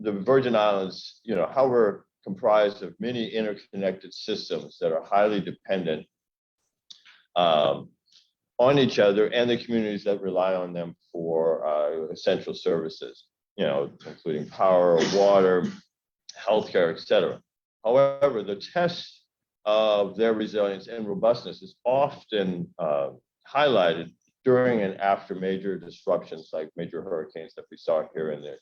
the Virgin Islands, how we're comprised of many interconnected systems that are highly dependent on each other and the communities that rely on them for essential services, including power, water, healthcare, et cetera. However, the test of their resilience and robustness is often highlighted during and after major disruptions like major hurricanes that we saw here in the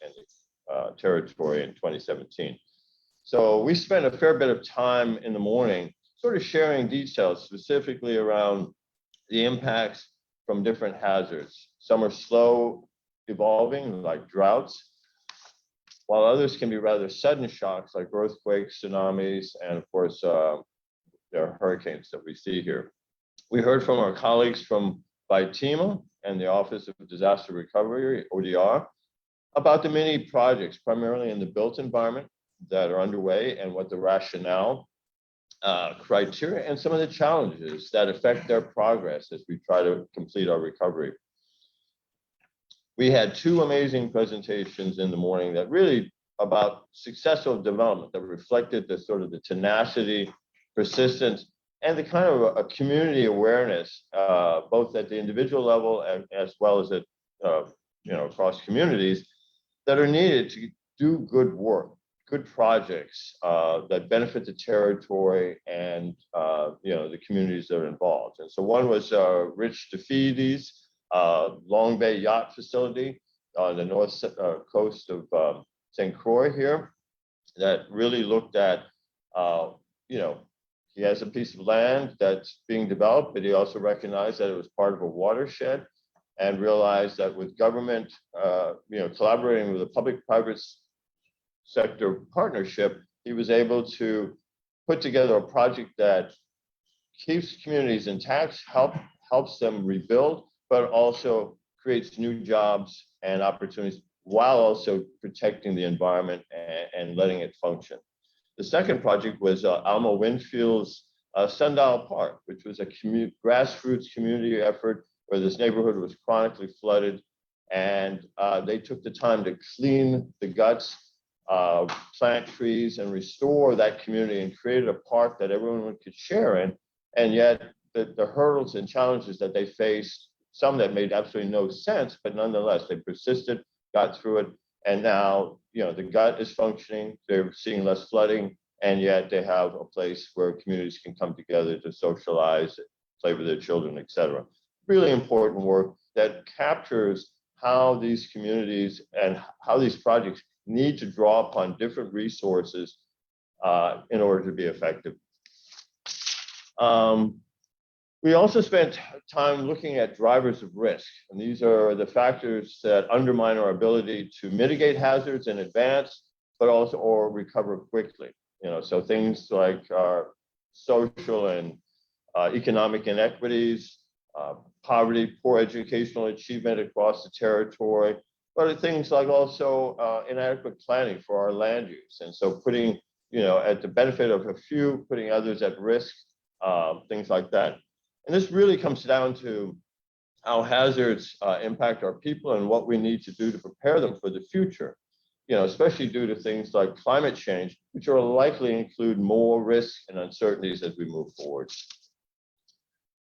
territory in 2017. So we spent a fair bit of time in the morning sort of sharing details specifically around the impacts from different hazards. Some are slow evolving, like droughts, while others can be rather sudden shocks like earthquakes, tsunamis, and of course, there are hurricanes that we see here. We heard from our colleagues from BITEMA and the Office of Disaster Recovery, ODR, about the many projects, primarily in the built environment, that are underway and what the rationale, criteria, and some of the challenges that affect their progress as we try to complete our recovery. We had two amazing presentations in the morning that really about successful development that reflected the sort of the tenacity, persistence, and the kind of a community awareness, both at the individual level and as well as at across communities that are needed to do good work, good projects that benefit the territory and the communities that are involved. And so one was Rich DeFeedy's Long Bay Yacht Facility on the north coast of St. Croix here, that really looked at, he has a piece of land that's being developed, but he also recognized that it was part of a watershed and realized that with government, collaborating with a public-private sector partnership, he was able to put together a project that keeps communities intact, helps them rebuild, but also creates new jobs and opportunities while also protecting the environment and letting it function. The second project was Alma Winfield's Sundial Park, which was a grassroots community effort where this neighborhood was chronically flooded, and they took the time to clean the guts, plant trees, and restore that community and created a park that everyone could share in. And yet the hurdles and challenges that they faced, some that made absolutely no sense, but nonetheless, they persisted, got through it, and now the gut is functioning, they're seeing less flooding, and yet they have a place where communities can come together to socialize, play with their children, et cetera. Really important work that captures how these communities and how these projects need to draw upon different resources in order to be effective. We also spent time looking at drivers of risk, and these are the factors that undermine our ability to mitigate hazards in advance, but also or recover quickly. So things like social and economic inequities, poverty, poor educational achievement across the territory, but things like also inadequate planning for our land use. And so putting, at the benefit of a few, putting others at risk, things like that. And this really comes down to how hazards impact our people and what we need to do to prepare them for the future, especially due to things like climate change, which will likely include more risks and uncertainties as we move forward.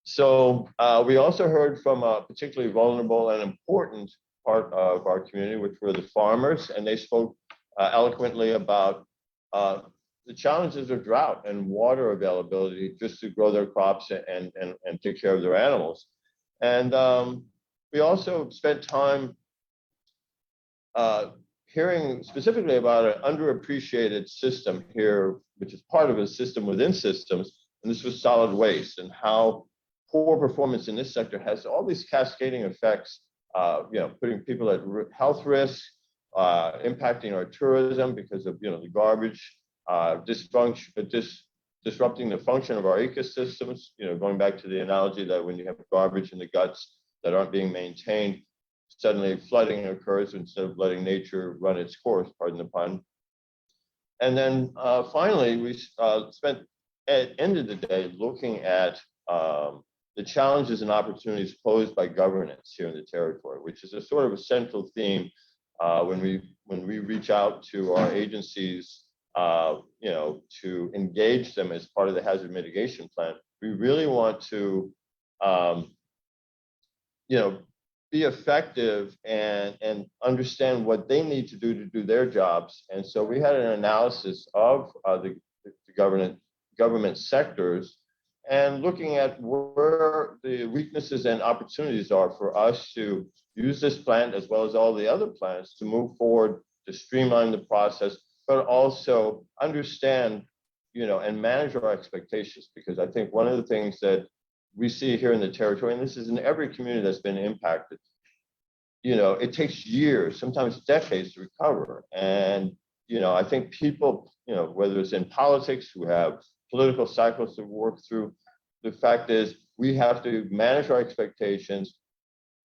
So we also heard from a particularly vulnerable and important part of our community, which were the farmers, and they spoke eloquently about the challenges of drought and water availability just to grow their crops and take care of their animals. And we also spent time hearing specifically about an underappreciated system here, which is part of a system within systems, and this was solid waste, and how poor performance in this sector has all these cascading effects, putting people at health risk, impacting our tourism because of the garbage, disrupting the function of our ecosystems, going back to the analogy that when you have garbage in the guts that aren't being maintained, suddenly flooding occurs instead of letting nature run its course, pardon the pun. And then finally, we ended the day looking at the challenges and opportunities posed by governance here in the territory, which is a sort of a central theme When we reach out to our agencies, to engage them as part of the hazard mitigation plan, we really want to, be effective and understand what they need to do their jobs. And so we had an analysis of the government sectors and looking at where the weaknesses and opportunities are for us to use this plan as well as all the other plans to move forward, to streamline the process, but also understand, and manage our expectations. Because I think one of the things that we see here in the territory, and this is in every community that's been impacted, it takes years, sometimes decades to recover. And, I think people, whether it's in politics, who have political cycles to work through, the fact is we have to manage our expectations,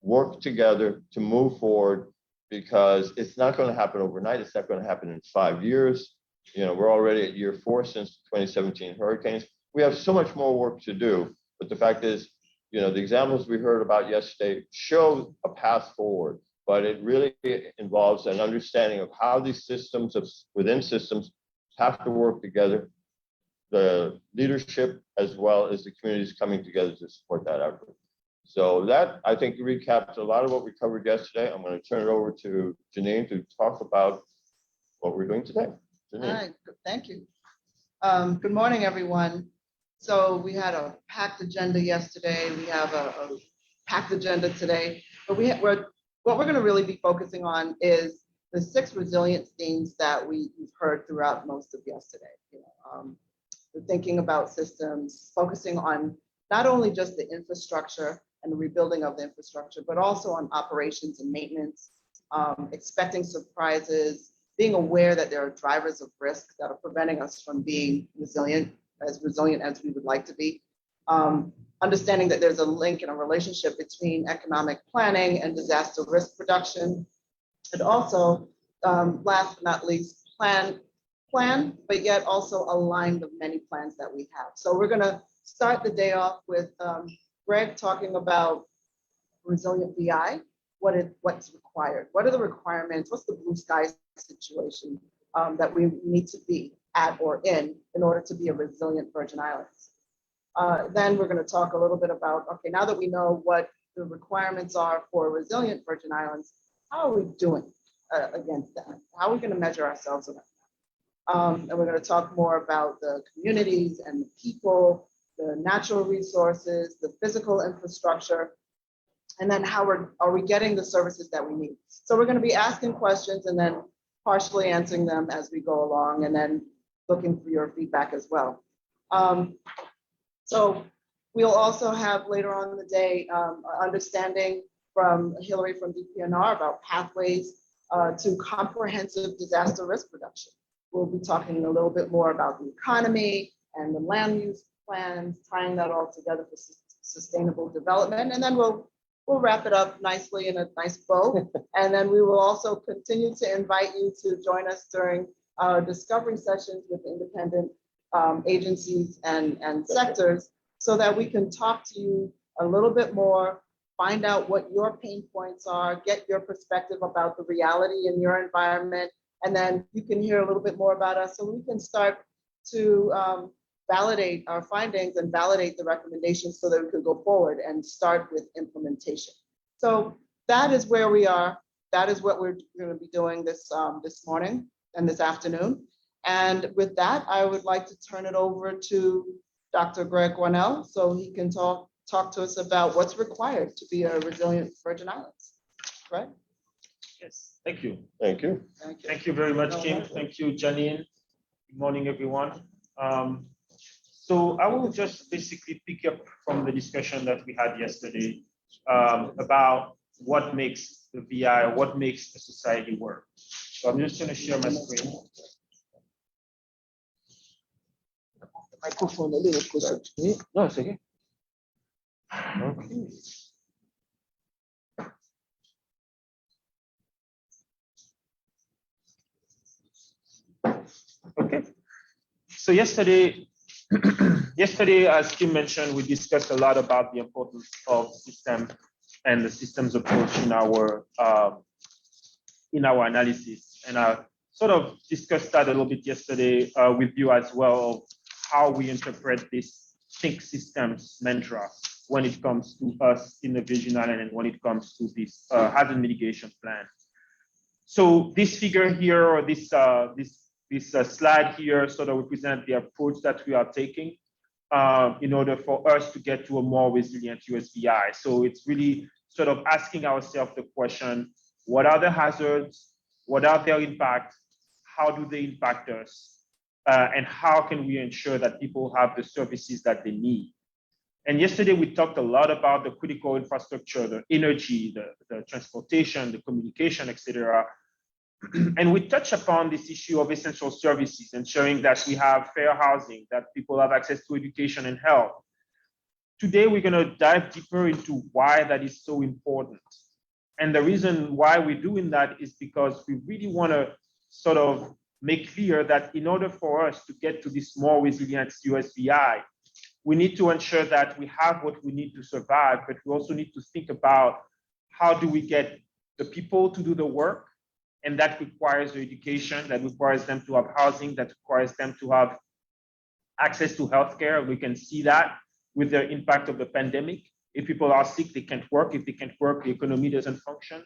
work together to move forward, because it's not going to happen overnight. It's not going to happen in 5 years. We're already at year 4 since 2017 hurricanes. We have so much more work to do. But the fact is, the examples we heard about yesterday show a path forward, but it really involves an understanding of how these systems within systems have to work together, the leadership as well as the communities coming together to support that effort. So that, I think, recaps a lot of what we covered yesterday. I'm going to turn it over to Janine to talk about what we're doing today. Janine. All right, thank you. Good morning, everyone. So we had a packed agenda yesterday. We have a packed agenda today, but what we're going to really be focusing on is the 6 resilience themes that we've heard throughout most of yesterday. The thinking about systems, focusing on not only just the infrastructure and the rebuilding of the infrastructure, but also on operations and maintenance, expecting surprises, being aware that there are drivers of risk that are preventing us from being resilient as we would like to be. Understanding that there's a link and a relationship between economic planning and disaster risk reduction. And also, last but not least, plan, but yet also align the many plans that we have. So we're gonna start the day off with Greg talking about resilient VI, what's required, what are the requirements, what's the blue sky situation that we need to be at or in order to be a resilient Virgin Islands. Then we're going to talk a little bit about, okay, now that we know what the requirements are for a resilient Virgin Islands, how are we doing against that? How are we going to measure ourselves against that? And we're going to talk more about the communities and the people, the natural resources, the physical infrastructure, and then how are we getting the services that we need? So we're going to be asking questions and then partially answering them as we go along, and then looking for your feedback as well. So we'll also have later on in the day understanding from Hillary from DPNR about pathways to comprehensive disaster risk reduction. We'll be talking a little bit more about the economy and the land use plans, tying that all together for sustainable development, and then we'll wrap it up nicely in a nice bow. And then we will also continue to invite you to join us during our discovery sessions with independent agencies and sectors, so that we can talk to you a little bit more, find out what your pain points are, get your perspective about the reality in your environment, and then you can hear a little bit more about us, so we can start to validate our findings and validate the recommendations so that we can go forward and start with implementation. So that is where we are. That is what we're going to be doing this morning and this afternoon. And with that, I would like to turn it over to Dr. Greg Guanell so he can talk to us about what's required to be a resilient Virgin Islands. Right? Yes, thank you. Thank you. Thank you very much, Kim. Thank you, Janine. Good morning, everyone. So I will just basically pick up from the discussion that we had yesterday about what makes the VI, what makes the society work. So I'm just going to share my screen. Microphone a little closer to me. No, it's okay. Okay. So yesterday, as Kim mentioned, we discussed a lot about the importance of system and the systems approach in our in our analysis. And I sort of discussed that a little bit yesterday with you as well, of how we interpret this think systems mantra when it comes to us in the Vision Island and when it comes to this hazard mitigation plan. So this figure here, or this slide here, sort of represent the approach that we are taking in order for us to get to a more resilient USVI. So it's really sort of asking ourselves the question, what are the hazards? What are their impact? How do they impact us? And how can we ensure that people have the services that they need? And yesterday we talked a lot about the critical infrastructure, the energy, the transportation, the communication, etc. And we touch upon this issue of essential services, ensuring that we have fair housing, that people have access to education and health. Today, we're going to dive deeper into why that is so important. And the reason why we're doing that is because we really want to sort of make clear that in order for us to get to this more resilient USVI, we need to ensure that we have what we need to survive, but we also need to think about how do we get the people to do the work. And that requires education, that requires them to have housing, that requires them to have access to healthcare. We can see that with the impact of the pandemic. If people are sick, they can't work. If they can't work, the economy doesn't function,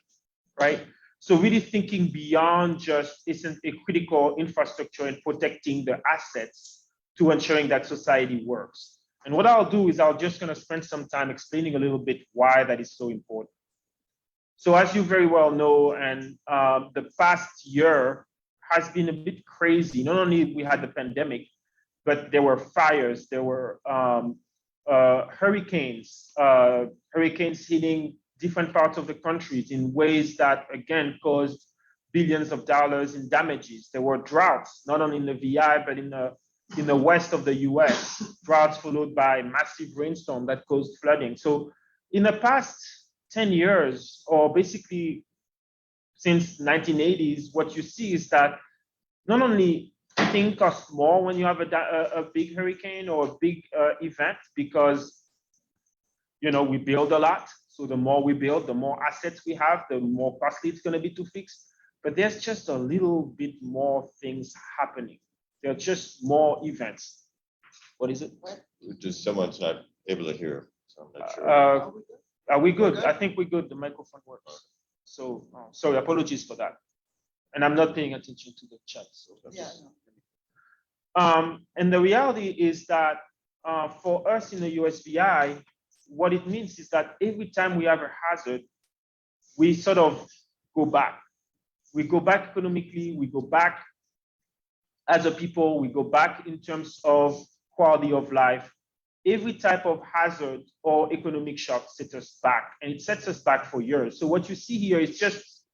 right? So really thinking beyond just isn't a critical infrastructure and protecting the assets to ensuring that society works. And what I'll do is I'll just gonna spend some time explaining a little bit why that is so important. So as you very well know, and the past year has been a bit crazy. Not only we had the pandemic, but there were fires, there were hurricanes hitting different parts of the country in ways that, again, caused billions of dollars in damages. There were droughts, not only in the VI, but in the west of the US, droughts followed by massive rainstorm that caused flooding. So in the past 10 years, or basically since 1980s, what you see is that not only things cost more when you have a big hurricane or a big event, because we build a lot. So the more we build, the more assets we have, the more costly it's going to be to fix. But there's just a little bit more things happening. There are just more events. What is it? Just someone's not able to hear, so I'm not sure. Are we good? I think we're good. The microphone works. So sorry, apologies for that. And I'm not paying attention to the chat. So Yeah. And the reality is that for us in the USVI, what it means is that every time we have a hazard, we sort of go back. We go back economically, we go back as a people, we go back in terms of quality of life. Every type of hazard or economic shock sets us back, and it sets us back for years. So what you see here is just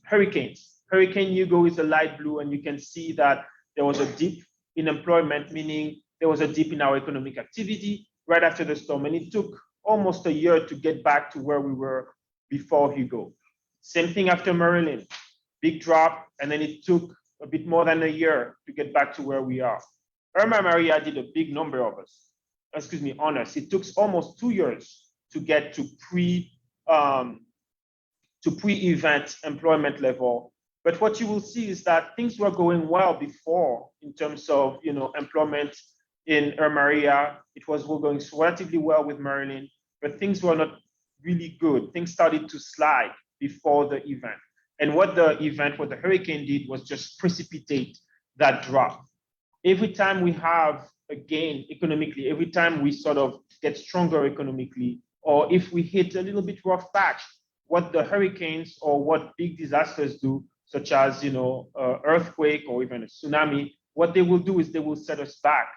hurricanes. Hurricane Hugo is a light blue, and you can see that there was a dip in employment, meaning there was a dip in our economic activity right after the storm, and it took almost a year to get back to where we were before Hugo. Same thing after Marilyn, big drop, and then it took a bit more than a year to get back to where we are. Irma Maria did a big number on us. It took almost 2 years to get to pre-event employment level. But what you will see is that things were going well before in terms of employment in Irma Maria. It was going relatively well with Marilyn, but things were not really good. Things started to slide before the event. And what the hurricane did was just precipitate that drop. Every time we have a gain economically, every time we sort of get stronger economically, or if we hit a little bit rough patch, what the hurricanes or what big disasters do, such as earthquake or even a tsunami, what they will do is they will set us back.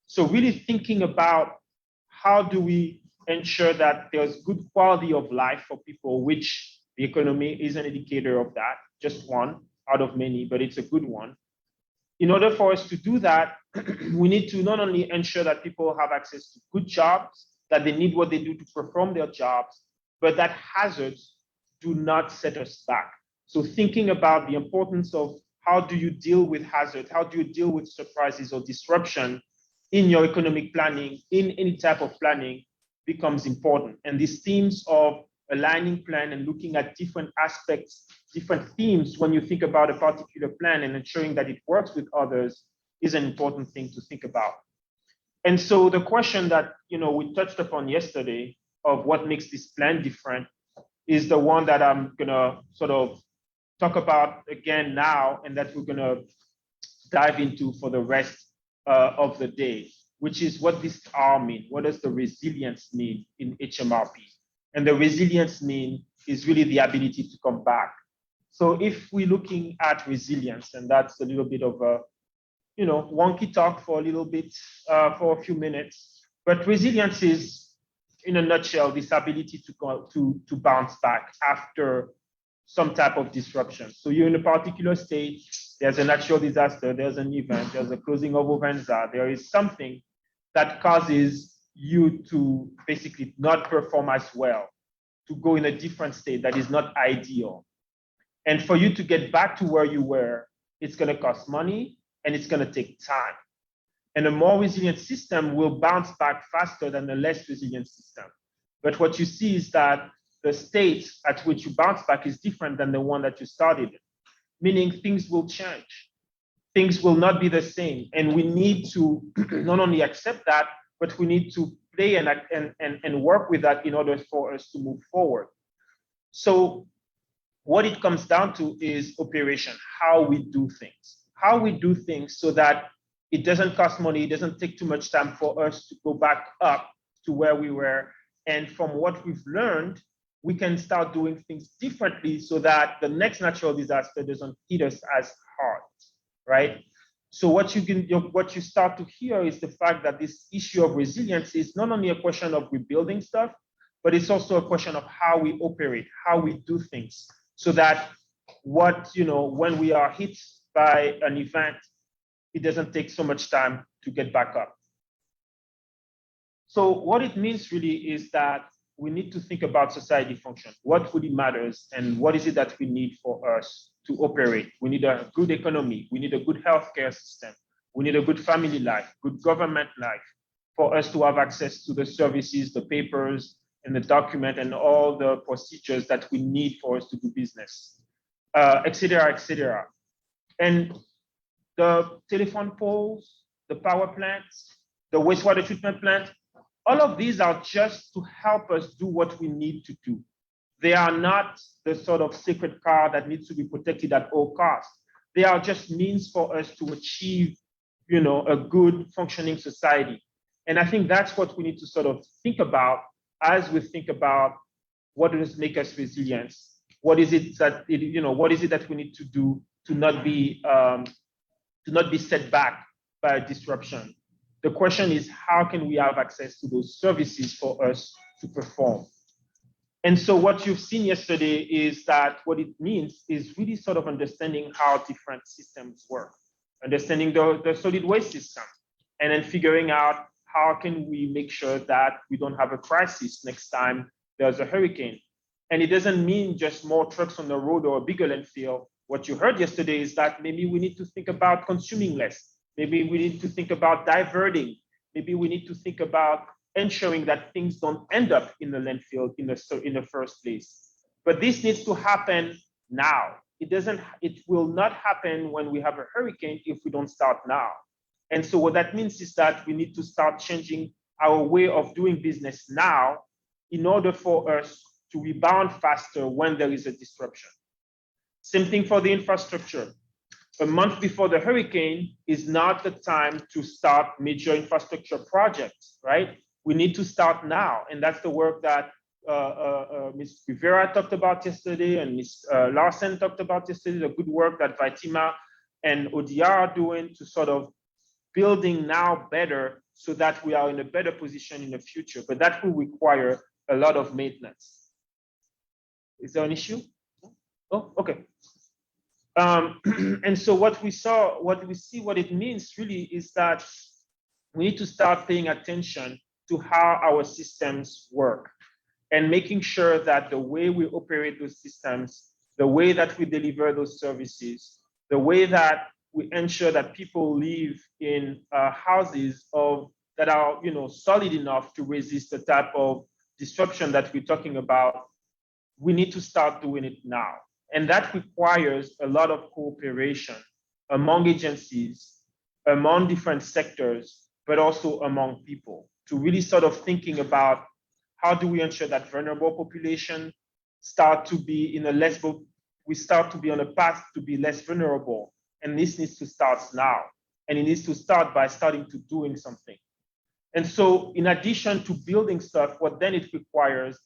So really thinking about how do we ensure that there's good quality of life for people, which the economy is an indicator of that, just one out of many, but it's a good one. In order for us to do that, we need to not only ensure that people have access to good jobs, that they need what they do to perform their jobs, but that hazards do not set us back. So thinking about the importance of how do you deal with hazard, how do you deal with surprises or disruption in your economic planning, in any type of planning, becomes important. And these themes of aligning plan and looking at different aspects, different themes when you think about a particular plan and ensuring that it works with others is an important thing to think about. And so the question that we touched upon yesterday of what makes this plan different is the one that I'm gonna sort of talk about again now, and that we're gonna dive into for the rest of the day, which is what this R mean. What does the resilience mean in HMRP? And the resilience mean is really the ability to come back. So if we're looking at resilience, and that's a little bit of a wonky talk for a little bit, for a few minutes, but resilience is, in a nutshell, this ability to bounce back after some type of disruption. So you're in a particular state, there's a natural disaster, there's an event, there's a closing of Ovenza, there is something that causes you to basically not perform as well, to go in a different state that is not ideal. And for you to get back to where you were, it's gonna cost money and it's gonna take time. And a more resilient system will bounce back faster than a less resilient system. But what you see is that the state at which you bounce back is different than the one that you started in, meaning things will change. Things will not be the same. And we need to not only accept that, but we need to play and work with that in order for us to move forward. So what it comes down to is operation, how we do things so that it doesn't cost money, it doesn't take too much time for us to go back up to where we were. And from what we've learned, we can start doing things differently so that the next natural disaster doesn't hit us as hard, right? So what you start to hear is the fact that this issue of resilience is not only a question of rebuilding stuff, but it's also a question of how we operate, how we do things, so that when we are hit by an event, it doesn't take so much time to get back up. So what it means really is that we need to think about society function. What really matters and what is it that we need for us to operate? We need a good economy. We need a good healthcare system. We need a good family life, good government life for us to have access to the services, the papers, and the document and all the procedures that we need for us to do business, et cetera, et cetera. And the telephone poles, the power plants, the wastewater treatment plant, all of these are just to help us do what we need to do. They are not the sort of sacred cow that needs to be protected at all costs. They are just means for us to achieve, a good functioning society. And I think that's what we need to sort of think about as we think about what does make us resilient. What is it that we need to do to not be set back by a disruption? The question is, how can we have access to those services for us to perform? And so what you've seen yesterday is that what it means is really sort of understanding how different systems work, understanding the solid waste system, and then figuring out how can we make sure that we don't have a crisis next time there's a hurricane. And it doesn't mean just more trucks on the road or a bigger landfill. What you heard yesterday is that maybe we need to think about consuming less. Maybe we need to think about diverting. Maybe we need to think about ensuring that things don't end up in the landfill in the first place. But this needs to happen now. It will not happen when we have a hurricane if we don't start now. And so what that means is that we need to start changing our way of doing business now in order for us to rebound faster when there is a disruption. Same thing for the infrastructure. A month before the hurricane is not the time to start major infrastructure projects, right? We need to start now. And that's the work that Ms. Rivera talked about yesterday and Ms. Larson talked about yesterday, the good work that Vitima and ODR are doing to sort of building now better so that we are in a better position in the future. But that will require a lot of maintenance. Is there an issue? Oh, okay. And so what it means really is that we need to start paying attention to how our systems work and making sure that the way we operate those systems, the way that we deliver those services, the way that we ensure that people live in houses that are solid enough to resist the type of disruption that we're talking about we need to start doing it now. And that requires a lot of cooperation among agencies, among different sectors, but also among people to really sort of thinking about how do we ensure that vulnerable population start to be in a less, we start to be on a path to be less vulnerable. And this needs to start now. And it needs to start by starting to doing something. And so in addition to building stuff, what then it requires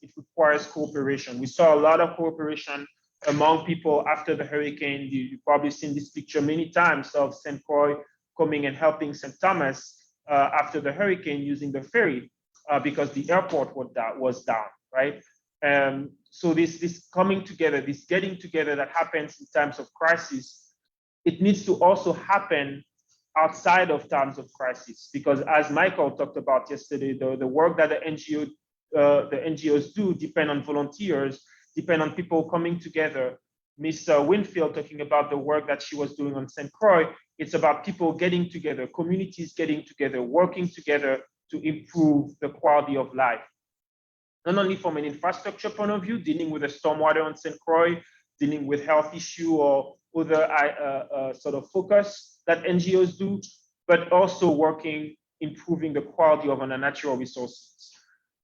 cooperation. We saw a lot of cooperation among people after the hurricane. You've probably seen this picture many times of St. Croix coming and helping St. Thomas after the hurricane using the ferry because the airport was down, right? So this coming together, this getting together that happens in times of crisis, it needs to also happen outside of times of crisis, because as Michael talked about yesterday, the work that the NGOs do depend on volunteers, depend on people coming together. Ms. Winfield talking about the work that she was doing on St. Croix, it's about people getting together, communities getting together, working together to improve the quality of life. Not only from an infrastructure point of view, dealing with the stormwater on St. Croix, dealing with health issue or other sort of focus that NGOs do, but also working, improving the quality of our natural resources.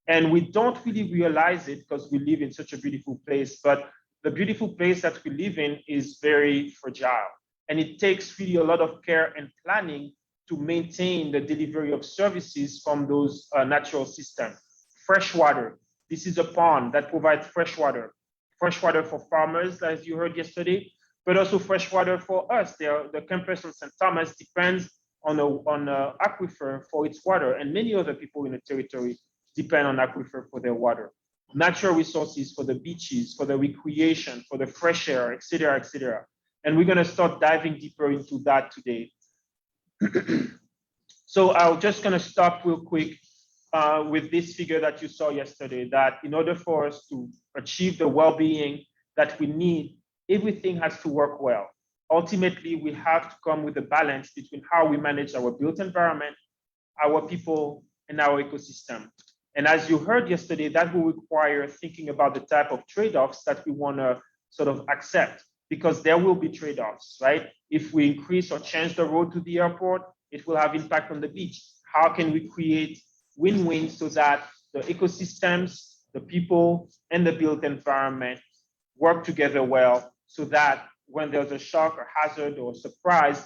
And we don't really realize it because we live in such a beautiful place, but the beautiful place that we live in is very fragile. And it takes really a lot of care and planning to maintain the delivery of services from those natural systems. Fresh water. This is a pond that provides fresh water for farmers, as you heard yesterday, but also fresh water for us. The campus on St. Thomas depends on an aquifer for its water, and many other people in the territory depend on aquifer for their water. Natural resources for the beaches, for the recreation, for the fresh air, et cetera, et cetera. And we're gonna start diving deeper into that today. So I'm just gonna stop real quick with this figure that you saw yesterday, that in order for us to achieve the well-being that we need, everything has to work well. Ultimately, we have to come with a balance between how we manage our built environment, our people, and our ecosystem. And as you heard yesterday, that will require thinking about the type of trade-offs that we want to sort of accept, because there will be trade-offs, right? If we increase or change the road to the airport, it will have impact on the beach. How can we create win-win so that the ecosystems, the people, and the built environment work together well, so that when there's a shock or hazard or surprise,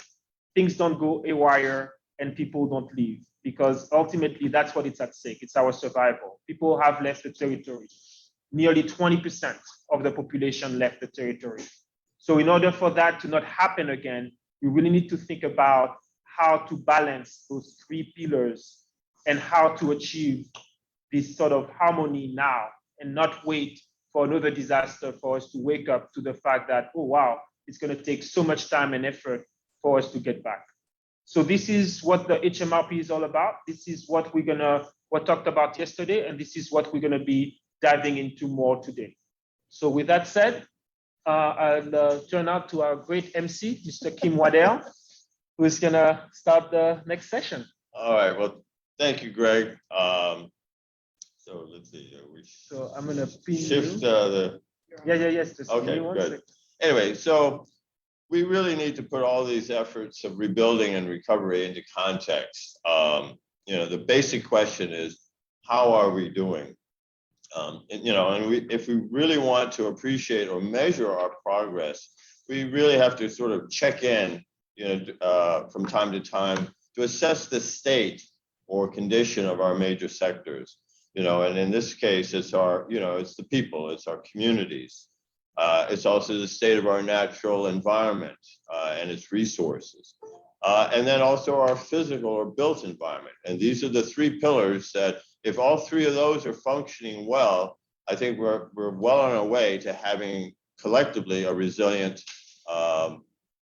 things don't go haywire and people don't leave, because ultimately that's what it's at stake. It's our survival. People have left the territory. Nearly 20% of the population left the territory. So in order for that to not happen again, we really need to think about how to balance those three pillars and how to achieve this sort of harmony now and not wait for another disaster for us to wake up to the fact that, oh, wow, it's going to take so much time and effort for us to get back. So this is what the HMRP is all about. This is what we talked about yesterday, and this is what we're going to be diving into more today. So with that said, I'll turn out to our great MC, Mr. Kim Waddell, who is going to start the next session. All right. Well, thank you, Greg. So let's see. So I'm going to pin shift you. Yes. Just okay, good. Anyway, so we really need to put all these efforts of rebuilding and recovery into context. The basic question is, how are we doing? If we really want to appreciate or measure our progress, we really have to sort of check in, from time to time to assess the state or condition of our major sectors. And in this case, it's it's the people, it's our communities. It's also the state of our natural environment and its resources. And then also our physical or built environment. And these are the three pillars that, if all three of those are functioning well, I think we're well on our way to having collectively a resilient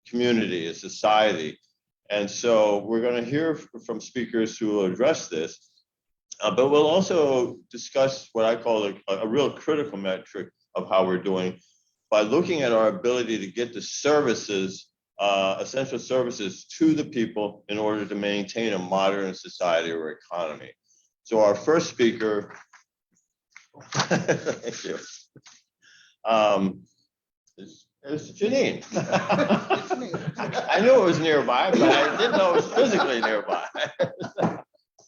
community, a society. And so we're going to hear from speakers who will address this. But we'll also discuss what I call a real critical metric of how we're doing by looking at our ability to get the services, essential services, to the people in order to maintain a modern society or economy. So our first speaker, thank you. It's Janine. I knew it was nearby, but I didn't know it was physically nearby.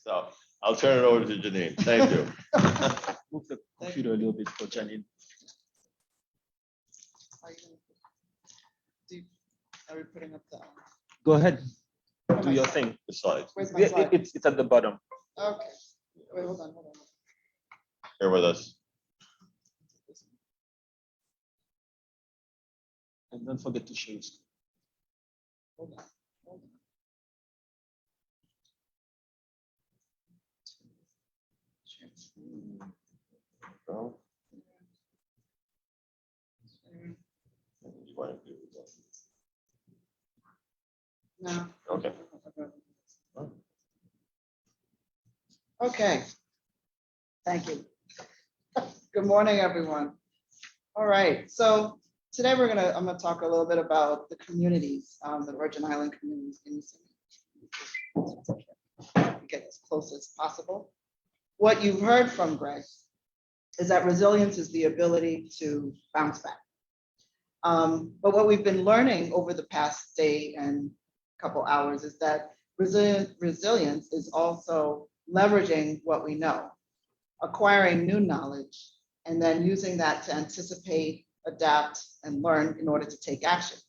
So I'll turn it over to Janine. Thank you. Move the computer a little bit for Janine. Are we putting up the? Go ahead, do your thing. The slides. Where's my Yeah, slide? it's at the bottom. Okay. Wait, hold on. Here with us. And don't forget to share your screen. Hold on. Hold Oh, on. you want to do that? No. Okay. Okay. Thank you. Good morning, everyone. All right, so today I'm gonna talk a little bit about the communities, the Virgin Island communities in the city. Get as close as possible. What you've heard from Greg is that resilience is the ability to bounce back. But what we've been learning over the past day and couple hours is that resilience is also leveraging what we know, acquiring new knowledge, and then using that to anticipate, adapt, and learn in order to take action.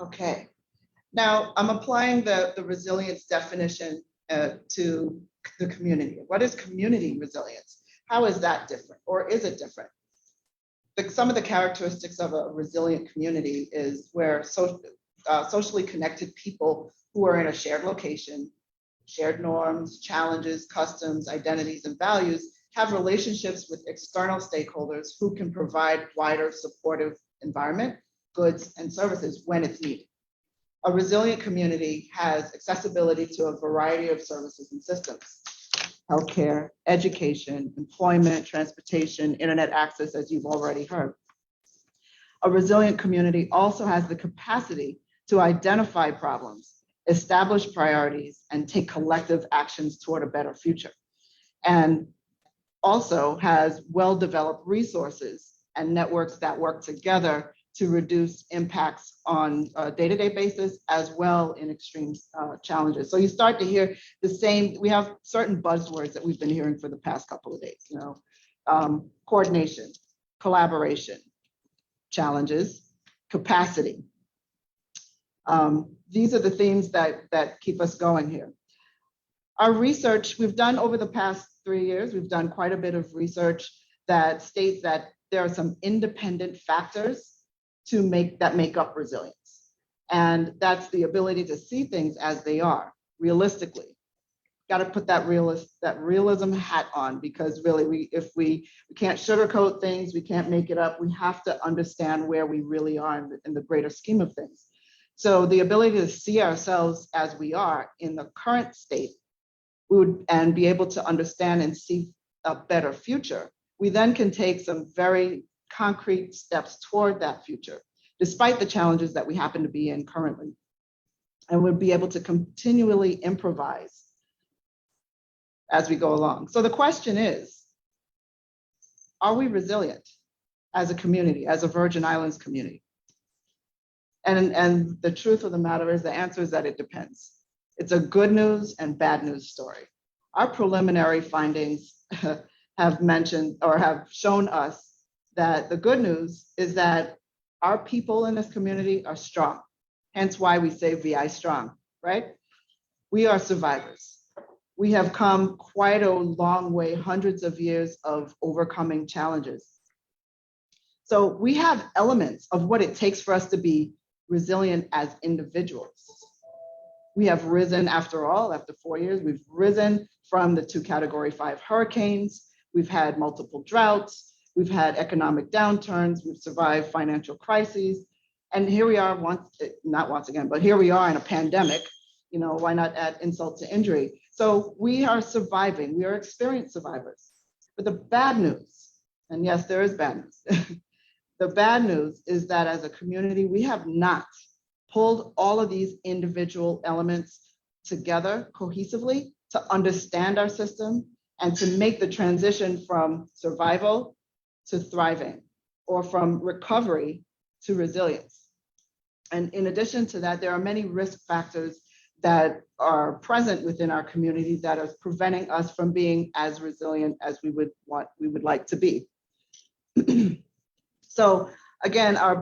Okay, now I'm applying the resilience definition to the community. What is community resilience? How is that different, or is it different? Some of the characteristics of a resilient community is where socially connected people who are in a shared location, shared norms, challenges, customs, identities, and values have relationships with external stakeholders who can provide wider supportive environment, goods, and services when it's needed. A resilient community has accessibility to a variety of services and systems: healthcare, education, employment, transportation, internet access, as you've already heard. A resilient community also has the capacity to identify problems, establish priorities, and take collective actions toward a better future. And also has well-developed resources and networks that work together to reduce impacts on a day-to-day basis, as well in extreme challenges. So you start to hear the same, we have certain buzzwords that we've been hearing for the past couple of days, coordination, collaboration, challenges, capacity. These are the themes that keep us going here. Our research we've done over the past 3 years, we've done quite a bit of research that states that there are some independent factors that make up resilience. And that's the ability to see things as they are, realistically. Got to put that realism hat on, because really if we can't sugarcoat things, we can't make it up. We have to understand where we really are in the greater scheme of things. So the ability to see ourselves as we are in the current state, and be able to understand and see a better future, we then can take some very concrete steps toward that future, despite the challenges that we happen to be in currently. And we'll be able to continually improvise as we go along. So the question is, are we resilient as a community, as a Virgin Islands community? And the truth of the matter is, the answer is that it depends. It's a good news and bad news story. Our preliminary findings have mentioned or have shown us that the good news is that our people in this community are strong. Hence why we say VI strong, right? We are survivors. We have come quite a long way, hundreds of years of overcoming challenges. So we have elements of what it takes for us to be resilient as individuals. We have risen, after 4 years, we've risen from the 2 Category 5 hurricanes. We've had multiple droughts. We've had economic downturns. We've survived financial crises. And here we are here we are in a pandemic. Why not add insult to injury? So we are surviving. We are experienced survivors. But the bad news, and yes, there is bad news. The bad news is that as a community, we have not pulled all of these individual elements together cohesively to understand our system and to make the transition from survival to thriving, or from recovery to resilience. And in addition to that, there are many risk factors that are present within our community that are preventing us from being as resilient as we would like to be. So again, our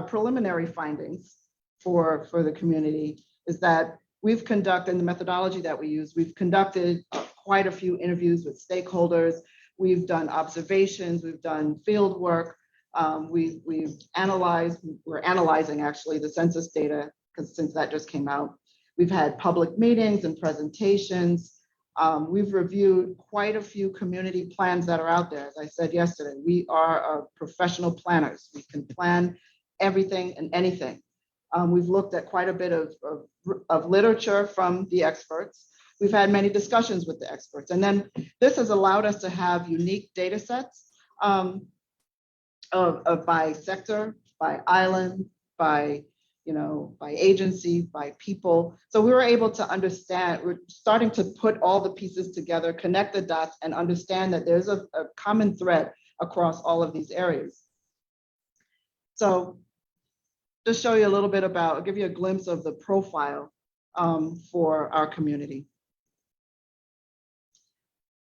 preliminary findings for the community is that we've conducted, the methodology that we use, we've conducted quite a few interviews with stakeholders. We've done observations, we've done field work. We're analyzing actually the census data, because since that just came out. We've had public meetings and presentations. We've reviewed quite a few community plans that are out there. As I said yesterday, we are professional planners. We can plan everything and anything. We've looked at quite a bit of literature from the experts. We've had many discussions with the experts. And then this has allowed us to have unique data sets by sector, by island, by agency, by people. So we were able to understand, we're starting to put all the pieces together, connect the dots, and understand that there's a common thread across all of these areas. So just show you a little bit about, I'll give you a glimpse of the profile for our community.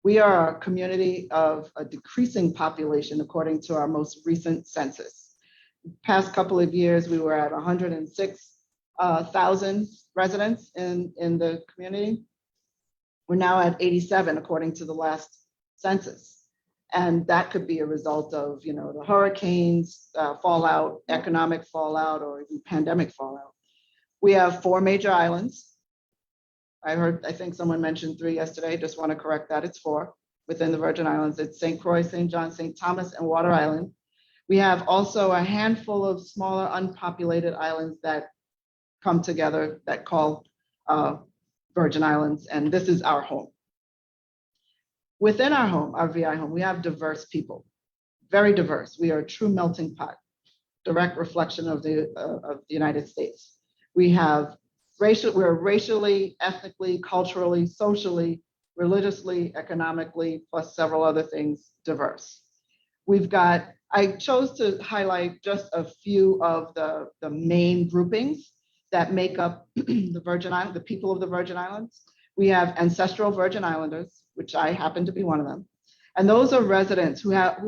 We are a community of a decreasing population according to our most recent census. Past couple of years, we were at 106,000 residents in the community. We're now at 87 according to the last census. And that could be a result of, the hurricanes, fallout, economic fallout, or even pandemic fallout. We have 4 major islands. I think someone mentioned 3 yesterday. Just want to correct that. It's 4 within the Virgin Islands. It's St. Croix, St. John, St. Thomas, and Water Island. We have also a handful of smaller unpopulated islands that come together that call Virgin Islands, and this is our home. Within our home, our VI home, we have diverse people, very diverse. We are a true melting pot, direct reflection of the United States. We're racially, ethnically, culturally, socially, religiously, economically, plus several other things, diverse. I chose to highlight just a few of the main groupings that make up the Virgin Islands, the people of the Virgin Islands. We have ancestral Virgin Islanders, which I happen to be one of them. And those are residents who have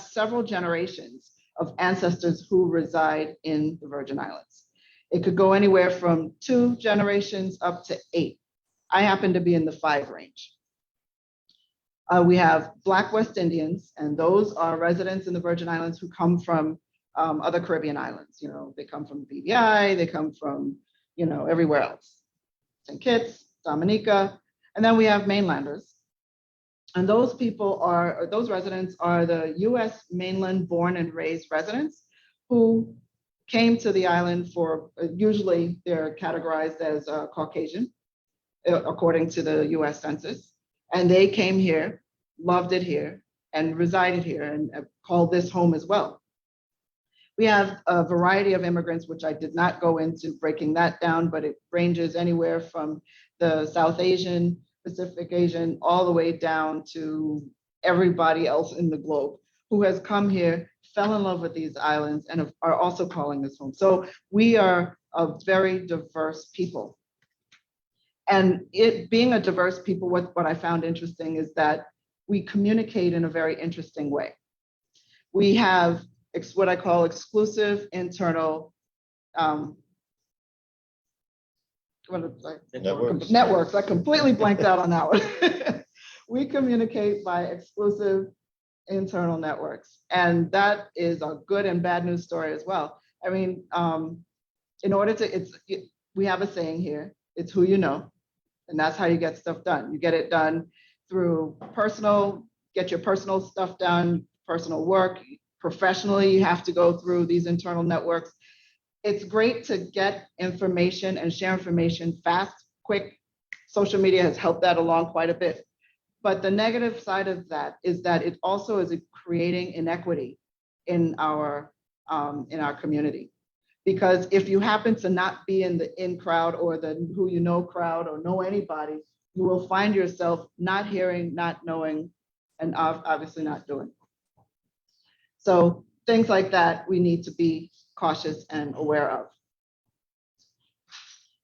several generations of ancestors who reside in the Virgin Islands. It could go anywhere from 2 generations up to 8. I happen to be in the 5 range. We have Black West Indians, and those are residents in the Virgin Islands who come from other Caribbean islands. They come from BVI, they come from, everywhere else. St. Kitts, Dominica, and then we have mainlanders. And those residents are the US mainland born and raised residents who came to the island for, usually they're categorized as Caucasian, according to the US Census. And they came here, loved it here, and resided here, and called this home as well. We have a variety of immigrants, which I did not go into breaking that down, but it ranges anywhere from the South Asian, Pacific Asian, all the way down to everybody else in the globe who has come here, fell in love with these islands, and are also calling this home. So we are a very diverse people. And it being a diverse people, what I found interesting is that we communicate in a very interesting way. We have what I call exclusive internal networks. I completely blanked out on that one. We communicate by exclusive internal networks. And that is a good and bad news story as well. I mean, we have a saying here, it's who you know, and that's how you get stuff done. You get it done through get your personal stuff done, personal work. Professionally, you have to go through these internal networks. It's great to get information and share information fast, quick. Social media has helped that along quite a bit. But the negative side of that is that it also is creating inequity in our community. Because if you happen to not be in the in crowd or the who you know crowd or know anybody you will find yourself not hearing, not knowing, and obviously not doing. So things like that we need to be cautious and aware of.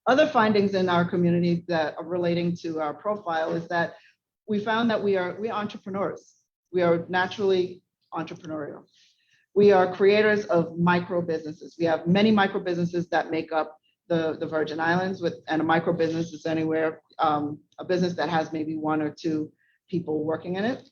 Other findings in our community that are relating to our profile is that we found that we are entrepreneurs. We are naturally entrepreneurial. We are creators of micro businesses. We have many micro businesses that make up the Virgin Islands, and a micro business is anywhere, a business that has maybe 1 or 2 people working in it.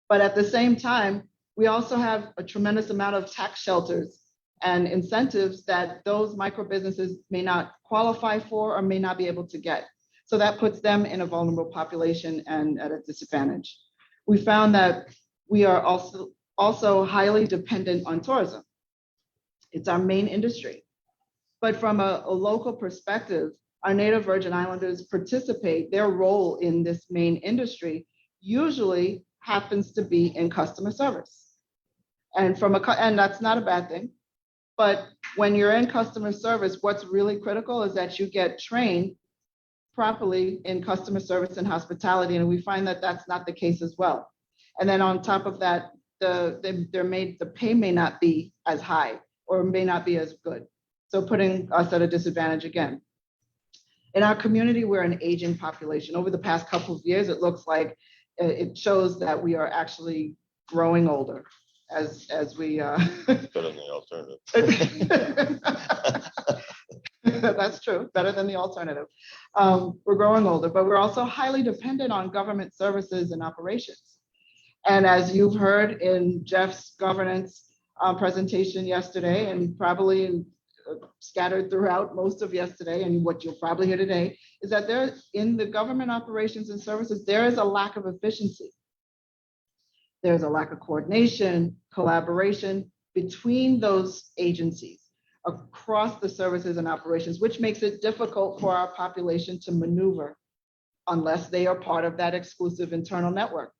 But at the same time, we also have a tremendous amount of tax shelters and incentives that those micro businesses may not qualify for or may not be able to get. So that puts them in a vulnerable population and at a disadvantage. We found that we are also highly dependent on tourism. It's our main industry. But from a local perspective, our native Virgin Islanders participate, their role in this main industry usually happens to be in customer service. And that's not a bad thing. But when you're in customer service, what's really critical is that you get trained properly in customer service and hospitality. And we find that that's not the case as well. And then on top of that, the pay may not be as high or may not be as good. So putting us at a disadvantage again. In our community, we're an aging population. Over the past couple of years, it looks like it shows that we are actually growing older as we Better than the alternative. That's true, better than the alternative. We're growing older, but we're also highly dependent on government services and operations. And as you've heard in Jeff's governance presentation yesterday, and probably scattered throughout most of yesterday, and what you'll probably hear today, is that there, in the government operations and services, there is a lack of efficiency. There's a lack of coordination, collaboration between those agencies across the services and operations, which makes it difficult for our population to maneuver unless they are part of that exclusive internal network.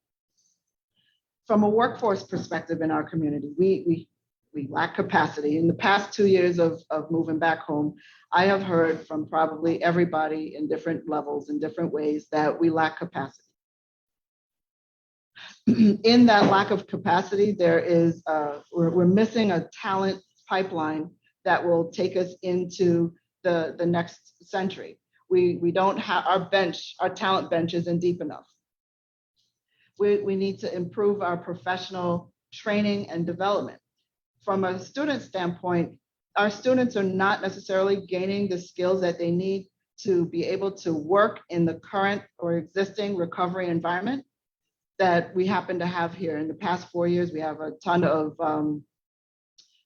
From a workforce perspective in our community, we lack capacity. In the past 2 years of moving back home, I have heard from probably everybody in different levels, in different ways, that we lack capacity. In that lack of capacity, there is we're missing a talent pipeline that will take us into the next century. We don't have our talent bench isn't deep enough. We need to improve our professional training and development. From a student standpoint, our students are not necessarily gaining the skills that they need to be able to work in the current or existing recovery environment that we happen to have here. In the past 4 years, we have a ton of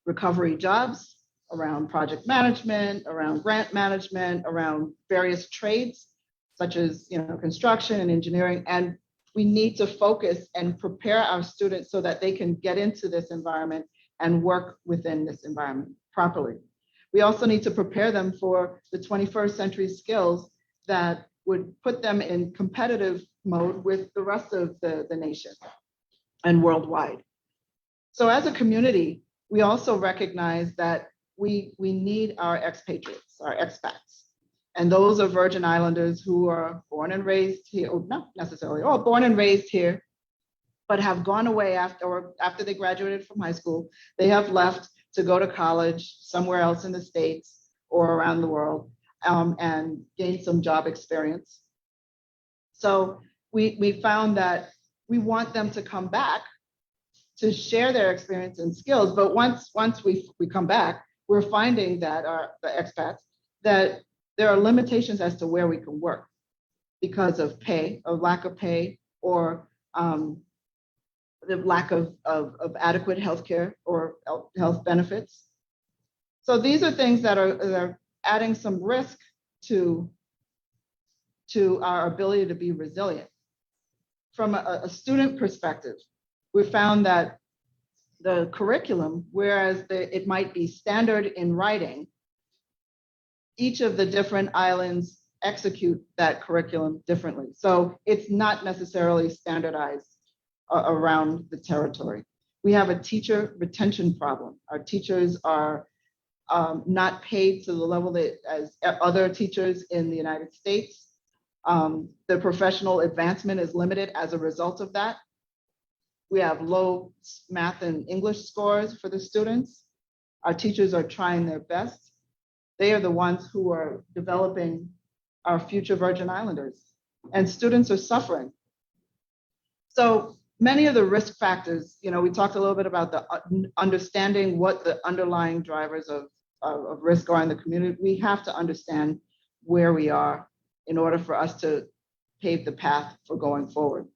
recovery jobs around project management, around grant management, around various trades, such as construction and engineering. And we need to focus and prepare our students so that they can get into this environment and work within this environment properly. We also need to prepare them for the 21st century skills that would put them in competitive mode with the rest of the nation and worldwide. So as a community, we also recognize that we need our expatriates, our expats. And those are Virgin Islanders who are born and raised here, or not necessarily, or born and raised here, but have gone away after they graduated from high school. They have left to go to college somewhere else in the States or around the world and gain some job experience. So we found that we want them to come back to share their experience and skills. But once we come back, we're finding that the expats, that there are limitations as to where we can work because of pay, of lack of pay, or the lack of adequate healthcare or health benefits. So these are things that are adding some risk to our ability to be resilient. From a student perspective, we found that the curriculum, whereas it might be standard in writing, each of the different islands execute that curriculum differently. So it's not necessarily standardized around the territory. We have a teacher retention problem. Our teachers are not paid to the level that as other teachers in the United States. The professional advancement is limited as a result of that. We have low math and English scores for the students. Our teachers are trying their best. They are the ones who are developing our future Virgin Islanders, and students are suffering. So many of the risk factors, we talked a little bit about the understanding what the underlying drivers of risk are in the community. We have to understand where we are in order for us to pave the path for going forward.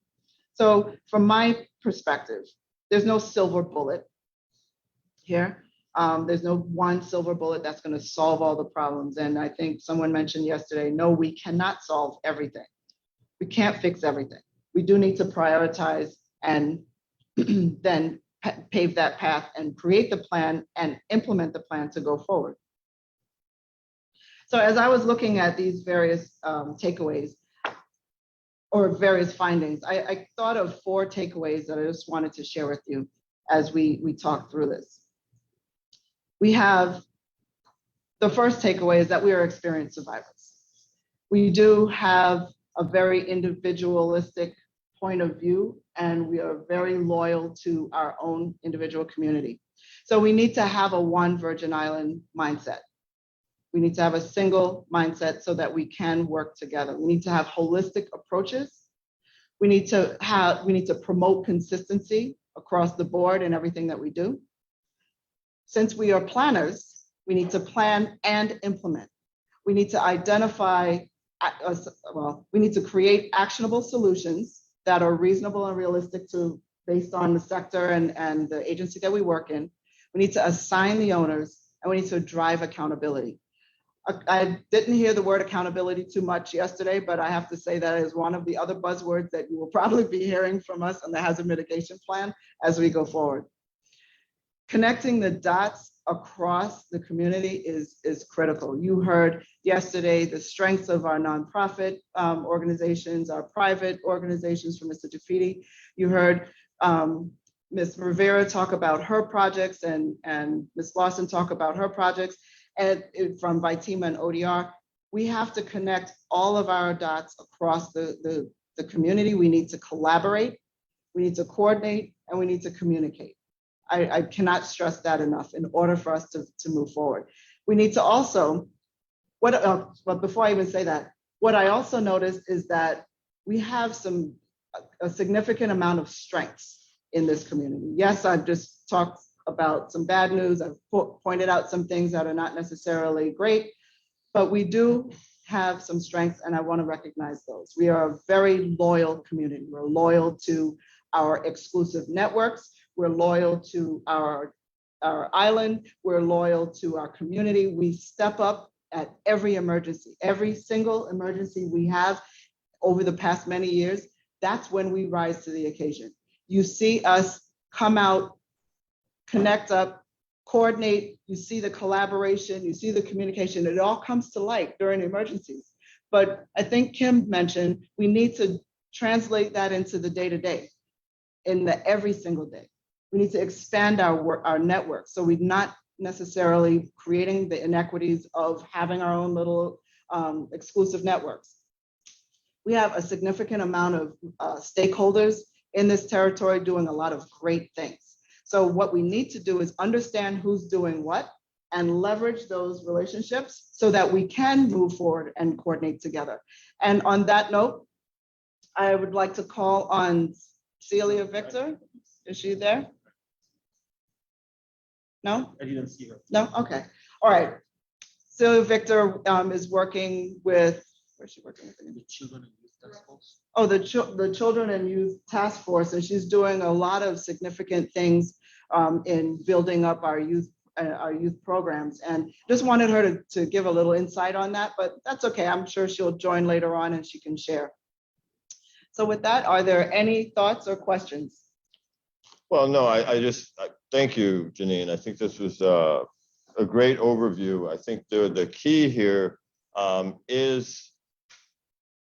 So from my perspective, there's no silver bullet here. There's no one silver bullet that's going to solve all the problems. And I think someone mentioned yesterday, no, we cannot solve everything. We can't fix everything. We do need to prioritize and then pave that path and create the plan and implement the plan to go forward. So as I was looking at these various takeaways or various findings, I thought of 4 takeaways that I just wanted to share with you as we talk through this. We have the first takeaway is that we are experienced survivors. We do have a very individualistic point of view, and we are very loyal to our own individual community. So we need to have a one Virgin Island mindset. We need to have a single mindset so that we can work together. We need to have holistic approaches. We need to promote consistency across the board in everything that we do. Since we are planners, we need to plan and implement. We need to identify, we need to create actionable solutions that are reasonable and realistic based on the sector and the agency that we work in. We need to assign the owners, and we need to drive accountability. I didn't hear the word accountability too much yesterday, but I have to say that is one of the other buzzwords that you will probably be hearing from us on the hazard mitigation plan as we go forward. Connecting the dots across the community is critical. You heard yesterday the strengths of our nonprofit organizations, our private organizations from Mr. DeFiti. You heard Ms. Rivera talk about her projects and Ms. Lawson talk about her projects, and from Vitima and ODR. We have to connect all of our dots across the community. We need to collaborate, we need to coordinate, and we need to communicate. I cannot stress that enough in order for us to move forward. We need to also, but before I even say that, what I also noticed is that we have a significant amount of strengths in this community. Yes, I've just talked about some bad news. I've pointed out some things that are not necessarily great, but we do have some strengths, and I want to recognize those. We are a very loyal community. We're loyal to our exclusive networks. We're loyal to our island. We're loyal to our community. We step up at every emergency, every single emergency we have over the past many years. That's when we rise to the occasion. You see us come out, connect up, coordinate. You see the collaboration, you see the communication. It all comes to light during emergencies. But I think Kim mentioned we need to translate that into the day-to-day, in the every single day. We need to expand our network, so we're not necessarily creating the inequities of having our own little exclusive networks. We have a significant amount of stakeholders in this territory doing a lot of great things. So what we need to do is understand who's doing what and leverage those relationships so that we can move forward and coordinate together. And on that note, I would like to call on Celia Victor. Is she there? No? I didn't see her. No? Okay. All right. Celia Victor is working with, where's she working with? The Children and Youth Task Force. Oh, the Children and Youth Task Force, and she's doing a lot of significant things in building up our youth programs. And just wanted her to give a little insight on that, but that's okay. I'm sure she'll join later on and she can share. So with that, are there any thoughts or questions? Well, no, I thank you, Janine. I think this was a great overview. I think the key here is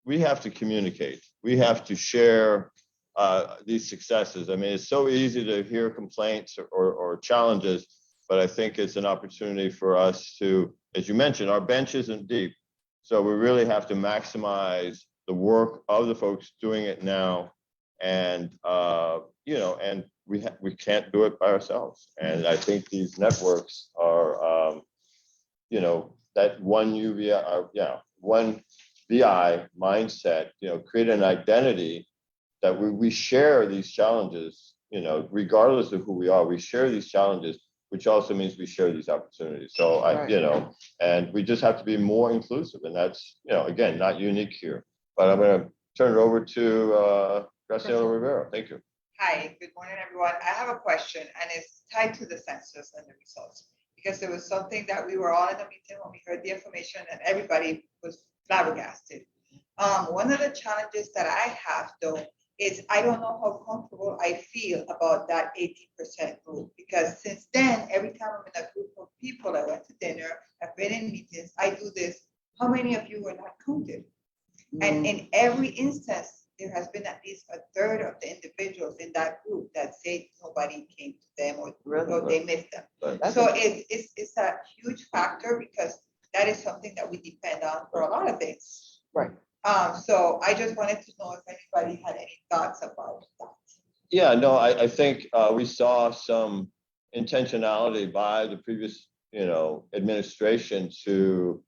we have to communicate. We have to share these successes. I mean, it's so easy to hear complaints or challenges, but I think it's an opportunity for us to, as you mentioned, our bench isn't deep. So we really have to maximize the work of the folks doing it now. And, and we can't do it by ourselves. And I think these networks are, that one UVI, one VI mindset, create an identity that we share these challenges, regardless of who we are, we share these challenges, which also means we share these opportunities. So and we just have to be more inclusive. And that's, again, not unique here. But I'm going to turn it over to Graciela Rivera. Thank you. Hi, good morning, everyone. I have a question, and it's tied to the census and the results, because there was something that we were all in the meeting when we heard the information, and everybody was flabbergasted. One of the challenges that I have, though, is I don't know how comfortable I feel about that 18% rule, because since then, every time I'm in a group of people, I went to dinner, I've been in meetings, I do this. How many of you were not counted? And in every instance, there has been at least a third of the individuals in that group that say nobody came to them or they missed them. So it's a huge factor, because that is something that we depend on for a lot of things. Right. So I just wanted to know if anybody had any thoughts about that. Yeah, no, I think we saw some intentionality by the previous, administration to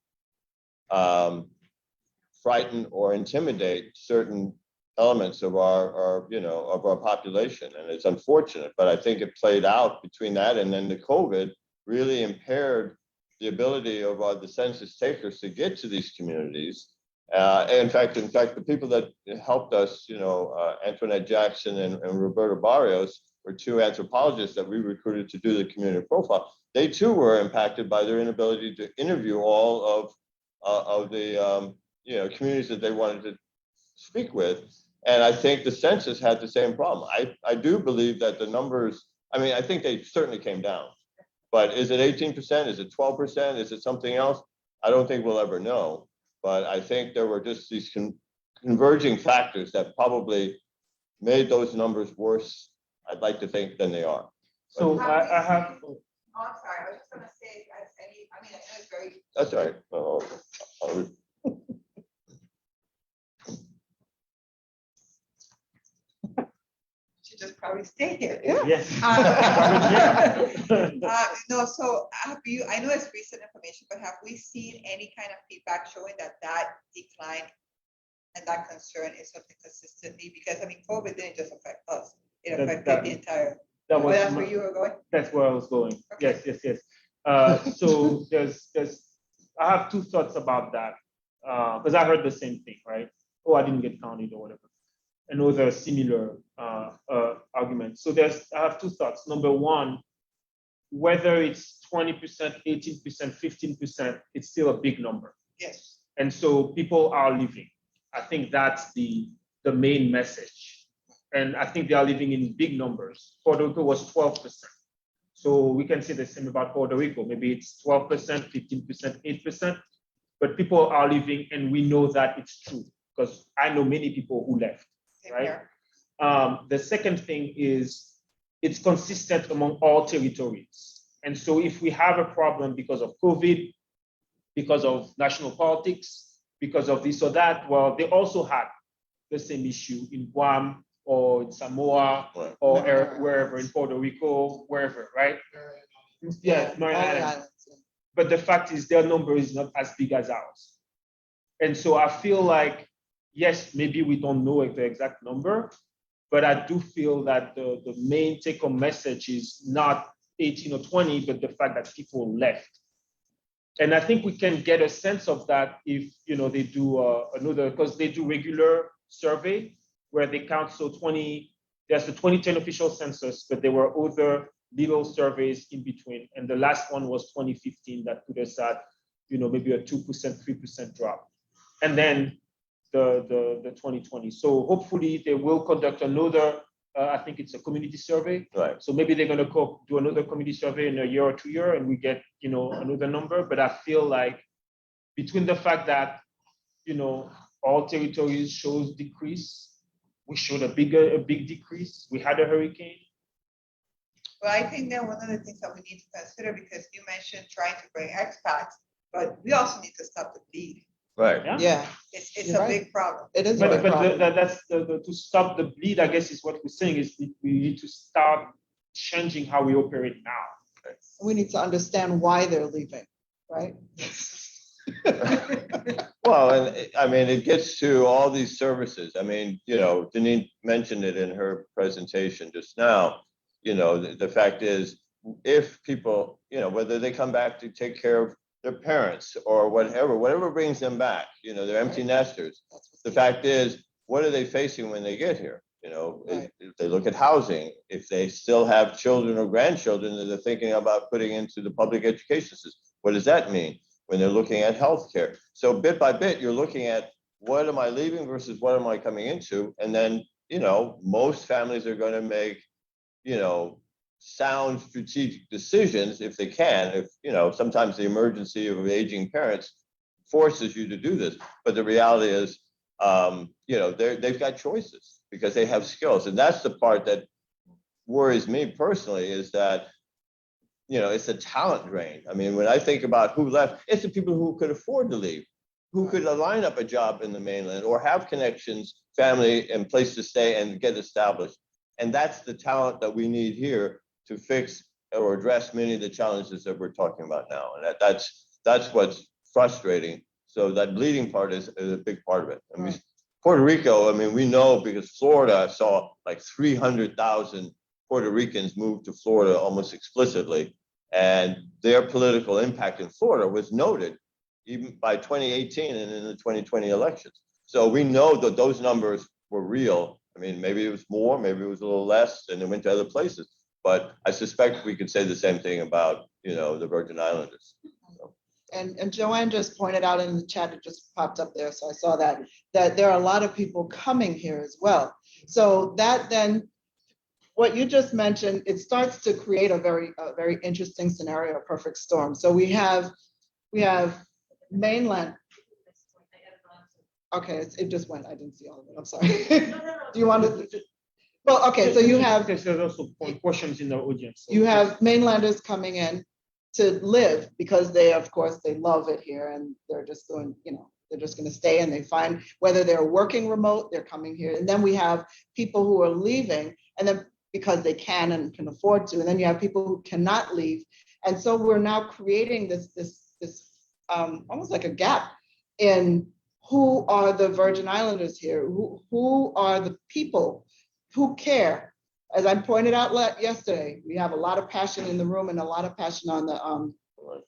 frighten or intimidate certain elements of our population. And it's unfortunate, but I think it played out between that and then the COVID really impaired the ability of the census takers to get to these communities. In fact, the people that helped us, Antoinette Jackson and Roberta Barrios, were two anthropologists that we recruited to do the community profile. They too were impacted by their inability to interview all of the communities that they wanted to speak with. And I think the census had the same problem. I do believe that the numbers, I think they certainly came down. But is it 18%? Is it 12%? Is it something else? I don't think we'll ever know. But I think there were just these converging factors that probably made those numbers worse, I'd like to think, than they are. So I have. Oh, I'm sorry. I was just going to say, I know it's very. That's all right. Just probably stay here. Yes. No, so I know it's recent information, but have we seen any kind of feedback showing that decline and that concern is something consistently? Because COVID didn't just affect us, it affected the entire. That's where you were going? That's where I was going. Okay. Yes. So I have two thoughts about that, because I heard the same thing, right? Oh, I didn't get counted or whatever. And those are similar arguments. So I have two thoughts. Number one, whether it's 20%, 18%, 15%, it's still a big number. Yes. And so people are leaving. I think that's the main message. And I think they are living in big numbers. Puerto Rico was 12%. So we can say the same about Puerto Rico. Maybe it's 12%, 15%, 8%. But people are leaving, and we know that it's true, because I know many people who left. Right. The second thing is it's consistent among all territories. And so if we have a problem because of COVID, because of national politics, because of this or that, well, they also had the same issue in Guam or in Samoa or wherever, in Puerto Rico, wherever, right? Yeah, Marine Islands. But the fact is their number is not as big as ours. And so I feel like, yes, maybe we don't know the exact number, but I do feel that the main take-home message is not 18 or 20, but the fact that people left. And I think we can get a sense of that if they do because they do regular survey where they count. So there's the 2010 official census, but there were other little surveys in between. And the last one was 2015 that put us at maybe a 2%, 3% drop. And then the 2020. So hopefully they will conduct another, I think it's a community survey. Right. So maybe they're going to do another community survey in a year or 2 years, and we get, another number. But I feel like between the fact that, all territories shows decrease, we showed a big decrease. We had a hurricane. Well, I think that one of the things that we need to consider, because you mentioned trying to bring expats, but we also need to stop the bleed. Right. Yeah. Yeah, It's You're a right. big problem. it is a But, big but problem. that's to stop the bleed, I guess is what we're saying is we need to start changing how we operate now. We need to understand why they're leaving, right? Well, and I mean, it gets to all these services. I mean, Denise mentioned it in her presentation just now. The fact is, if people, whether they come back to take care of their parents or whatever brings them back, they're empty nesters. The fact is, what are they facing when they get here? Right. If they look at housing, if they still have children or grandchildren that they're thinking about putting into the public education system, what does that mean? When they're looking at healthcare. So bit by bit, you're looking at what am I leaving versus what am I coming into? And then, most families are going to make, sound strategic decisions if they can. If, sometimes the emergency of aging parents forces you to do this. But the reality is, they've got choices because they have skills. And that's the part that worries me personally is that it's a talent drain. I mean, when I think about who left, it's the people who could afford to leave, who could line up a job in the mainland or have connections, family, and place to stay and get established. And that's the talent that we need here to fix or address many of the challenges that we're talking about now. And that's what's frustrating. So that bleeding part is a big part of it. I mean, Puerto Rico, I mean, we know because Florida saw like 300,000 Puerto Ricans moved to Florida almost explicitly, and their political impact in Florida was noted even by 2018 and in the 2020 elections. So we know that those numbers were real. I mean, maybe it was more, maybe it was a little less, and it went to other places. But I suspect we could say the same thing about, the Virgin Islanders. So. And Joanne just pointed out in the chat, it just popped up there, so I saw that there are a lot of people coming here as well. So that then, what you just mentioned, it starts to create a very interesting scenario, a perfect storm. So we have mainland. Okay, it just went. I didn't see all of it. I'm sorry. Do you want to? Well, okay. So you have. There's also questions in the audience. So you have mainlanders coming in to live because of course, they love it here, and they're just going. They're just going to stay, and they find whether they're working remote, they're coming here. And then we have people who are leaving, and then because they can and can afford to, and then you have people who cannot leave, and so we're now creating this almost like a gap in who are the Virgin Islanders here, who are the people who care. As I pointed out yesterday, we have a lot of passion in the room and a lot of passion on the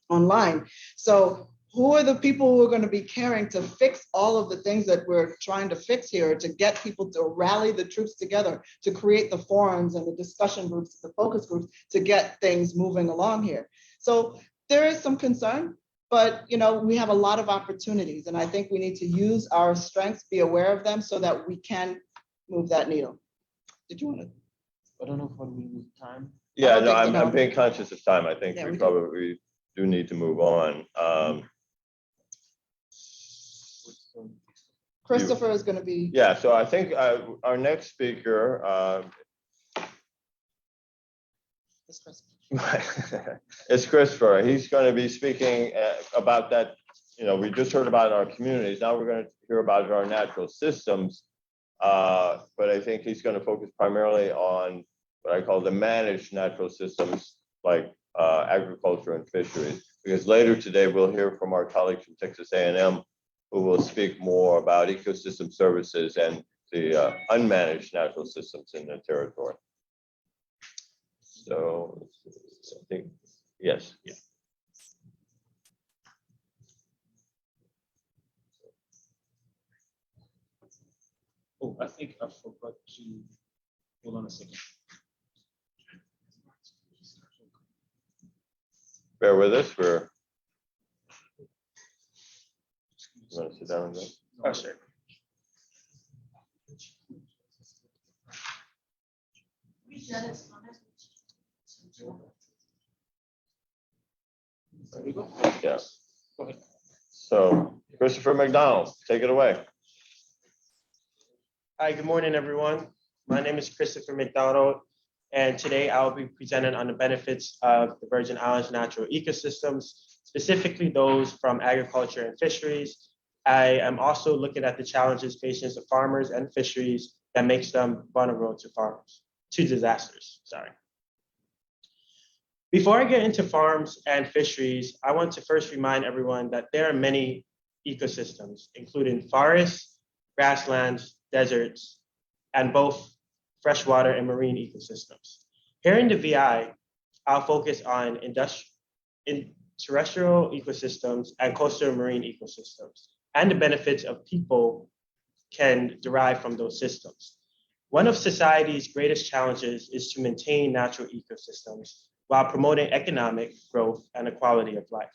online. So who are the people who are going to be caring to fix all of the things that we're trying to fix here, to get people to rally the troops together, to create the forums and the discussion groups, the focus groups, to get things moving along here. So there is some concern, but we have a lot of opportunities, and I think we need to use our strengths, be aware of them, so that we can move that needle. Did you want to? I don't know if we need time. Yeah, no, I'm being conscious of time. I think Yeah, we probably do need to move on. Christopher is going to be. Yeah, so I think our next speaker is Christopher. He's going to be speaking about that. We just heard about our communities. Now we're going to hear about our natural systems. But I think he's going to focus primarily on what I call the managed natural systems, like agriculture and fisheries. Because later today we'll hear from our colleagues from Texas A&M, who will speak more about ecosystem services and the unmanaged natural systems in the territory. So I think, yes. Yeah. Oh, I think I forgot to, hold on a second. Bear with us, you want to sit down and go? Oh, sure. There we go. Yeah. Go ahead. So Christopher McDonald, take it away. Hi, good morning, everyone. My name is Christopher McDonald, and today I'll be presenting on the benefits of the Virgin Islands natural ecosystems, specifically those from agriculture and fisheries, I am also looking at the challenges facing the farmers and fisheries that makes them vulnerable to disasters. Sorry. Before I get into farms and fisheries, I want to first remind everyone that there are many ecosystems, including forests, grasslands, deserts, and both freshwater and marine ecosystems. Here in the VI, I'll focus on terrestrial ecosystems and coastal marine ecosystems, and the benefits of people can derive from those systems. One of society's greatest challenges is to maintain natural ecosystems while promoting economic growth and a quality of life.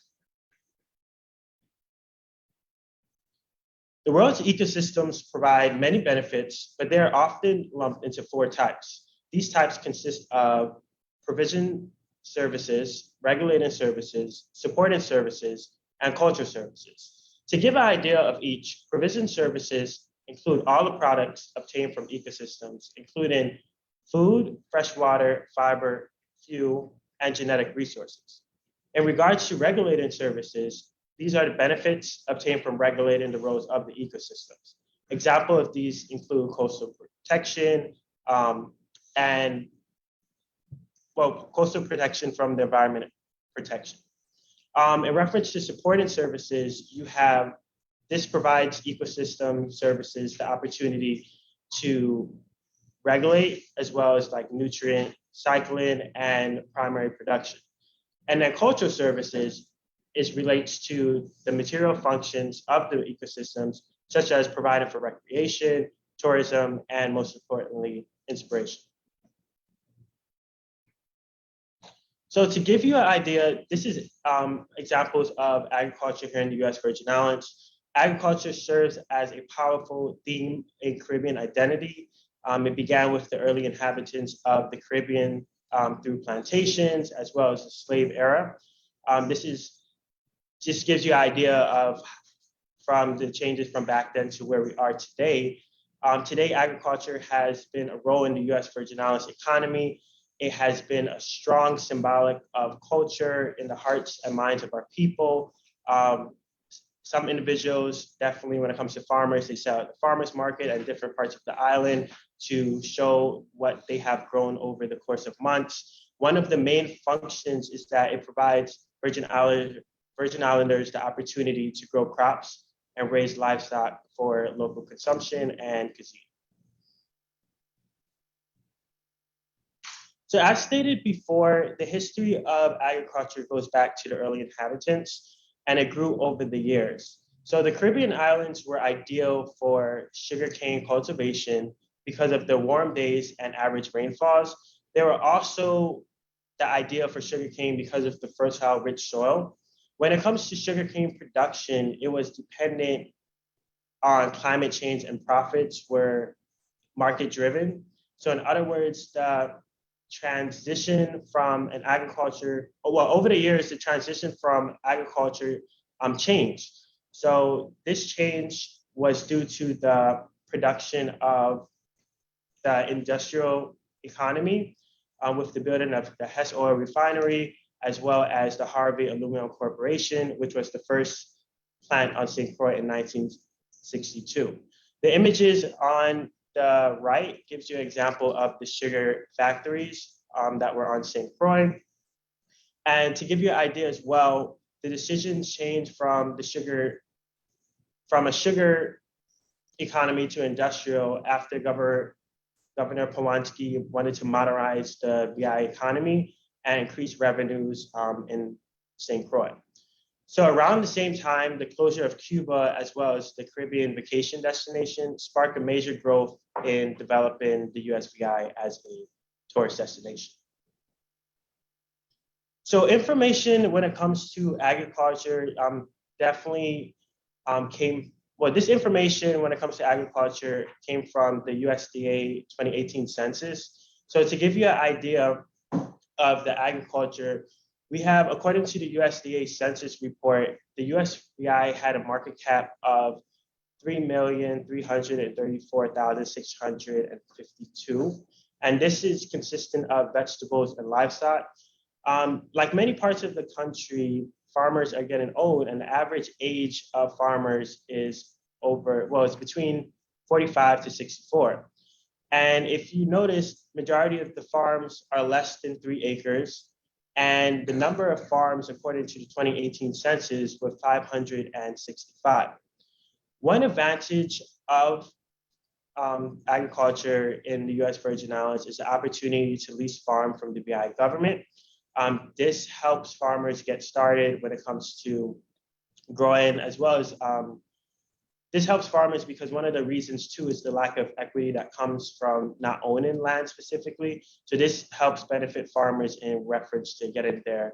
The world's ecosystems provide many benefits, but they are often lumped into 4 types. These types consist of provision services, regulating services, supporting services, and culture services. To give an idea of each, provision services include all the products obtained from ecosystems, including food, fresh water, fiber, fuel, and genetic resources. In regards to regulating services, these are the benefits obtained from regulating the roles of the ecosystems. Example of these include coastal protection coastal protection from the environment protection. In reference to supporting services, this provides ecosystem services the opportunity to regulate, as well as like nutrient cycling and primary production. And then cultural services relates to the material functions of the ecosystems, such as providing for recreation, tourism, and most importantly, inspiration. So to give you an idea, this is examples of agriculture here in the US Virgin Islands. Agriculture serves as a powerful theme in Caribbean identity. It began with the early inhabitants of the Caribbean through plantations, as well as the slave era. This just gives you an idea of from the changes from back then to where we are today. Today, agriculture has been a role in the US Virgin Islands economy. It has been a strong symbolic of culture in the hearts and minds of our people. Some individuals, definitely when it comes to farmers, they sell at the farmers market and different parts of the island to show what they have grown over the course of months. One of the main functions is that it provides Virgin Islanders the opportunity to grow crops and raise livestock for local consumption and cuisine. So as stated before, the history of agriculture goes back to the early inhabitants, and it grew over the years. So the Caribbean islands were ideal for sugarcane cultivation because of the warm days and average rainfalls. They were also the idea for sugarcane because of the fertile, rich soil. When it comes to sugarcane production, it was dependent on climate change, and profits were market driven. So in other words, the transition from an agriculture, well, over the years, the transition from agriculture changed. So this change was due to the production of the industrial economy with the building of the Hess Oil Refinery, as well as the Harvey Aluminum Corporation, which was the first plant on St. Croix in 1962. The images on the right gives you an example of the sugar factories that were on St. Croix. And to give you an idea as well, the decisions changed from a sugar economy to industrial after Governor Polanski wanted to modernize the VI economy and increase revenues in St. Croix. So around the same time, the closure of Cuba, as well as the Caribbean vacation destination, sparked a major growth in developing the USVI as a tourist destination. So information when it comes to agriculture definitely this information when it comes to agriculture came from the USDA 2018 census. So to give you an idea of the agriculture, we have, according to the USDA census report, the USVI had a market cap of 3,334,652. And this is consistent of vegetables and livestock. Like many parts of the country, farmers are getting old, and the average age of farmers is it's between 45 to 64. And if you notice, majority of the farms are less than 3 acres, and the number of farms, according to the 2018 census, was 565. One advantage of agriculture in the U.S. Virgin Islands is the opportunity to lease farm from the BI government. This helps farmers get started when it comes to growing, as well as this helps farmers because one of the reasons too is the lack of equity that comes from not owning land specifically. So this helps benefit farmers in reference to getting their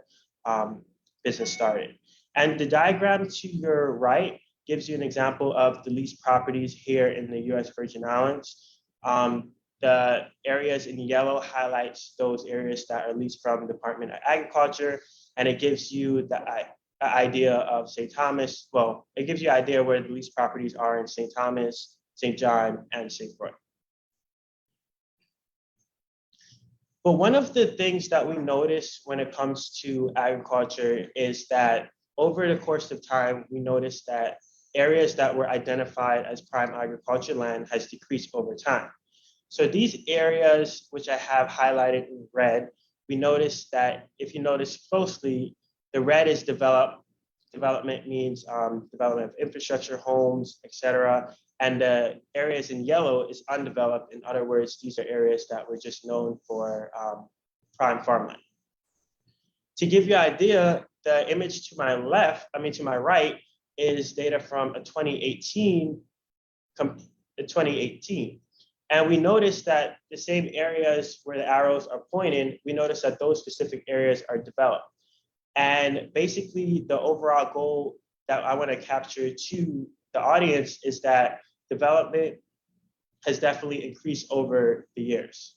business started. And the diagram to your right gives you an example of the leased properties here in the U.S. Virgin Islands. The areas in yellow highlights those areas that are leased from the Department of Agriculture, and it gives you the idea of St. Thomas. Well, it gives you an idea where the leased properties are in St. Thomas, St. John, and St. Croix. But one of the things that we notice when it comes to agriculture is that over the course of time, we noticed that areas that were identified as prime agriculture land has decreased over time. So these areas, which I have highlighted in red, we notice that if you notice closely, the red is development means development of infrastructure, homes, etc. And the areas in yellow is undeveloped. In other words, these are areas that were just known for prime farmland. To give you an idea, the image to my right, is data from a 2018. And we noticed that the same areas where the arrows are pointing, we noticed that those specific areas are developed. And basically the overall goal that I want to capture to the audience is that development has definitely increased over the years.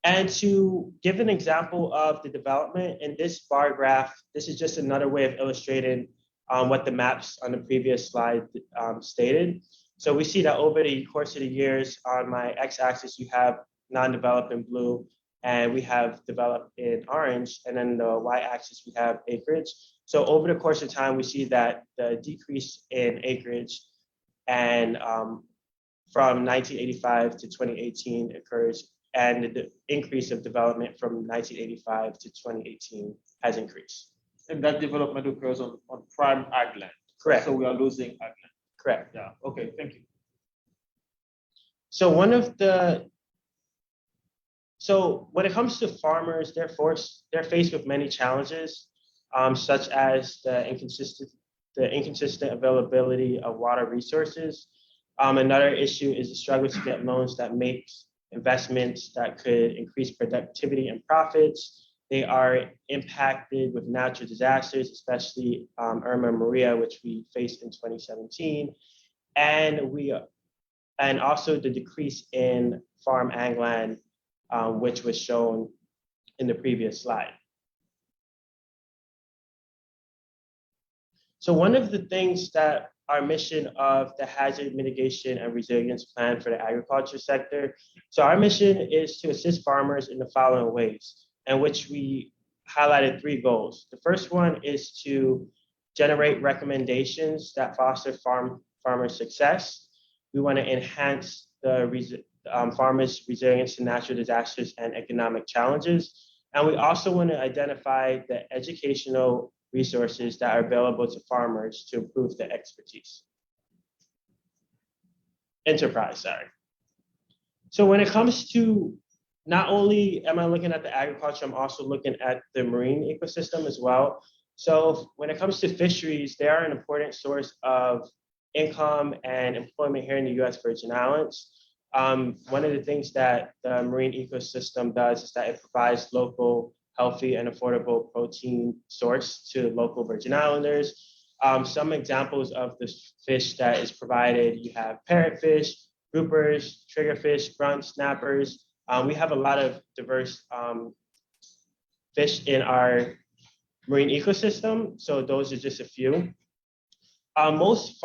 And to give an example of the development in this bar graph, this is just another way of illustrating what the maps on the previous slide stated. So we see that over the course of the years, on my x-axis, you have non-developed in blue, and we have developed in orange, and then the y-axis, we have acreage. So over the course of time, we see that the decrease in acreage and from 1985 to 2018 occurs, and the increase of development from 1985 to 2018 has increased. And that development occurs on prime ag land. Correct. So we are losing ag land. Correct. Yeah, okay, thank you. So when it comes to farmers, they're faced with many challenges, such as the inconsistent availability of water resources. Another issue is the struggle to get loans that makes investments that could increase productivity and profits. They are impacted with natural disasters, especially Irma and Maria, which we faced in 2017, and also the decrease in farm ag land, which was shown in the previous slide. So one of the things that our mission of the Hazard Mitigation and Resilience Plan for the agriculture sector, so our mission is to assist farmers in the following ways, in which we highlighted 3 goals. The first one is to generate recommendations that foster farmer success. We want to enhance the farmers' resilience to natural disasters and economic challenges. And we also want to identify the educational resources that are available to farmers to improve their enterprise. So when it comes to, not only am I looking at the agriculture, I'm also looking at the marine ecosystem as well. So when it comes to fisheries, they are an important source of income and employment here in the U.S. Virgin Islands. One of the things that the marine ecosystem does is that it provides local, healthy, and affordable protein source to local Virgin Islanders. Some examples of the fish that is provided, you have parrotfish, groupers, triggerfish, grunt, snappers. We have a lot of diverse fish in our marine ecosystem, so those are just a few. Most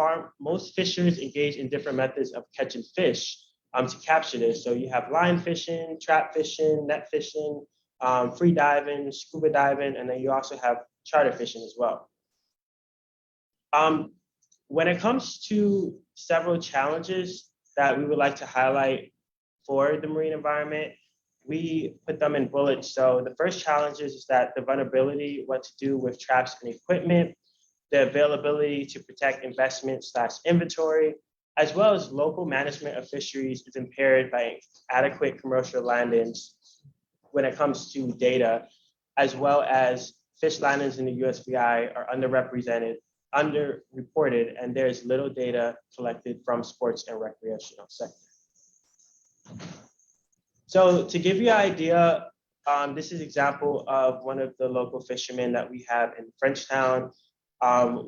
fishers engage in different methods of catching fish to capture this. So you have line fishing, trap fishing, net fishing, free diving, scuba diving, and then you also have charter fishing as well. When it comes to several challenges that we would like to highlight for the marine environment, we put them in bullets. So the first challenge is that the vulnerability, what to do with traps and equipment, the availability to protect investment/inventory, as well as local management of fisheries is impaired by adequate commercial landings when it comes to data, as well as fish landings in the USVI are underrepresented, underreported, and there's little data collected from sports and recreational sector. So to give you an idea, this is an example of one of the local fishermen that we have in Frenchtown.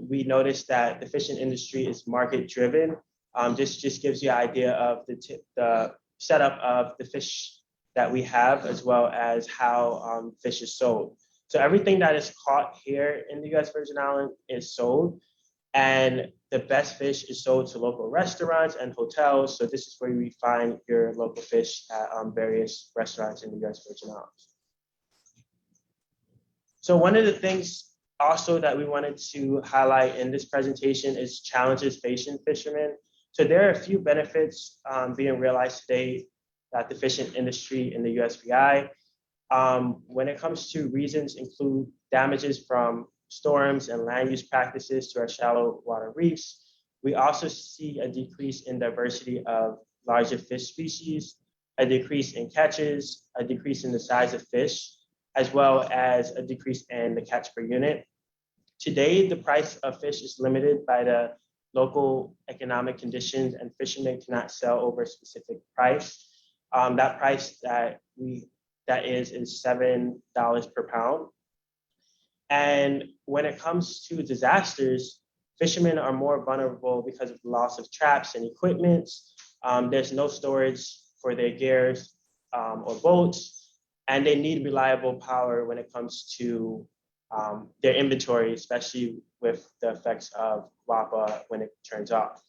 We noticed that the fishing industry is market driven. This just gives you an idea of the setup of the fish that we have, as well as how fish is sold. So everything that is caught here in the US Virgin Islands is sold, and the best fish is sold to local restaurants and hotels. So this is where we find your local fish at various restaurants in the US Virgin Islands. So one of the things also that we wanted to highlight in this presentation is challenges facing fishermen. So there are a few benefits being realized today that the fishing industry in the USVI. When it comes to reasons include damages from storms and land use practices to our shallow water reefs. We also see a decrease in diversity of larger fish species, a decrease in catches, a decrease in the size of fish, as well as a decrease in the catch per unit. Today, the price of fish is limited by the local economic conditions, and fishermen cannot sell over a specific price. That price that is $7 per pound. And when it comes to disasters, fishermen are more vulnerable because of the loss of traps and equipment. There's no storage for their gears or boats, and they need reliable power when it comes to their inventory, especially with the effects of WAPA when it turns off.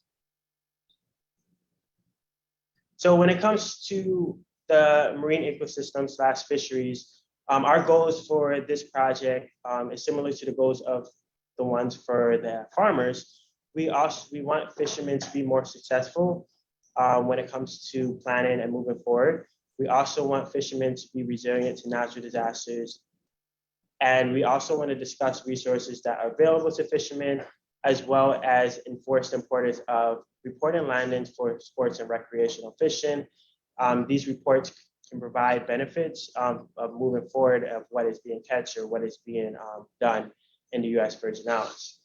So when it comes to the marine ecosystem/fisheries, our goals for this project is similar to the goals of the ones for the farmers. We want fishermen to be more successful when it comes to planning and moving forward. We also want fishermen to be resilient to natural disasters. And we also want to discuss resources that are available to fishermen, as well as enforce the importance of reporting landings for sports and recreational fishing. These reports can provide benefits of moving forward of what is being catch or what is being done in the US Virgin Islands.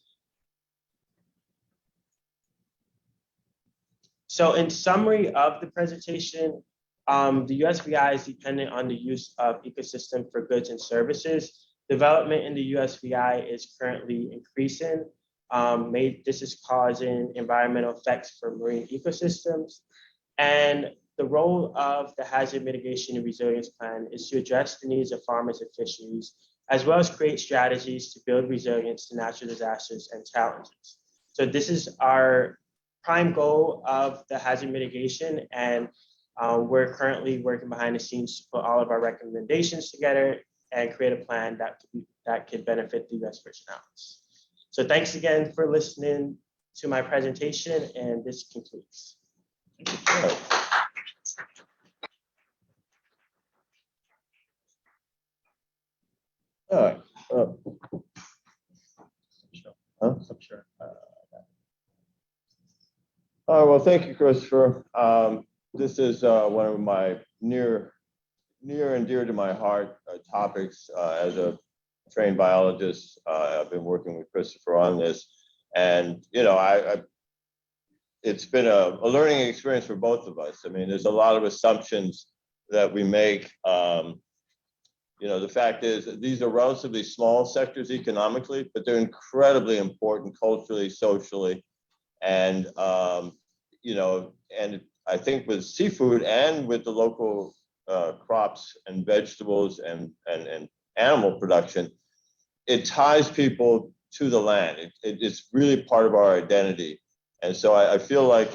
So in summary of the presentation, the USVI is dependent on the use of ecosystem for goods and services. Development in the USVI is currently increasing. This is causing environmental effects for marine ecosystems. And the role of the Hazard Mitigation and Resilience Plan is to address the needs of farmers and fisheries, as well as create strategies to build resilience to natural disasters and challenges. So this is our prime goal of the hazard mitigation, and we're currently working behind the scenes to put all of our recommendations together and create a plan that could benefit the US Virgin Islands. So thanks again for listening to my presentation, and this concludes. All right. Sure. All right, well, thank you, Christopher. This is one of my near and dear to my heart topics. As a trained biologist, I've been working with Christopher on this, and it's been a learning experience for both of us. I mean, there's a lot of assumptions that we make. The fact is that these are relatively small sectors economically, but they're incredibly important culturally, socially, and and I think with seafood and with the local crops and vegetables and animal production, it ties people to the land. It's really part of our identity. And so I feel like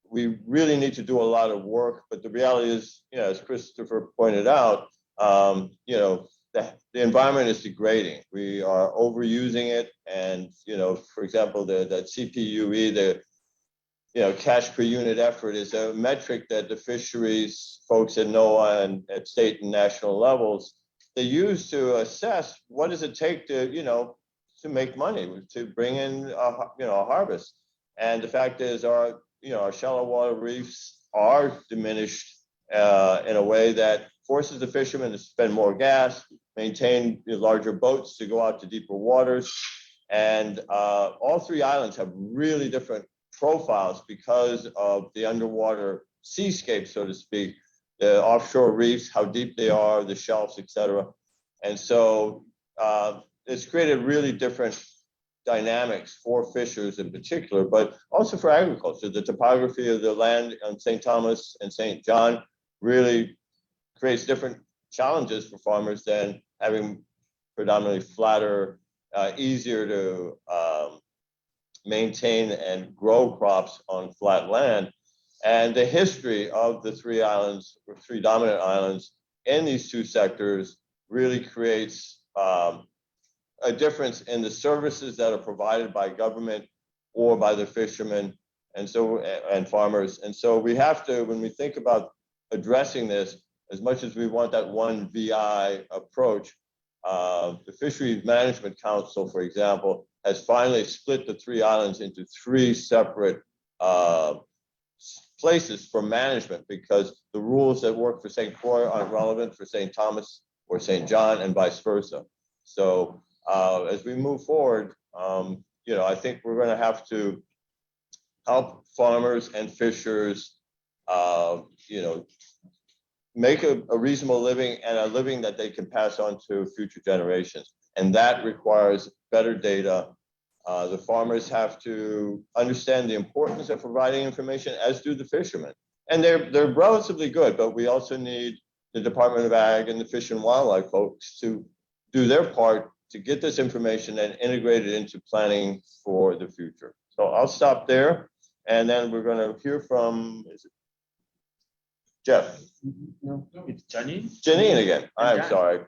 we really need to do a lot of work, but the reality is, as Christopher pointed out, you know, the environment is degrading. We are overusing it. And, you know, for example, that CPUE, the, you know, cash per unit effort is a metric that the fisheries folks at NOAA and at state and national levels, they use to assess what does it take to, you know, to make money, to bring in, you know, a harvest. And the fact is our, you know, our shallow water reefs are diminished in a way that forces the fishermen to spend more gas, maintain larger boats to go out to deeper waters. And all three islands have really different profiles because of the underwater seascape, so to speak, the offshore reefs, how deep they are, the shelves, et cetera. And so it's created really different dynamics for fishers in particular, but also for agriculture. The topography of the land on St. Thomas and St. John really creates different challenges for farmers than having predominantly flatter, easier to maintain and grow crops on flat land. And the history of the three islands, or three dominant islands in these two sectors really creates a difference in the services that are provided by government or by the fishermen and farmers. And so we have to, when we think about addressing this, as much as we want that one VI approach, the Fisheries Management Council, for example, has finally split the three islands into three separate places for management, because the rules that work for St. Croix aren't relevant for St. Thomas or St. John, and vice versa. So as we move forward, you know, I think we're going to have to help farmers and fishers, you know, make a reasonable living and a living that they can pass on to future generations. And that requires better data. The farmers have to understand the importance of providing information, as do the fishermen. And they're relatively good, but we also need the Department of Ag and the Fish and Wildlife folks to do their part to get this information and integrate it into planning for the future. So I'll stop there, and then we're going to hear from, is it Jeff? No, it's Janine. Janine again. I'm sorry.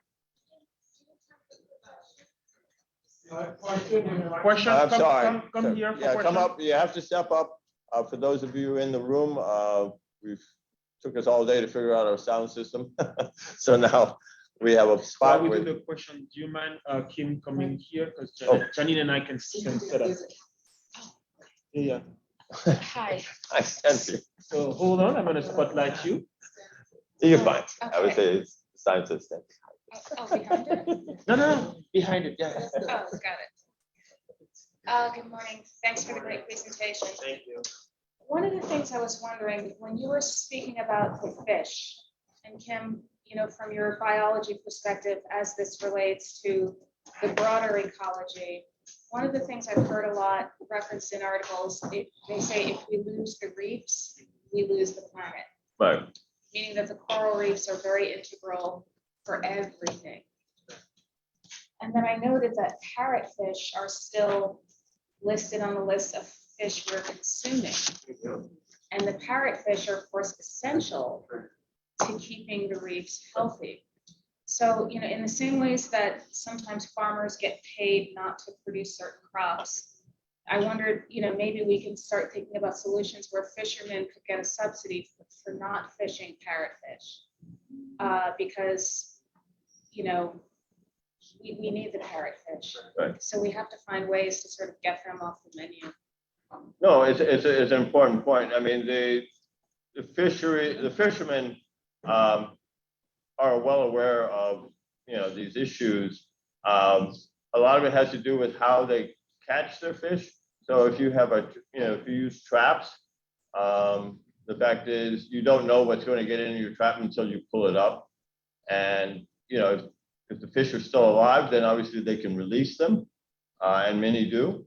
Question, I'm sorry. come here for Yeah, question. come up. You have to step up. For those of you in the room, we've took us all day to figure out our sound system. So now we have a spot. While we where, do the question, do you mind Kim coming here? Because Oh. Janine and I can set up. Yeah. Hi. I sense you. So hold on, I'm gonna spotlight you. You're fine. I would Okay. say it's the sound system. Oh, behind it? No, behind it, yeah. Oh, got it. Good morning. Thanks for the great presentation. Thank you. One of the things I was wondering, when you were speaking about the fish, and Kim, you know, from your biology perspective, as this relates to the broader ecology, one of the things I've heard a lot referenced in articles, they say if we lose the reefs, we lose the planet. Right. Meaning that the coral reefs are very integral for everything. And then I noted that parrotfish are still listed on the list of fish we're consuming. And the parrotfish are, of course, essential to keeping the reefs healthy. So, you know, in the same ways that sometimes farmers get paid not to produce certain crops, I wondered, you know, maybe we can start thinking about solutions where fishermen could get a subsidy for not fishing parrotfish. Because, you know, we need the parrotfish. Right. So we have to find ways to sort of get them off the menu. No, it's an important point. I mean, the fishermen are well aware of, you know, these issues. A lot of it has to do with how they catch their fish. So if you have if you use traps, the fact is you don't know what's going to get into your trap until you pull it up. And, you know, if the fish are still alive, then obviously they can release them, and many do.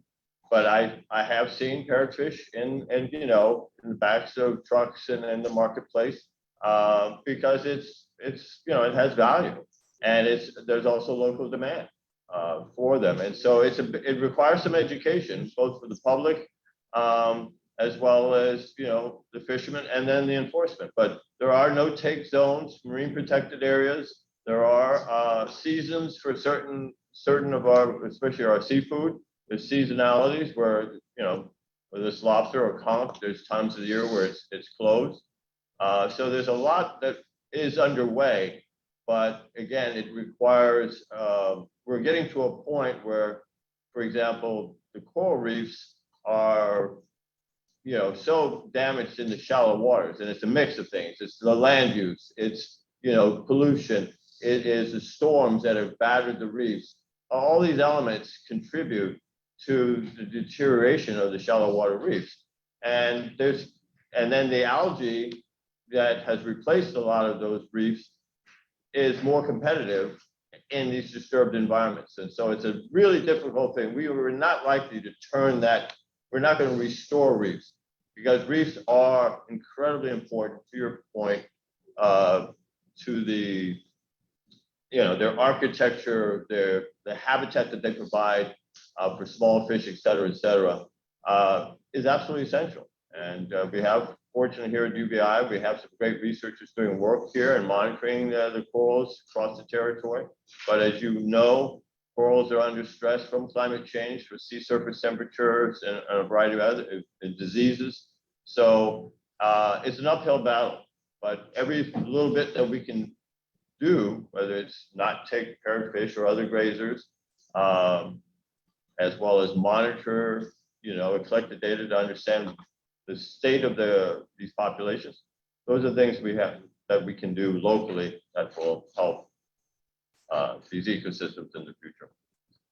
But I have seen parrotfish in you know, in the backs of trucks and in the marketplace, because it's you know, it has value, and there's also local demand for them. And so it requires some education, both for the public, as well as, you know, the fishermen, and then the enforcement. But there are no take zones, marine protected areas. There are seasons for certain of our, especially our seafood. There's seasonalities where, whether it's lobster or conch, there's times of the year where it's closed. So there's a lot that is underway, but again, it requires, we're getting to a point where, for example, the coral reefs are, so damaged in the shallow waters, and it's a mix of things. It's the land use, it's, pollution, it is the storms that have battered the reefs. All these elements contribute to the deterioration of the shallow water reefs. And then the algae that has replaced a lot of those reefs is more competitive in these disturbed environments. And so it's a really difficult thing. We were not likely to turn that, we're not going to restore reefs, because reefs are incredibly important, to your point, to the, their architecture, the habitat that they provide for small fish, et cetera, is absolutely essential. And we have, fortunately here at UVI, we have some great researchers doing work here and monitoring the corals across the territory. But as you know, corals are under stress from climate change, for sea surface temperatures and a variety of other diseases. So it's an uphill battle, but every little bit that we can do, whether it's not take parrotfish or other grazers, as well as monitor, and collect the data to understand the state of these populations. Those are things that we can do locally that will help these ecosystems in the future.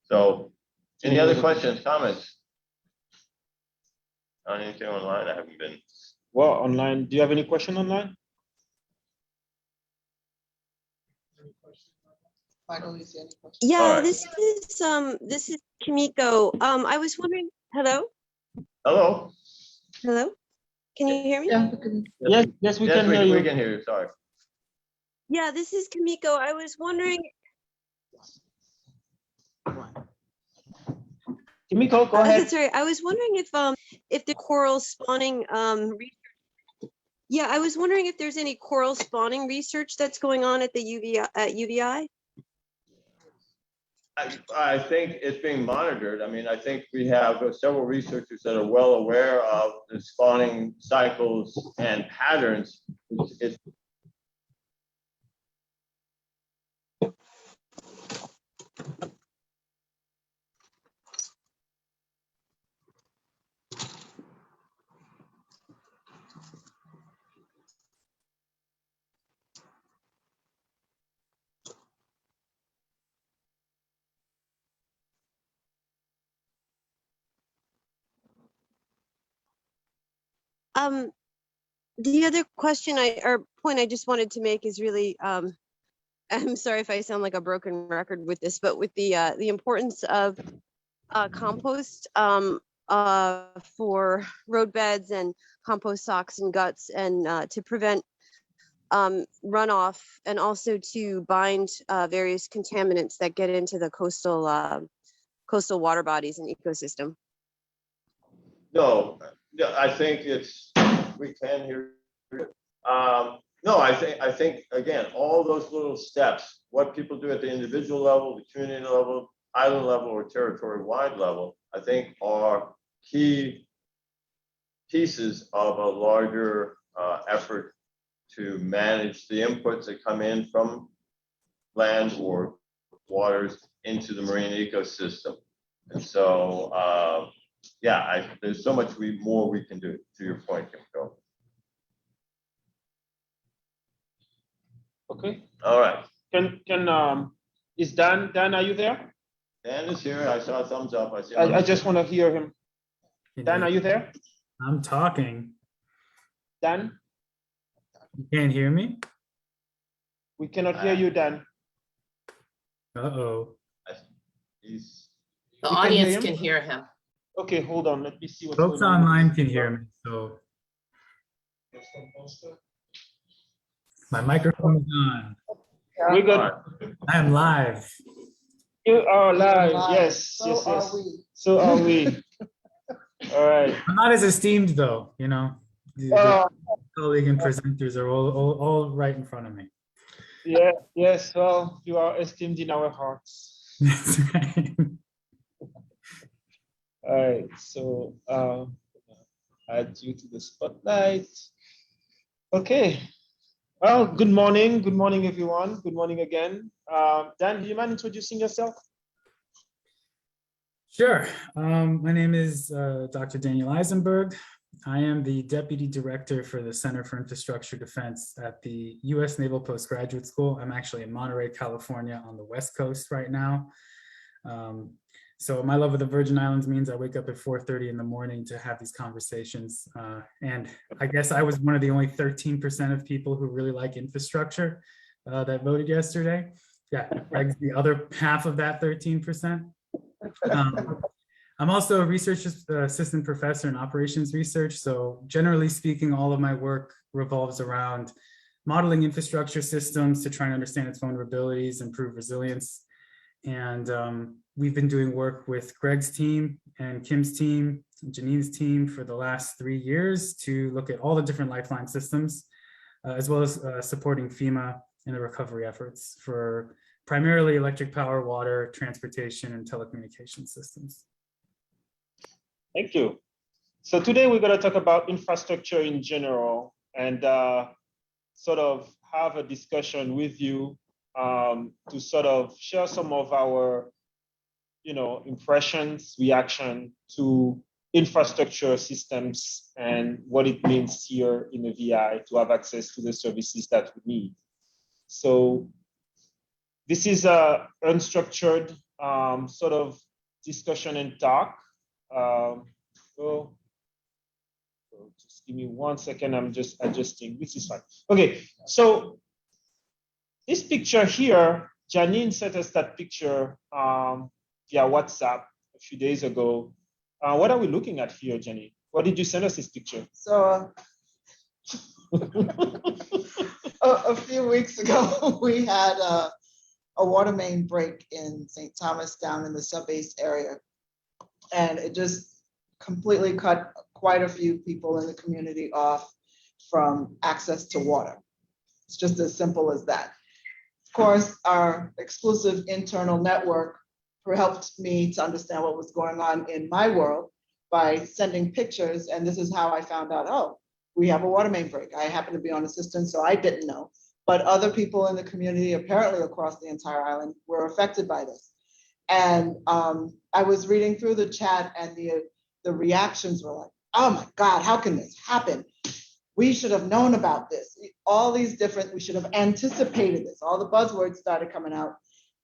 So, any other questions, comments on anything online? I haven't been. Well, online, do you have any question online? Michael, you see any questions? All Yeah, right. this is Kimiko. I was wondering, hello? Hello? Hello? Can you hear me? Yeah, we can. Yes, we Yes, can hear we you. can hear you, sorry. Yeah, this is Kimiko. I was wondering, Kimiko, go ahead. sorry, I was wondering if the coral spawning yeah, I was wondering if there's any coral spawning research that's going on at the UVI. I think it's being monitored. I mean, I think we have several researchers that are well aware of the spawning cycles and patterns. It's The other question or point I just wanted to make is really, I'm sorry if I sound like a broken record with this, but with the importance of compost for roadbeds and compost socks and guts, and to prevent runoff, and also to bind various contaminants that get into the coastal water bodies and ecosystem. No, I think we can hear. No, I think again, all those little steps, what people do at the individual level, the community level, island level, or territory-wide level, I think are key pieces of a larger effort to manage the inputs that come in from land or waters into the marine ecosystem. And so, yeah, there's so much more we can do, to your point, Kimiko. Okay. All right. Is Dan, are you there? Dan is here. I saw a thumbs up. I see. I just want to hear him. Dan, are you there? I'm talking. Dan, You can't hear me? we cannot hear you, Dan. Uh-oh. He's The We can hear audience him? can hear him. Okay, hold on. Let me see what's Folks going on. online can hear me, so. My microphone is on. We're good. all right. I am live. You are live. Live. Yes, So yes, are yes. we. So are we. All right. I'm not as esteemed though, The colleague and presenters are all right in front of me. Yeah, yes, well, you are esteemed in our hearts. That's right. All right, so add you to the spotlight. Okay. Well, good morning. Good morning, everyone. Good morning again. Dan, do you mind introducing yourself? Sure. My name is Dr. Daniel Eisenberg. I am the Deputy Director for the Center for Infrastructure Defense at the U.S. Naval Postgraduate School. I'm actually in Monterey, California on the West Coast right now. So my love of the Virgin Islands means I wake up at 4:30 in the morning to have these conversations. And I guess I was one of the only 13% of people who really like infrastructure that voted yesterday. Yeah, Greg's the other half of that 13%. I'm also a research assistant professor in operations research. So generally speaking, all of my work revolves around modeling infrastructure systems to try and understand its vulnerabilities, improve resilience. And we've been doing work with Greg's team and Kim's team, and Janine's team for the last 3 years to look at all the different lifeline systems, as well as supporting FEMA in the recovery efforts for primarily electric power, water, transportation, and telecommunication systems. Thank you. So today we're going to talk about infrastructure in general and sort of have a discussion with you to sort of share some of our, impressions, reaction to infrastructure systems and what it means here in the VI to have access to the services that we need. So this is a unstructured sort of discussion and talk. So just give me 1 second. I'm just adjusting. This is fine. Okay, so this picture here, Janine sent us that picture via WhatsApp a few days ago. What are we looking at here, Janine? Why did you send us this picture? So a few weeks ago, we had a water main break in St. Thomas down in the sub-base area. And it just completely cut quite a few people in the community off from access to water. It's just as simple as that. Of course, our exclusive internal network helped me to understand what was going on in my world by sending pictures. And this is how I found out, oh, we have a water main break. I happen to be on assistance, so I didn't know. But other people in the community, apparently across the entire island, were affected by this. And I was reading through the chat and the reactions were like, oh my God, how can this happen? We should have known about this. All these different, we should have anticipated this. All the buzzwords started coming out.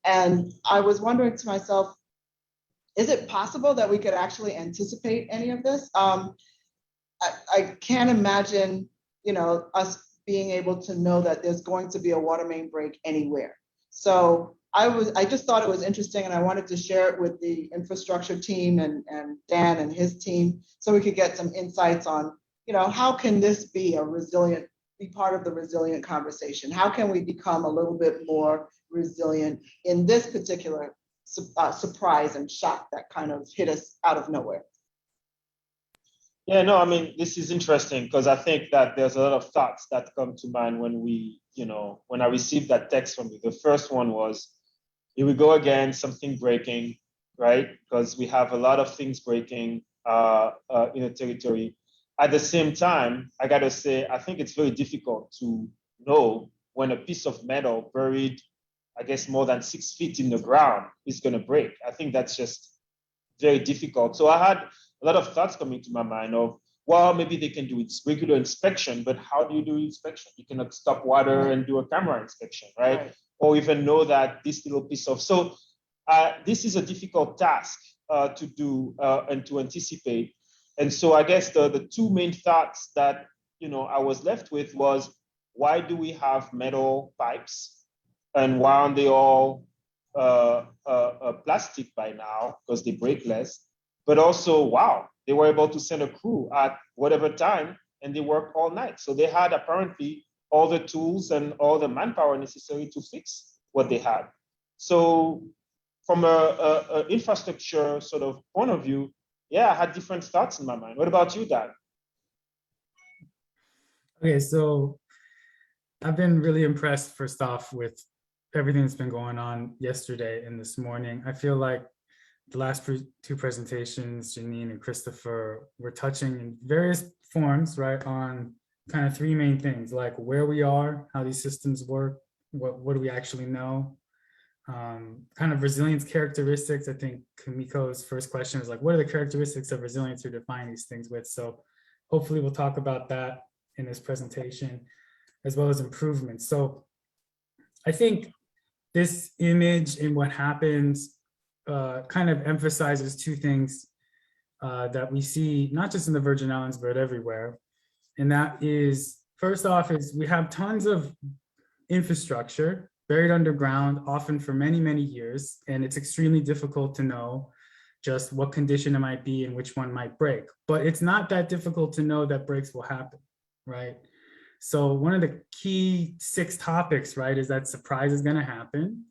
And I was wondering to myself, is it possible that we could actually anticipate any of this? I can't imagine, us being able to know that there's going to be a water main break anywhere. So I just thought it was interesting and I wanted to share it with the infrastructure team and Dan and his team so we could get some insights on, how can this be be part of the resilient conversation? How can we become a little bit more resilient in this particular surprise and shock that kind of hit us out of nowhere? Yeah, no, I mean, this is interesting because I think that there's a lot of thoughts that come to mind when when I received that text from you. The first one was, here we go again, something breaking, right? Because we have a lot of things breaking in a territory. At the same time, I gotta say, I think it's very difficult to know when a piece of metal buried, I guess, more than 6 feet in the ground is gonna break. I think that's just very difficult. So I had a lot of thoughts coming to my mind of, well, maybe they can do regular inspection, but how do you do inspection? You cannot stop water and do a camera inspection, right? Or even know that this little piece of, so this is a difficult task to do and to anticipate. And so I guess the two main thoughts that, I was left with was, why do we have metal pipes and why aren't they all plastic by now because they break less? But also, wow, they were able to send a crew at whatever time and they worked all night. So they had apparently all the tools and all the manpower necessary to fix what they had. So from a infrastructure sort of point of view, yeah, I had different thoughts in my mind. What about you, Dan? Okay, so I've been really impressed, first off, with everything that's been going on yesterday and this morning. I feel like the last two presentations, Janine and Christopher, were touching in various forms, right, on kind of three main things, like where we are, how these systems work, what do we actually know, kind of resilience characteristics. I think Kamiko's first question is like, what are the characteristics of resilience you're defining these things with? So hopefully we'll talk about that in this presentation, as well as improvements. So I think this image and what happens kind of emphasizes two things that we see, not just in the Virgin Islands, but everywhere. And that is, first off, is we have tons of infrastructure buried underground, often for many, many years. And it's extremely difficult to know just what condition it might be and which one might break. But it's not that difficult to know that breaks will happen, right? So one of the key 6 topics, right, is that surprise is going to happen.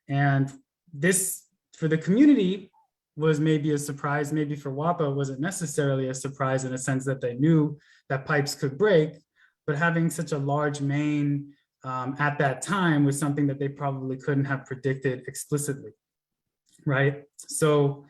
And this, for the community, was maybe a surprise. Maybe for WAPA, wasn't necessarily a surprise in a sense that they knew that pipes could break, but having such a large main at that time was something that they probably couldn't have predicted explicitly, right? So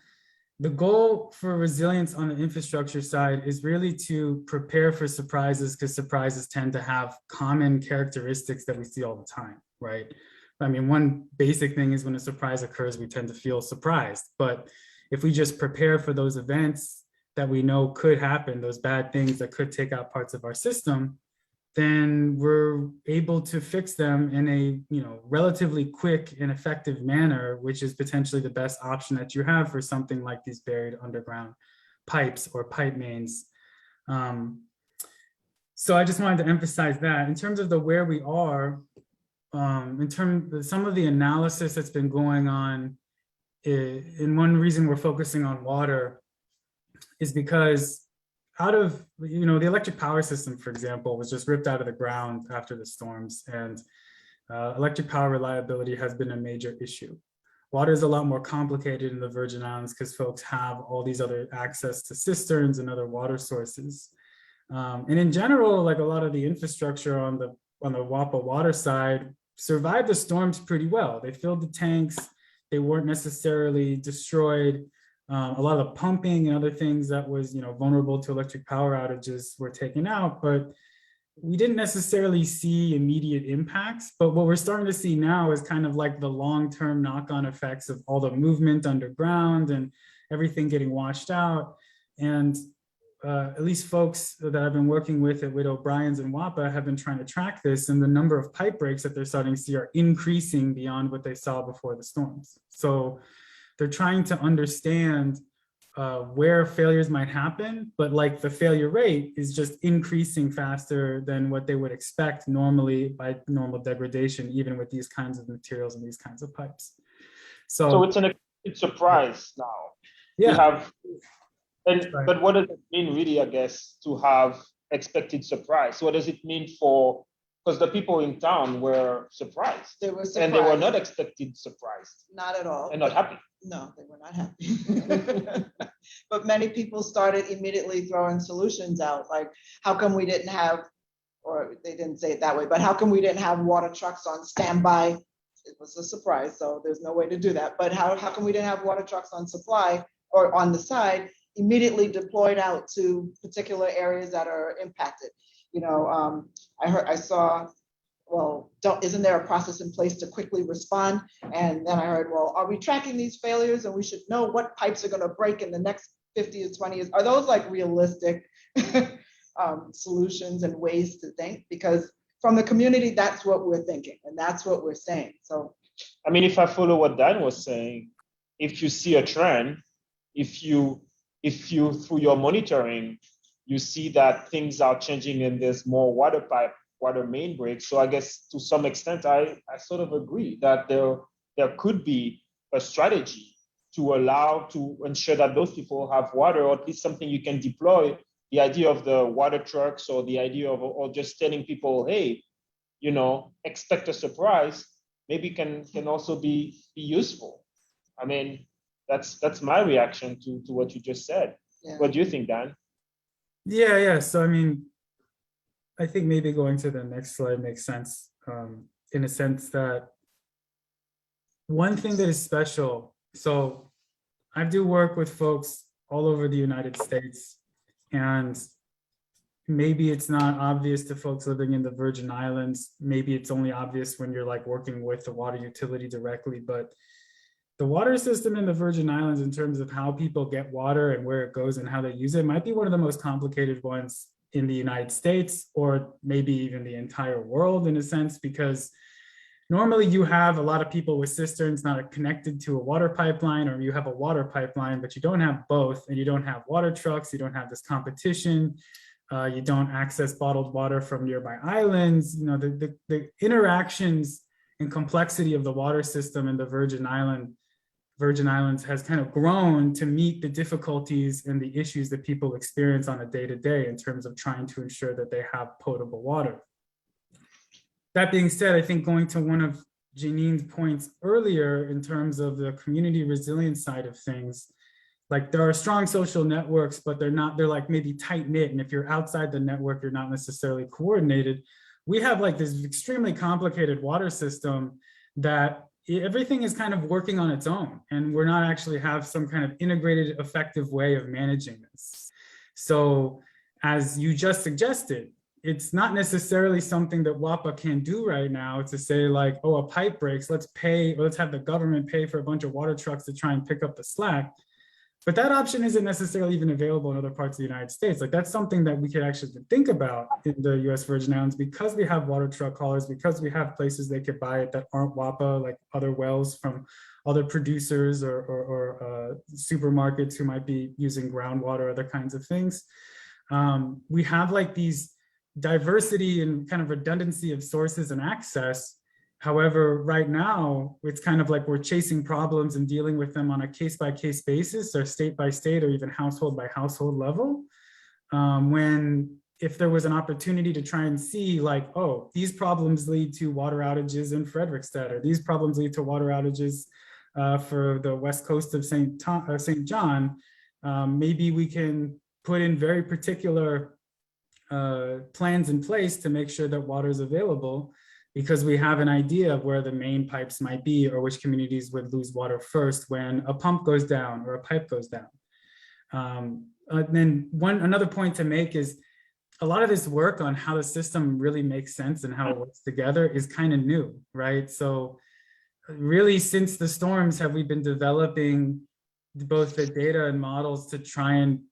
the goal for resilience on the infrastructure side is really to prepare for surprises, because surprises tend to have common characteristics that we see all the time, right? I mean, one basic thing is when a surprise occurs, we tend to feel surprised. But if we just prepare for those events that we know could happen, those bad things that could take out parts of our system, then we're able to fix them in a relatively quick and effective manner, which is potentially the best option that you have for something like these buried underground pipes or pipe mains. So I just wanted to emphasize that in terms of the where we are, in terms of some of the analysis that's been going on, and one reason we're focusing on water is because out of, the electric power system, for example, was just ripped out of the ground after the storms, and electric power reliability has been a major issue. Water is a lot more complicated in the Virgin Islands because folks have all these other access to cisterns and other water sources. And in general, like a lot of the infrastructure on the WAPA water side survived the storms pretty well. They filled the tanks. They weren't necessarily destroyed. A lot of the pumping and other things that was, vulnerable to electric power outages were taken out, but we didn't necessarily see immediate impacts. But what we're starting to see now is kind of like the long-term knock-on effects of all the movement underground and everything getting washed out. And at least folks that I've been working with at O'Brien's and WAPA have been trying to track this, and the number of pipe breaks that they're starting to see are increasing beyond what they saw before the storms. So they're trying to understand where failures might happen, but like the failure rate is just increasing faster than what they would expect normally by normal degradation, even with these kinds of materials and these kinds of pipes. So it's an surprise now. Yeah. But what does it mean really, I guess, to have expected surprise? What does it mean for, because the people in town were surprised. They were surprised. And they were not expected surprised. Not at all. And not happy. No, they were not happy. But many people started immediately throwing solutions out, like, how come we didn't have, or they didn't say it that way, but how come we didn't have water trucks on standby? It was a surprise, so there's no way to do that. But how come we didn't have water trucks on supply or on the side, immediately deployed out to particular areas that are impacted? I saw, well, isn't there a process in place to quickly respond? And then I heard, well, are we tracking these failures and we should know what pipes are going to break in the next 50 to 20 years? Are those like realistic solutions and ways to think? Because from the community, that's what we're thinking and that's what we're saying. So, I mean, if I follow what Dan was saying, if you see a trend, if you through your monitoring, you see that things are changing and there's more water main breaks. So I guess to some extent, I sort of agree that there could be a strategy to ensure that those people have water, or at least something you can deploy. The idea of the water trucks, or the idea of, or just telling people, hey, expect a surprise, maybe can also be useful. I mean, that's my reaction to what you just said. Yeah. What do you think, Dan? Yeah. So I mean, I think maybe going to the next slide makes sense, in a sense that one thing that is special. So I do work with folks all over the United States, and maybe it's not obvious to folks living in the Virgin Islands. Maybe it's only obvious when you're like working with the water utility directly, but the water system in the Virgin Islands in terms of how people get water and where it goes and how they use it might be one of the most complicated ones in the United States, or maybe even the entire world in a sense, because normally you have a lot of people with cisterns not connected to a water pipeline, or you have a water pipeline, but you don't have both, and you don't have water trucks, you don't have this competition, you don't access bottled water from nearby islands. You know, the interactions and complexity of the water system in the Virgin Islands has kind of grown to meet the difficulties and the issues that people experience on a day-to-day in terms of trying to ensure that they have potable water. That being said, I think going to one of Janine's points earlier in terms of the community resilience side of things, like there are strong social networks, but they're like maybe tight knit. And if you're outside the network, you're not necessarily coordinated. We have like this extremely complicated water system that everything is kind of working on its own, and we're not actually have some kind of integrated, effective way of managing this. So as you just suggested, it's not necessarily something that WAPA can do right now to say like, oh, a pipe breaks, let's have the government pay for a bunch of water trucks to try and pick up the slack. But that option isn't necessarily even available in other parts of the United States. Like that's something that we could actually think about in the US Virgin Islands, because we have water truck haulers, because we have places they could buy it that aren't WAPA, like other wells from other producers or supermarkets who might be using groundwater, other kinds of things. We have like these diversity and kind of redundancy of sources and access. However, right now, it's kind of like we're chasing problems and dealing with them on a case-by-case basis, or state-by-state, or even household-by-household level. When if there was an opportunity to try and see like, oh, these problems lead to water outages in Frederickstead, or these problems lead to water outages for the west coast of St. John, maybe we can put in very particular plans in place to make sure that water is available, because we have an idea of where the main pipes might be, or which communities would lose water first when a pump goes down or a pipe goes down. Then another point to make is a lot of this work on how the system really makes sense and how it works together is kind of new, right? So really since the storms have we been developing both the data and models to try and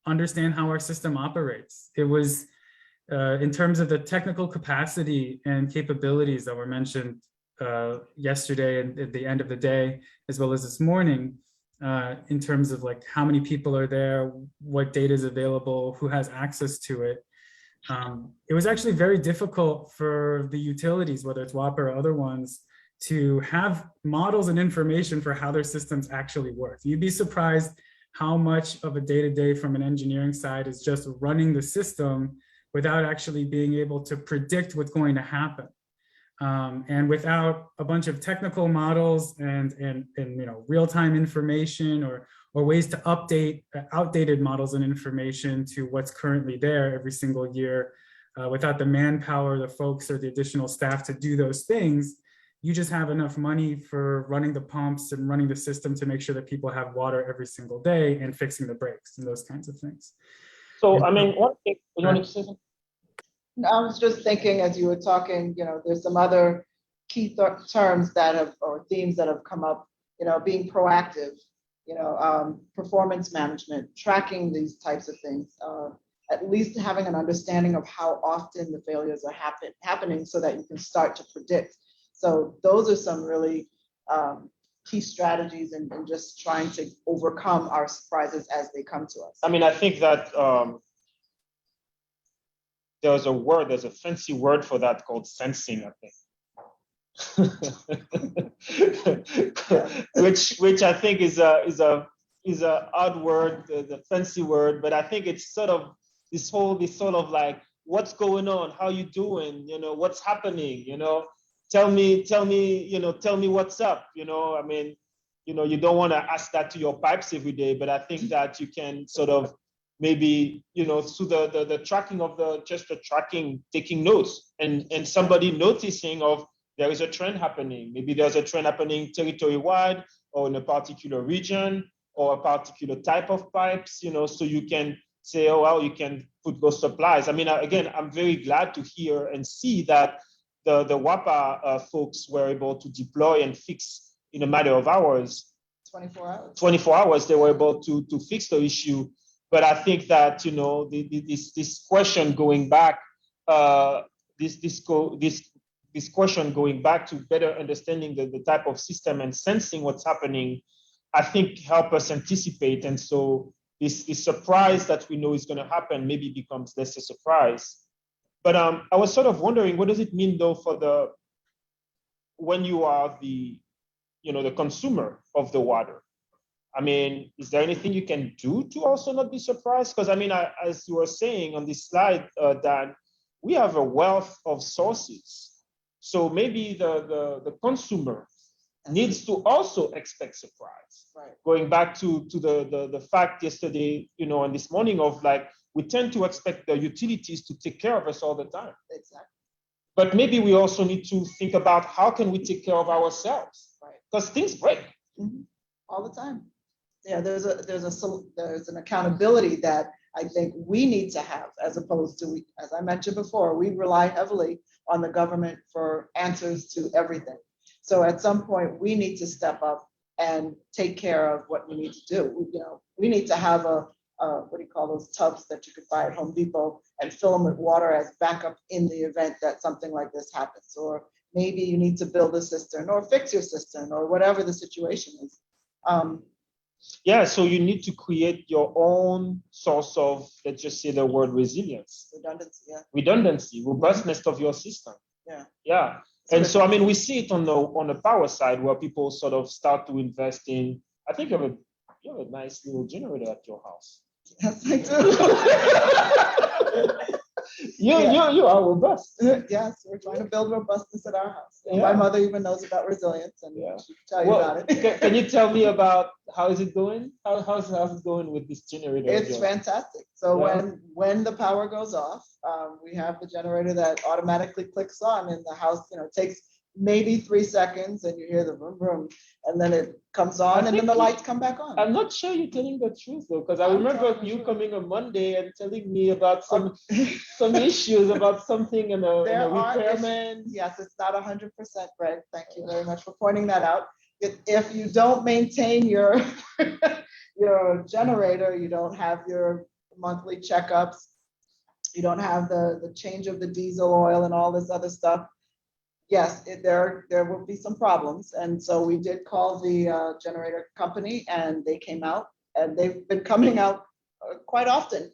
understand how our system operates. It was in terms of the technical capacity and capabilities that were mentioned yesterday and at the end of the day, as well as this morning, in terms of like how many people are there, what data is available, who has access to it. It was actually very difficult for the utilities, whether it's WAPA or other ones, to have models and information for how their systems actually work. You'd be surprised how much of a day-to-day from an engineering side is just running the system without actually being able to predict what's going to happen. And without a bunch of technical models and you know, real-time information or ways to update outdated models and information to what's currently there every single year, without the manpower, the folks, or the additional staff to do those things, you just have enough money for running the pumps and running the system to make sure that people have water every single day and fixing the breaks and those kinds of things. So, I mean, one thing, you want to say something? I was just thinking as you were talking, you know, there's some other key terms that have, or themes that have come up, you know, being proactive, you know, performance management, tracking these types of things, at least having an understanding of how often the failures are happening so that you can start to predict. So those are some really key strategies and just trying to overcome our surprises as they come to us. I mean, I think that there's a fancy word for that called sensing, I think. which I think is a odd word, the fancy word, but I think it's sort of this sort of like, what's going on, how you doing, you know, what's happening, you know, tell me, you know, tell me what's up, you know. I mean, you know, you don't want to ask that to your pipes every day, but I think that you can sort of maybe, through the tracking of the tracking, taking notes and somebody noticing of there is a trend happening. Maybe there's a trend happening territory-wide or in a particular region or a particular type of pipes, so you can say, oh, well, you can put those supplies. I mean, again, I'm very glad to hear and see that the WAPA folks were able to deploy and fix in a matter of hours. 24 hours. 24 hours, they were able to fix the issue. But I think that, this question going back, this question going back to better understanding the type of system and sensing what's happening, I think help us anticipate. And so this surprise that we know is going to happen maybe becomes less a surprise. But I was sort of wondering, what does it mean though when you are the consumer of the water? I mean, is there anything you can do to also not be surprised? Because I mean, as you were saying on this slide, Dan, we have a wealth of sources. So maybe the consumer needs to also expect surprise. Right. Going back to the fact yesterday, and this morning of like, we tend to expect the utilities to take care of us all the time. Exactly. But maybe we also need to think about how can we take care of ourselves? Right. Because things break. Mm-hmm. All the time. Yeah, there's an accountability that I think we need to have, as opposed to, as I mentioned before, we rely heavily on the government for answers to everything. So at some point, we need to step up and take care of what we need to do. We need to have what do you call those tubs that you could buy at Home Depot and fill them with water as backup in the event that something like this happens. Or maybe you need to build a cistern or fix your cistern or whatever the situation is. Yeah, so you need to create your own source of, let's just say the word resilience. Redundancy, robustness of your system. Yeah. And so, I mean, we see it on the power side where people sort of start to invest in, I think you have a nice little generator at your house. Yes, I do. You are robust. Yes, we're trying to build robustness at our house. And Yeah. my mother even knows about resilience, and she can tell you about it. Can you tell me about how is it going? How's it going with this generator? It's fantastic. So when the power goes off, we have the generator that automatically clicks on in the house. It takes maybe 3 seconds, and you hear the vroom vroom, and then it comes on, and then the lights come back on. I'm not sure you're telling the truth though, because I remember you coming on Monday and telling me about some issues about something and a repairman. Yes, it's not 100%, Greg. Thank you very much for pointing that out. If you don't maintain your generator, you don't have your monthly checkups, you don't have the change of the diesel oil and all this other stuff. Yes, there will be some problems. And so we did call the generator company, and they came out, and they've been coming out quite often.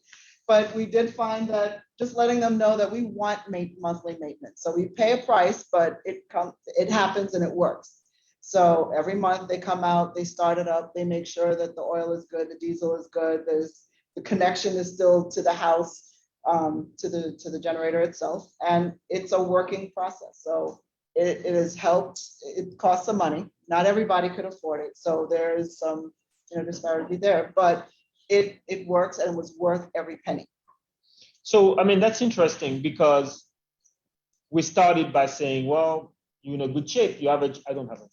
But we did find that just letting them know that we want monthly maintenance. So we pay a price, but it happens and it works. So every month they come out, they start it up, they make sure that the oil is good, the diesel is good, the connection is still to the house. To the generator itself, and it's a working process. So it has helped. It costs some money. Not everybody could afford it, so there's some disparity there. But it works, and it was worth every penny. So I mean, that's interesting because we started by saying, well, you're in a good shape. You have I don't have a.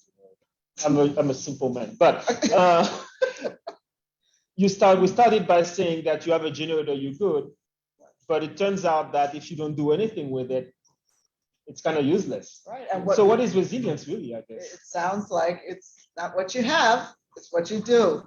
I'm a simple man, but we started by saying that you have a generator, you're good. But it turns out that if you don't do anything with it, it's kind of useless. Right. And what is resilience really, I guess? It sounds like it's not what you have, it's what you do.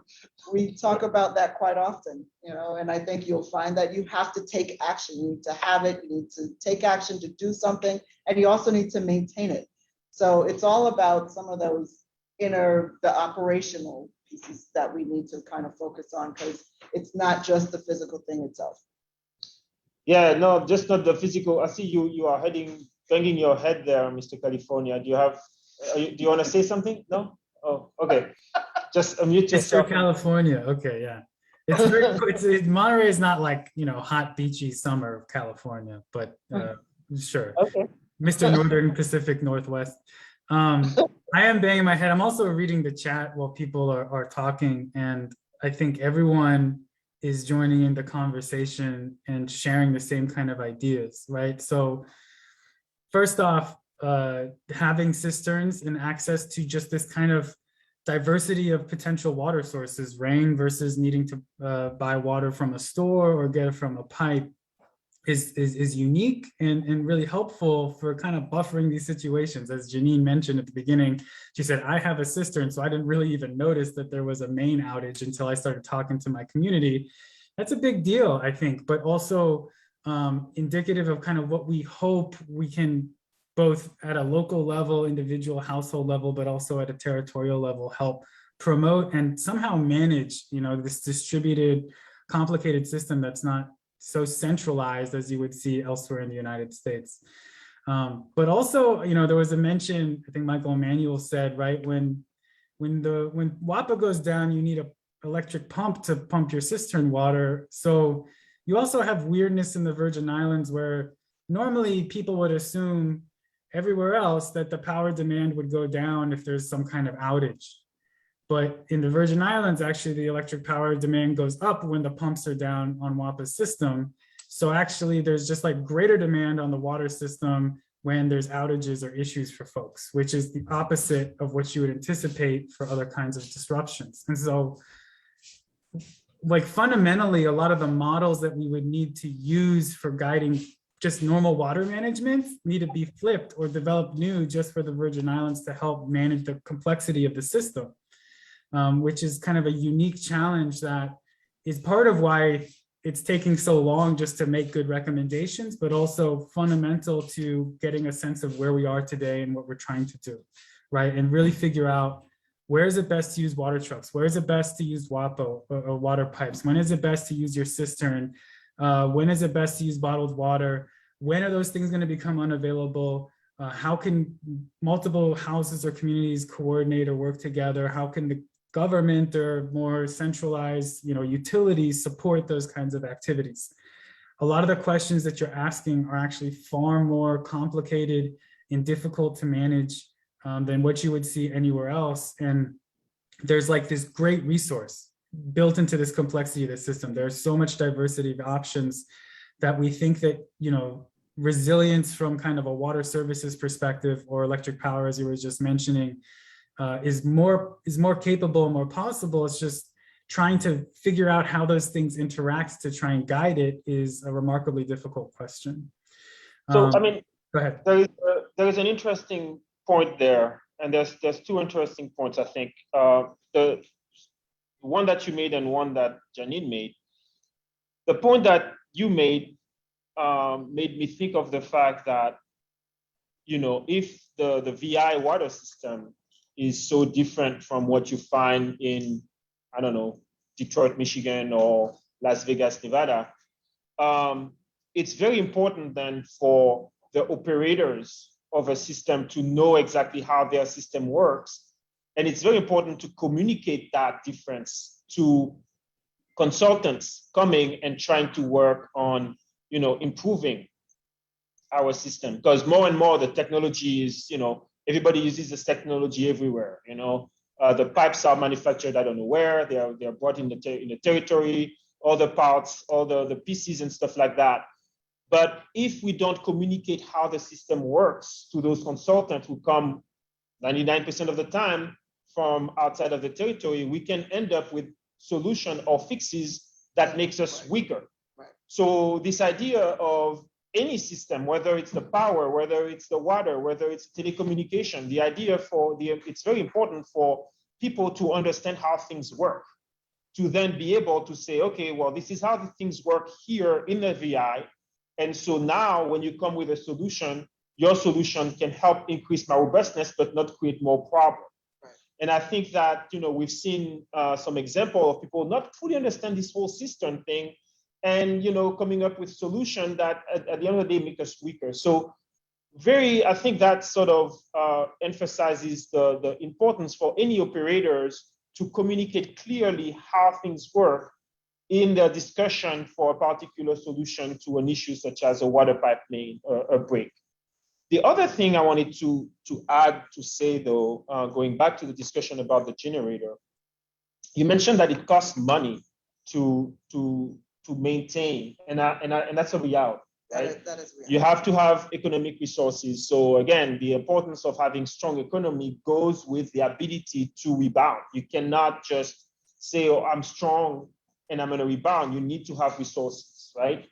We talk about that quite often, and I think you'll find that you have to take action. You need to have it, you need to take action to do something, and you also need to maintain it. So it's all about some of those the operational pieces that we need to kind of focus on, because it's not just the physical thing itself. Yeah, no, just not the physical. I see you are banging your head there, Mr. California. Do you want to say something? No? Oh, okay. Just unmute yourself. Mr. California. Okay, yeah. Monterey is not like, hot, beachy summer of California, but sure. Okay. Mr. Northern Pacific Northwest. I am banging my head. I'm also reading the chat while people are talking, and I think everyone is joining in the conversation and sharing the same kind of ideas, right? So first off, having cisterns and access to just this kind of diversity of potential water sources, rain versus needing to buy water from a store or get it from a pipe, is unique and really helpful for kind of buffering these situations. As Janine mentioned at the beginning, she said, I have a cistern, so I didn't really even notice that there was a main outage until I started talking to my community. That's a big deal, I think, but also indicative of kind of what we hope we can, both at a local level, individual household level, but also at a territorial level, help promote and somehow manage, this distributed, complicated system that's not so centralized as you would see elsewhere in the United States. But also, there was a mention, I think Michael Emanuel said, right, when WAPA goes down, you need an electric pump to pump your cistern water. So you also have weirdness in the Virgin Islands where normally people would assume everywhere else that the power demand would go down if there's some kind of outage. But in the Virgin Islands, actually, the electric power demand goes up when the pumps are down on WAPA's system. So actually, there's just like greater demand on the water system when there's outages or issues for folks, which is the opposite of what you would anticipate for other kinds of disruptions. And so, like fundamentally, a lot of the models that we would need to use for guiding just normal water management need to be flipped or developed new just for the Virgin Islands to help manage the complexity of the system. Which is kind of a unique challenge that is part of why it's taking so long just to make good recommendations, but also fundamental to getting a sense of where we are today and what we're trying to do, right? And really figure out where is it best to use water trucks? Where is it best to use WAPA or water pipes? When is it best to use your cistern? When is it best to use bottled water? When are those things going to become unavailable? How can multiple houses or communities coordinate or work together? How can the government or more centralized, utilities support those kinds of activities? A lot of the questions that you're asking are actually far more complicated and difficult to manage than what you would see anywhere else. And there's like this great resource built into this complexity of the system. There's so much diversity of options that we think that, resilience from kind of a water services perspective or electric power, as you were just mentioning, is more capable, more possible. It's just trying to figure out how those things interact to try and guide it is a remarkably difficult question. So, go ahead. There is an interesting point there, and there's two interesting points, I think. The one that you made and one that Janine made. The point that you made me think of the fact that, if the VI water system is so different from what you find in, I don't know, Detroit, Michigan, or Las Vegas, Nevada, it's very important then for the operators of a system to know exactly how their system works. And it's very important to communicate that difference to consultants coming and trying to work on, improving our system. Because more and more the technology is, everybody uses this technology everywhere. The pipes are manufactured, I don't know where, they're brought in the territory, all the parts, all the pieces and stuff like that. But if we don't communicate how the system works to those consultants who come 99% of the time from outside of the territory, we can end up with solution or fixes that makes us weaker. Right. So this idea of any system, whether it's the power, whether it's the water, whether it's telecommunication, the idea it's very important for people to understand how things work, to then be able to say, okay, well, this is how the things work here in the VI. And so now when you come with a solution, your solution can help increase my robustness, but not create more problems. Right. And I think that, we've seen some example of people not fully understand this whole system thing, and coming up with solution that at the end of the day make us weaker. So I think that sort of emphasizes the importance for any operators to communicate clearly how things work in the discussion for a particular solution to an issue such as a water pipe main or a break. The other thing I wanted to add to say though, going back to the discussion about the generator, you mentioned that it costs money to maintain, and that's a reality, right? That is real. You have to have economic resources. So again, the importance of having strong economy goes with the ability to rebound. You cannot just say, "Oh, I'm strong and I'm going to rebound." You need to have resources, right?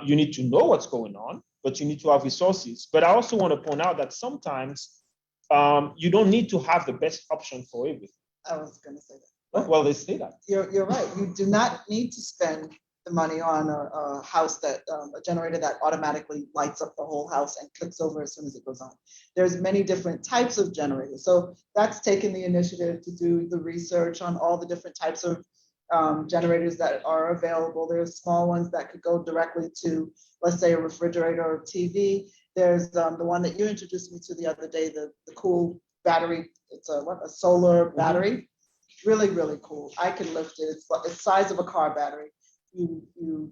You need to know what's going on, but you need to have resources. But I also want to point out that sometimes you don't need to have the best option for everything. I was gonna say that. Well, they say that. You're right. You do not need to spend the money on a house that, a generator that automatically lights up the whole house and clicks over as soon as it goes on. There's many different types of generators. So that's taken the initiative to do the research on all the different types of generators that are available. There's small ones that could go directly to, let's say, a refrigerator or TV. There's the one that you introduced me to the other day, the cool battery. It's a solar battery. Really, really cool. I can lift it. It's the size of a car battery. You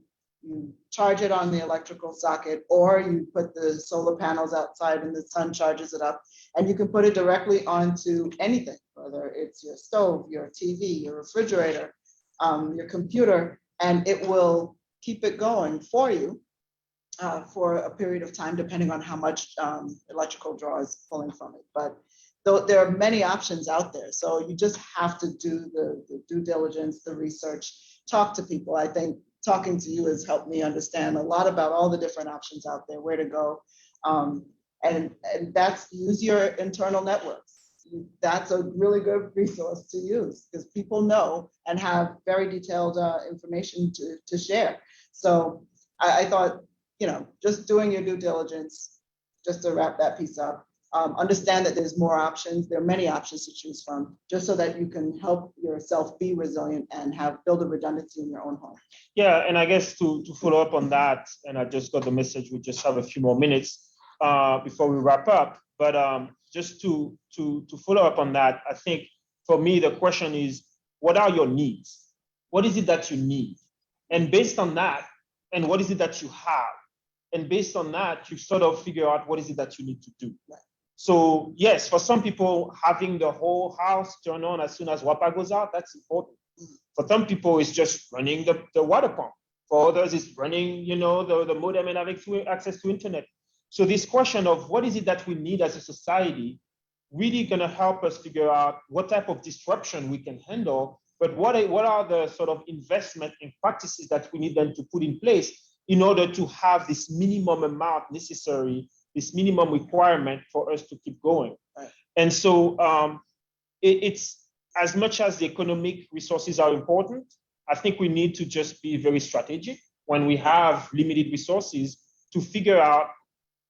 charge it on the electrical socket, or you put the solar panels outside and the sun charges it up, and you can put it directly onto anything, whether it's your stove, your TV, your refrigerator, your computer, and it will keep it going for you for a period of time, depending on how much electrical draw is pulling from it. But there are many options out there. So you just have to do the due diligence, the research, talk to people. I think talking to you has helped me understand a lot about all the different options out there, where to go. And that's, use your internal networks. That's a really good resource to use, because people know and have very detailed information to share. So I thought, just doing your due diligence, just to wrap that piece up, understand that there's more options. There are many options to choose from, just so that you can help yourself be resilient and build a redundancy in your own home. Yeah, and I guess to follow up on that, and I just got the message, we just have a few more minutes before we wrap up. But just to follow up on that, I think for me, the question is, what are your needs? What is it that you need? And based on that, and what is it that you have? And based on that, you sort of figure out what is it that you need to do. So yes, for some people, having the whole house turn on as soon as WAPA goes out, that's important. For some people, it's just running the water pump. For others, it's running, the modem and having access to internet. So this question of what is it that we need as a society, really gonna help us figure out what type of disruption we can handle, but what are the sort of investment and practices that we need them to put in place in order to have this minimum amount necessary, this minimum requirement for us to keep going. Right. And so it's, as much as the economic resources are important, I think we need to just be very strategic when we have limited resources to figure out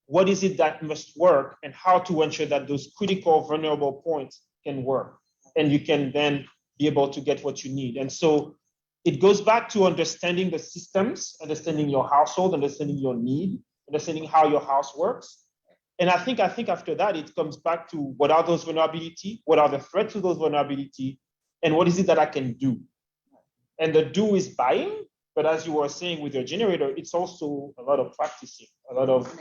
what is it that must work and how to ensure that those critical vulnerable points can work. And you can then be able to get what you need. And so it goes back to understanding the systems, understanding your household, understanding your need, understanding how your house works. And I think after that, it comes back to what are those vulnerabilities, what are the threats to those vulnerabilities, and what is it that I can do? And the do is buying, but as you were saying with your generator, it's also a lot of practicing, a lot of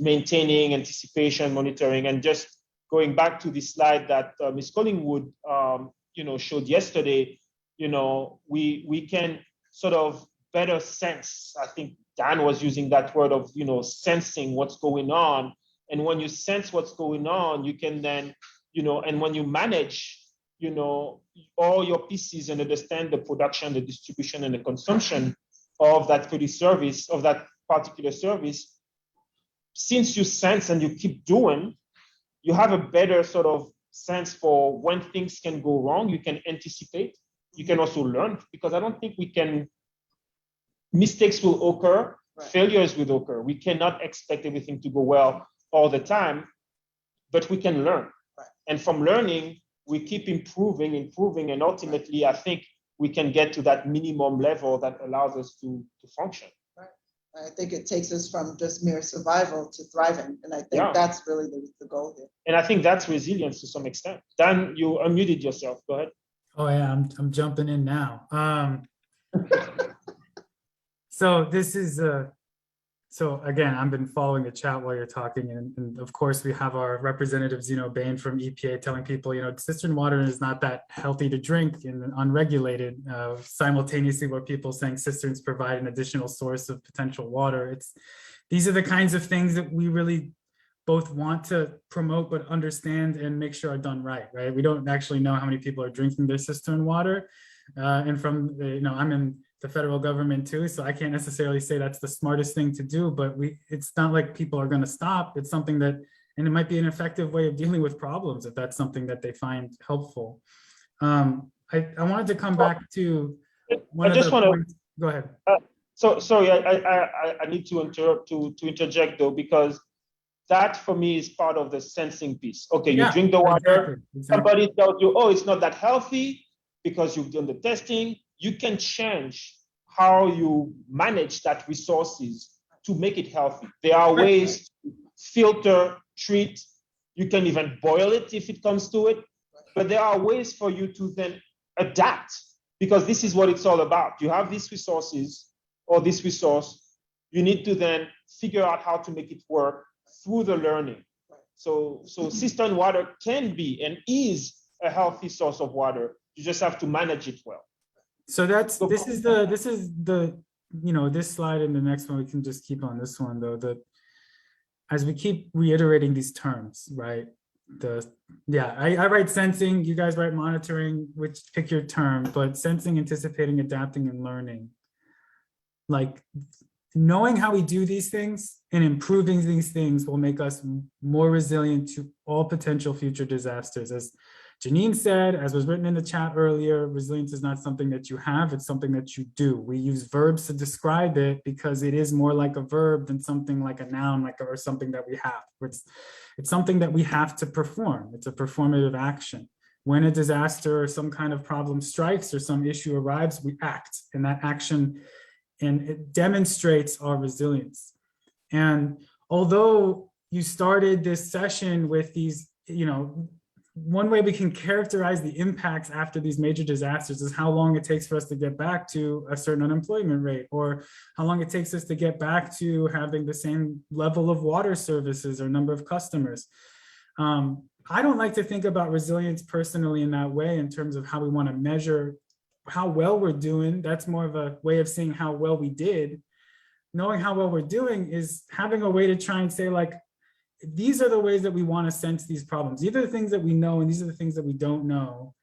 maintaining, anticipation, monitoring, and just going back to the slide that Ms. Collingwood showed yesterday, we can sort of better sense. I think Dan was using that word of, sensing what's going on. And when you sense what's going on, you can then, and when you manage, all your pieces and understand the production, the distribution, and the consumption of that particular service, since you sense and you keep doing, you have a better sort of sense for when things can go wrong. You can anticipate. You can also learn, because I don't think mistakes will occur, right. Failures will occur. We cannot expect everything to go well all the time, but we can learn. Right. And from learning, we keep improving, and ultimately, I think we can get to that minimum level that allows us to function. Right. I think it takes us from just mere survival to thriving. And I think that's really the goal here. And I think that's resilience to some extent. Dan, you unmuted yourself. Go ahead. Oh yeah, I'm jumping in now. So this is So again, I've been following the chat while you're talking, and of course we have our representative Zeno Bain from EPA telling people, cistern water is not that healthy to drink and unregulated. Simultaneously, where people saying cisterns provide an additional source of potential water. These are the kinds of things that we really both want to promote, but understand and make sure are done right. We don't actually know how many people are drinking their cistern water, and from I'm in the federal government too, so I can't necessarily say that's the smartest thing to do, but it's not like people are going to stop. It's something that, and it might be an effective way of dealing with problems if that's something that they find helpful. I wanted to come back to one I just want to go ahead. So sorry, I need to interrupt to interject though, because that for me is part of the sensing piece. Okay, you drink the water, exactly. Somebody tells you, oh, it's not that healthy because you've done the testing. You can change how you manage that resources to make it healthy. There are ways to filter, treat. You can even boil it if it comes to it. But there are ways for you to then adapt, because this is what it's all about. You have these resources or this resource. You need to then figure out how to make it work through the learning. So cistern water can be and is a healthy source of water. You just have to manage it well. So this is the this slide and the next one, we can just keep on this one though, that as we keep reiterating these terms, right? I write sensing, you guys write monitoring, which pick your term, but sensing, anticipating, adapting, and learning. Like knowing how we do these things and improving these things will make us more resilient to all potential future disasters. As Janine said, as was written in the chat earlier, resilience is not something that you have, it's something that you do. We use verbs to describe it because it is more like a verb than something like a noun, or something that we have. It's something that we have to perform. It's a performative action. When a disaster or some kind of problem strikes or some issue arrives, we act, and that action, and it demonstrates our resilience. And although you started this session with these, one way we can characterize the impacts after these major disasters is how long it takes for us to get back to a certain unemployment rate, or how long it takes us to get back to having the same level of water services or number of customers. I don't like to think about resilience personally in that way, in terms of how we want to measure how well we're doing. That's more of a way of seeing how well we did. Knowing how well we're doing is having a way to try and say, like, these are the ways that we want to sense these problems. These are the things that we know, and these are the things that we don't know.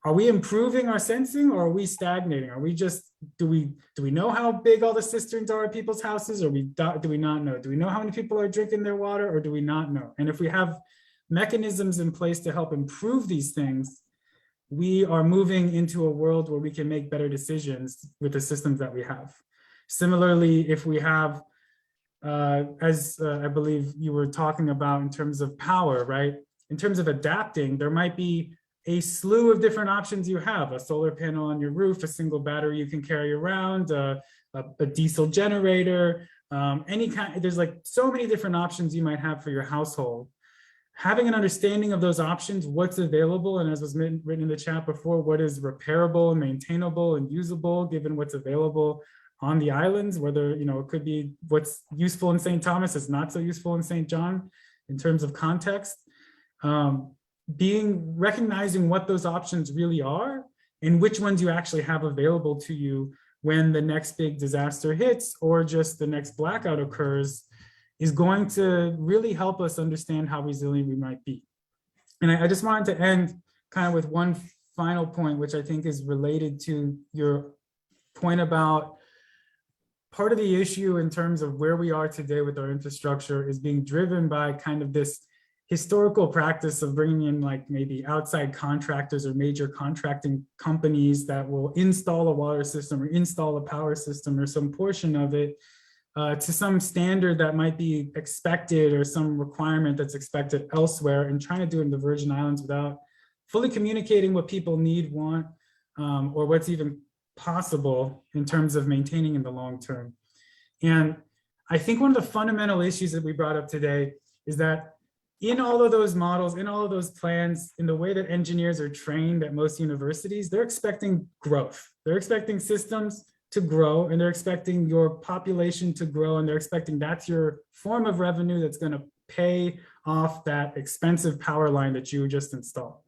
Are we improving our sensing, or are we stagnating? Are we just, do we know how big all the cisterns are at people's houses, or do we not know? Do we know how many people are drinking their water, or do we not know? And if we have mechanisms in place to help improve these things, we are moving into a world where we can make better decisions with the systems that we have. Similarly, if we have, as I believe you were talking about in terms of power, right? In terms of adapting, there might be a slew of different options you have: a solar panel on your roof, a single battery you can carry around, a diesel generator, any kind. There's like so many different options you might have for your household. Having an understanding of those options, what's available, and as was written in the chat before, what is repairable and maintainable and usable given what's available on the islands, whether, it could be what's useful in St. Thomas is not so useful in St. John in terms of context. Recognizing what those options really are and which ones you actually have available to you when the next big disaster hits or just the next blackout occurs is going to really help us understand how resilient we might be. And I just wanted to end kind of with one final point, which I think is related to your point about part of the issue in terms of where we are today with our infrastructure is being driven by kind of this historical practice of bringing in like maybe outside contractors or major contracting companies that will install a water system or install a power system or some portion of it to some standard that might be expected or some requirement that's expected elsewhere, and trying to do it in the Virgin Islands without fully communicating what people need, want, or what's even possible in terms of maintaining in the long term. And I think one of the fundamental issues that we brought up today is that in all of those models, in all of those plans, in the way that engineers are trained at most universities, they're expecting growth. They're expecting systems to grow, and they're expecting your population to grow, and they're expecting that's your form of revenue that's going to pay off that expensive power line that you just installed.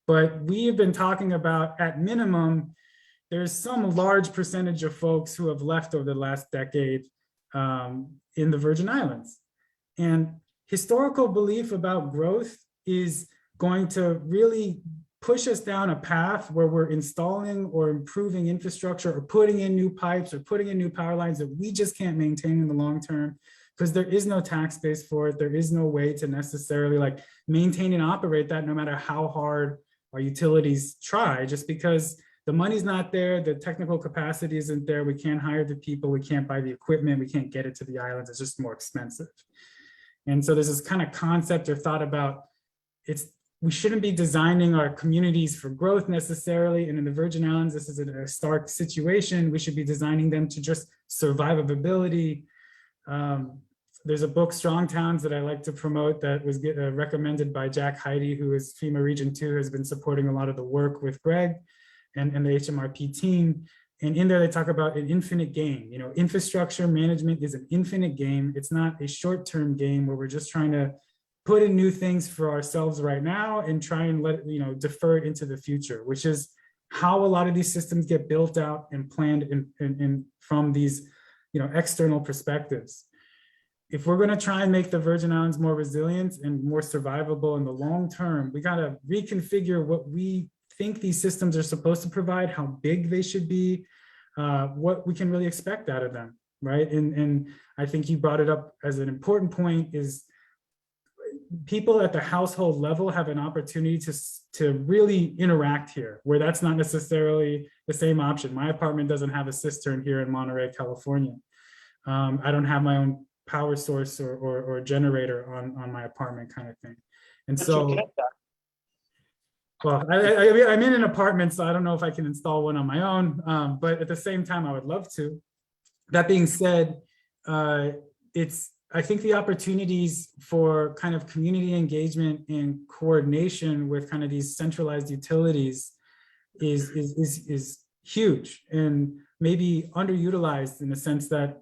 But we have been talking about, at minimum, there's some large percentage of folks who have left over the last decade in the Virgin Islands. And historical belief about growth is going to really push us down a path where we're installing or improving infrastructure or putting in new pipes or putting in new power lines that we just can't maintain in the long term, because there is no tax base for it. There is no way to necessarily like maintain and operate that, no matter how hard our utilities try, just because the money's not there, the technical capacity isn't there, we can't hire the people, we can't buy the equipment, we can't get it to the islands, it's just more expensive. And so there's this kind of concept or thought about, we shouldn't be designing our communities for growth necessarily. And in the Virgin Islands, this is a stark situation. We should be designing them to just survivability. There's a book, Strong Towns, that I like to promote that was recommended by Jack Heidi, who is FEMA Region 2, has been supporting a lot of the work with Greg and the HMRP team. And in there, they talk about an infinite game. You know, infrastructure management is an infinite game. It's not a short-term game where we're just trying to put in new things for ourselves right now and try and defer it into the future, which is how a lot of these systems get built out and planned in from these, external perspectives. If we're going to try and make the Virgin Islands more resilient and more survivable in the long term, we got to reconfigure what we think these systems are supposed to provide, how big they should be, what we can really expect out of them, right? And I think you brought it up as an important point, is people at the household level have an opportunity to really interact here, where that's not necessarily the same option. My apartment doesn't have a cistern here in Monterey, California. I don't have my own power source or generator on my apartment, kind of thing. And so, well, I'm in an apartment, so I don't know if I can install one on my own, but at the same time, I would love to. That being said, I think the opportunities for kind of community engagement and coordination with kind of these centralized utilities is huge, and maybe underutilized in the sense that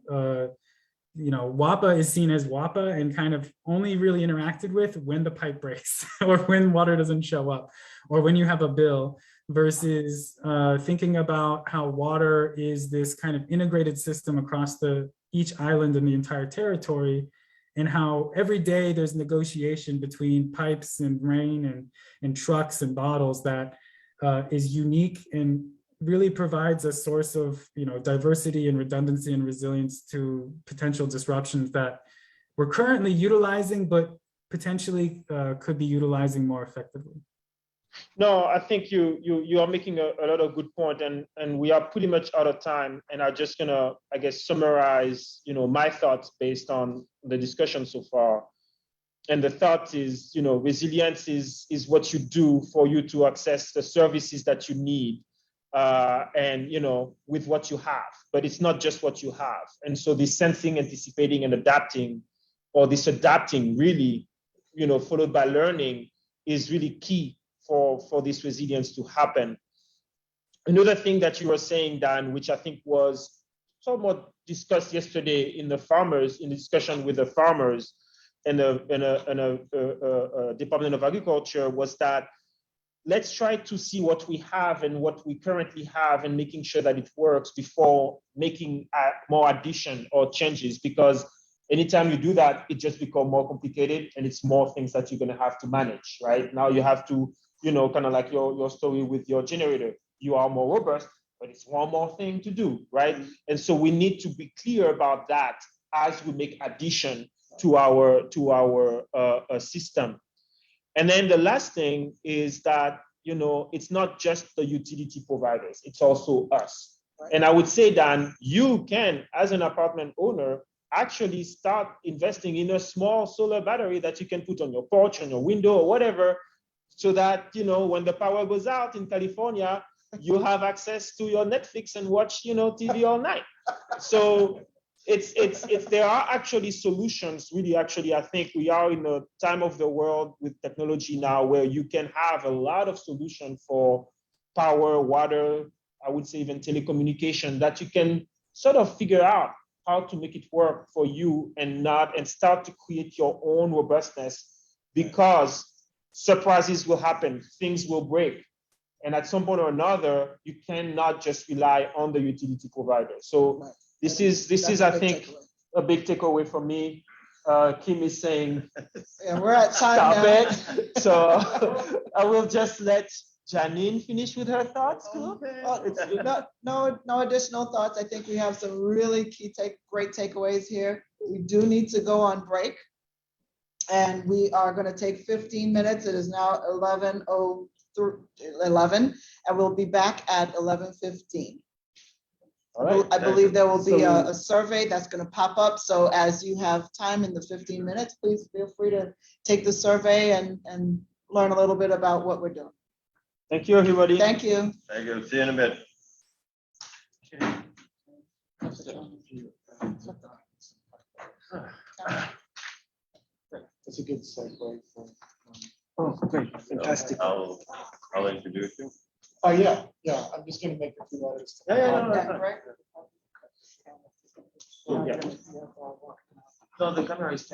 WAPA is seen as WAPA and kind of only really interacted with when the pipe breaks or when water doesn't show up or when you have a bill, versus thinking about how water is this kind of integrated system across each island and the entire territory, and how every day there's negotiation between pipes and rain and trucks and bottles that is unique and really provides a source of diversity and redundancy and resilience to potential disruptions that we're currently utilizing, but potentially could be utilizing more effectively. No, I think you are making a lot of good point, and we are pretty much out of time. And I'm just gonna, I guess, summarize, my thoughts based on the discussion so far. And the thought is, resilience is what you do for you to access the services that you need, and with what you have. But it's not just what you have. And so this sensing, anticipating, and adapting, or this adapting really, followed by learning, is really key for this resilience to happen. Another thing that you were saying, Dan, which I think was somewhat discussed yesterday in the discussion with the farmers and the Department of Agriculture, was that let's try to see what we have and what we currently have and making sure that it works before making more addition or changes, because anytime you do that, it just becomes more complicated and it's more things that you're going to have to manage, right? Now you have to, kind of like your story with your generator. You are more robust, but it's one more thing to do, right? And so we need to be clear about that as we make addition to our system. And then the last thing is that, it's not just the utility providers, it's also us. And I would say, Dan, you can, as an apartment owner, actually start investing in a small solar battery that you can put on your porch, on your window, or whatever, so that, when the power goes out in California, you have access to your Netflix and watch, TV all night. So there are actually solutions, really. Actually, I think we are in a time of the world with technology now where you can have a lot of solutions for power, water, I would say even telecommunication, that you can sort of figure out how to make it work for you and start to create your own robustness, because surprises will happen, things will break. And at some point or another, you cannot just rely on the utility provider. So this is, I think, a big takeaway for me. Kim is saying, Yeah, we're at time stop now. it. So I will just let Janine finish with her thoughts. No additional thoughts. I think we have some really great takeaways here. We do need to go on break. And we are going to take 15 minutes. It is now 11, and we'll be back at 11:15. All right. I believe there will be a survey that's going to pop up. So as you have time in the 15 minutes, please feel free to take the survey and learn a little bit about what we're doing. Thank you, everybody. Thank you. Thank you. See you in a bit. That's a good segue. Oh, great, fantastic. I'll introduce you. Oh, yeah, I'm just gonna make a few letters. No. Yeah. No, the camera is.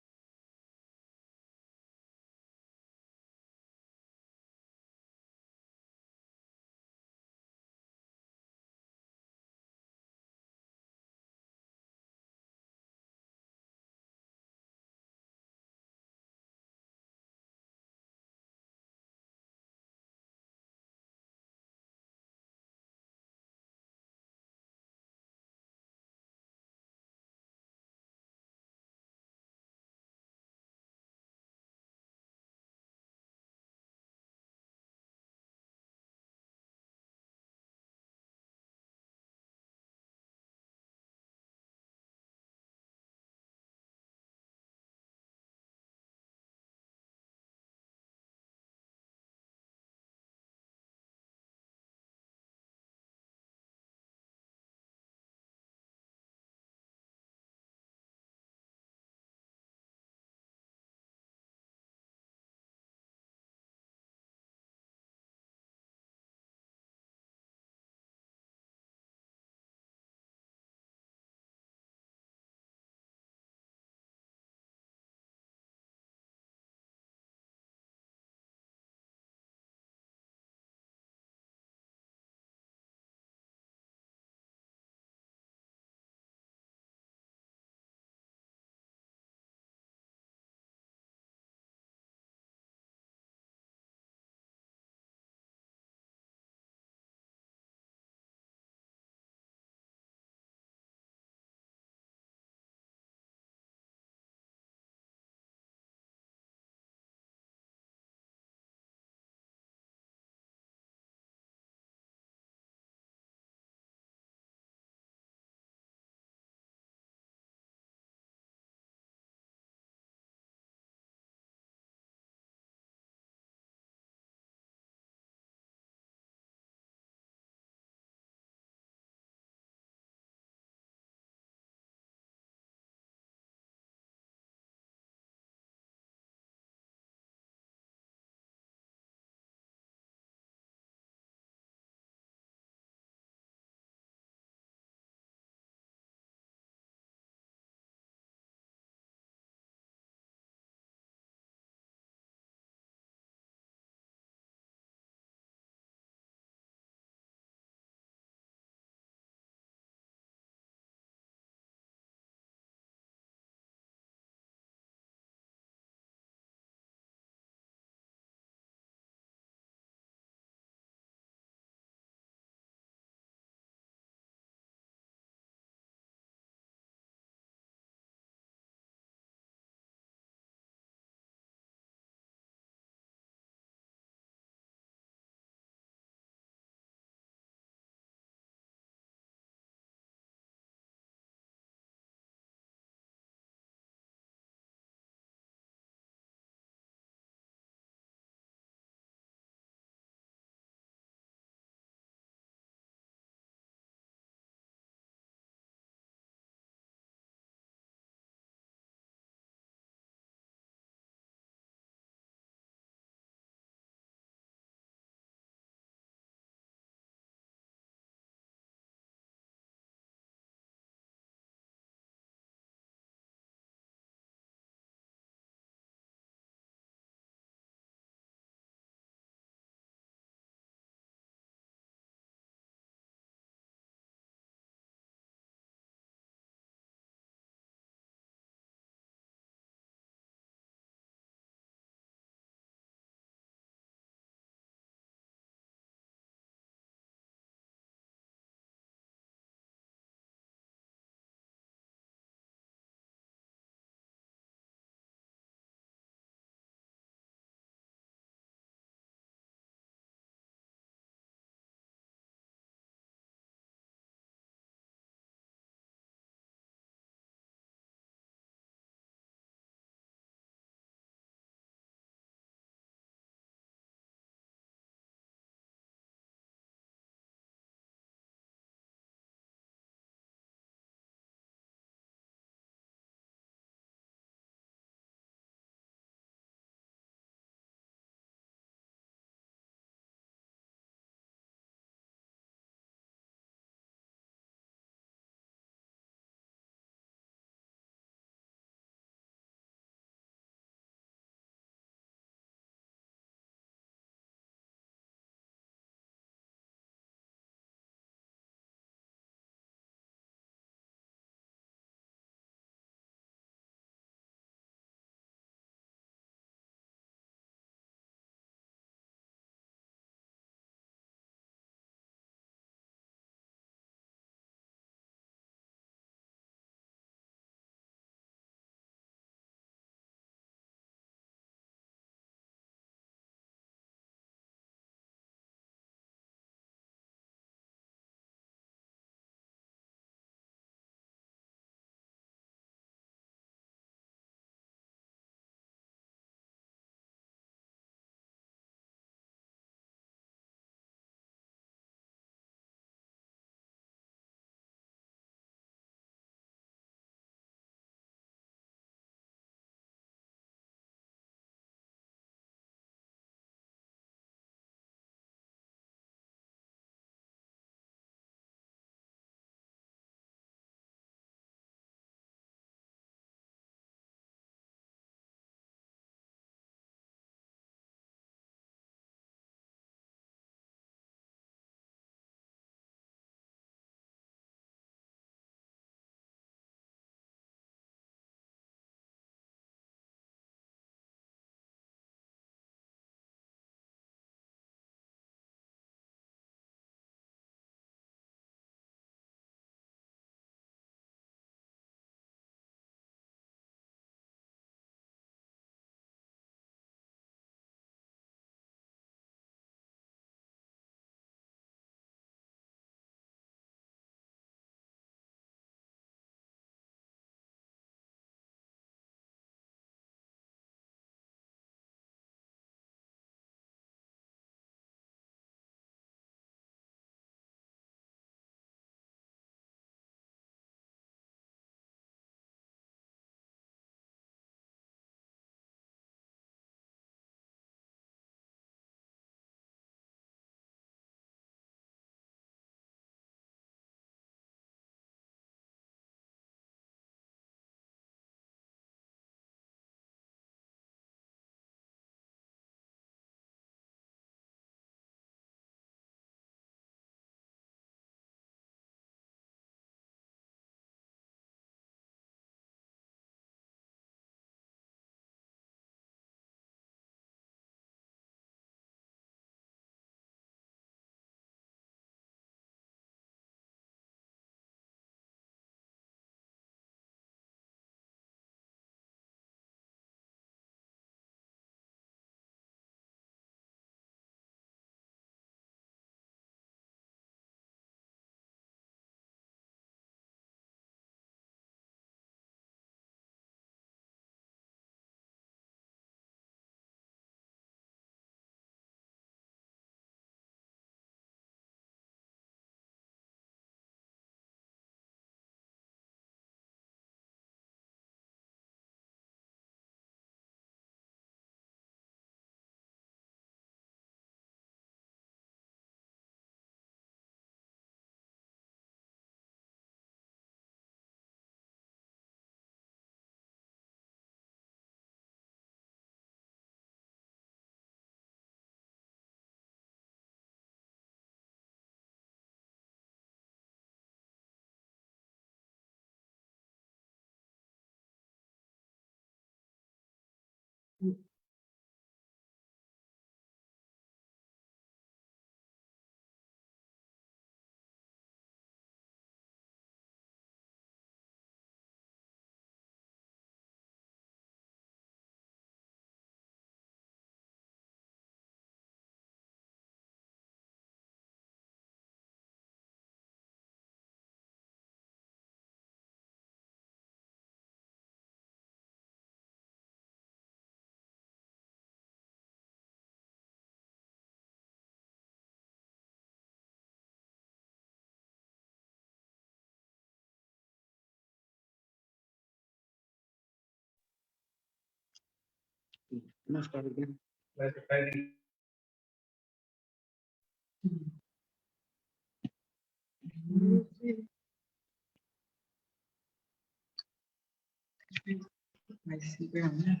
I see where I'm at.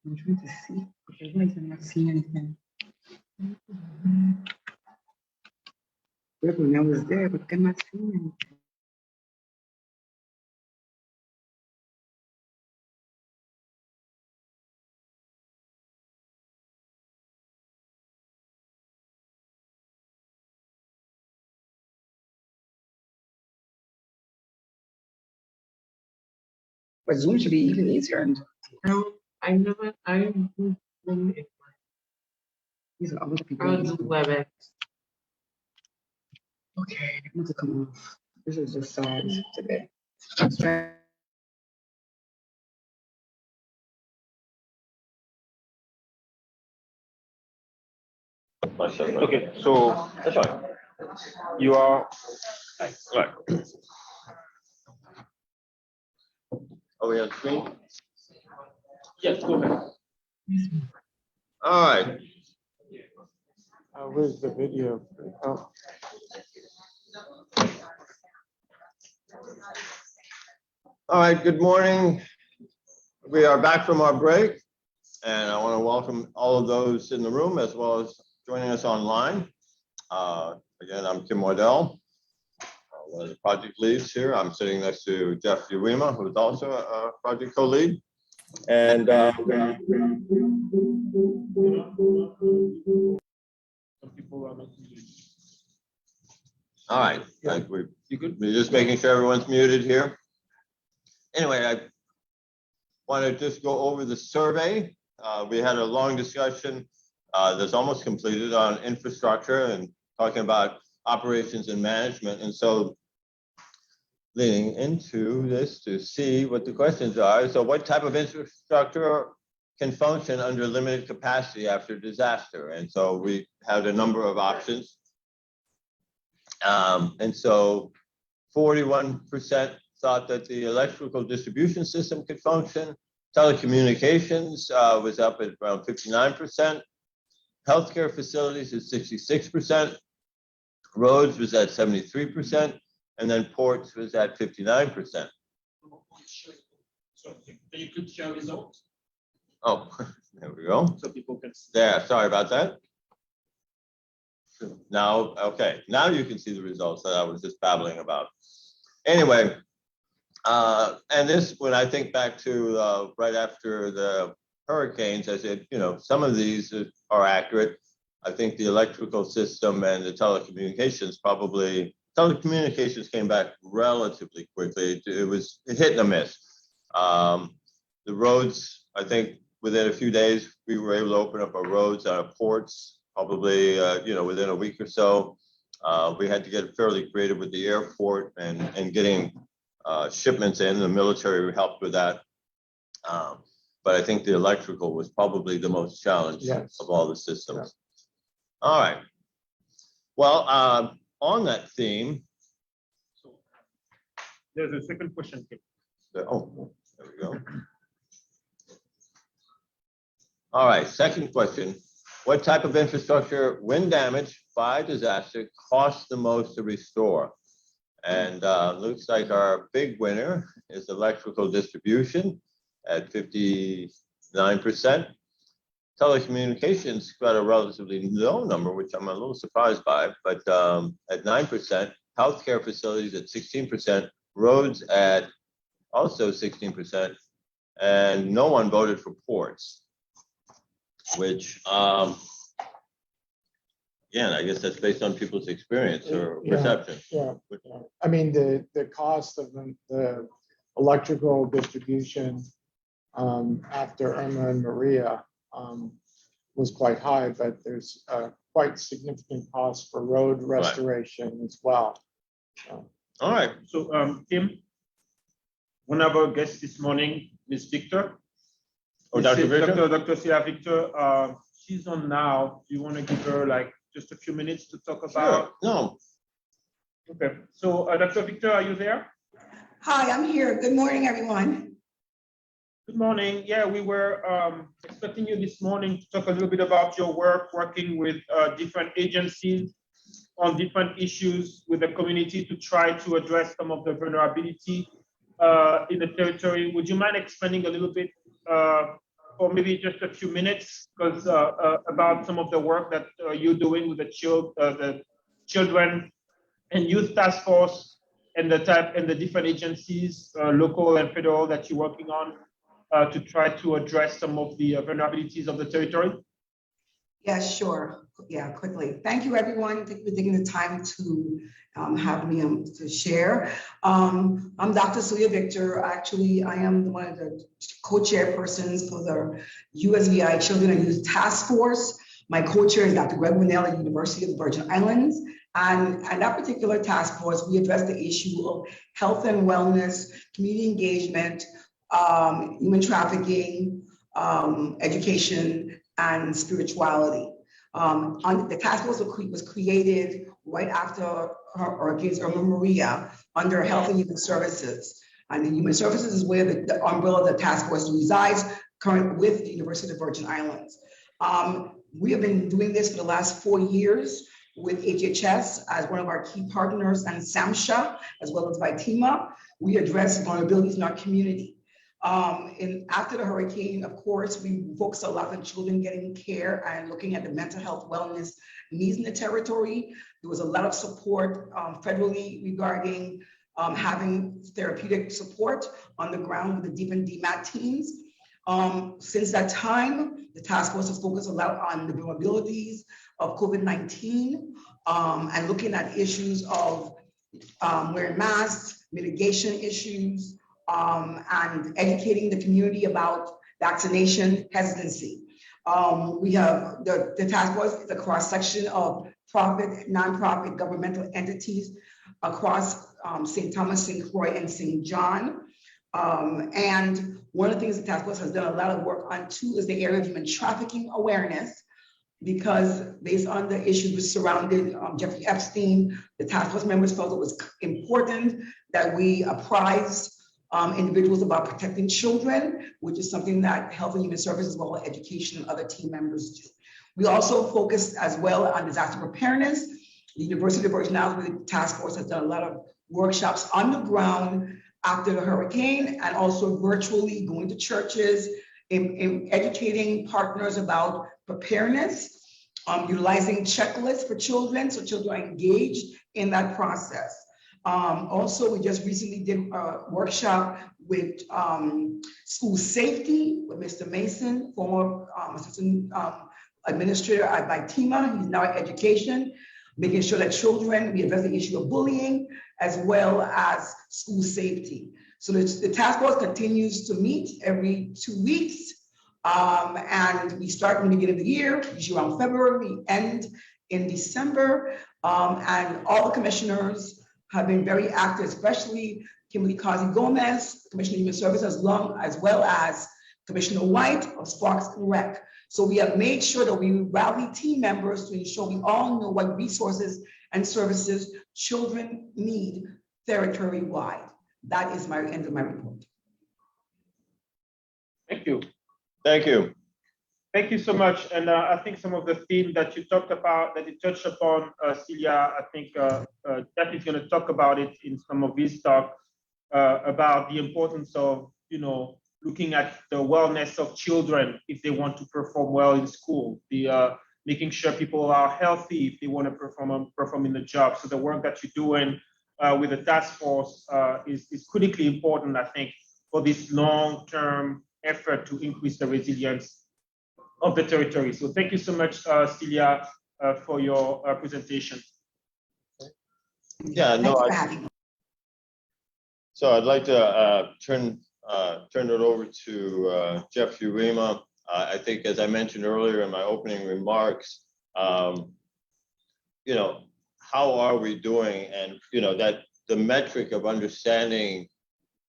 I'm trying to see, because why is I'm not seeing anything? When I was there, but I'm not seeing anything. But Zoom should be even easier. No, I never, I do Zoom it. These are other people. I'll do WebEx. Okay, I'm going to come off. This is just sad today. Let's try. Okay, so That's fine. you are, Right. Are we on screen? yes, go ahead. All right. Where's the video? Oh, All right, good morning. We are back from our break, and I want to welcome all of those in the room as well as joining us online. Again, I'm Kim Waddell, one of the project leads here. I'm sitting next to Jeff Uwima, who's also a project co-lead. And Some people are not muted. all right, we're just making sure everyone's muted here. Anyway, I want to just go over the survey. We had a long discussion that's almost completed on infrastructure and talking about operations and management. And so leading into this to see what the questions are. So what type of infrastructure can function under limited capacity after disaster? And so we had a number of options. And so 41% thought that the electrical distribution system could function. Telecommunications was up at around 59%. Healthcare facilities is 66%. Roads was at 73%. And then ports was at 59%. So you could share results Oh, there we go. so people can. Yeah, sorry about that. Now, okay, now you can see the results that I was just babbling about. Anyway, and this, when I think back to right after the hurricanes, I said, you know, some of these are accurate. I think the electrical system and the telecommunications came back relatively quickly. It was a hit and a miss. The roads, I think within a few days, we were able to open up our roads, our ports, probably, you know, within a week or so. We had to get fairly creative with the airport and getting shipments in. The military helped with that. But I think the electrical was probably the most challenged of all the systems. Yeah. All right. Well, on that theme. There's a second question. Oh, there we go. All right, second question. What type of infrastructure, when damaged by disaster, costs the most to restore? And looks like our big winner is electrical distribution at 59%. Telecommunications got a relatively low number, which I'm a little surprised by, but at 9%, healthcare facilities at 16%, roads at also 16%, and no one voted for ports. which, again, I guess that's based on people's experience or Yeah, perception. Yeah, yeah. I mean, the cost of the electrical distribution after Irma and Maria was quite high, but there's quite significant costs for road restoration as well. So, All right. So, Tim, one of our guests this morning, Ms. Victor. Oh, Dr. Victor? Dr. Sia Victor, she's on now. Do you want to give her like just a few minutes to talk about? Sure. No. Okay. So, Dr. Victor, are you there? Hi, I'm here. Good morning, everyone. Good morning. Yeah, we were expecting you this morning to talk a little bit about your work working with different agencies on different issues with the community to try to address some of the vulnerability in the territory. Would you mind expanding a little bit for maybe just a few minutes because about some of the work that you're doing with the children and youth task force and the different agencies, local and federal, that you're working on to try to address some of the vulnerabilities of the territory? Yeah, sure. Yeah, quickly. Thank you, everyone. Thank you for taking the time to have me to share. I'm Dr. Sia Victor. Actually, I am one of the co-chairpersons for the USVI Children and Youth Task Force. My co-chair is Dr. Greg Winnell at University of the Virgin Islands. And that particular task force, we address the issue of health and wellness, community engagement, human trafficking, education, and spirituality. The task force was created right after Hurricanes Irma and Maria under Health and Human Services. And the Human Services is where the umbrella of the task force resides, current with the University of the Virgin Islands. We have been doing this for the last 4 years with HHS as one of our key partners and SAMHSA, as well as VITEMA. We address vulnerabilities in our community. After the hurricane, of course, we focused a lot on children getting care and looking at the mental health wellness needs in the territory. There was a lot of support federally regarding having therapeutic support on the ground with the DEEP and DMAT teams. Since that time, the task force has focused a lot on the vulnerabilities of COVID-19 and looking at issues of wearing masks, mitigation issues, and educating the community about vaccination hesitancy. We have the task force is a cross section of profit, nonprofit, governmental entities across St. Thomas, St. Croix, and St. John. And one of the things the task force has done a lot of work on too is the area of human trafficking awareness, because based on the issues surrounding Jeffrey Epstein, the task force members felt it was important that we apprise individuals about protecting children, which is something that Health and Human Services, as well as education and other team members do. We also focused as well on disaster preparedness. The University of the Virgin Islands task force has done a lot of workshops on the ground after the hurricane, and also virtually going to churches, in educating partners about preparedness, utilizing checklists for children, so children are engaged in that process. Also, we just recently did a workshop with school safety with Mr. Mason, former assistant administrator at VITEMA. He's now at education, making sure that children, we address the issue of bullying as well as school safety. So the task force continues to meet every 2 weeks. And we start in the beginning of the year, usually around February, we end in December. And all the commissioners have been very active, especially Kimberly Causey Gomez, Commissioner of Human Services, as well as Commissioner White of Sparks and Rec. So we have made sure that we rally team members to ensure we all know what resources and services children need territory-wide. That is my end of my report. Thank you. Thank you. Thank you so much. And I think some of the themes that you talked about, that you touched upon, Celia, I think Jeff is going to talk about it in some of his talk about the importance of, looking at the wellness of children if they want to perform well in school, making sure people are healthy if they want to perform in the job. So the work that you're doing with the task force is critically important, I think, for this long-term effort to increase the resilience of the territory. So thank you so much, Celia, for your presentation. Yeah, no, Thanks for having me. so I'd like to turn it over to Jeff Urema. I think, as I mentioned earlier in my opening remarks, you know, how are we doing? And, you know, that the metric of understanding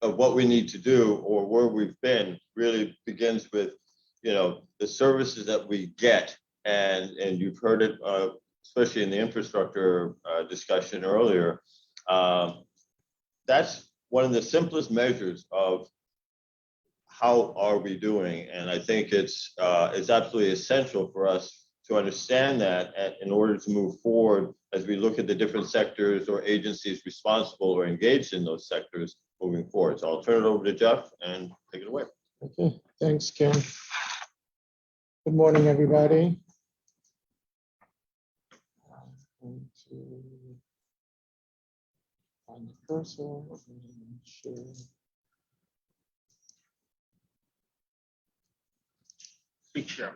of what we need to do or where we've been really begins with, you know, the services that we get. And you've heard it, especially in the infrastructure discussion earlier. That's one of the simplest measures of how are we doing. And I think it's absolutely essential for us to understand that in order to move forward as we look at the different sectors or agencies responsible or engaged in those sectors moving forward. So I'll turn it over to Jeff and take it away. Okay, thanks, Kim. Good morning, everybody. Going to find the cursor and share. Picture.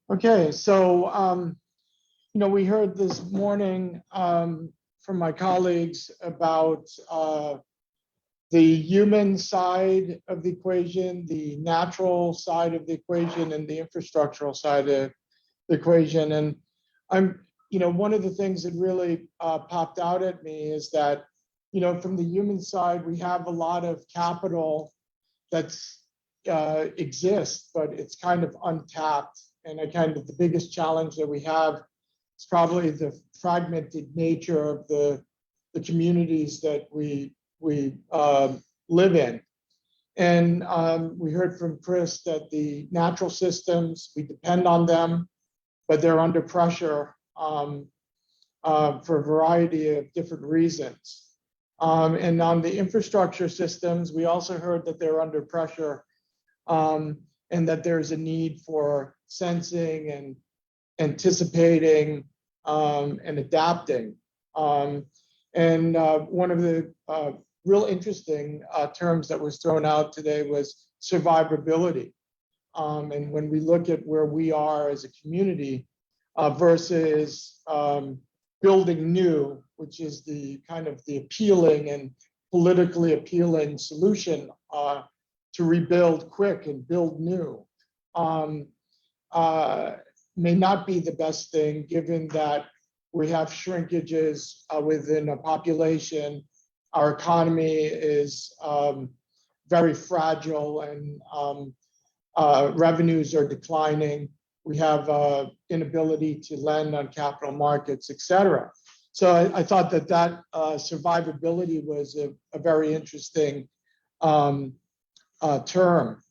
Okay, so you know, we heard this morning from my colleagues about the human side of the equation, the natural side of the equation, and the infrastructural side of the equation. And you know, one of the things that really popped out at me is that, you know, from the human side, we have a lot of capital that's exists, but it's kind of untapped. And the biggest challenge that we have is probably the fragmented nature of the communities that we live in. And we heard from Chris that the natural systems, we depend on them, but they're under pressure for a variety of different reasons. And on the infrastructure systems, we also heard that they're under pressure and that there's a need for sensing and anticipating and adapting. And one of the real interesting terms that was thrown out today was survivability. And when we look at where we are as a community versus building new, which is the kind of the appealing and politically appealing solution to rebuild quick and build new, may not be the best thing, given that we have shrinkages within a population. Our economy is very fragile and revenues are declining. We have inability to lend on capital markets, et cetera. So I thought that survivability was a very interesting term.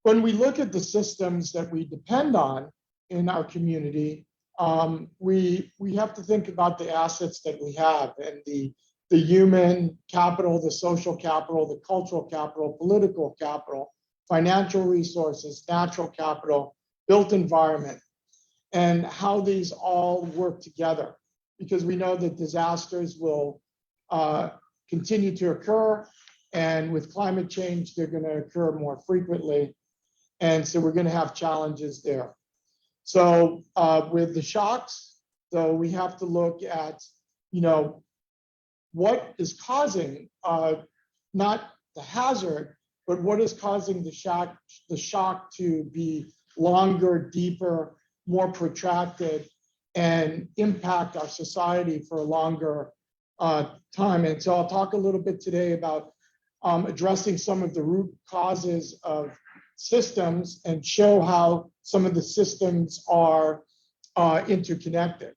When we look at the systems that we depend on in our community, we have to think about the assets that we have and the human capital, the social capital, the cultural capital, political capital, financial resources, natural capital, built environment, and how these all work together. Because we know that disasters will continue to occur, and with climate change, they're going to occur more frequently. And so we're going to have challenges there. So with the shocks, though, we have to look at, you know, what is causing not the hazard, but what is causing the shock to be longer, deeper, more protracted, and impact our society for a longer time. And so I'll talk a little bit today about addressing some of the root causes of systems and show how some of the systems are interconnected.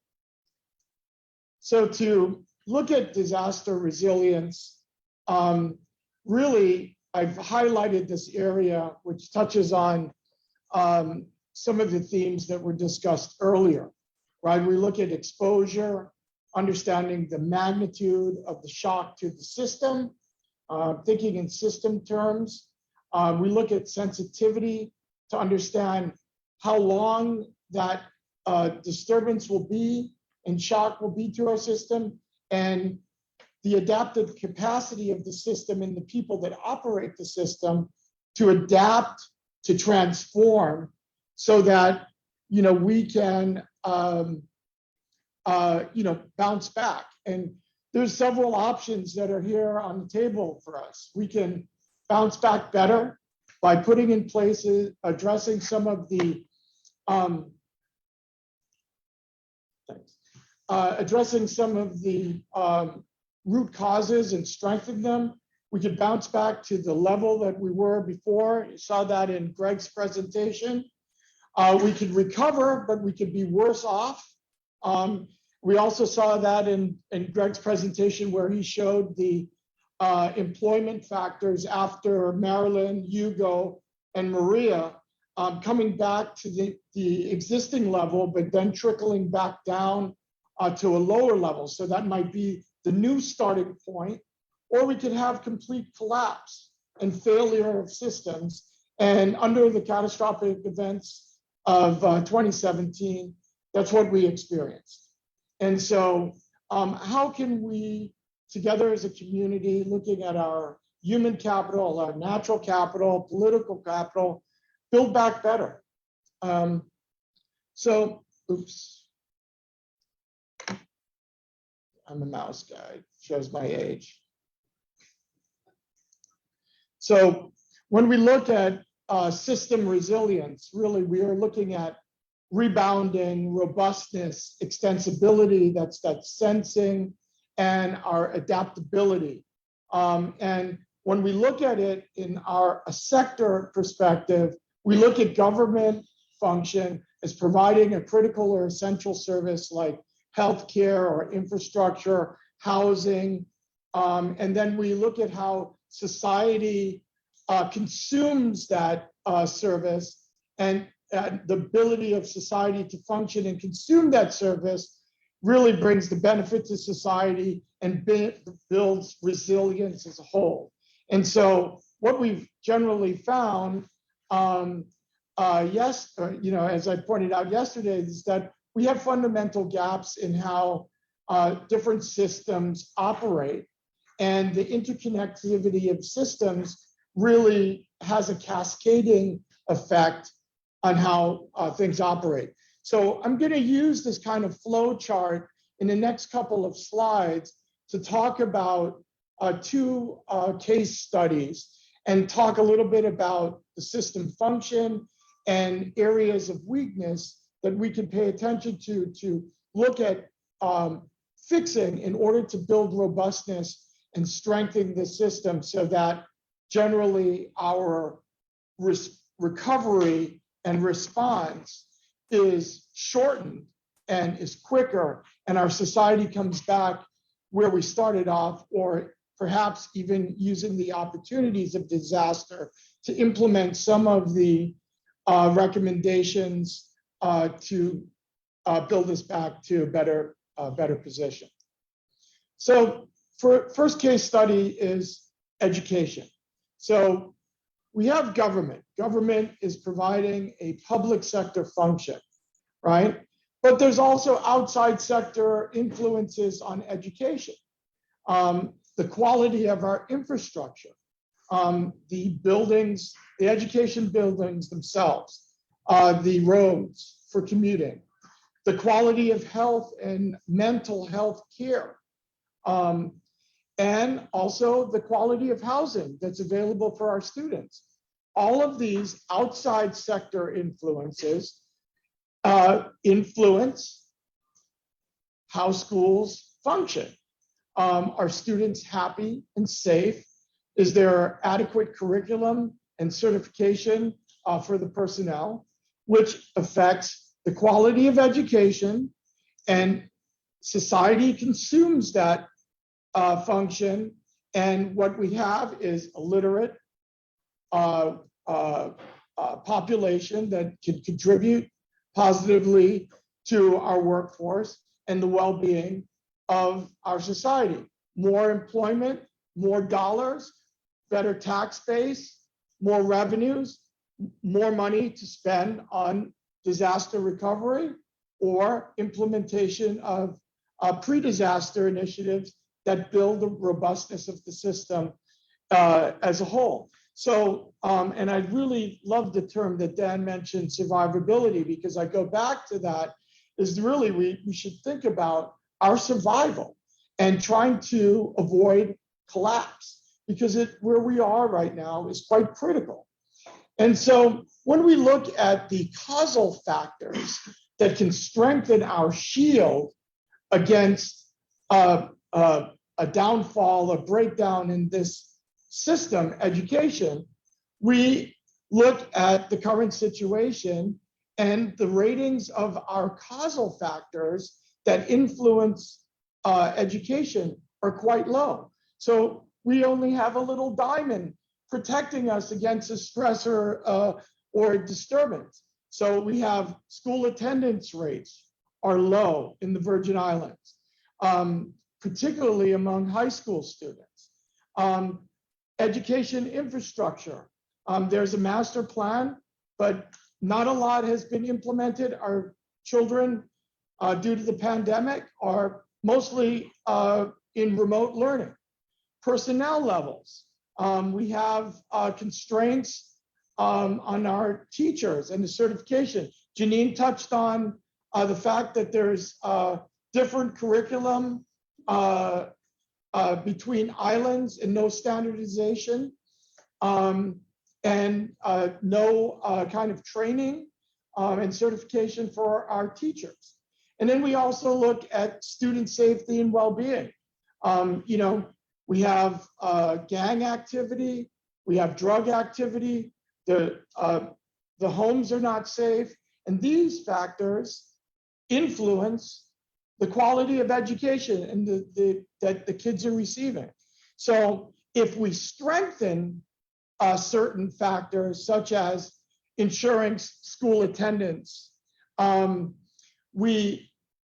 So to look at disaster resilience, really, I've highlighted this area, which touches on some of the themes that were discussed earlier, right? We look at exposure, understanding the magnitude of the shock to the system, thinking in system terms. We look at sensitivity to understand how long that disturbance will be and shock will be to our system, and the adaptive capacity of the system and the people that operate the system to adapt, to transform, so that we can bounce back. And there's several options that are here on the table for us. We can bounce back better by putting in place, addressing some of the root causes and strengthen them. We could bounce back to the level that we were before. You saw that in Greg's presentation. We could recover, but we could be worse off. We also saw that in Greg's presentation where he showed the employment factors after Marilyn, Hugo, and Maria coming back to the existing level, but then trickling back down to a lower level. So that might be the new starting point, or we could have complete collapse and failure of systems. And under the catastrophic events of 2017, that's what we experienced. And so how can we, together as a community, looking at our human capital, our natural capital, political capital, build back better? Oops. I'm a mouse guy, shows my age. So when we look at system resilience, really we are looking at rebounding, robustness, extensibility, that's that sensing, and our adaptability. And when we look at it in a sector perspective, we look at government function as providing a critical or essential service like healthcare or infrastructure, housing, and then we look at how society consumes that service, and the ability of society to function and consume that service really brings the benefit to society and builds resilience as a whole. And so what we've generally found, as I pointed out yesterday, is that we have fundamental gaps in how different systems operate, and the interconnectivity of systems really has a cascading effect on how things operate. So I'm going to use this kind of flow chart in the next couple of slides to talk about two case studies and talk a little bit about the system function and areas of weakness that we can pay attention to look at fixing in order to build robustness and strengthen the system so that generally our recovery and response is shortened and is quicker, and our society comes back where we started off, or perhaps even using the opportunities of disaster to implement some of the recommendations to build us back to a better position. So first case study is education. So we have government. Government is providing a public sector function, right? But there's also outside sector influences on education. The quality of our infrastructure, the buildings, the education buildings themselves, the roads for commuting, the quality of health and mental health care, and also the quality of housing that's available for our students. All of these outside sector influences influence how schools function. Are students happy and safe? Is there adequate curriculum and certification for the personnel, which affects the quality of education, and society consumes that function, and what we have is a literate population that can contribute positively to our workforce and the well-being of our society. More employment, more dollars, better tax base, more revenues, more money to spend on disaster recovery or implementation of pre-disaster initiatives that build the robustness of the system as a whole. So, and I really love the term that Dan mentioned, survivability, because I go back to that, is really we should think about our survival and trying to avoid collapse, because where we are right now is quite critical. And so when we look at the causal factors that can strengthen our shield against a downfall, a breakdown in this system, education, we look at the current situation, and the ratings of our causal factors that influence education are quite low. So we only have a little diamond protecting us against a stressor or a disturbance. So we have school attendance rates are low in the Virgin Islands, particularly among high school students. Education infrastructure. There's a master plan, but not a lot has been implemented. Our children, due to the pandemic, are mostly in remote learning. Personnel levels. We have constraints on our teachers and the certification. Janine touched on the fact that there's different curriculum between islands and no standardization, and no kind of training and certification for our teachers. And then we also look at student safety and well-being. You know, we have gang activity, we have drug activity, the homes are not safe, and these factors influence the quality of education and that the kids are receiving. So if we strengthen certain factors, such as ensuring school attendance, we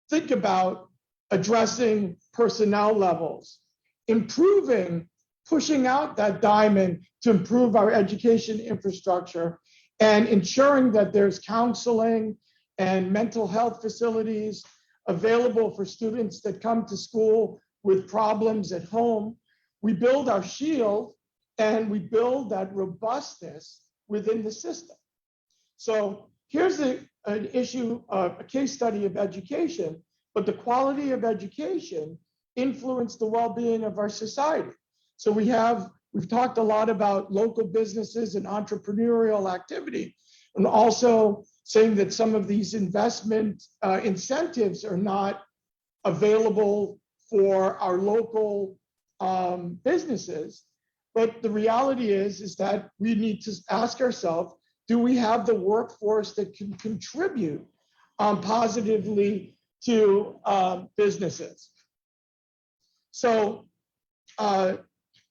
think about addressing personnel levels, improving, pushing out that diamond to improve our education infrastructure, and ensuring that there's counseling and mental health facilities available for students that come to school with problems at home. We build our shield and we build that robustness within the system. So here's an issue, a case study of education, but the quality of education influence the well-being of our society. So we've talked a lot about local businesses and entrepreneurial activity, and also saying that some of these investment incentives are not available for our local businesses. But the reality is that we need to ask ourselves, do we have the workforce that can contribute positively to businesses? So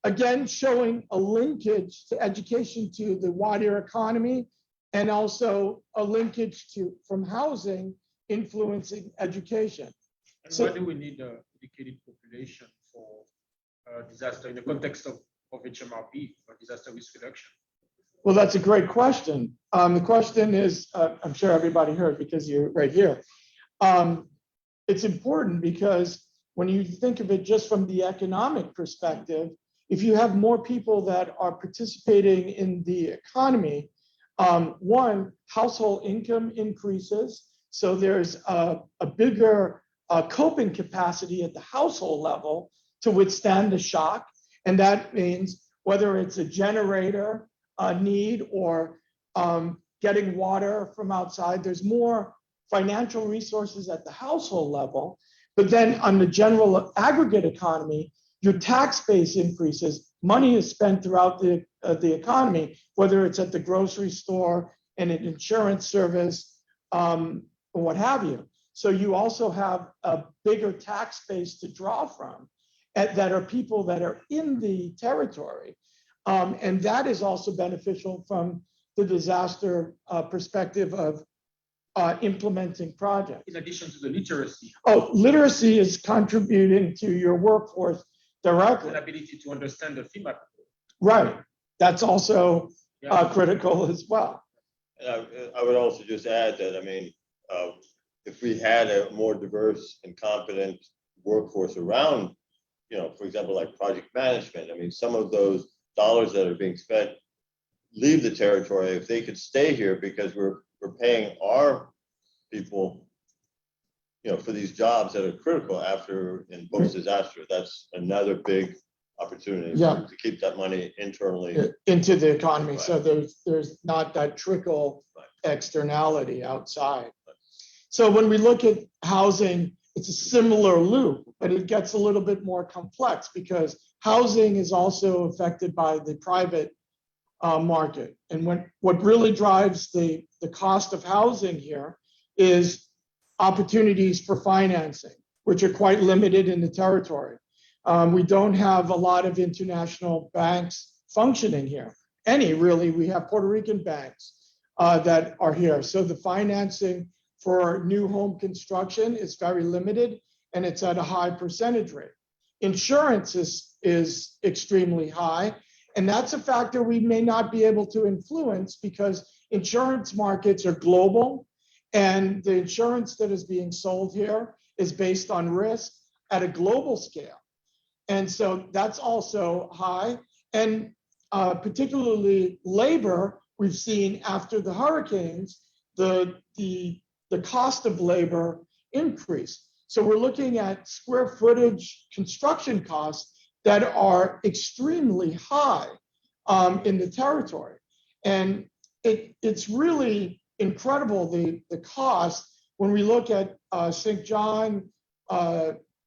again, showing a linkage to education to the wider economy, and also a linkage from housing influencing education. And why do we need an educated population for disaster in the context of HMRP, or disaster risk reduction? Well, that's a great question. The question is, I'm sure everybody heard because you're right here. It's important because when you think of it just from the economic perspective, if you have more people that are participating in the economy, one, household income increases. So there's a bigger coping capacity at the household level to withstand the shock. And that means whether it's a generator need or getting water from outside, there's more financial resources at the household level. But then on the general aggregate economy, your tax base increases, money is spent throughout the economy, whether it's at the grocery store and an insurance service or what have you. So you also have a bigger tax base to draw from that are people that are in the territory. And that is also beneficial from the disaster perspective of implementing projects. In addition to the literacy. Oh, literacy is contributing to your workforce directly. An ability to understand the FEMA. Right. That's also critical as well. And I would also just add that, I mean, if we had a more diverse and competent workforce around for example, like project management. I mean, some of those dollars that are being spent leave the territory if they could stay here because we're paying our people, for these jobs that are critical after and post-disaster. That's another big opportunity Yeah. to keep that money internally. Into the economy. Right. So there's not that trickle externality outside. So when we look at housing, it's a similar loop, but it gets a little bit more complex because housing is also affected by the private market. And what really drives the cost of housing here is opportunities for financing, which are quite limited in the territory. We don't have a lot of international banks functioning here. Really, we have Puerto Rican banks that are here. So the financing for new home construction is very limited and it's at a high percentage rate. Insurance is extremely high. And that's a factor we may not be able to influence because insurance markets are global and the insurance that is being sold here is based on risk at a global scale. And so that's also high. And particularly labor, we've seen after the hurricanes, the cost of labor increase. So we're looking at square footage construction costs that are extremely high in the territory. And it's really incredible, the cost, when we look at St. John,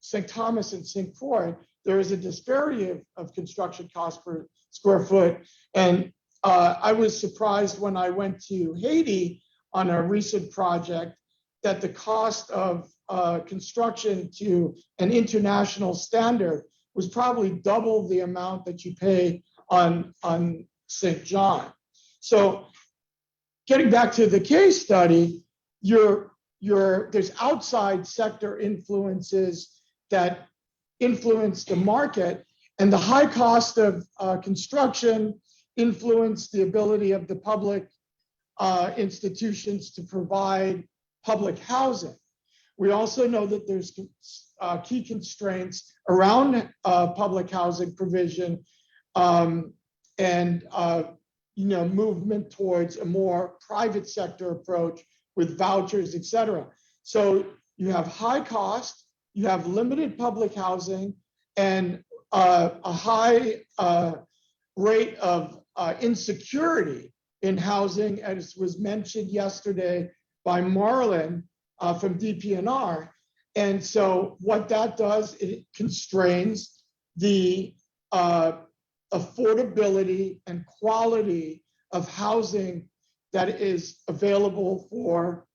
St. Thomas, and St. Croix, there is a disparity of construction costs per square foot. And I was surprised when I went to Haiti on a recent project that the cost of construction to an international standard was probably double the amount that you pay on St. John. So getting back to the case study, there's outside sector influences that influence the market, and the high cost of construction influence the ability of the public institutions to provide public housing. We also know that there's key constraints around public housing provision and movement towards a more private sector approach with vouchers, et cetera. So you have high cost, you have limited public housing, and a high rate of insecurity in housing, as was mentioned yesterday by Marlon from DPNR. And so what that does, it constrains the affordability and quality of housing that is available for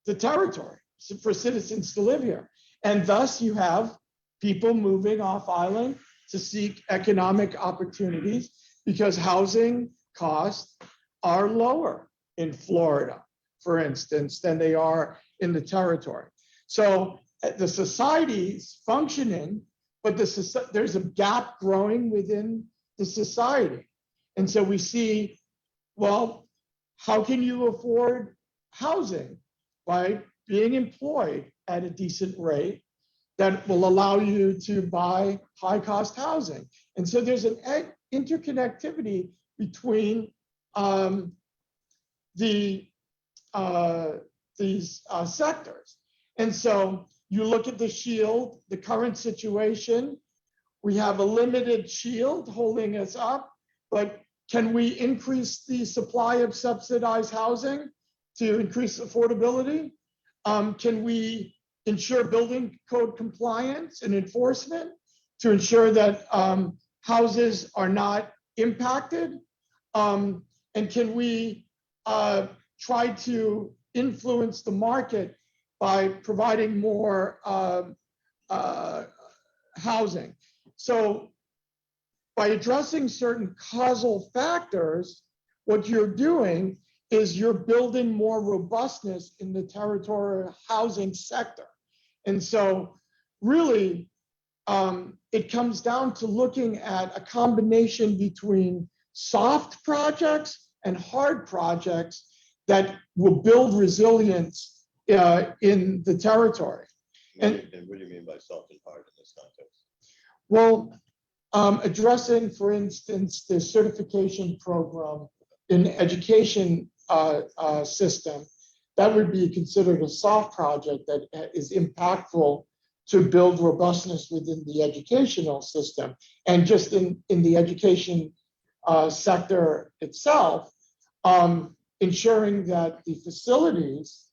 the territory, for citizens to live here. And thus you have people moving off island to seek economic opportunities because housing costs are lower in Florida, for instance, than they are in the territory. So the society's functioning, but there's a gap growing within the society. And so we see, well, how can you afford housing? By being employed at a decent rate that will allow you to buy high cost housing. And so there's an interconnectivity between these sectors. And so you look at the shield, the current situation, we have a limited shield holding us up, but can we increase the supply of subsidized housing to increase affordability? Can we ensure building code compliance and enforcement to ensure that houses are not impacted? And can we try to influence the market by providing more housing? So by addressing certain causal factors, what you're doing is you're building more robustness in the territorial housing sector. And so really, it comes down to looking at a combination between soft projects and hard projects that will build resilience in the territory. And what do you mean by soft and hard in this context? Well, addressing, for instance, the certification program in the education system, that would be considered a soft project that is impactful to build robustness within the educational system. And just in the education sector itself, ensuring that the facilities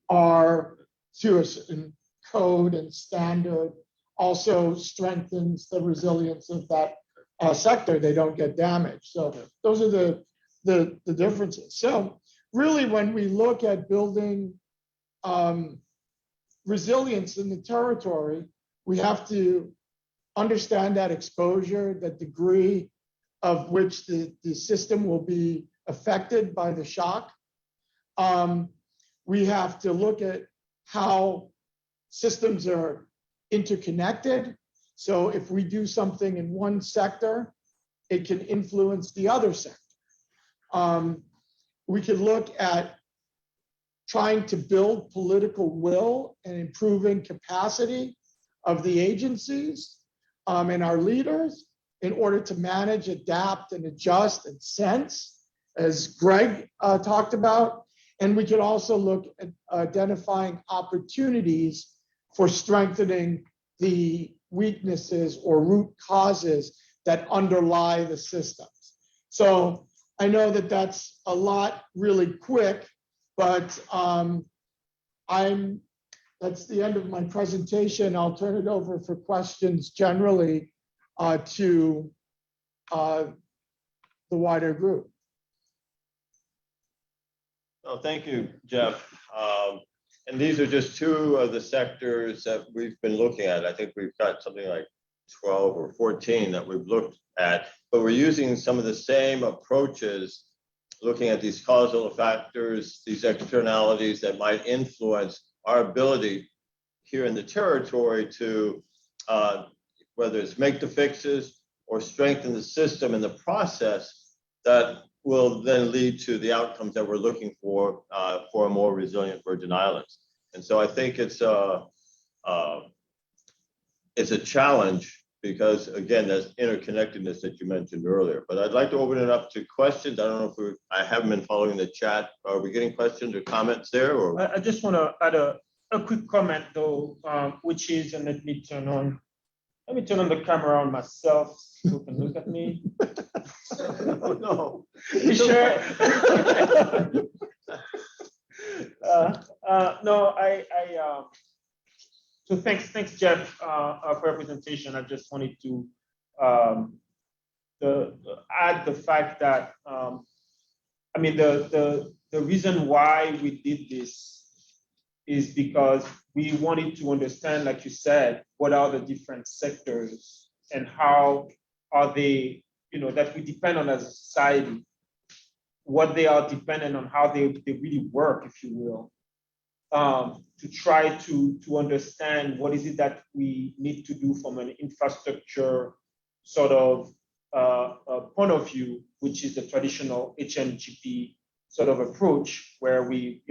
are to a certain code and standard also strengthens the resilience of that sector. They don't get damaged. So those are the differences. So really, when we look at building resilience in the territory, we have to understand that exposure, the degree of which the system will be affected by the shock. We have to look at how systems are interconnected. So if we do something in one sector, it can influence the other sector. We can look at trying to build political will and improving capacity of the agencies and our leaders in order to manage, adapt, and adjust and sense, as Greg talked about. And we could also look at identifying opportunities for strengthening the weaknesses or root causes that underlie the systems. So I know that that's a lot really quick, but that's the end of my presentation. I'll turn it over for questions generally to the wider group. Oh, thank you, Jeff. And these are just two of the sectors that we've been looking at. I think we've got something like 12 or 14 that we've looked at, but we're using some of the same approaches, looking at these causal factors, these externalities that might influence our ability here in the territory to, whether it's make the fixes or strengthen the system and the process that will then lead to the outcomes that we're looking for a more resilient Virgin Islands. And so I think it's a challenge because, again, there's interconnectedness that you mentioned earlier. But I'd like to open it up to questions. I don't know if I haven't been following the chat. Are we getting questions or comments there? Or I just want to add a quick comment though, which is, and let me turn on the camera on myself so you can look at me. Oh, no. You sure? No, so thanks, Jeff, for your presentation. I just wanted to add the fact that, the reason why we did this is because we wanted to understand, like you said, what are the different sectors and how are they, that we depend on as a society, what they are dependent on, how they really work, if you will, to try to understand what is it that we need to do from an infrastructure sort of point of view, which is the traditional HMGP sort of approach, where we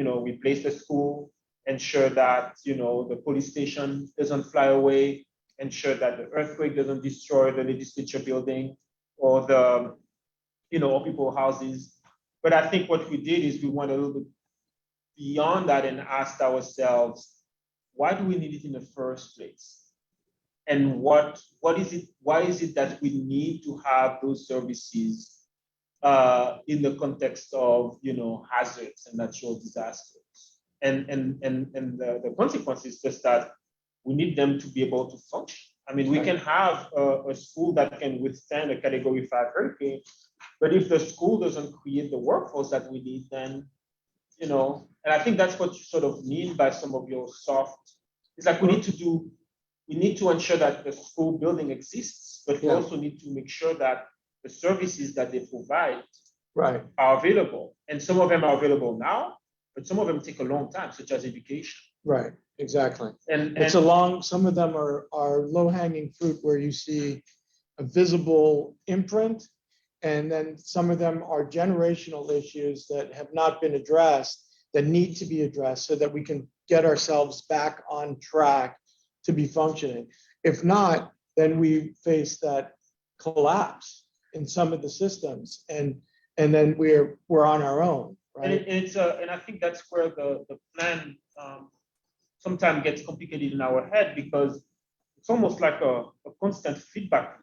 place the school, ensure that the police station doesn't fly away, ensure that the earthquake doesn't destroy the legislature building or the or people's houses. But I think what we did is we went a little bit beyond that and asked ourselves, why do we need it in the first place? And what is it? Why is it that we need to have those services in the context of hazards and natural disasters? And the consequence is just that we need them to be able to function. I mean, we can have a school that can withstand a Category 5 hurricane, but if the school doesn't create the workforce that we need, then and I think that's what you sort of mean by some of your soft. It's like we need to ensure that the school building exists, but we also need to make sure that the services that they provide are available. And some of them are available now, but some of them take a long time, such as education. Right, exactly. And some of them are low-hanging fruit where you see a visible imprint, and then some of them are generational issues that have not been addressed that need to be addressed so that we can get ourselves back on track to be functioning. If not, then we face that collapse in some of the systems, and then we're on our own, right? And I think that's where the plan sometimes gets complicated in our head, because it's almost like a constant feedback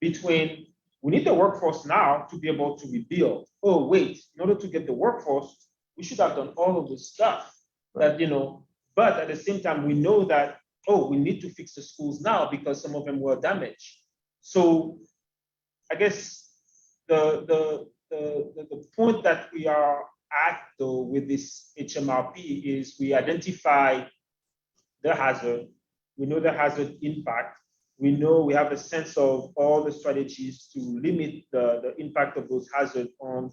between, we need the workforce now to be able to rebuild. Oh, wait, in order to get the workforce, we should have done all of this stuff that, but at the same time, we know that, oh, we need to fix the schools now because some of them were damaged. So I guess the point that we are at, though, with this HMRP is we identify the hazard. We know the hazard impact. We know we have a sense of all the strategies to limit the impact of those hazards on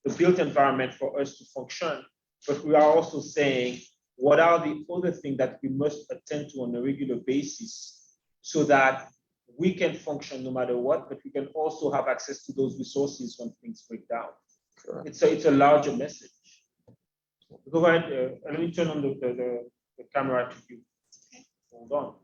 the built environment for us to function. But we are also saying, what are the other things that we must attend to on a regular basis so that we can function no matter what, but we can also have access to those resources when things break down. Correct. It's a larger message. Go ahead, let me turn on the camera to you. Okay. Hold on.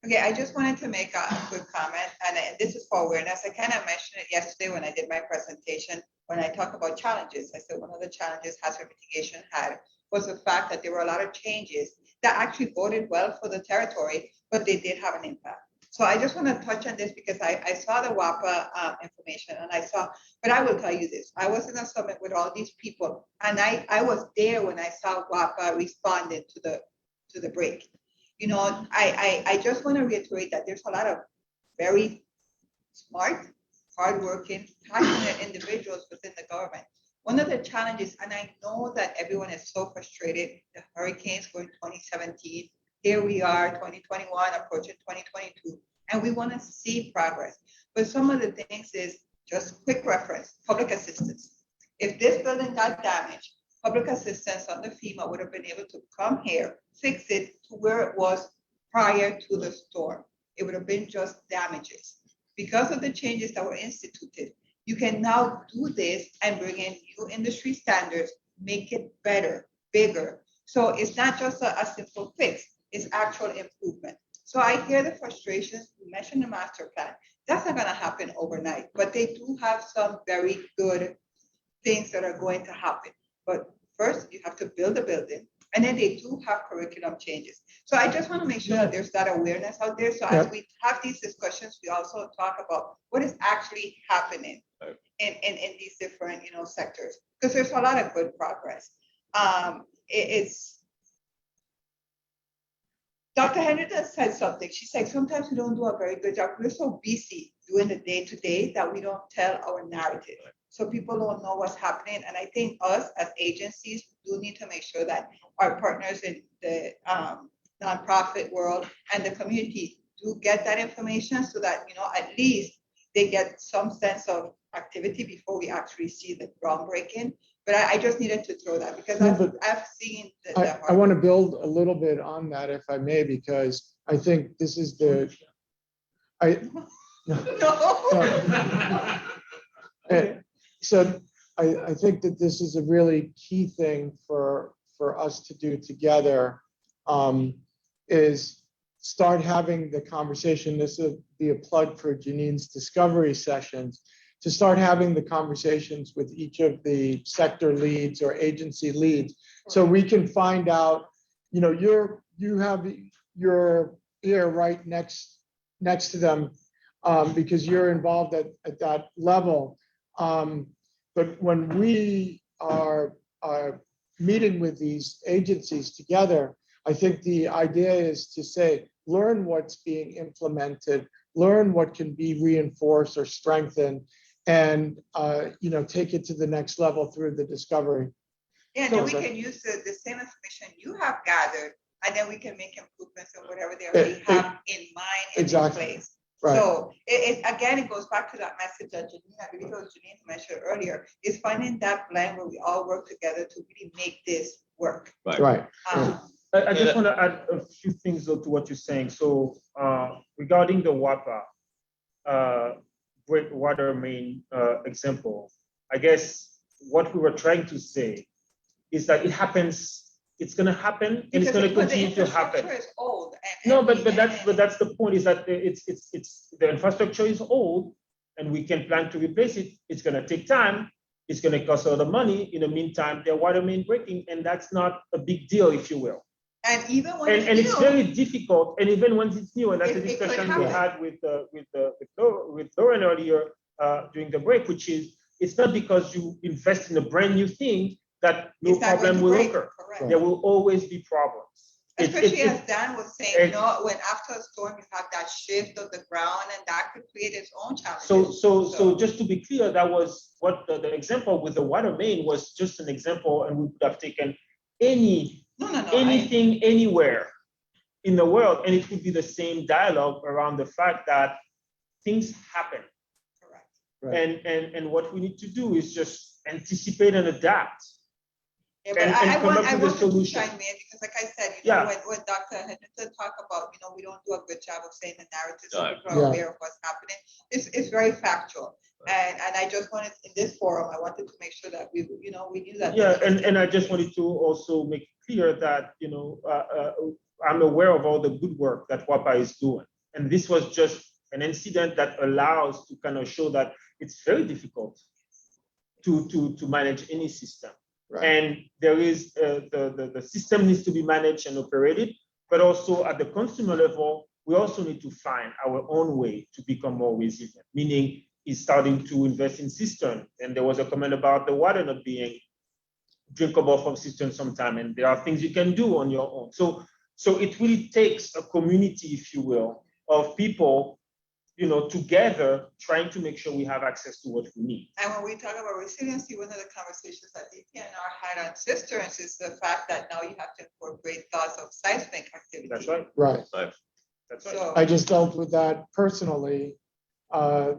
Okay, I just wanted to make a quick comment, and this is for awareness. I kind of mentioned it yesterday when I did my presentation, when I talk about challenges. I said one of the challenges hazard mitigation had was the fact that there were a lot of changes that actually boded well for the territory, but they did have an impact. So I just want to touch on this because I saw the WAPA information, and but I will tell you this, I was in a summit with all these people, and I was there when I saw WAPA responded to the break. I just want to reiterate that there's a lot of very smart, hardworking, passionate individuals within the government. One of the challenges, and I know that everyone is so frustrated, the hurricanes were in 2017, here we are, 2021, approaching 2022, and we want to see progress. But some of the things is, just quick reference, public assistance. If this building got damaged, public assistance under FEMA would have been able to come here, fix it to where it was prior to the storm. It would have been just damages. Because of the changes that were instituted, you can now do this and bring in new industry standards, make it better, bigger. So it's not just a simple fix, it's actual improvement. So I hear the frustrations. You mentioned the master plan. That's not gonna happen overnight, but they do have some very good things that are going to happen. But first, you have to build a building, and then they do have curriculum changes. So I just want to make sure that there's that awareness out there. So as we have these discussions, we also talk about what is actually happening in these different sectors, because there's a lot of good progress. Dr. Henderson said something. She said, sometimes we don't do a very good job. We're so busy doing the day-to-day that we don't tell our narrative. So people don't know what's happening. And I think us as agencies do need to make sure that our partners in the nonprofit world and the community do get that information so that, at least they get some sense of activity before we actually see the groundbreaking. But I just needed to throw that because I've seen I want to build a little bit on that, if I may, because I think this is So I think that this is a really key thing for us to do together, is start having the conversation. This will be a plug for Janine's discovery sessions, to start having the conversations with each of the sector leads or agency leads, so we can find out, you have your ear right next to them, because you're involved at that level. But when we are meeting with these agencies together, I think the idea is to say, learn what's being implemented, learn what can be reinforced or strengthened, and take it to the next level through the discovery. Yeah, and then we can use the same information you have gathered, and then we can make improvements on whatever they already have in mind and in place. Right. So it goes back to that message that Janine, I believe it was Janine who mentioned earlier, is finding that blend where we all work together to really make this work. Right. I just want to add a few things to what you're saying. So regarding the WAPA water main example, I guess what we were trying to say is that it happens it's going to happen, and it's Because going to the continue to happen. infrastructure is old. No, but that's the point, is that it's the infrastructure is old, and we can plan to replace it. It's going to take time. It's going to cost a lot of money. In the meantime, there are water main breaking, and that's not a big deal, if you will. And even when And it's new, very difficult, and even when it's new, and that's a It could discussion we happen. had with Lauren earlier during the break, which is, it's not because you invest in a brand new thing that no It's not going problem to will break, occur. correct. There will always be problems. Especially as Dan was saying, it- when after a storm, you have that shift of the ground, and that could create its own challenges. So just to be clear, that was what the example with the water main was, just an example, and we could have taken anything anywhere in the world, and it would be the same dialogue around the fact that things happen. Correct. Right. And what we need to do is just anticipate and adapt. Yeah, but and I come up want with a to solution. chime in, because like I said, Yeah. when Dr. Henderson talked about, we don't do a good job of saying the narrative, so Right. people are Yeah. aware of what's happening. It's very factual. And I just wanted, in this forum, I wanted to make sure that we knew that. Yeah, and I just wanted to also make clear that, I'm aware of all the good work that WAPA is doing. And this was just an incident that allows to kind of show that it's very difficult to manage any system. Right. And there is, the system needs to be managed and operated, but also at the consumer level, we also need to find our own way to become more resilient, meaning is starting to invest in cistern. And there was a comment about the water not being drinkable from cistern sometime, and there are things you can do on your own. So it really takes a community, if you will, of people, together trying to make sure we have access to what we need. And when we talk about resiliency, one of the conversations that DPNR had on cisterns is the fact that now you have to incorporate thoughts of seismic activity. That's right. Right. That's right. So, I just dealt with that personally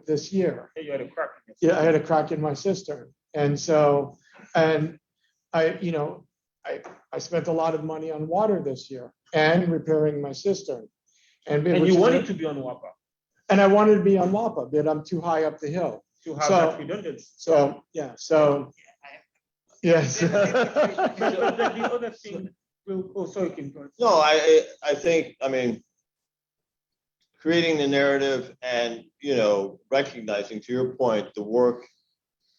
this year. Hey, you had a crack. Yeah, I had a crack in my cistern. And so, and I spent a lot of money on water this year and repairing my cistern. And which you is wanted to be on WAPA And I wanted to be on WAPA, but I'm too high up the hill. to have So- that redundancy. So, yeah, so, yes. But the other thing, sorry, Kim, go ahead. No, I think, creating the narrative and, recognizing, to your point, the work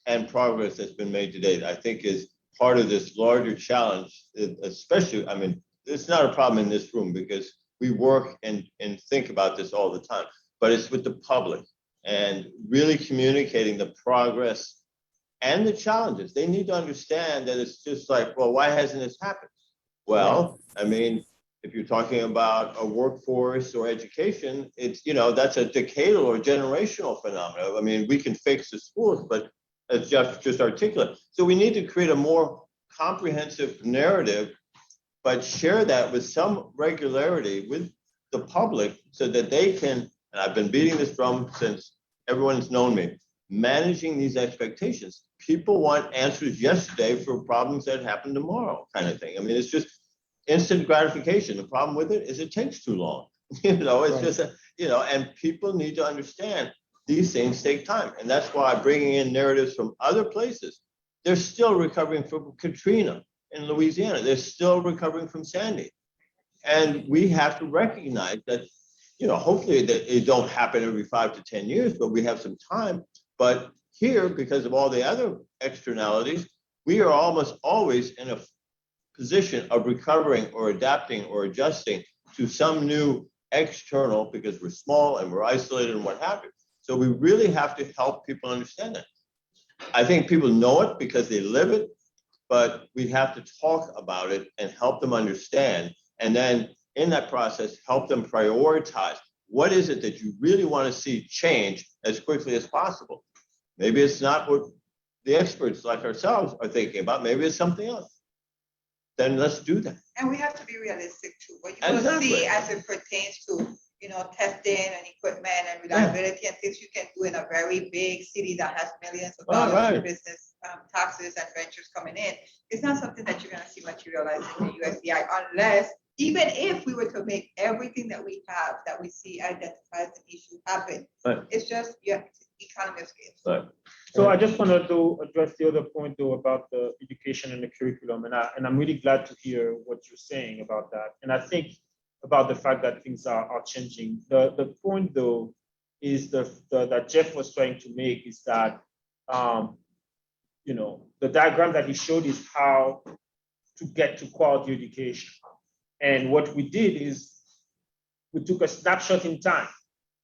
and progress that's been made to date, I think is part of this larger challenge, especially, it's not a problem in this room because we work and think about this all the time, but it's with the public and really communicating the progress and the challenges. They need to understand that it's just like, well, why hasn't this happened? Well, if you're talking about a workforce or education, it's, that's a decadal or generational phenomenon. We can fix the schools, but as Jeff just articulated. So we need to create a more comprehensive narrative, but share that with some regularity with the public so that they can, and I've been beating this drum since everyone's known me, managing these expectations. People want answers yesterday for problems that happen tomorrow, kind of thing. It's just instant gratification. The problem with it is it takes too long. It's Right. just, and people need to understand these things take time. And that's why bringing in narratives from other places, they're still recovering from Katrina in Louisiana. They're still recovering from Sandy. And we have to recognize that, hopefully that it don't happen every 5 to 10 years, but we have some time. But here, because of all the other externalities, we are almost always in a position of recovering or adapting or adjusting to some new external, because we're small and we're isolated and what have you. So we really have to help people understand that. I think people know it because they live it, but we have to talk about it and help them understand. And then in that process, help them prioritize. What is it that you really want to see change as quickly as possible? Maybe it's not what the experts like ourselves are thinking about. Maybe it's something else. Then let's do that. and we have to be realistic too. What you will Exactly. see as it pertains to, testing and equipment and reliability and things you can do in a very big city that has millions of dollars Right. in business taxes and ventures coming in. It's not something that you're going to see materialize in the USVI unless, even if we were to make everything that we have, that we see identifies the issue happen. Right. It's just, economy of scale. Right. So I just wanted to address the other point though about the education and the curriculum, and I'm really glad to hear what you're saying about that. And I think about the fact that things are changing. The point though is that Jeff was trying to make is that the diagram that he showed is how to get to quality education. And what we did is we took a snapshot in time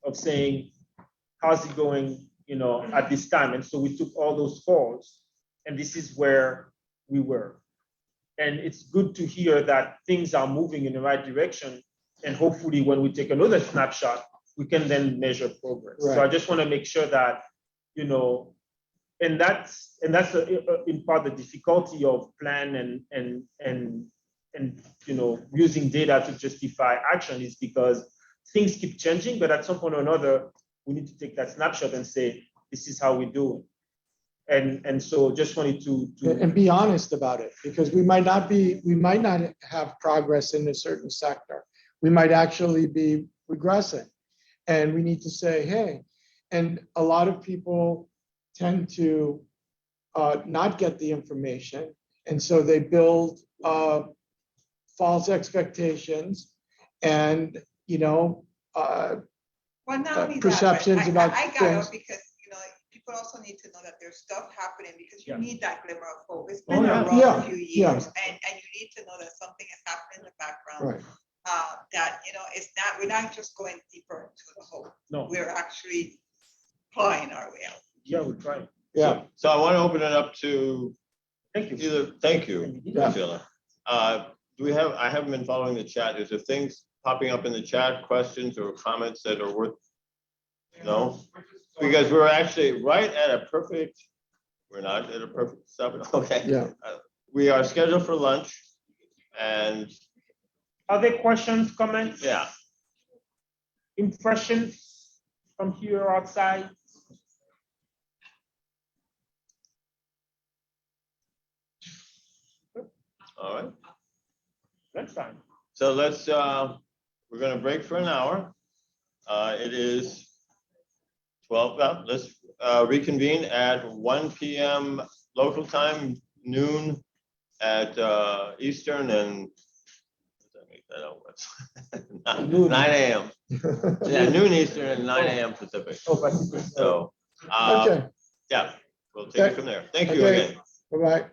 of saying, how's it going, at this time? And so we took all those scores, and this is where we were. And it's good to hear that things are moving in the right direction. And hopefully when we take another snapshot, we can then measure progress. Right. So I just want to make sure that, and that's in part the difficulty of plan and using data to justify action is because things keep changing, but at some point or another, we need to take that snapshot and say, this is how we do it. And so just wanted to And be honest about it, because we might not have progress in a certain sector. We might actually be regressing. And we need to say, hey, and a lot of people tend to not get the information. And so they build false expectations and, Well, not only that, perceptions but about I got things. it because, people also need to know that there's stuff happening because you Yeah. need that glimmer of hope. It's Oh, been yeah. around Yeah, a few yeah. years and you need to know that something is happening in the background. Right. That, we're not just going deeper into the hole. No. We're actually clawing our way out. Yeah, we're trying. Yeah. So I want to open it up to Thank you. thank you, Yeah. Sheila. I haven't been following the chat. Is there things popping up in the chat, questions or comments that are worth? No? Because we're actually right at a perfect, we're not at a perfect stop. Okay. Yeah. We are scheduled for lunch and Are there questions, comments? yeah. Impressions from here outside? All right. That's fine. So we're going to break for an hour. It is 12, let's reconvene at 1 p.m. local time, noon at Eastern, and what does that make that out? 9 a.m. Yeah, noon Eastern and 9 a.m. Pacific. Oh, Pacific. So, Okay, yeah, we'll take it from there. Thank you Okay. again. bye-bye.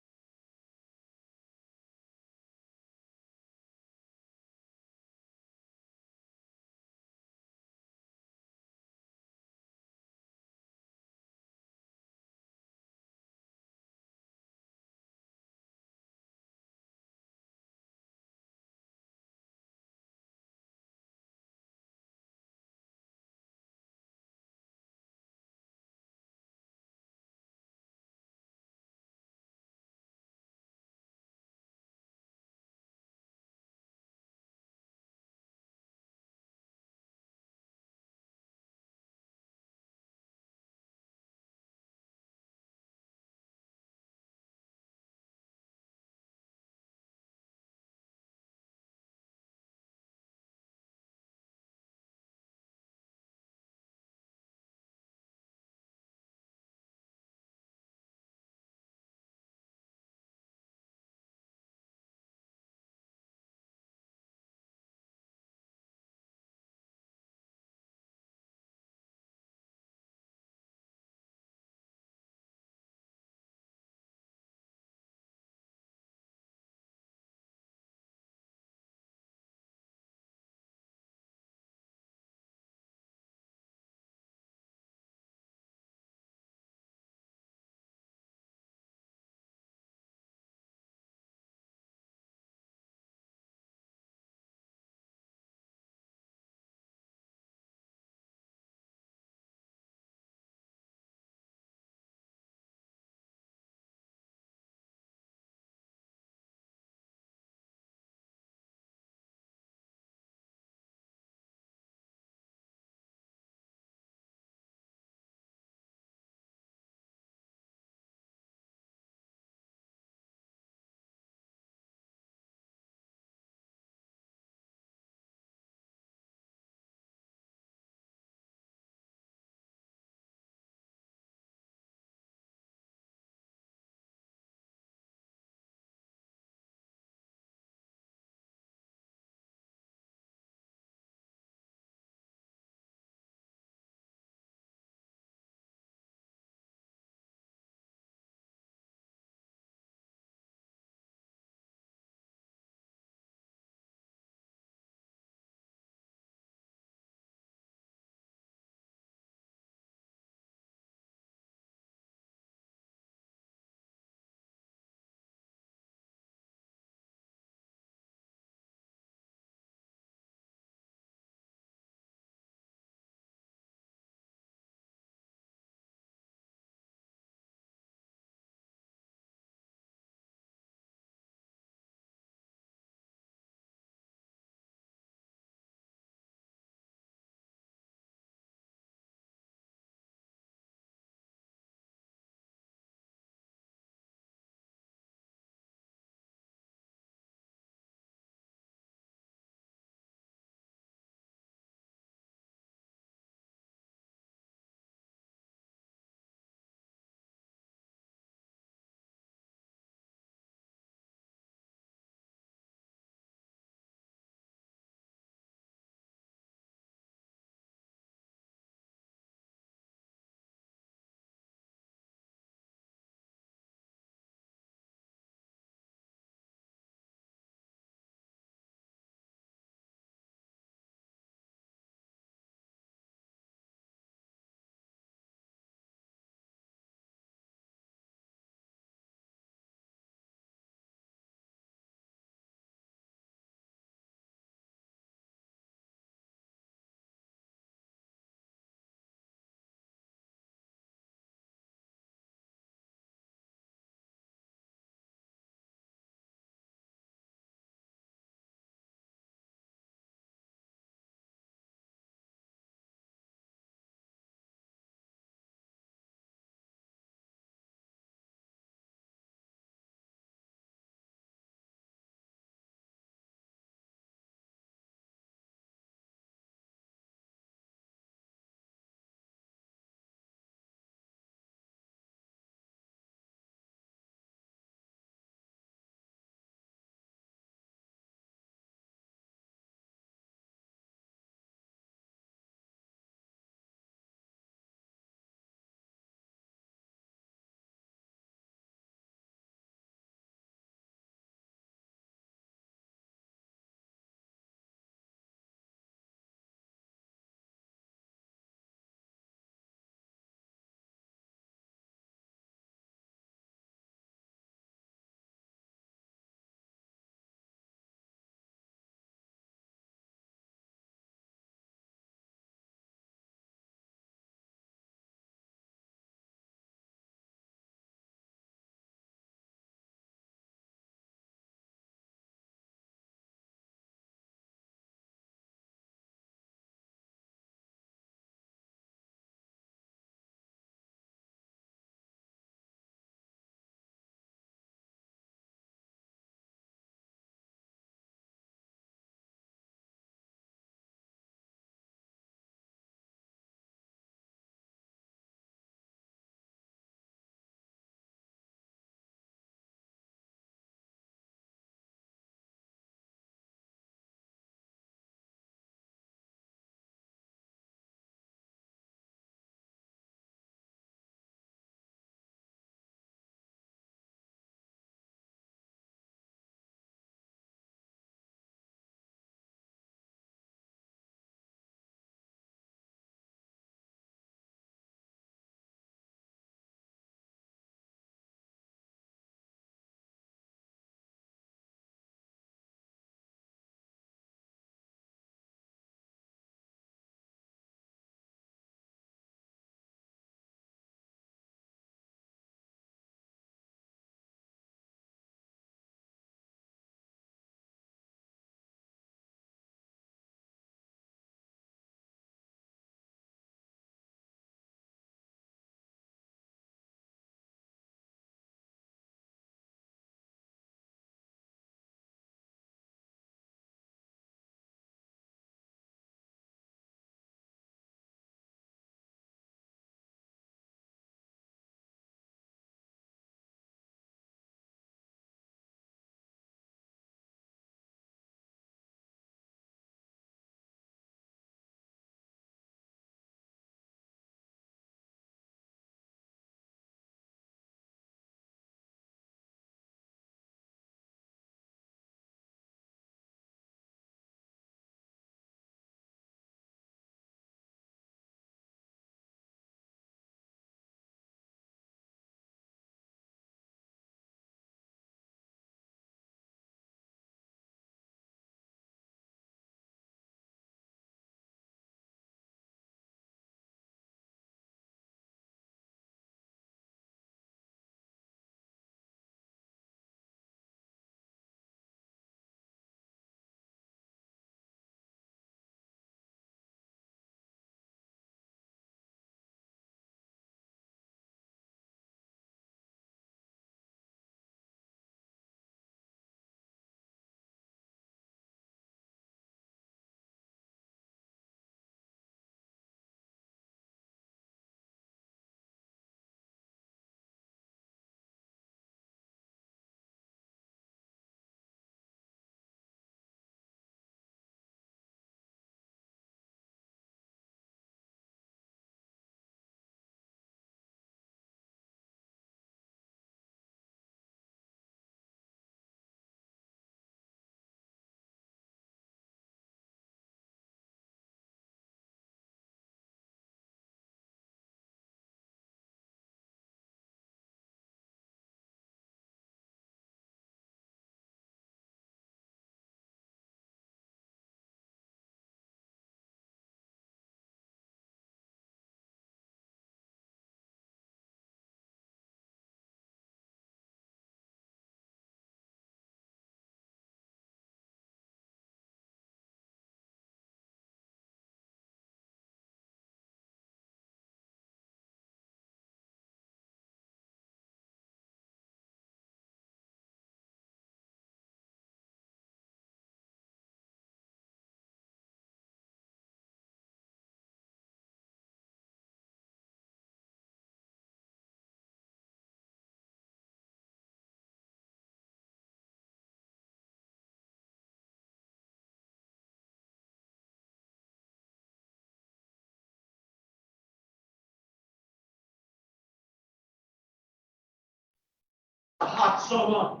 hot summer.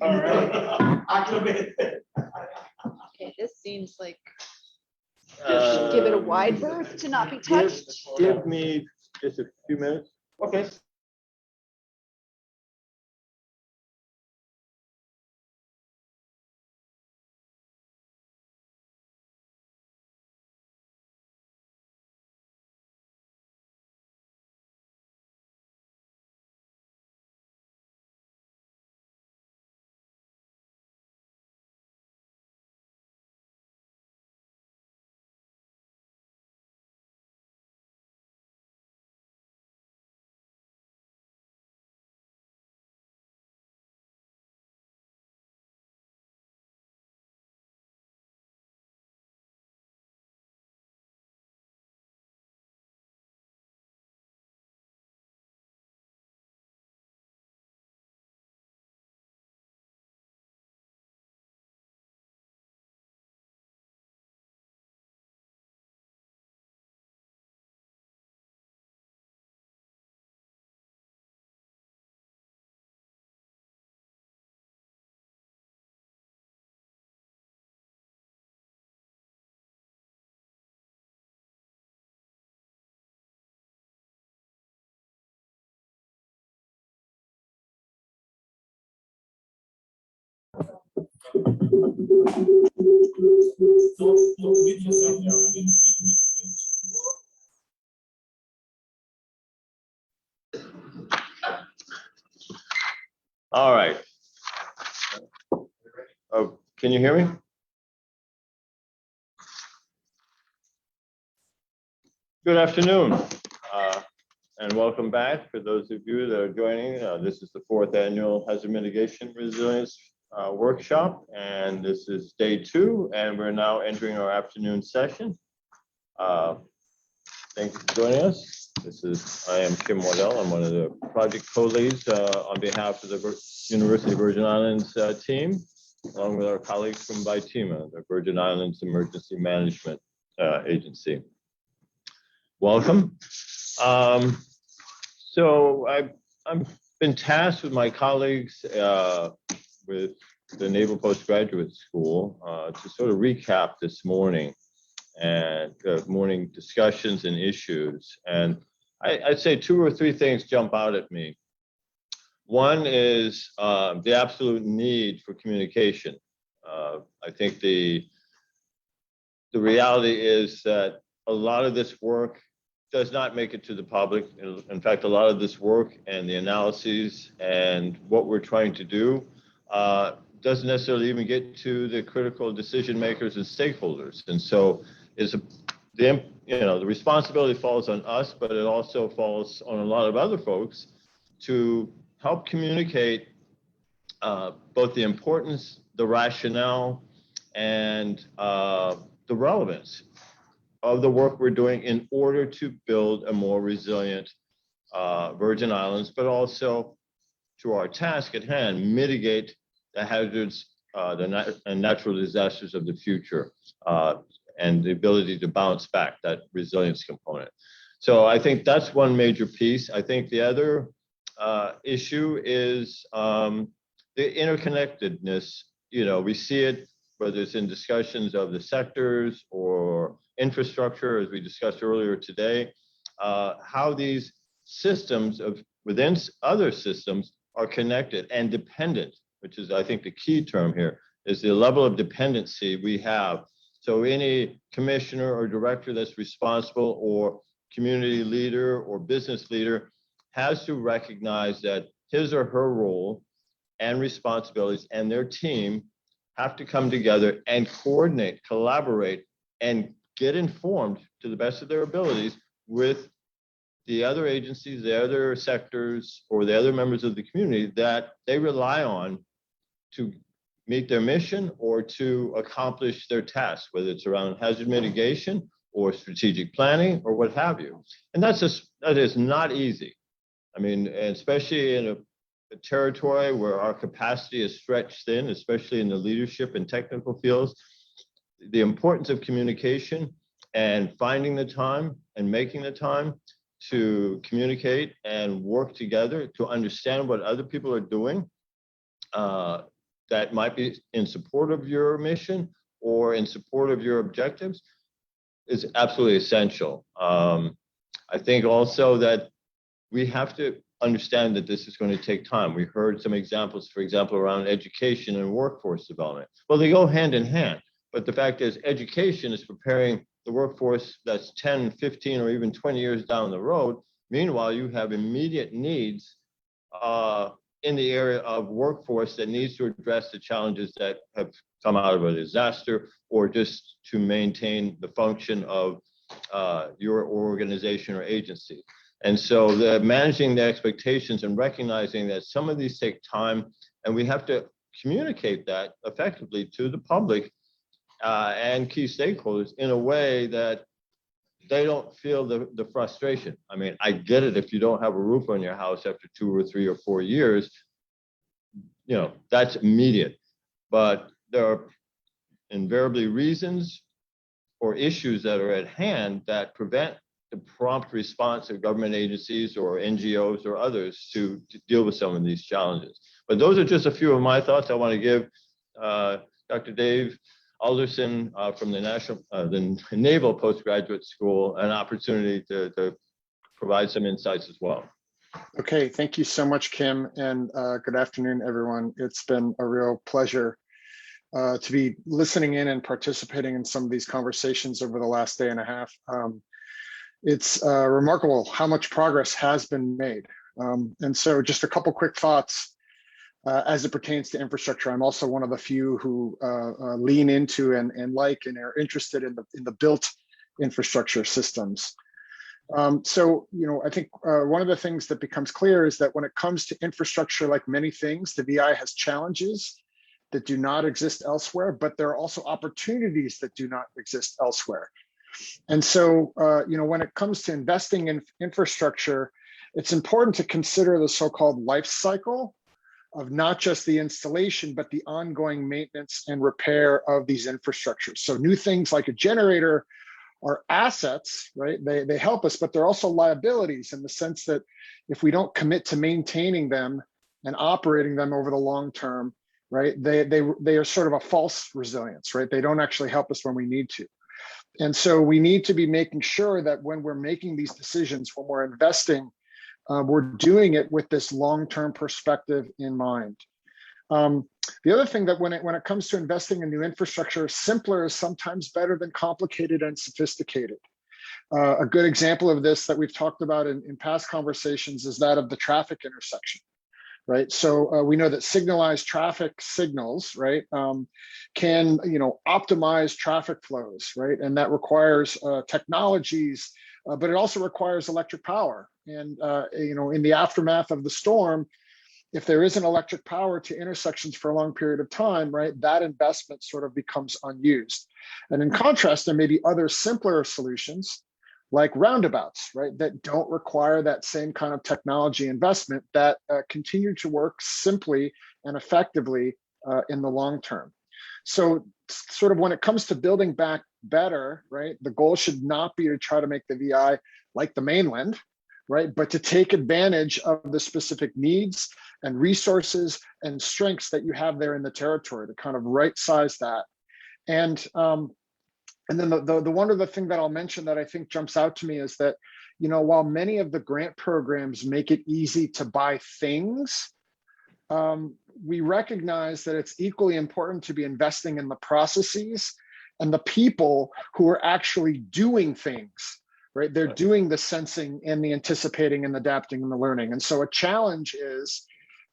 All right. Acclimate. Okay, this seems like Give it a wide berth to not be Give touched. give me just a few minutes. Okay. Don't mute yourself there. All right. Oh, can you hear me? Good afternoon, and welcome back for those of you that are joining. This is the 4th annual Hazard Mitigation Resilience Workshop, and this is day 2, and we're now entering our afternoon session. Thank you for joining us. I am Kim Waddell. I'm one of the project co-leads on behalf of the University of Virgin Islands team, along with our colleagues from VITEMA, the Virgin Islands Emergency Management Agency. Welcome. So I've been tasked with my colleagues with the Naval Postgraduate School to sort of recap this morning and morning discussions and issues. And I'd say 2 or 3 things jump out at me. One is the absolute need for communication. I think the reality is that a lot of this work does not make it to the public. In fact, a lot of this work and the analyses and what we're trying to do doesn't necessarily even get to the critical decision makers and stakeholders. And so the responsibility falls on us, but it also falls on a lot of other folks to help communicate both the importance, the rationale, and the relevance of the work we're doing in order to build a more resilient Virgin Islands, but also, to our task at hand, mitigate the hazards and natural disasters of the future, and the ability to bounce back, that resilience component. So I think that's one major piece. I think the other issue is the interconnectedness. We see it, whether it's in discussions of the sectors or infrastructure, as we discussed earlier today, how these systems within other systems are connected and dependent, which is, I think, the key term here, is the level of dependency we have. So any commissioner or director that's responsible, or community leader or business leader, has to recognize that his or her role and responsibilities and their team have to come together and coordinate, collaborate, and get informed to the best of their abilities with the other agencies, the other sectors, or the other members of the community that they rely on to meet their mission or to accomplish their tasks, whether it's around hazard mitigation or strategic planning or what have you. And that is not easy. I mean, especially in a territory where our capacity is stretched thin, especially in the leadership and technical fields, the importance of communication and finding the time and making the time to communicate and work together to understand what other people are doing that might be in support of your mission or in support of your objectives is absolutely essential. I think also that we have to understand that this is going to take time. We heard some examples, for example, around education and workforce development. Well, they go hand in hand, but the fact is education is preparing the workforce that's 10, 15, or even 20 years down the road. Meanwhile, you have immediate needs in the area of workforce that needs to address the challenges that have come out of a disaster or just to maintain the function of your organization or agency. And so managing the expectations and recognizing that some of these take time, and we have to communicate that effectively to the public and key stakeholders in a way that they don't feel the frustration. I mean, I get it if you don't have a roof on your house after 2 or 3 or 4 years, you know, that's immediate. But there are invariably reasons or issues that are at hand that prevent the prompt response of government agencies or NGOs or others to deal with some of these challenges. But those are just a few of my thoughts. I want to give Dr. Dave Alderson from the Naval Postgraduate School an opportunity to provide some insights as well. Okay, thank you so much, Kim, and good afternoon, everyone. It's been a real pleasure to be listening in and participating in some of these conversations over the last day and a half. It's remarkable how much progress has been made. And so just a couple quick thoughts as it pertains to infrastructure. I'm also one of the few who lean into and like and are interested in the built infrastructure systems. So, you know, I think one of the things that becomes clear is that when it comes to infrastructure, like many things, the VI has challenges that do not exist elsewhere, but there are also opportunities that do not exist elsewhere. And so, you know, when it comes to investing in infrastructure, it's important to consider the so-called life cycle of not just the installation, but the ongoing maintenance and repair of these infrastructures. So new things like a generator are assets, right? They help us, but they're also liabilities in the sense that if we don't commit to maintaining them and operating them over the long term, right? They are sort of a false resilience, right? They don't actually help us when we need to. And so we need to be making sure that when we're making these decisions, when we're investing, we're doing it with this long-term perspective in mind. The other thing that when it comes to investing in new infrastructure, simpler is sometimes better than complicated and sophisticated. A good example of this that we've talked about in past conversations is that of the traffic intersection. Right, so we know that signalized traffic signals, right, can optimize traffic flows, right, and that requires technologies, but it also requires electric power. And in the aftermath of the storm, if there isn't electric power to intersections for a long period of time, right, that investment sort of becomes unused. And in contrast, there may be other simpler solutions, like roundabouts, right, that don't require that same kind of technology investment that continue to work simply and effectively in the long term. So sort of when it comes to building back better, right, the goal should not be to try to make the VI like the mainland, right, but to take advantage of the specific needs and resources and strengths that you have there in the territory to kind of right size that. And then the one other thing that I'll mention that I think jumps out to me is that, while many of the grant programs make it easy to buy things, we recognize that it's equally important to be investing in the processes and the people who are actually doing things, right? They're doing the sensing and the anticipating and adapting and the learning. And so a challenge is,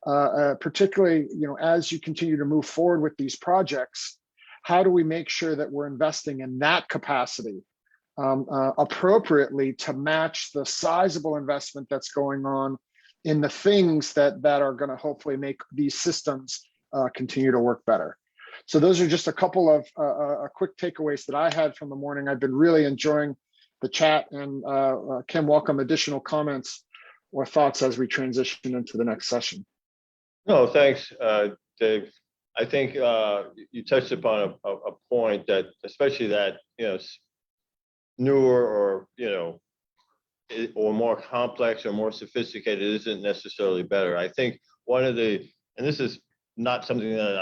particularly, as you continue to move forward with these projects, how do we make sure that we're investing in that capacity appropriately to match the sizable investment that's going on in the things that are going to hopefully make these systems continue to work better. So those are just a couple of quick takeaways that I had from the morning. I've been really enjoying the chat, and Kim, welcome additional comments or thoughts as we transition into the next session. No, thanks, Dave. I think you touched upon a point that, especially that, newer or, or more complex or more sophisticated isn't necessarily better. I think one of the, and this is not something that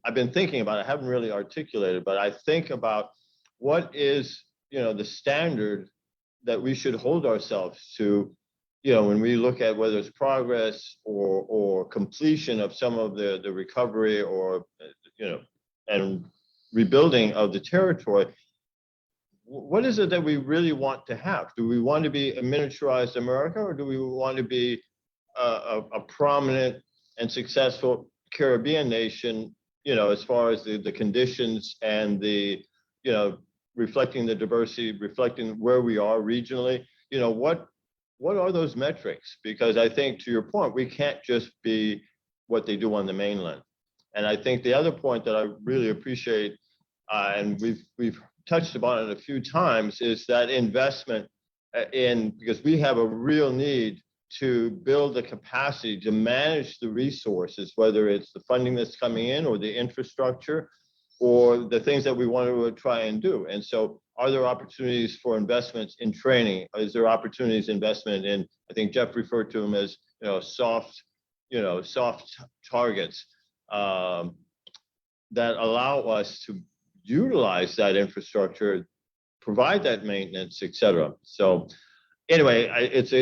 I've been thinking about, I haven't really articulated, but I think about what is, the standard that we should hold ourselves to, when we look at whether it's progress or completion of some of the recovery or, and rebuilding of the territory. What is it that we really want to have? Do we want to be a miniaturized America, or do we want to be a prominent and successful Caribbean nation, as far as the conditions and the, reflecting the diversity, reflecting where we are regionally? What are those metrics? Because I think, to your point, we can't just be what they do on the mainland. And I think the other point that I really appreciate, and we've touched upon it a few times, is that investment because we have a real need to build the capacity to manage the resources, whether it's the funding that's coming in or the infrastructure or the things that we want to try and do. And so are there opportunities for investments in training? Is there opportunities investment in, I think Jeff referred to them as, soft targets that allow us to utilize that infrastructure, provide that maintenance, et cetera. So anyway, it's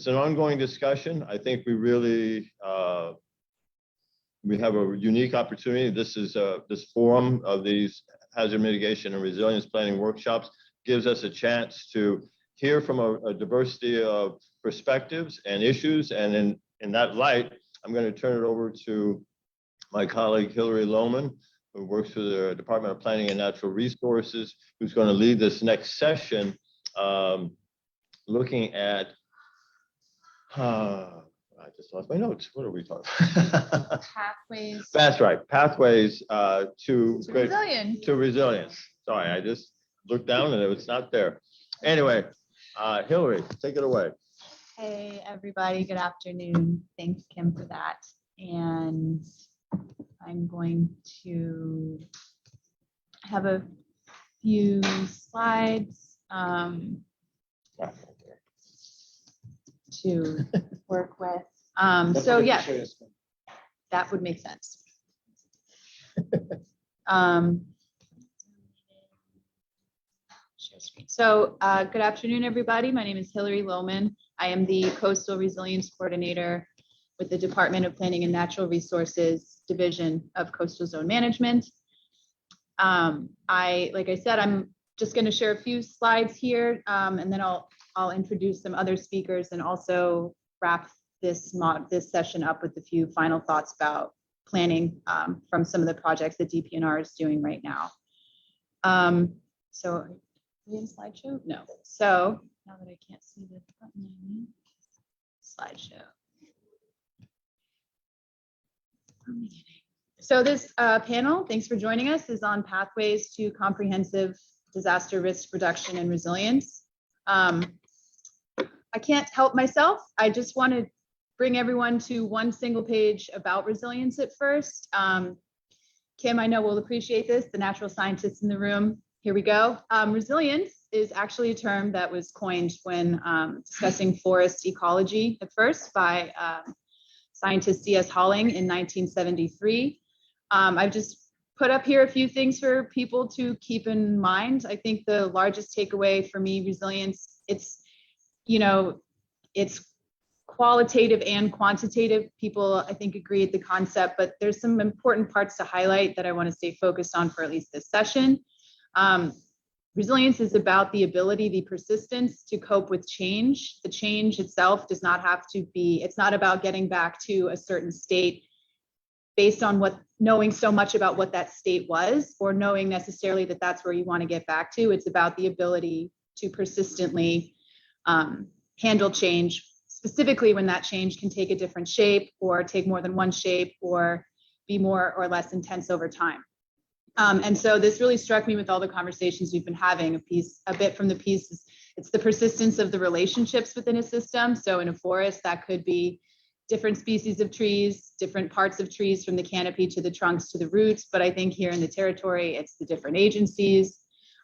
an ongoing discussion. I think we really, we have a unique opportunity. This is this forum of these hazard mitigation and resilience planning workshops gives us a chance to hear from a diversity of perspectives and issues. And in that light, I'm going to turn it over to my colleague, Hillary Lohman, who works for the Department of Planning and Natural Resources, who's going to lead this next session, looking at, I just lost my notes. What are we talking about? Pathways. That's right. Pathways to Resilience. to resilience. Sorry, I just looked down and it was not there. Anyway, Hillary, take it away. Hey, everybody. Good afternoon. Thanks, Kim, for that. And I'm going to have a few slides to work with. So yeah, that would make sense. Share screen. So good afternoon, everybody. My name is Hillary Lohman. I am the Coastal Resilience Coordinator with the Department of Planning and Natural Resources Division of Coastal Zone Management. Like I said, I'm just going to share a few slides here, and then I'll introduce some other speakers and also wrap this session up with a few final thoughts about planning from some of the projects that DPNR is doing right now. So, are we in slideshow? No. So now that I can't see the button, slideshow. So this panel, thanks for joining us, is on pathways to comprehensive disaster risk reduction and resilience. I can't help myself. I just want to bring everyone to one single page about resilience at first. Kim, I know will appreciate this, the natural scientists in the room. Here we go. Resilience is actually a term that was coined when discussing forest ecology at first by scientist C.S. Halling in 1973. I've just put up here a few things for people to keep in mind. I think the largest takeaway for me, resilience, it's qualitative and quantitative. People, I think, agree at the concept, but there's some important parts to highlight that I want to stay focused on for at least this session. Resilience is about the ability, the persistence to cope with change. The change itself does not have to be, it's not about getting back to a certain state based on knowing so much about what that state was, or knowing necessarily that that's where you want to get back to. It's about the ability to persistently handle change, specifically when that change can take a different shape or take more than one shape or be more or less intense over time. And so this really struck me with all the conversations we've been having. A bit from the piece, it's the persistence of the relationships within a system. So in a forest, that could be different species of trees, different parts of trees, from the canopy to the trunks to the roots. But I think here in the territory, it's the different agencies,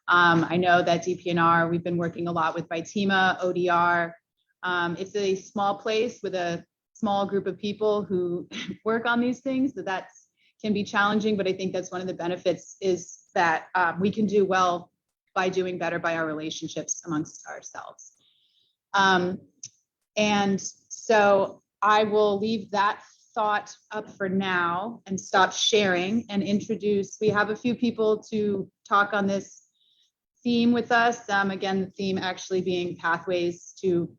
I know that DPNR, we've been working a lot with Vitima, ODR. It's a small place with a small group of people who work on these things, so that can be challenging, but I think that's one of the benefits is that we can do well by doing better by our relationships amongst ourselves. And so I will leave that thought up for now and stop sharing and introduce, we have a few people to talk on this theme with us. Again, the theme actually being pathways to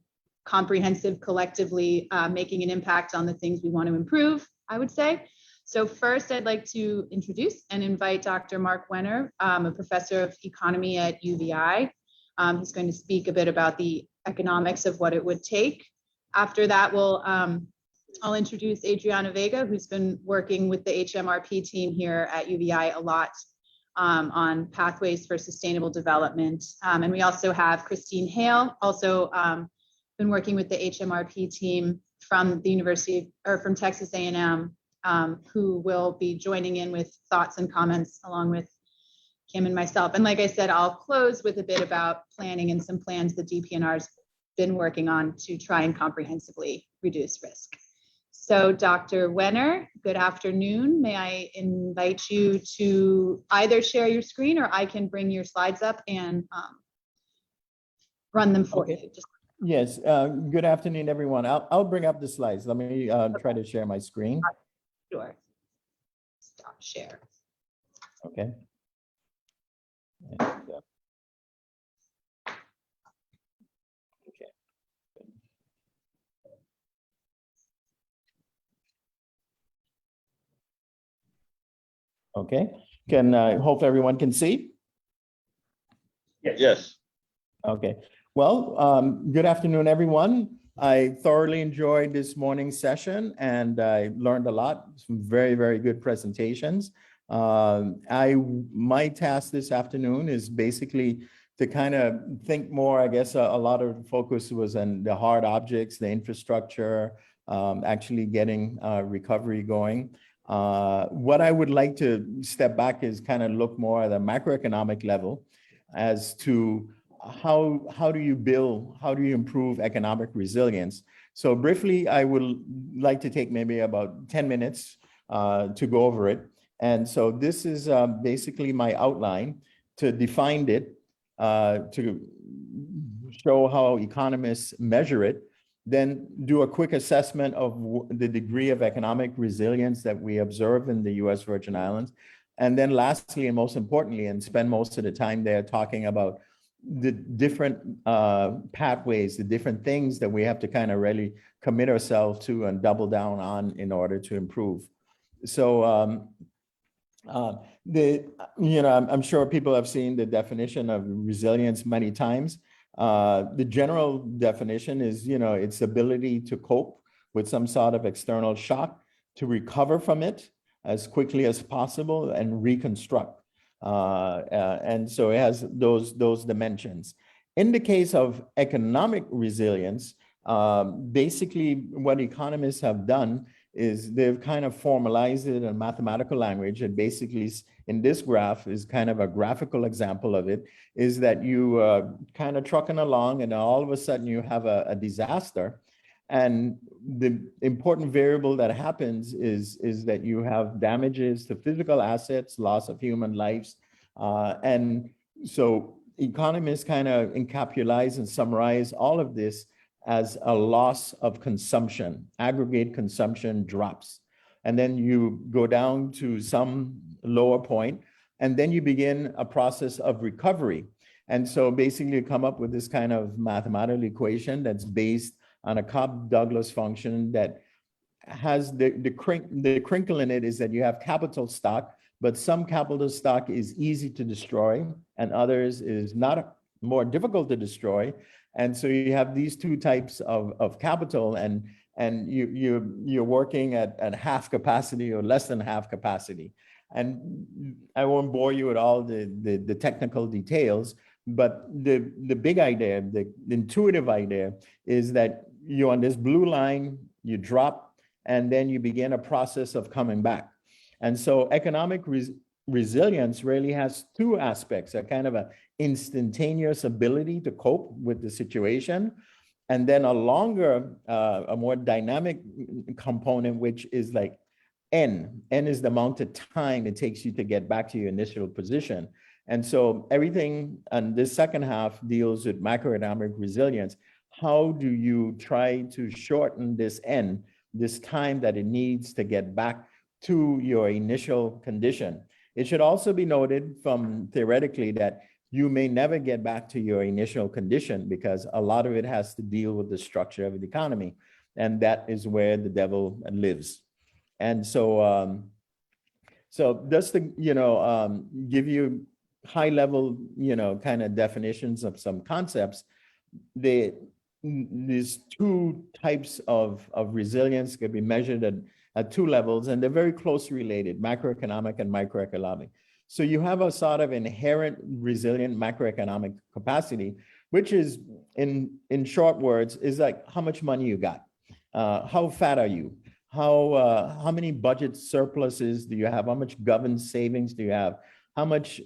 comprehensive, collectively making an impact on the things we want to improve, I would say. So first, I'd like to introduce and invite Dr. Mark Wenner, a professor of economy at UVI. He's going to speak a bit about the economics of what it would take. After that, I'll introduce Adriana Vega, who's been working with the HMRP team here at UVI a lot on pathways for sustainable development. And we also have Christine Hale, also been working with the HMRP team from the University or from Texas A&M, who will be joining in with thoughts and comments along with Kim and myself. And like I said, I'll close with a bit about planning and some plans the DPNR's been working on to try and comprehensively reduce risk. So Dr. Wenner, good afternoon. May I invite you to either share your screen or I can bring your slides up and run them for you. Yes, good afternoon, everyone. I'll bring up the slides. Let me try to share my screen. Sure. Stop share. Okay. Okay, can hope everyone can see? Yes. Okay, well, good afternoon, everyone. I thoroughly enjoyed this morning's session and I learned a lot, some very, very good presentations. My task this afternoon is basically to kind of think more, I guess a lot of focus was on the hard objects, the infrastructure, actually getting recovery going. What I would like to step back is kind of look more at a macroeconomic level as to how do you build, how do you improve economic resilience? So briefly, I would like to take maybe about 10 minutes to go over it. And so this is basically my outline to define it, to show how economists measure it, then do a quick assessment of the degree of economic resilience that we observe in the US Virgin Islands. And then lastly, and most importantly, and spend most of the time there talking about the different pathways, the different things that we have to kind of really commit ourselves to and double down on in order to improve. So I'm sure people have seen the definition of resilience many times. The general definition is, its ability to cope with some sort of external shock, to recover from it as quickly as possible and reconstruct. And so it has those dimensions. In the case of economic resilience, basically what economists have done is they've kind of formalized it in mathematical language. And basically in this graph is kind of a graphical example of it, is that you kind of trucking along and all of a sudden you have a disaster. And the important variable that happens is that you have damages to physical assets, loss of human lives. And so economists kind of encapsulize and summarize all of this as a loss of consumption. Aggregate consumption drops. And then you go down to some lower point, and then you begin a process of recovery. And so basically you come up with this kind of mathematical equation that's based on a Cobb-Douglas function that has the crinkle in it is that you have capital stock, but some capital stock is easy to destroy and others is not more difficult to destroy. And so you have these two types of capital and you're working at half capacity or less than half capacity. And I won't bore you with all the technical details, but the big idea, the intuitive idea is that you're on this blue line, you drop, and then you begin a process of coming back. And so economic resilience really has two aspects, a kind of a instantaneous ability to cope with the situation. And then a longer, a more dynamic component, which is like N. N is the amount of time it takes you to get back to your initial position. And so everything on this second half deals with macroeconomic resilience. How do you try to shorten this N, this time that it needs to get back to your initial condition? It should also be noted from theoretically that you may never get back to your initial condition because a lot of it has to deal with the structure of the economy. And that is where the devil lives. And so, so just to, give you high level, kind of definitions of some concepts, these two types of resilience can be measured at two levels, and they're very closely related, macroeconomic and microeconomic. So you have a sort of inherent resilient macroeconomic capacity, which is in short words, is like how much money you got, how fat are you, how many budget surpluses do you have, how much government savings do you have, how much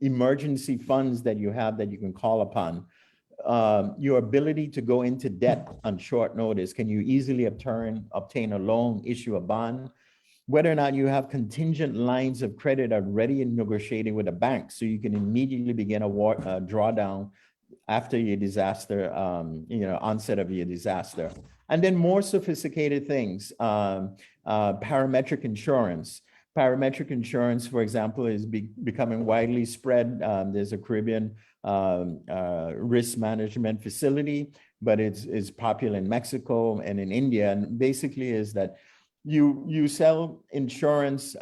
emergency funds that you have that you can call upon, your ability to go into debt on short notice. Can you easily obtain a loan, issue a bond? Whether or not you have contingent lines of credit already negotiated with a bank, so you can immediately begin a drawdown after your disaster, onset of your disaster. And then more sophisticated things, parametric insurance. Parametric insurance, for example, is becoming widely spread. There's a Caribbean risk management facility, but it's popular in Mexico and in India. And basically is that you sell insurance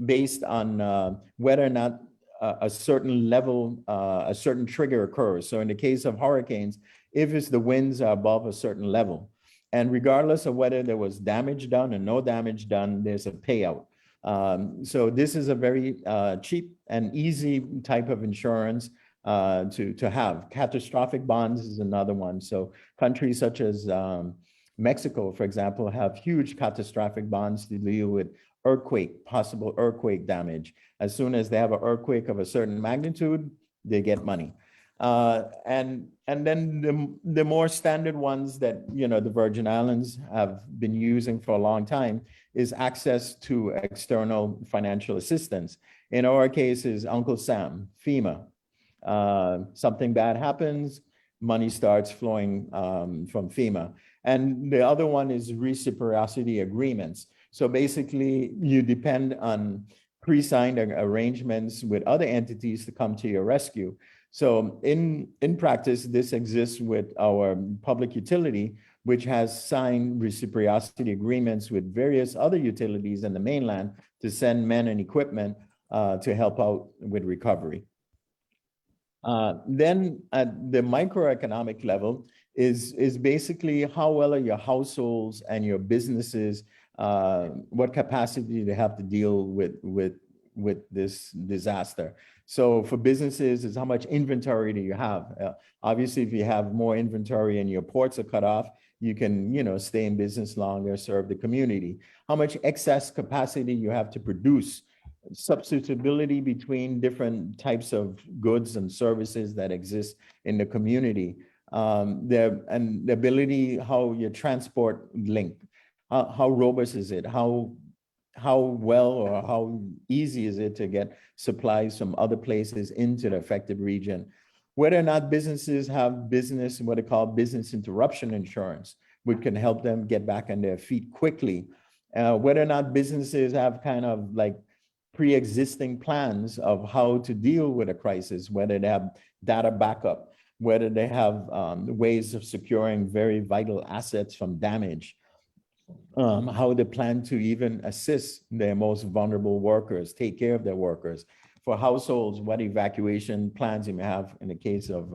based on whether or not a certain level, a certain trigger occurs. So in the case of hurricanes, if it's the winds are above a certain level, and regardless of whether there was damage done or no damage done, there's a payout. So this is a very cheap and easy type of insurance to have. Catastrophic bonds is another one. So countries such as Mexico, for example, have huge catastrophic bonds to deal with possible earthquake damage. As soon as they have an earthquake of a certain magnitude, they get money. And then the more standard ones that, the Virgin Islands have been using for a long time is access to external financial assistance. In our case is Uncle Sam, FEMA. Something bad happens, money starts flowing from FEMA. And the other one is reciprocity agreements. So basically you depend on pre-signed arrangements with other entities to come to your rescue. So in practice, this exists with our public utility, which has signed reciprocity agreements with various other utilities in the mainland to send men and equipment to help out with recovery. Then at the microeconomic level is basically how well are your households and your businesses, what capacity they have to deal with this disaster. So for businesses, is how much inventory do you have? Obviously, if you have more inventory and your ports are cut off, you can, stay in business longer, serve the community. How much excess capacity you have to produce, substitutability between different types of goods and services that exist in the community, and the ability, how your transport link, how robust is it? How well or how easy is it to get supplies from other places into the affected region? Whether or not businesses have what they call business interruption insurance, which can help them get back on their feet quickly. Whether or not businesses have kind of like pre-existing plans of how to deal with a crisis, whether they have data backup, whether they have ways of securing very vital assets from damage, how they plan to even assist their most vulnerable workers, take care of their workers. For households, what evacuation plans you may have in the case of,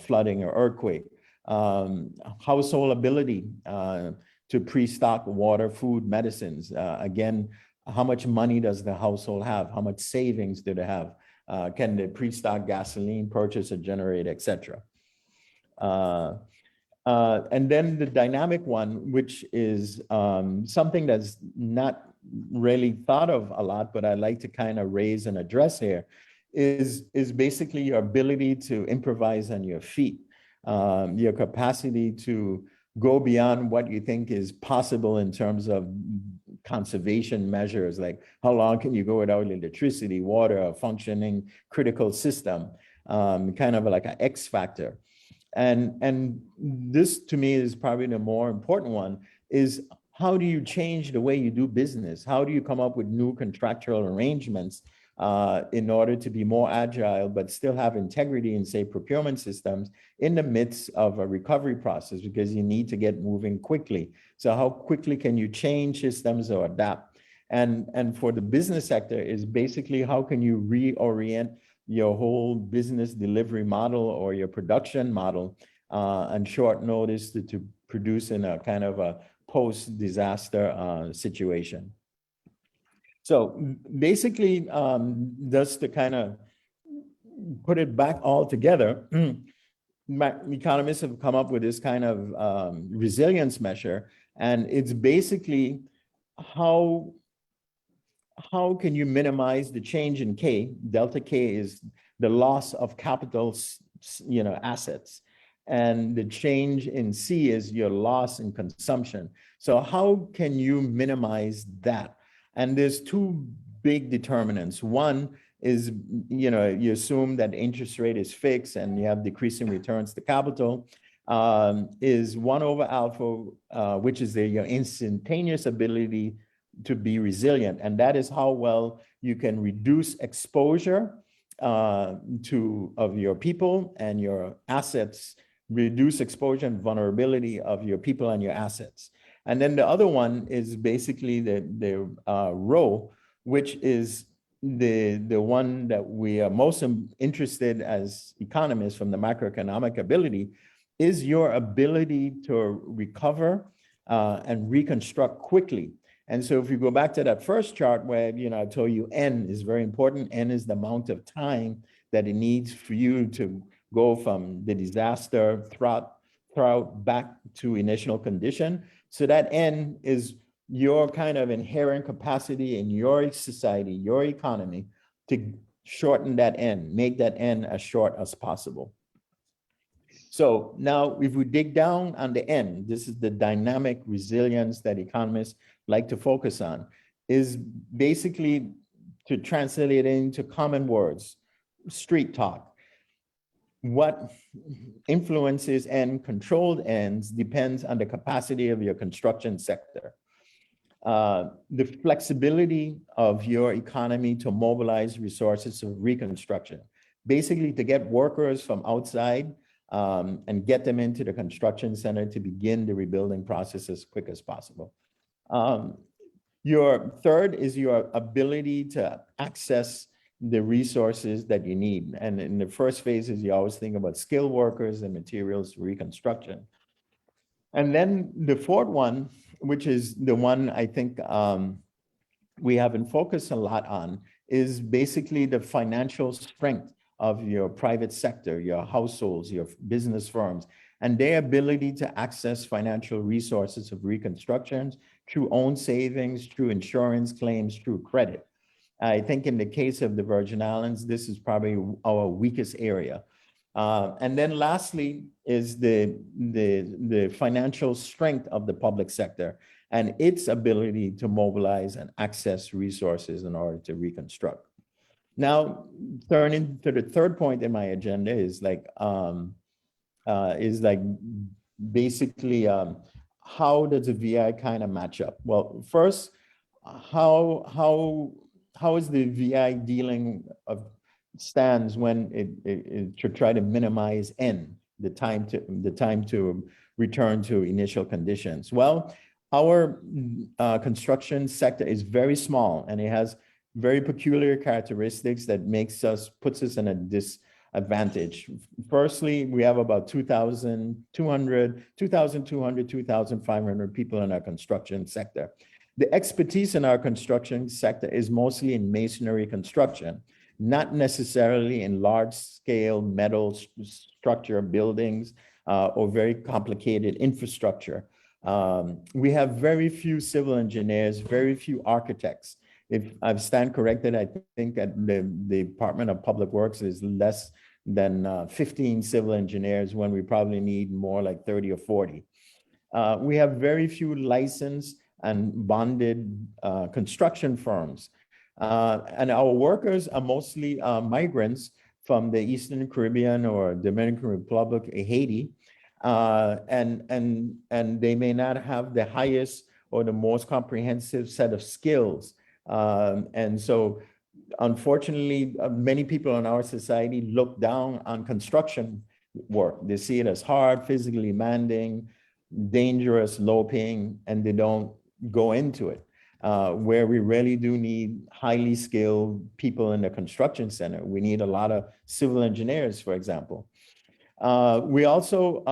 flooding or earthquake. Household ability to pre-stock water, food, medicines. Again, how much money does the household have? How much savings do they have? Can they pre-stock gasoline, purchase a generator, etc. And then the dynamic one, which is something that's not really thought of a lot, but I like to kind of raise and address here, is basically your ability to improvise on your feet, your capacity to go beyond what you think is possible in terms of conservation measures, like how long can you go without electricity, water, a functioning critical system, kind of like an X factor. And this to me is probably the more important one, is how do you change the way you do business? How do you come up with new contractual arrangements in order to be more agile, but still have integrity in, say, procurement systems in the midst of a recovery process, because you need to get moving quickly. So how quickly can you change systems or adapt? And for the business sector is basically how can you reorient your whole business delivery model or your production model on short notice to produce in a kind of a post-disaster situation. So basically, just to kind of put it back all together, my economists have come up with this kind of resilience measure, and it's basically how can you minimize the change in K? Delta K is the loss of capital, assets, and the change in C is your loss in consumption. So how can you minimize that? And there's two big determinants. One is, you assume that interest rate is fixed and you have decreasing returns to capital, is 1 over alpha, which is your instantaneous ability to be resilient. And that is how well you can reduce exposure of your people and your assets, reduce exposure and vulnerability of your people and your assets. And then the other one is basically the rho, which is the one that we are most interested as economists from the macroeconomic ability, is your ability to recover and reconstruct quickly. And so if you go back to that first chart where, I told you N is very important. N is the amount of time that it needs for you to go from the disaster throughout back to initial condition. So that N is your kind of inherent capacity in your society, your economy, to shorten that N, make that N as short as possible. So now if we dig down on the N, this is the dynamic resilience that economists like to focus on, is basically to translate it into common words, street talk. What influences and controlled ends depends on the capacity of your construction sector. The flexibility of your economy to mobilize resources of reconstruction, basically to get workers from outside and get them into the construction center to begin the rebuilding process as quick as possible. Your third is your ability to access the resources that you need. And in the first phases, you always think about skilled workers and materials reconstruction. And then the fourth one, which is the one I think we haven't focused a lot on, is basically the financial strength of your private sector, your households, your business firms, and their ability to access financial resources of reconstructions through own savings, through insurance claims, through credit. I think in the case of the Virgin Islands, this is probably our weakest area. And then lastly is the financial strength of the public sector and its ability to mobilize and access resources in order to reconstruct. Now, turning to the third point in my agenda is basically how does the VI kind of match up? Well, first, how is the VI dealing of stands when it to try to minimize N, the time to return to initial conditions? Well, our construction sector is very small and it has very peculiar characteristics that puts us in a disadvantage. Firstly, we have about 2,200, 2,500 people in our construction sector. The expertise in our construction sector is mostly in masonry construction, not necessarily in large scale metal structure buildings or very complicated infrastructure. We have very few civil engineers, very few architects. if I stand corrected, I think that the Department of Public Works is less than 15 civil engineers when we probably need more like 30 or 40. We have very few licensed and bonded construction firms. And our workers are mostly migrants from the Eastern Caribbean or Dominican Republic, Haiti. And they may not have the highest or the most comprehensive set of skills. And so unfortunately, many people in our society look down on construction work. They see it as hard, physically demanding, dangerous, low paying, and they don't go into it. Where we really do need highly skilled people in the construction center. We need a lot of civil engineers, for example. We also,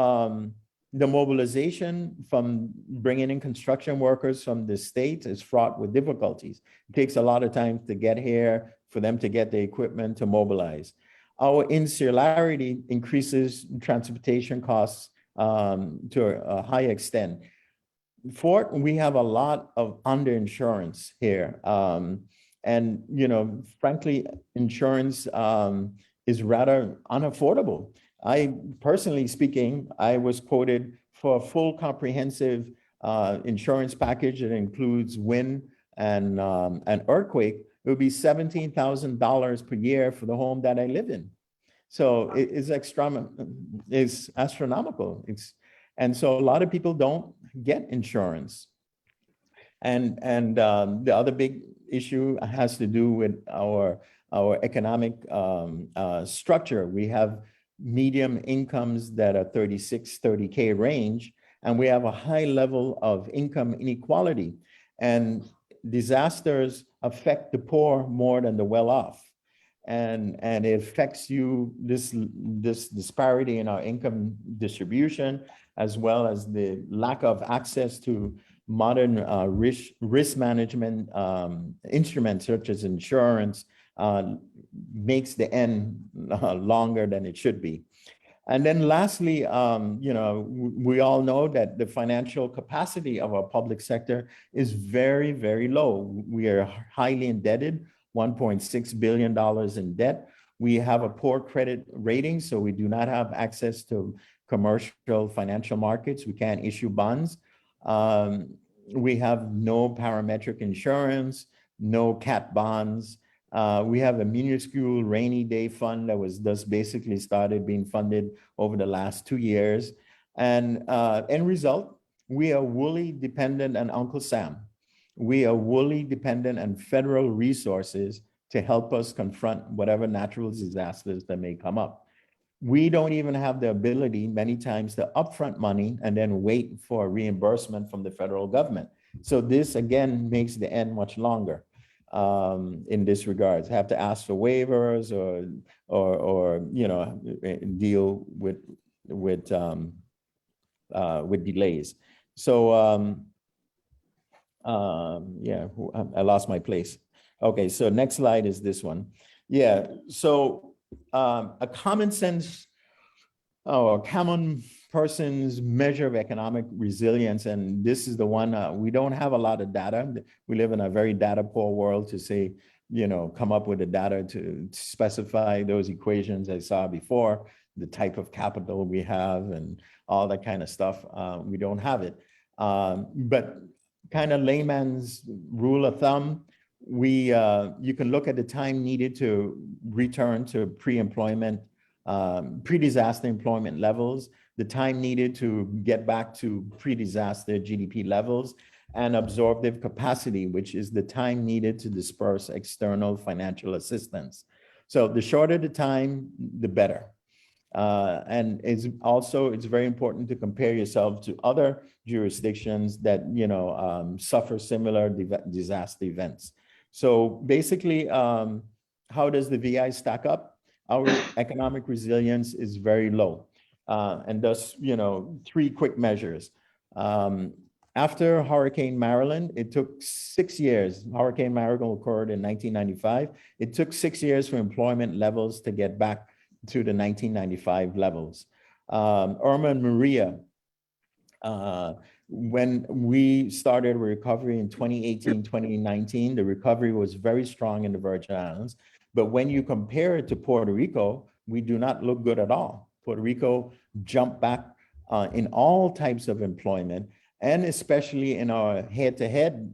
the mobilization from bringing in construction workers from the state is fraught with difficulties. It takes a lot of time to get here, for them to get the equipment to mobilize. Our insularity increases transportation costs to a high extent. Fourth, we have a lot of underinsurance here. And, you know, frankly, insurance is rather unaffordable. I personally speaking, I was quoted for a full comprehensive insurance package that includes wind and earthquake. It would be $17,000 per year for the home that I live in. So it's astronomical. And so a lot of people don't get insurance. And the other big issue has to do with our economic structure. We have medium incomes that are 30K range, and we have a high level of income inequality. And disasters affect the poor more than the well-off. And it affects you, this disparity in our income distribution, as well as the lack of access to modern risk management instruments such as insurance, makes the end longer than it should be. And then lastly, you know, we all know that the financial capacity of our public sector is very, very low. We are highly indebted, $1.6 billion in debt. We have a poor credit rating, so we do not have access to commercial financial markets. We can't issue bonds. We have no parametric insurance, no cat bonds. We have a minuscule rainy day fund that was just basically started being funded over the last 2 years. And end result, we are wholly dependent on Uncle Sam. We are wholly dependent on federal resources to help us confront whatever natural disasters that may come up. We don't even have the ability many times to upfront money and then wait for reimbursement from the federal government. So this again makes the end much longer. In this regard, have to ask for waivers or you know, deal with delays. So yeah, I lost my place. Okay, so next slide is this one. Yeah, so a common sense or common person's measure of economic resilience, and this is the one, we don't have a lot of data. We live in a very data poor world to say, you know, come up with the data to specify those equations I saw before, the type of capital we have and all that kind of stuff. We don't have it. But kind of layman's rule of thumb, you can look at the time needed to return to pre-employment, pre-disaster employment levels, the time needed to get back to pre-disaster GDP levels, and absorptive capacity, which is the time needed to disperse external financial assistance. So the shorter the time, the better. And it's very important to compare yourself to other jurisdictions that, you know, suffer similar disaster events. So basically, how does the VI stack up? Our economic resilience is very low. And thus, you know, 3 quick measures. After Hurricane Marilyn, it took 6 years. Hurricane Marilyn occurred in 1995. It took 6 years for employment levels to get back to the 1995 levels. Irma and Maria, When we started recovery in 2018, 2019, the recovery was very strong in the Virgin Islands. But when you compare it to Puerto Rico, we do not look good at all. Puerto Rico jumped back in all types of employment, and especially in our head-to-head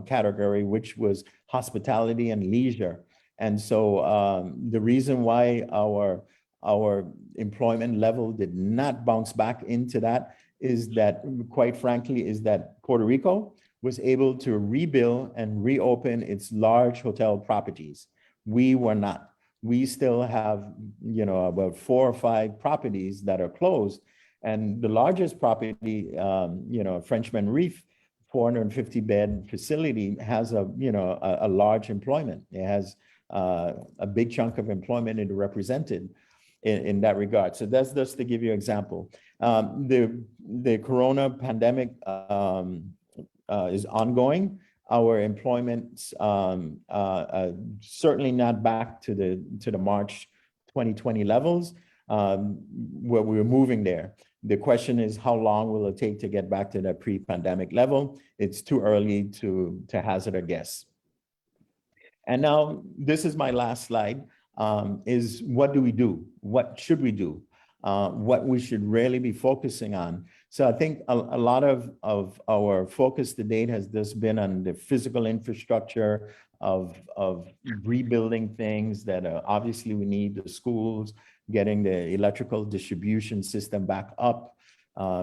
category, which was hospitality and leisure. And so the reason why our employment level did not bounce back into that is that, quite frankly, is that Puerto Rico was able to rebuild and reopen its large hotel properties. We were not. We still have, about 4 or 5 properties that are closed. And the largest property, Frenchman Reef, 450-bed facility, has a large employment. It has a big chunk of employment it represented in that regard. So that's just to give you an example. The corona pandemic is ongoing. Our employment's certainly not back to the March 2020 levels, where we were moving there. The question is, how long will it take to get back to that pre-pandemic level? It's too early to hazard a guess. And now, this is my last slide, is what do we do? What should we do? What we should really be focusing on. So I think a lot of our focus to date has just been on the physical infrastructure of rebuilding things that obviously we need, the schools, getting the electrical distribution system back up,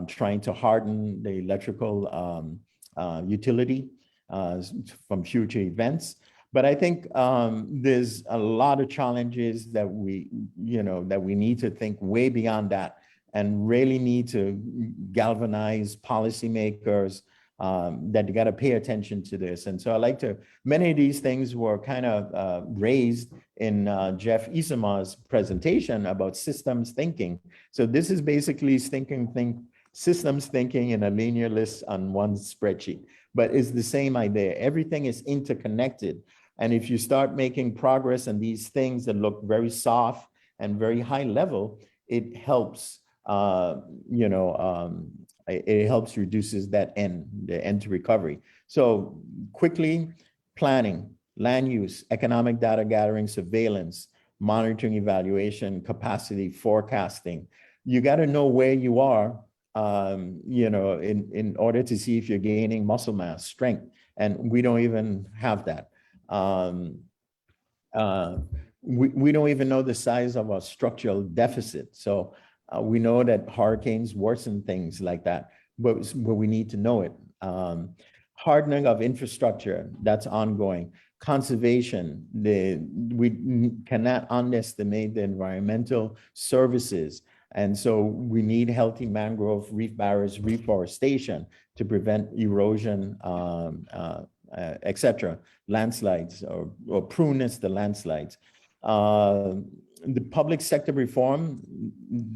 trying to harden the electrical utility from future events. But I think there's a lot of challenges that we need to think way beyond that, and really need to galvanize policymakers that you got to pay attention to this. And so many of these things were kind of raised in Jeff Isama's presentation about systems thinking. So this is basically systems thinking in a linear list on one spreadsheet, but it's the same idea. Everything is interconnected. And if you start making progress on these things that look very soft and very high level, it helps, it helps reduces the end to recovery. So quickly, planning, land use, economic data gathering, surveillance, monitoring, evaluation, capacity, forecasting. You got to know where you are, in order to see if you're gaining muscle mass, strength. And we don't even have that. We don't even know the size of our structural deficit. So we know that hurricanes worsen things like that, but we need to know it. Hardening of infrastructure, that's ongoing. Conservation, we cannot underestimate the environmental services. And so we need healthy mangrove, reef barriers, reforestation to prevent erosion, etc., landslides or prunes to landslides. The public sector reform,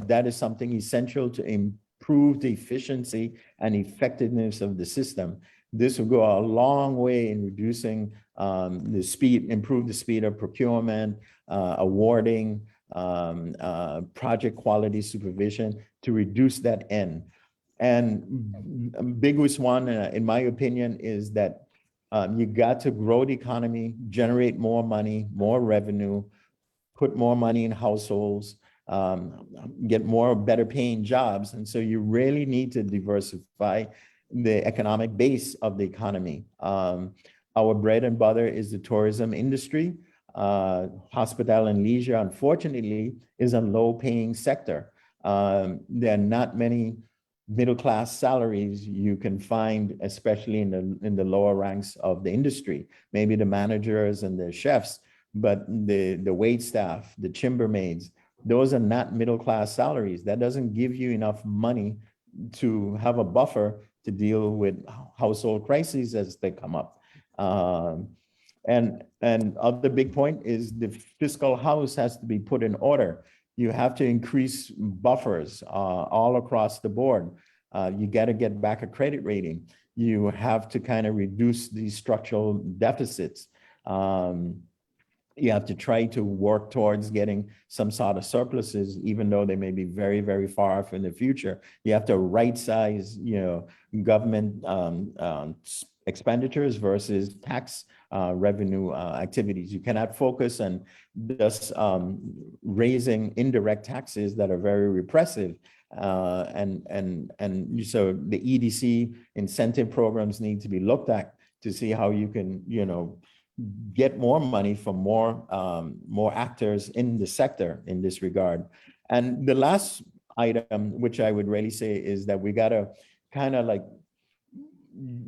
that is something essential to improve the efficiency and effectiveness of the system. This will go a long way in reducing the speed, improve the speed of procurement, awarding, project quality supervision to reduce that end. And a biggest one, in my opinion, is that you got to grow the economy, generate more money, more revenue, put more money in households, get more better paying jobs. And so you really need to diversify the economic base of the economy. Our bread and butter is the tourism industry. Hospitality and leisure, unfortunately, is a low paying sector. There are not many middle-class salaries you can find, especially in the lower ranks of the industry, maybe the managers and the chefs, but the wait staff, the chambermaids, those are not middle-class salaries. That doesn't give you enough money to have a buffer to deal with household crises as they come up. And other big point is the fiscal house has to be put in order. You have to increase buffers all across the board. You got to get back a credit rating. You have to kind of reduce these structural deficits. you have to try to work towards getting some sort of surpluses, even though they may be very, very far off in the future. You have to right size, government expenditures versus tax revenue activities. You cannot focus on just raising indirect taxes that are very repressive. And so the EDC incentive programs need to be looked at to see how you can, get more money from more actors in the sector in this regard. And the last item, which I would really say, is that we got to kind of like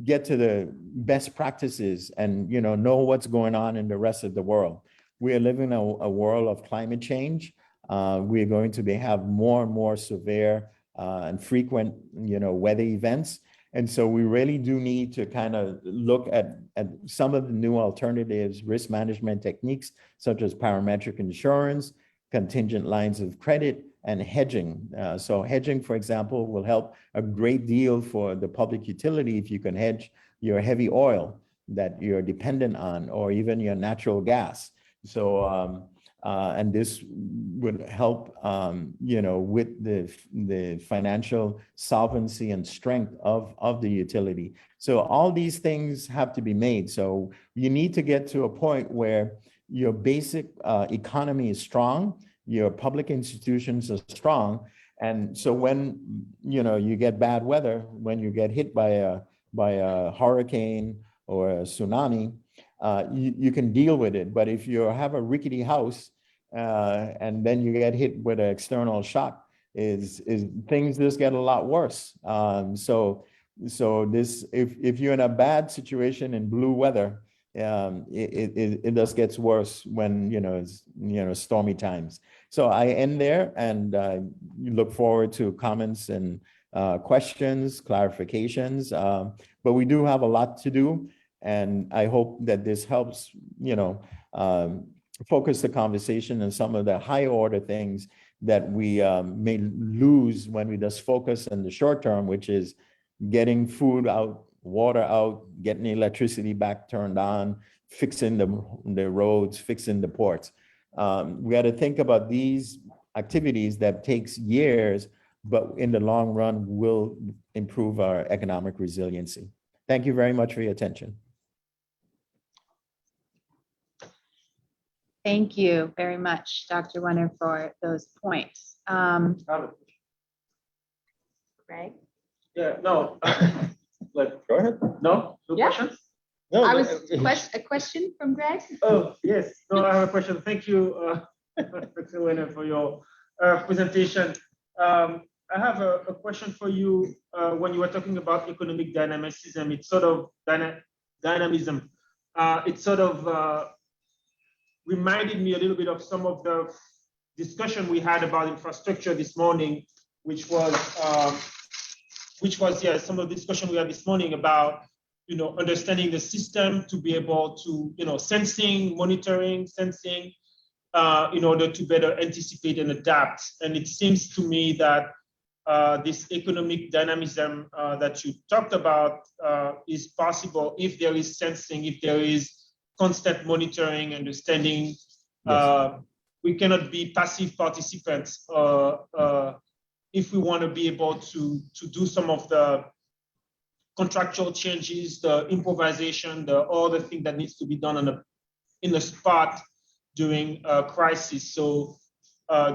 get to the best practices and know what's going on in the rest of the world. We are living in a world of climate change. We're going to have more and more severe and frequent weather events. And so we really do need to kind of look at some of the new alternatives, risk management techniques, such as parametric insurance, contingent lines of credit, and hedging. So hedging, for example, will help a great deal for the public utility if you can hedge your heavy oil that you're dependent on, or even your natural gas. So, and this would help, with the financial solvency and strength of the utility. So all these things have to be made. So you need to get to a point where your basic economy is strong, your public institutions are strong. And so when, you get bad weather, when you get hit by a hurricane or a tsunami, you can deal with it. But if you have a rickety house and then you get hit with an external shock, things just get a lot worse. So this, if you're in a bad situation in blue weather, it just gets worse when it's stormy times. So I end there, and look forward to comments and questions, clarifications. But we do have a lot to do. And I hope that this helps, focus the conversation on some of the high order things that we may lose when we just focus on the short term, which is getting food out, water out, getting electricity back turned on, fixing the roads, fixing the ports. We got to think about these activities that takes years, but in the long run will improve our economic resiliency. Thank you very much for your attention. Thank you very much, Dr. Wenner, for those points. Greg? Yeah, no. Go ahead. No Yeah. questions? No, I was a question from Greg. Oh, yes. No, I have a question. Thank you, Dr. Wenner, for your presentation. I have a question for you. When you were talking about economic dynamicism, it's sort of dynamism. It sort of reminded me a little bit of some of the discussion we had about infrastructure this morning, which was some of the discussion we had this morning about understanding the system to be able to monitoring sensing in order to better anticipate and adapt. And it seems to me that this economic dynamism that you talked about is possible if there is sensing, if there is constant monitoring, understanding. Yes. We cannot be passive participants if we want to be able to do some of the contractual changes, the improvisation, all the thing that needs to be done in the spot during a crisis. So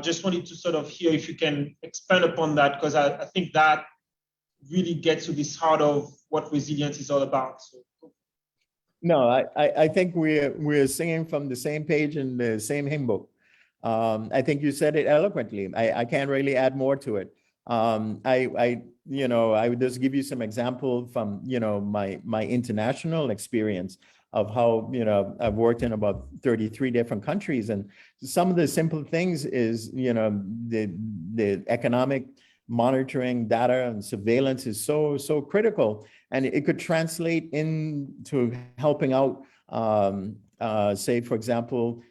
just wanted to sort of hear if you can expand upon that, because I think that really gets to this heart of what resilience is all about. So. No, I think we're singing from the same page in the same hymn book. I think you said it eloquently. I can't really add more to it. I would just give you some example from my international experience of how I've worked in about 33 different countries, and some of the simple things is the economic monitoring data and surveillance is so critical, and it could translate into helping out. Say, for example,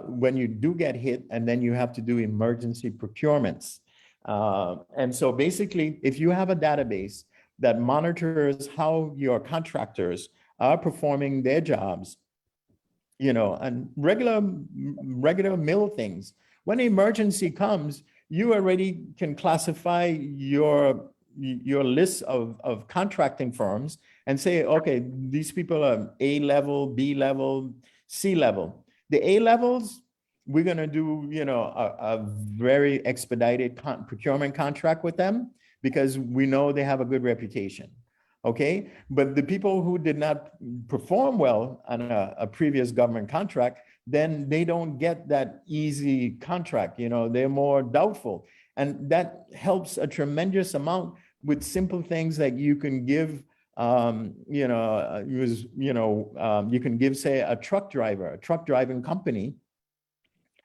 when you do get hit, and then you have to do emergency procurements. And so basically, if you have a database that monitors how your contractors are performing their jobs, and regular mill things. When emergency comes, you already can classify your list of contracting firms and say, okay, these people are A level, B level, C level. The A levels, we're gonna do, a very expedited procurement contract with them because we know they have a good reputation. Okay, but the people who did not perform well on a previous government contract, then they don't get that easy contract. They're more doubtful, and that helps a tremendous amount with simple things that you can give. You can give, say, a truck driving company,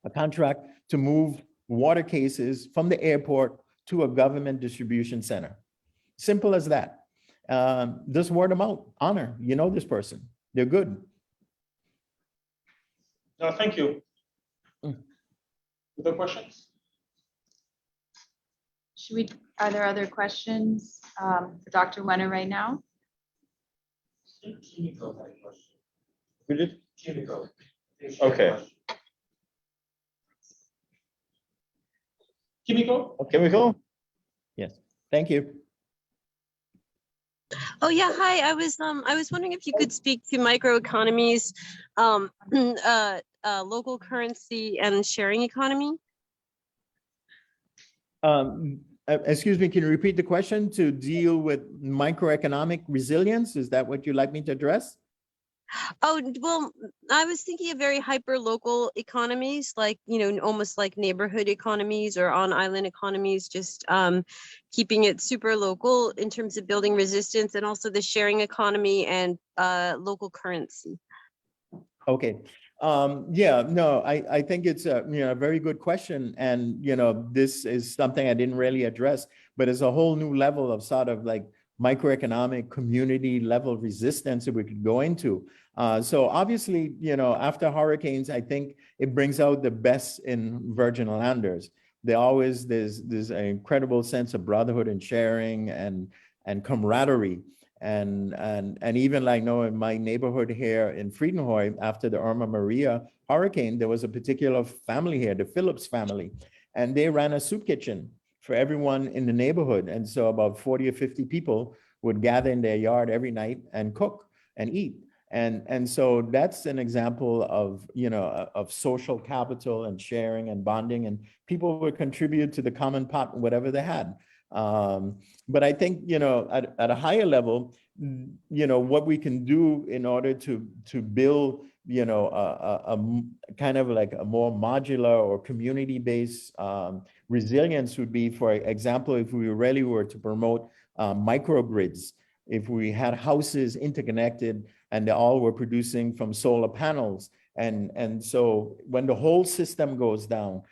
a contract to move water cases from the airport to a government distribution center. Simple as that. Just word them out. Honor, this person. They're good. No, thank you. Other questions? Are there other questions for Dr. Wenner right now? Who did? Okay. Kimiko? Kimiko? Yes. Thank you. Oh yeah, hi. I was wondering if you could speak to microeconomies, local currency and sharing economy. Excuse me, can you repeat the question? To deal with microeconomic resilience? Is that what you'd like me to address? Oh, well, I was thinking of very hyper local economies, like, almost like neighborhood economies or on island economies, just keeping it super local in terms of building resistance, and also the sharing economy and local currency. Okay. Yeah, no, I think it's a very good question. And, this is something I didn't really address, but it's a whole new level of sort of like microeconomic community level resistance that we could go into. So obviously, after hurricanes, I think it brings out the best in Virgin Islanders. There's an incredible sense of brotherhood and sharing and camaraderie. And even like, in my neighborhood here in Friedenhoi, after the Irma Maria hurricane, there was a particular family here, the Phillips family, and they ran a soup kitchen for everyone in the neighborhood. And so about 40 or 50 people would gather in their yard every night and cook and eat. And so that's an example of, of social capital and sharing and bonding, and people would contribute to the common pot, whatever they had. But I think, at a higher level, what we can do in order to build, a kind of like a more modular or community-based resilience would be, for example, if we really were to promote microgrids, if we had houses interconnected and they all were producing from solar panels. And so when the whole system goes down,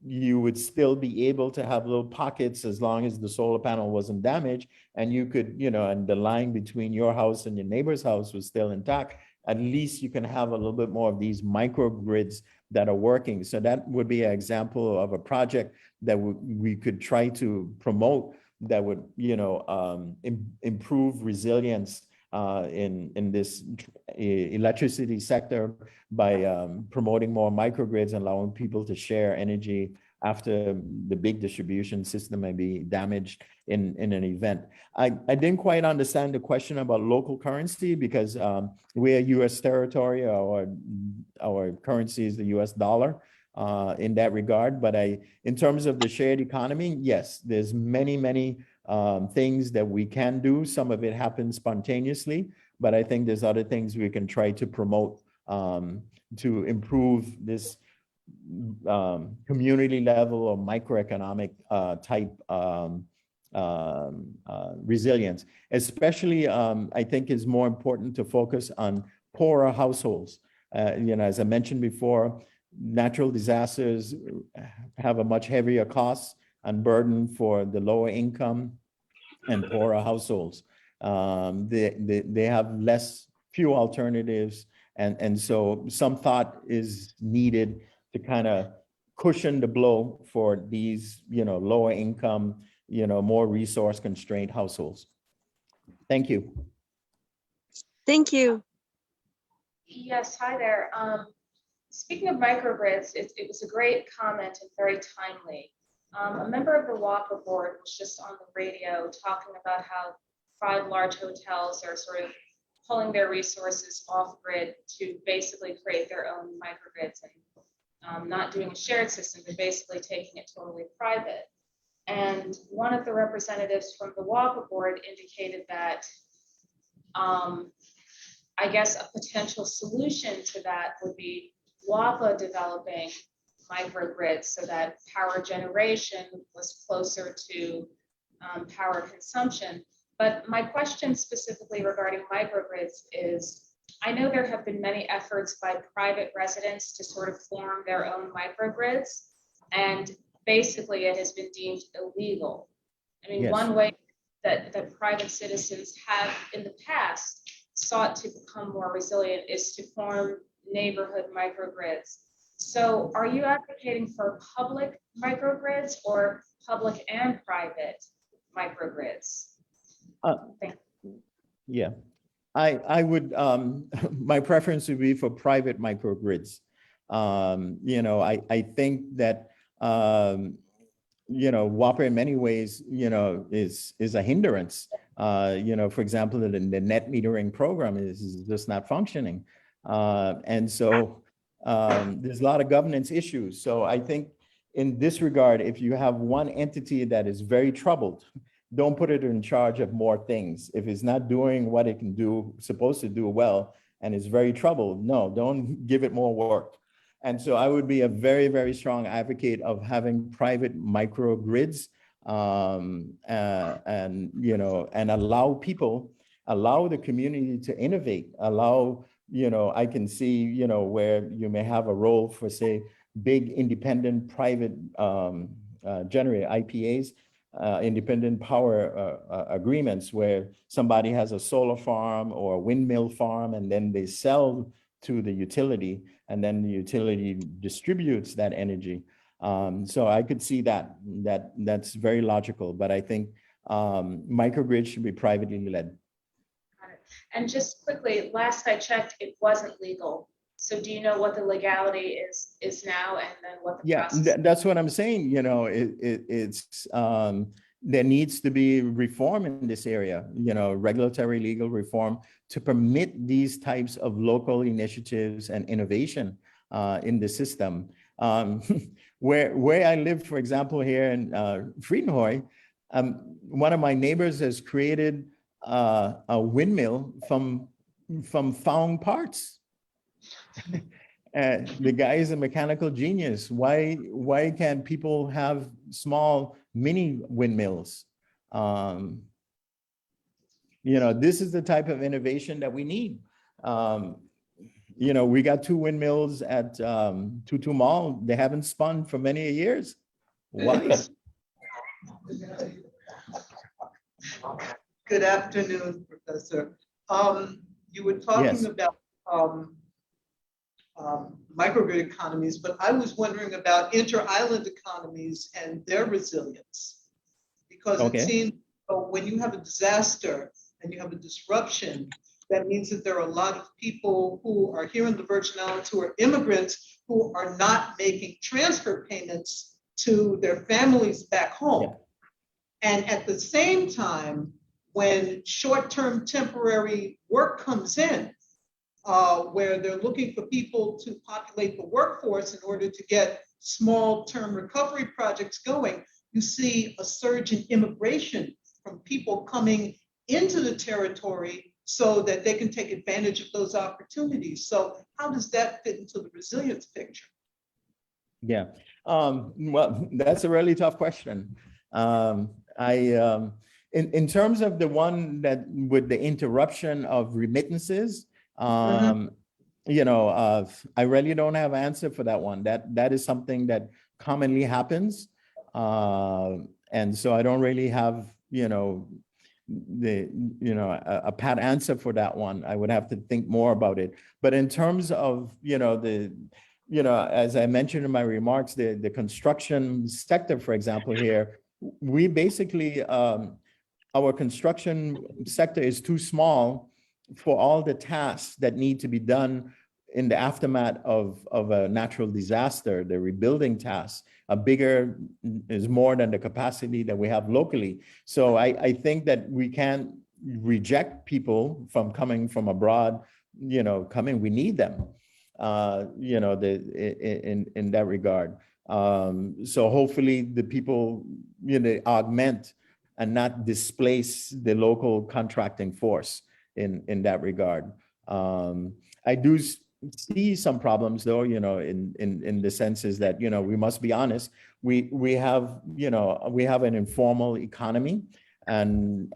you would still be able to have little pockets as long as the solar panel wasn't damaged, and you could, and the line between your house and your neighbor's house was still intact. At least you can have a little bit more of these microgrids that are working. So that would be an example of a project that we could try to promote that would, improve resilience in this electricity sector by promoting more microgrids and allowing people to share energy after the big distribution system may be damaged in an event. I didn't quite understand the question about local currency because we're U.S. territory, our currency is the U.S. dollar in that regard. But in terms of the shared economy, yes, there's many things that we can do. Some of it happens spontaneously, but I think there's other things we can try to promote to improve this community level or microeconomic type resilience. Especially, I think is more important to focus on poorer households. As I mentioned before, natural disasters have a much heavier cost and burden for the lower income and poorer households. They have few alternatives, and so some thought is needed to kind of cushion the blow for these, lower income, more resource constrained households. Thank you. Thank you. Yes, hi there. Speaking of microgrids, it was a great comment and very timely. A member of the WAPA board was just on the radio talking about how 5 large hotels are sort of pulling their resources off grid to basically create their own microgrids and not doing a shared system, but basically taking it totally private. And one of the representatives from the WAPA board indicated that I guess a potential solution to that would be WAPA developing microgrids so that power generation was closer to power consumption. But my question specifically regarding microgrids is, I know there have been many efforts by private residents to sort of form their own microgrids, and basically it has been deemed illegal. I mean, Yes. one way that private citizens have in the past sought to become more resilient is to form neighborhood microgrids. So are you advocating for public microgrids or public and private microgrids? Yeah, I would, my preference would be for private microgrids. You know, I think that, you know, WAPA in many ways, you know, is a hindrance. You know, for example, the net metering program is just not functioning. And so there's a lot of governance issues. So I think in this regard, if you have one entity that is very troubled, don't put it in charge of more things. If it's not doing what it can do, supposed to do well, and is very troubled, no, don't give it more work. And so I would be a very, very strong advocate of having private microgrids, and, you know, and allow the community to innovate, you know, I can see, you know, where you may have a role for, say, big independent private generator, IPAs, independent power agreements, where somebody has a solar farm or a windmill farm, and then they sell to the utility, and then the utility distributes that energy. So I could see that's very logical, but I think microgrids should be privately led. Got it. And just quickly, last I checked, it wasn't legal. So do you know what the legality is now, and then what the process? That's what I'm saying. You know, it's there needs to be reform in this area, you know, regulatory legal reform to permit these types of local initiatives and innovation in the system. Where I live, for example, here in Friedenhöhe, one of my neighbors has created a windmill from found parts. The guy is a mechanical genius. Why can't people have small mini windmills? You know, this is the type of innovation that we need. You know, we got 2 windmills at Tutu Mall. They haven't spun for many years. Why? Good afternoon, Professor. You were talking about microgrid economies, but I was wondering about inter-island economies and their resilience. Because it seems when you have a disaster and you have a disruption, that means that there are a lot of people who are here in the Virgin Islands who are immigrants who are not making transfer payments to their families back home. And at the same time, when short-term temporary work comes in, where they're looking for people to populate the workforce in order to get small-term recovery projects going, you see a surge in immigration from people coming into the territory so that they can take advantage of those opportunities. So how does that fit into the resilience picture? Yeah, well, that's a really tough question. In terms of the one that with the interruption of remittances, you know, I really don't have an answer for that one. That is something that commonly happens. And so I don't really have, you know, a pat answer for that one. I would have to think more about it. But in terms of, you know, as I mentioned in my remarks, the construction sector, for example, here, we basically, our construction sector is too small for all the tasks that need to be done in the aftermath of a natural disaster, the rebuilding task, is more than the capacity that we have locally. So I think that we can't reject people from coming from abroad, we need them, in that regard. So hopefully the people, augment and not displace the local contracting force in that regard. I do see some problems though, in the senses that, we must be honest, we have an informal economy, and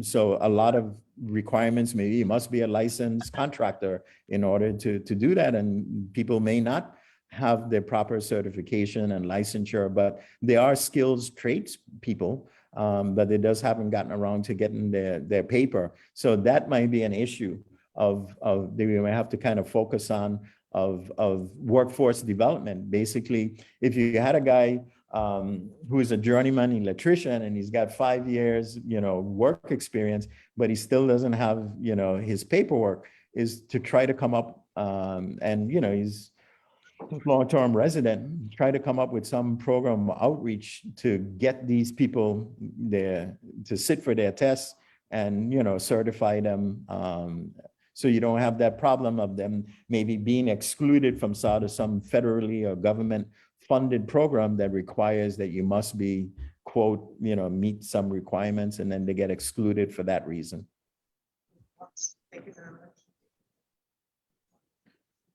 so a lot of requirements, maybe you must be a licensed contractor in order to do that, and people may not have the proper certification and licensure, but they are skills traits people, but they just haven't gotten around to getting their paper. So that might be an issue of we may have to kind of focus on of workforce development. Basically, if you had a guy who is a journeyman electrician and he's got 5 years, work experience, but he still doesn't have, his paperwork, is to try to come up and, he's long-term resident, try to come up with some program outreach to get these people there to sit for their tests and, certify them. So you don't have that problem of them maybe being excluded from some federally or government funded program that requires that you must be, quote, meet some requirements, and then they get excluded for that reason. Thank you very much.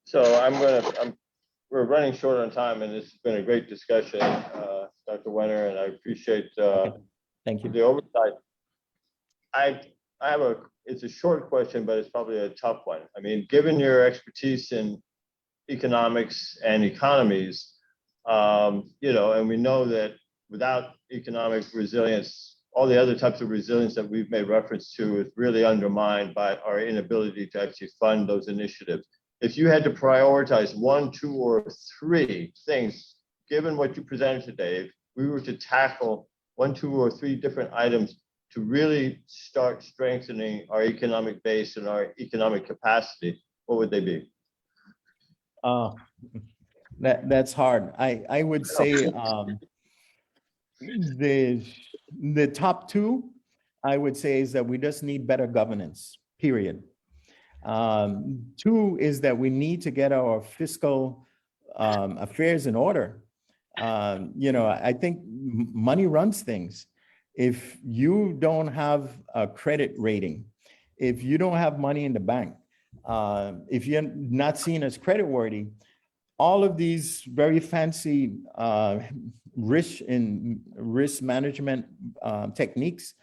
So we're running short on time, and this has been a great discussion, Dr. Wenner, and I appreciate Thank you. the oversight. It's a short question, but it's probably a tough one. I mean, given your expertise in economics and economies, and we know that without economic resilience, all the other types of resilience that we've made reference to is really undermined by our inability to actually fund those initiatives. If you had to prioritize 1, 2, or 3 things, given what you presented today, if we were to tackle 1, 2, or 3 different items to really start strengthening our economic base and our economic capacity, what would they be? That's hard. I would say the top 2, I would say, is that we just need better governance, period. 2 is that we need to get our fiscal affairs in order. I think money runs things. If you don't have a credit rating, if you don't have money in the bank, if you're not seen as creditworthy, all of these very fancy risk management techniques,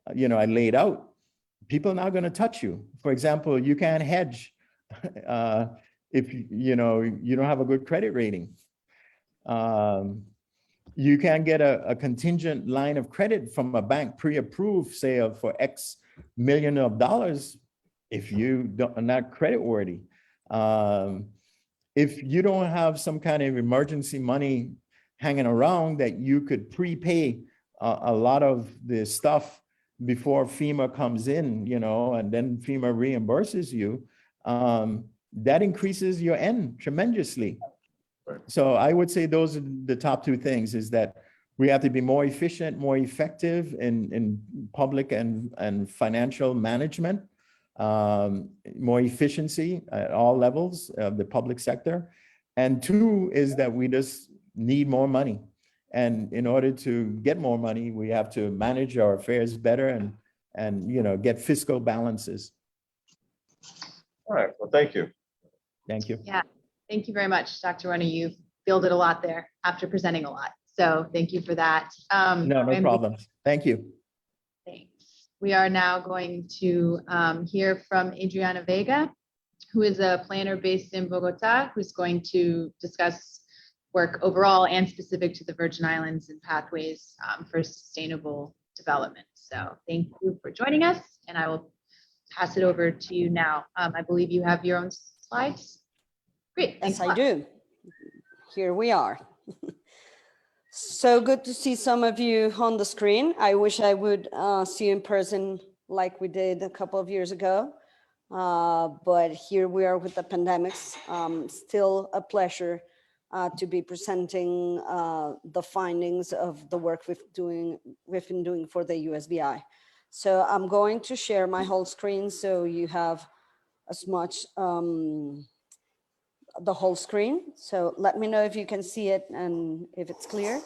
I laid out, people are not going to touch you. For example, you can't hedge if you don't have a good credit rating. You can't get a contingent line of credit from a bank pre-approved, say, for X million of dollars if you are not creditworthy. If you don't have some kind of emergency money hanging around that you could prepay a lot of the stuff before FEMA comes in, and then FEMA reimburses you, that increases your N tremendously. Right. So I would say those are the top 2 things, is that we have to be more efficient, more effective in public and financial management, more efficiency at all levels of the public sector. And 2 is that we just need more money. And in order to get more money, we have to manage our affairs better and get fiscal balances. All right. Well, thank you. Thank you. Yeah. Thank you very much, Dr. Wenner. You've fielded a lot there after presenting a lot. So thank you for that. No problem. Thank you. Thanks. We are now going to hear from Adriana Vega, who is a planner based in Bogota, who's going to discuss work overall and specific to the Virgin Islands and pathways for sustainable development. So thank you for joining us, and I will pass it over to you now. I believe you have your own slides. Great, thanks. Yes, I do. Here we are. So good to see some of you on the screen. I wish I would see you in person like we did a couple of years ago. But here we are with the pandemics. Still a pleasure to be presenting the findings of the work we've been doing for the USVI. So I'm going to share my whole screen so you have as much the whole screen. So let me know if you can see it and if it's clear.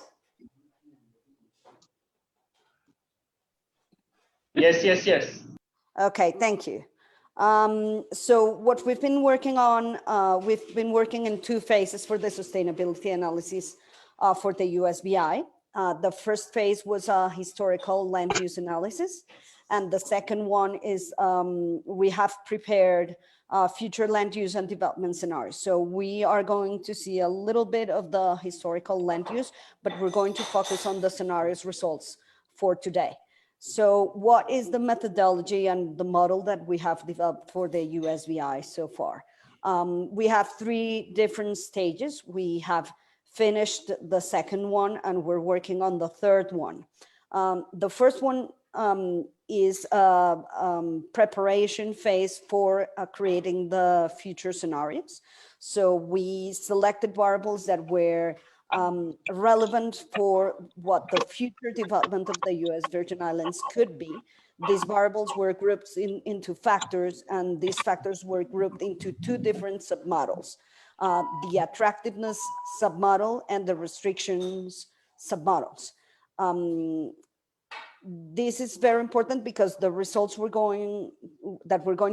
Yes, yes, yes. Okay, thank you. So what we've been working on, we've been working in two phases for the sustainability analysis for the USVI. The first phase was a historical land use analysis. And the second one is we have prepared future land use and development scenarios. So we are going to see a little bit of the historical land use, but we're going to focus on the scenarios results for today. So what is the methodology and the model that we have developed for the USVI so far? We have three different stages. We have finished the second one and we're working on the third one. The first one is a preparation phase for creating the future scenarios. So we selected variables that were relevant for what the future development of the US Virgin Islands could be. These variables were grouped into factors, and these factors were grouped into two different submodels, the attractiveness submodel and the restrictions submodels. This is very important because the results we're going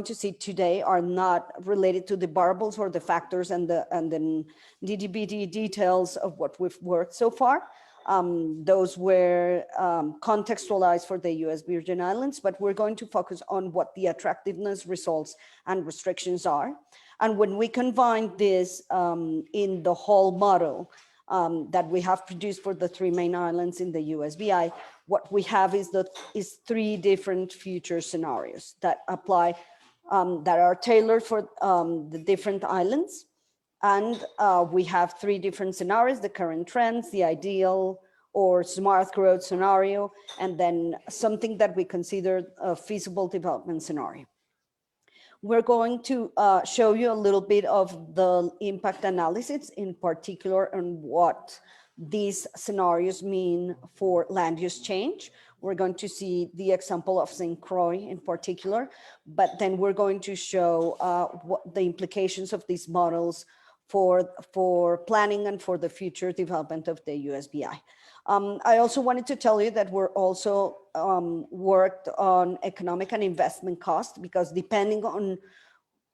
to see today are not related to the variables or the factors and the DDBD details of what we've worked so far. Those were contextualized for the US Virgin Islands, but we're going to focus on what the attractiveness results and restrictions are. And when we combine this in the whole model that we have produced for the three main islands in the USVI, what we have is three different future scenarios that apply, that are tailored for the different islands. And we have three different scenarios: the current trends, the ideal or smart growth scenario, and then something that we consider a feasible development scenario. We're going to show you a little bit of the impact analysis, in particular on what these scenarios mean for land use change. We're going to see the example of St. Croix in particular, but then we're going to show what the implications of these models for planning and for the future development of the USVI. I also wanted to tell you that we're also worked on economic and investment costs, because depending on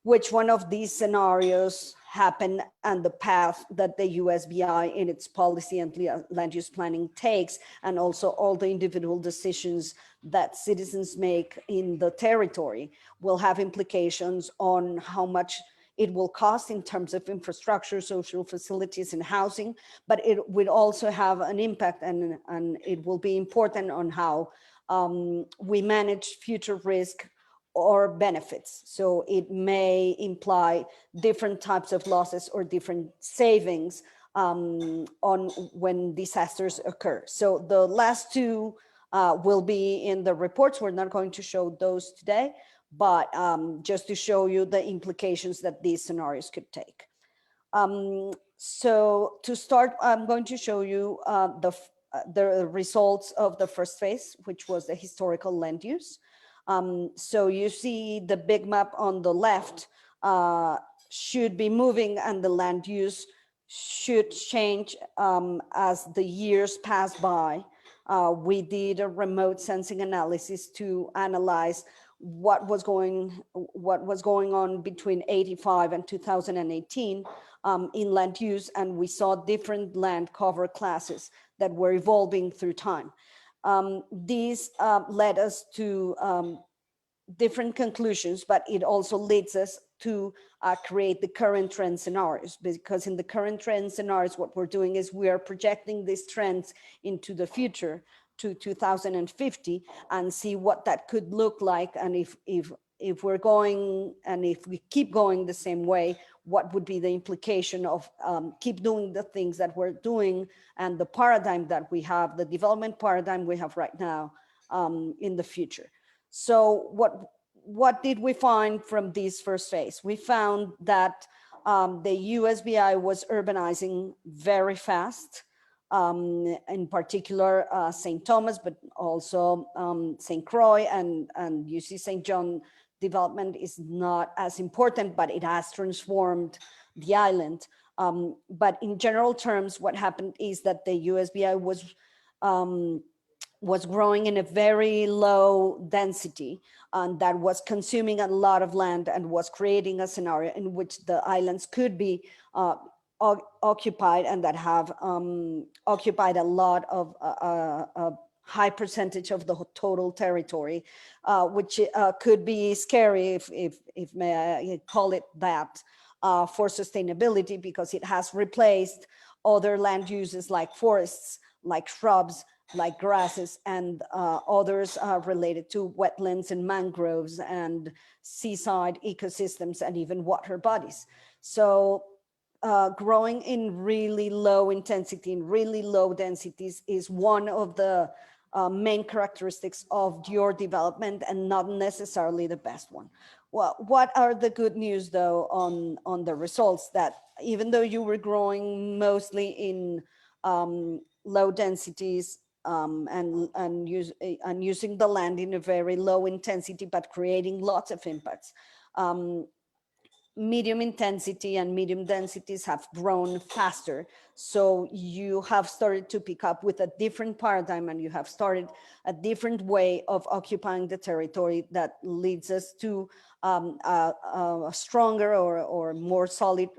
which one of these scenarios happen and the path that the USVI in its policy and land use planning takes, and also all the individual decisions that citizens make in the territory, will have implications on how much it will cost in terms of infrastructure, social facilities, and housing, but it will also have an impact, and it will be important on how we manage future risk or benefits. So it may imply different types of losses or different savings on when disasters occur. So the last two will be in the reports. We're not going to show those today, but just to show you the implications that these scenarios could take. So to start, I'm going to show you the results of the first phase, which was the historical land use. So you see the big map on the left should be moving, and the land use should change as the years pass by. We did a remote sensing analysis to analyze what was going on between 85 and 2018 in land use, and we saw different land cover classes that were evolving through time. These led us to different conclusions, but it also leads us to create the current trend scenarios, because in the current trend scenarios, what we're doing is we are projecting these trends into the future to 2050 and see what that could look like. And if we're going, and if we keep going the same way, what would be the implication of keep doing the things that we're doing and the paradigm that we have, the development paradigm we have right now in the future. So what did we find from this first phase? We found that the USVI was urbanizing very fast, in particular St. Thomas, but also St. Croix and UC St. John development is not as important, but it has transformed the island. But in general terms, what happened is that the USVI was growing in a very low density, and that was consuming a lot of land and was creating a scenario in which the islands could be occupied, and that have occupied a lot of a high percentage of the total territory, which could be scary, if may I call it that, for sustainability, because it has replaced other land uses like forests, like shrubs, like grasses, and others related to wetlands and mangroves and seaside ecosystems and even water bodies. So growing in really low intensity, in really low densities is one of the main characteristics of your development, and not necessarily the best one. Well, what are the good news though on the results? That even though you were growing mostly in low densities, and using the land in a very low intensity, but creating lots of impacts. Medium intensity and medium densities have grown faster. So you have started to pick up with a different paradigm, and you have started a different way of occupying the territory that leads us to a stronger or more solid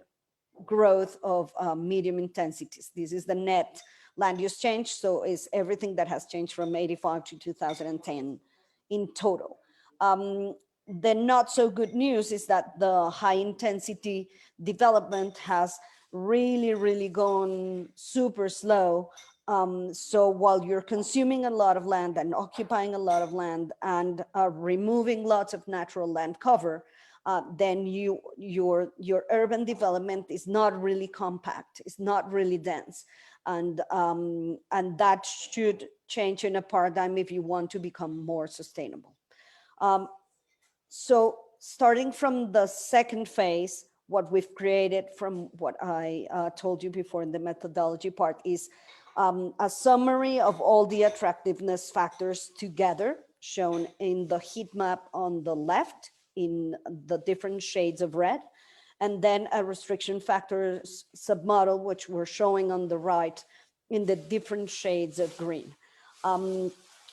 growth of medium intensities. This is the net land use change. So is everything that has changed from 85 to 2010 in total. The not so good news is that the high intensity development has really gone super slow. So while you're consuming a lot of land and occupying a lot of land and removing lots of natural land cover, then your urban development is not really compact, it's not really dense. And that should change in a paradigm if you want to become more sustainable. So starting from the second phase, what we've created from what I told you before in the methodology part is a summary of all the attractiveness factors together, shown in the heat map on the left in the different shades of red, and then a restriction factors submodel, which we're showing on the right in the different shades of green.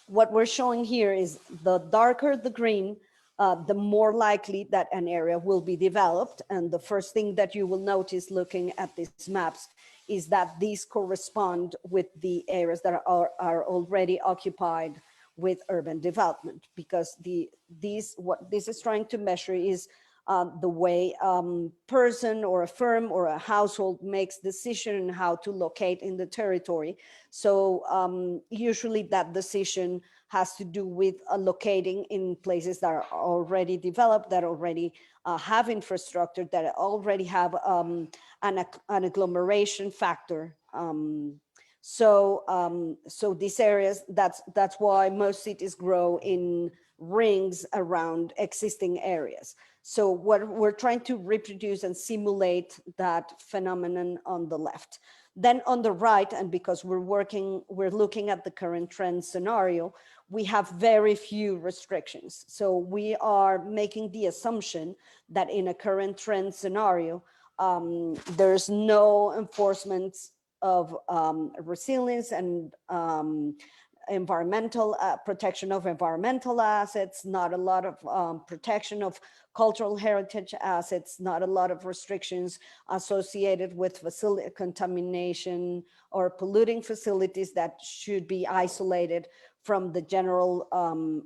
What we're showing here is the darker the green, the more likely that an area will be developed. And the first thing that you will notice looking at these maps is that these correspond with the areas that are already occupied with urban development, because what this is trying to measure is the way person or a firm or a household makes decision on how to locate in the territory. So usually that decision has to do with locating in places that are already developed, that already have infrastructure, that already have an agglomeration factor. So these areas, that's why most cities grow in rings around existing areas. So what we're trying to reproduce and simulate that phenomenon on the left. Then on the right, and because we're looking at the current trend scenario, we have very few restrictions. So we are making the assumption that in a current trend scenario, there's no enforcement of resilience and environmental protection of environmental assets, not a lot of protection of cultural heritage assets, not a lot of restrictions associated with facility contamination or polluting facilities that should be isolated from the general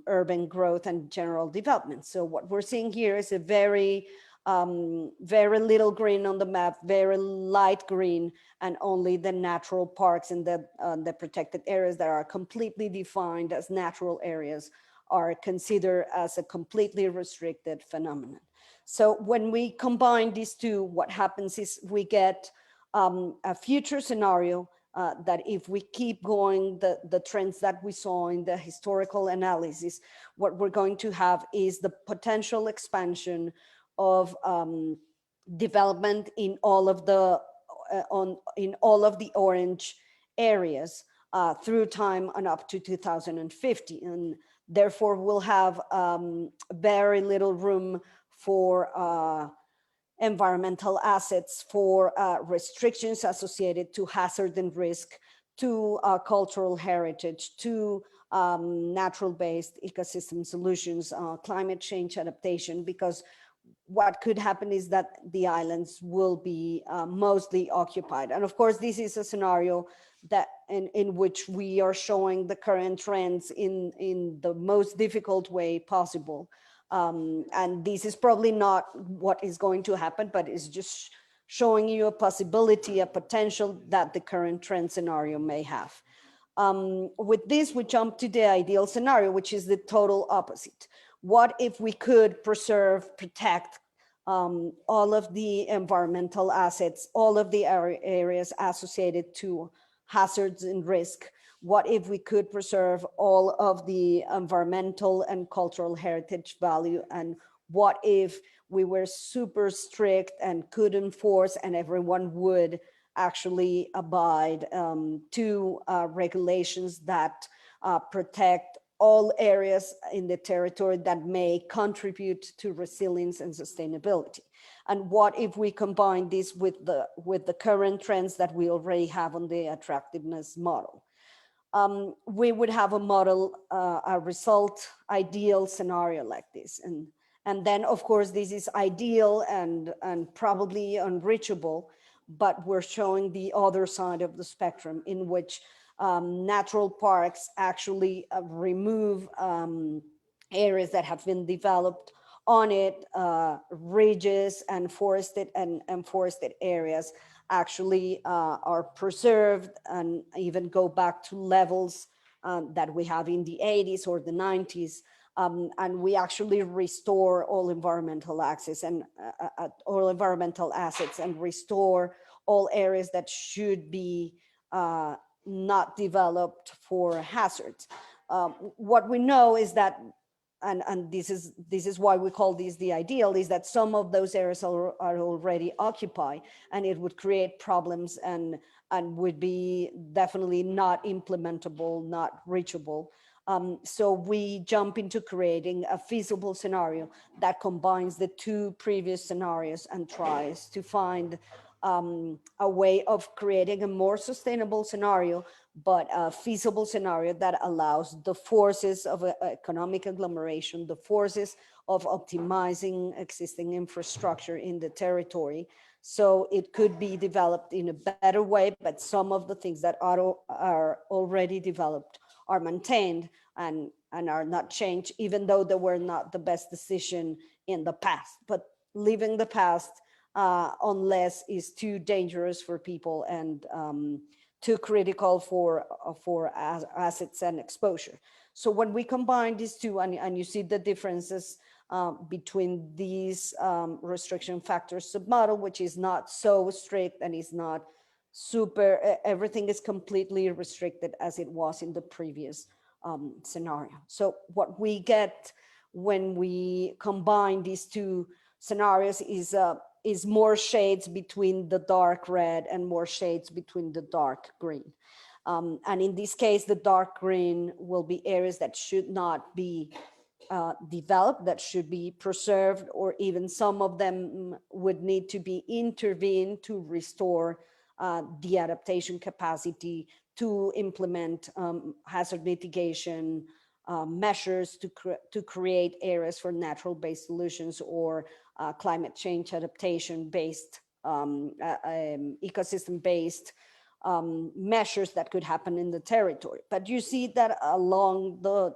urban growth and general development. So what we're seeing here is a very little green on the map, very light green, and only the natural parks and the protected areas that are completely defined as natural areas are considered as a completely restricted phenomenon. So when we combine these two, what happens is we get a future scenario that if we keep going the trends that we saw in the historical analysis, what we're going to have is the potential expansion of development in all of the orange areas through time and up to 2050, and therefore we'll have very little room for environmental assets, for restrictions associated to hazard and risk, to cultural heritage, to natural-based ecosystem solutions, climate change adaptation, because what could happen is that the islands will be mostly occupied. And of course, this is a scenario that in which we are showing the current trends in the most difficult way possible. And this is probably not what is going to happen, but it's just showing you a possibility, a potential that the current trend scenario may have. With this, we jump to the ideal scenario, which is the total opposite. What if we could preserve, protect all of the environmental assets, all of the areas associated to hazards and risk? What if we could preserve all of the environmental and cultural heritage value? And what if we were super strict and could enforce, and everyone would actually abide to regulations that protect all areas in the territory that may contribute to resilience and sustainability? And what if we combine this with the current trends that we already have on the attractiveness model? We would have a model, a result ideal scenario like this. And then of course, this is ideal and probably unreachable, but we're showing the other side of the spectrum in which natural parks actually remove areas that have been developed on it, ridges and forested areas actually are preserved and even go back to levels that we have in the 80s or the 90s. And we actually restore all environmental access and all environmental assets, and restore all areas that should be not developed for hazards. What we know is that, and this is why we call this the ideal, is that some of those areas are already occupied, and it would create problems and would be definitely not implementable, not reachable. So we jump into creating a feasible scenario that combines the two previous scenarios and tries to find a way of creating a more sustainable scenario, but a feasible scenario that allows the forces of economic agglomeration, the forces of optimizing existing infrastructure in the territory. So it could be developed in a better way, but some of the things that are already developed are maintained and are not changed, even though they were not the best decision in the past. But leaving the past unless is too dangerous for people and too critical for assets and exposure. So when we combine these two, and you see the differences between these restriction factors submodel, which is not so strict and is not super, everything is completely restricted as it was in the previous scenario. So what we get when we combine these two scenarios is more shades between the dark red and more shades between the dark green. And in this case, the dark green will be areas that should not be developed, that should be preserved, or even some of them would need to be intervened to restore the adaptation capacity, to implement hazard mitigation measures, to create areas for natural-based solutions or climate change adaptation-based, ecosystem-based measures that could happen in the territory. But you see that along the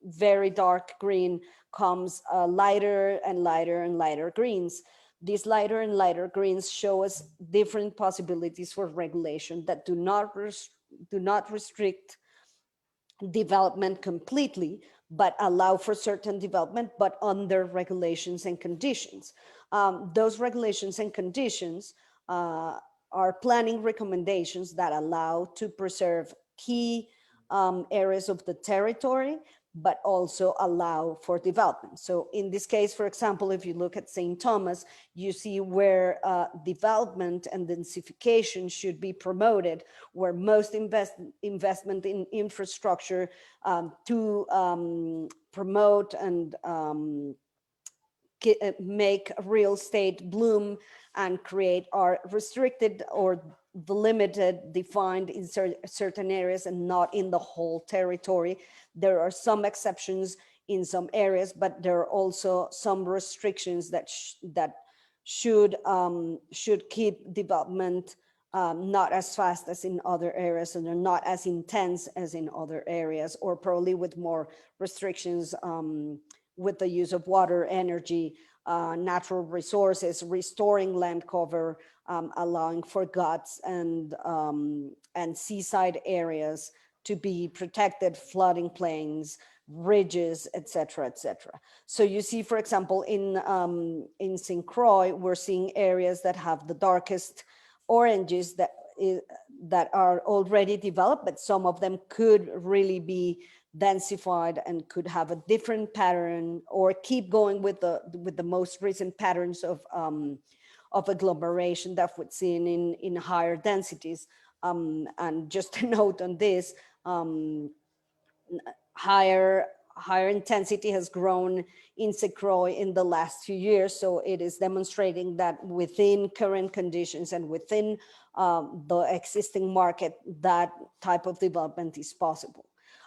very dark green comes lighter and lighter and lighter greens. These lighter and lighter greens show us different possibilities for regulation that do not restrict development completely, but allow for certain development, but under regulations and conditions. Those regulations and conditions are planning recommendations that allow to preserve key areas of the territory, but also allow for development. So in this case, for example, if you look at St. Thomas, you see where development and densification should be promoted, where most investment in infrastructure to promote and make real estate bloom and create are restricted or delimited, defined in certain areas and not in the whole territory. There are some exceptions in some areas, but there are also some restrictions that should keep development not as fast as in other areas, and they're not as intense as in other areas, or probably with more restrictions with the use of water, energy, natural resources, restoring land cover, allowing for guts and seaside areas to be protected, flooding plains, ridges, etc., etc. So you see, for example, in St. Croix, we're seeing areas that have the darkest oranges that are already developed, but some of them could really be densified and could have a different pattern, or keep going with the most recent patterns of agglomeration that we've seen in higher densities. And just a note on this, higher intensity has grown in St. Croix in the last few years. So it is demonstrating that within current conditions and within the existing market, that type of development is possible.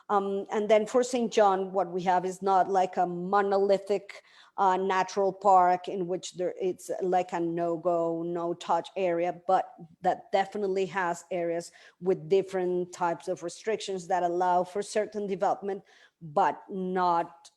And then for St. John, what we have is not like a monolithic natural park in which it's like a no-go, no-touch area, but that definitely has areas with different types of restrictions that allow for certain development, but not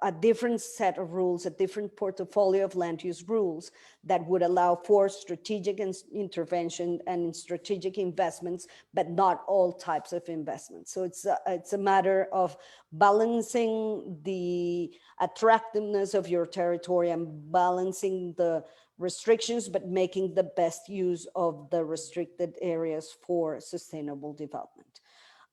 a different set of rules, a different portfolio of land use rules that would allow for strategic intervention and strategic investments, but not all types of investments. So it's a matter of balancing the attractiveness of your territory and balancing the restrictions, but making the best use of the restricted areas for sustainable development.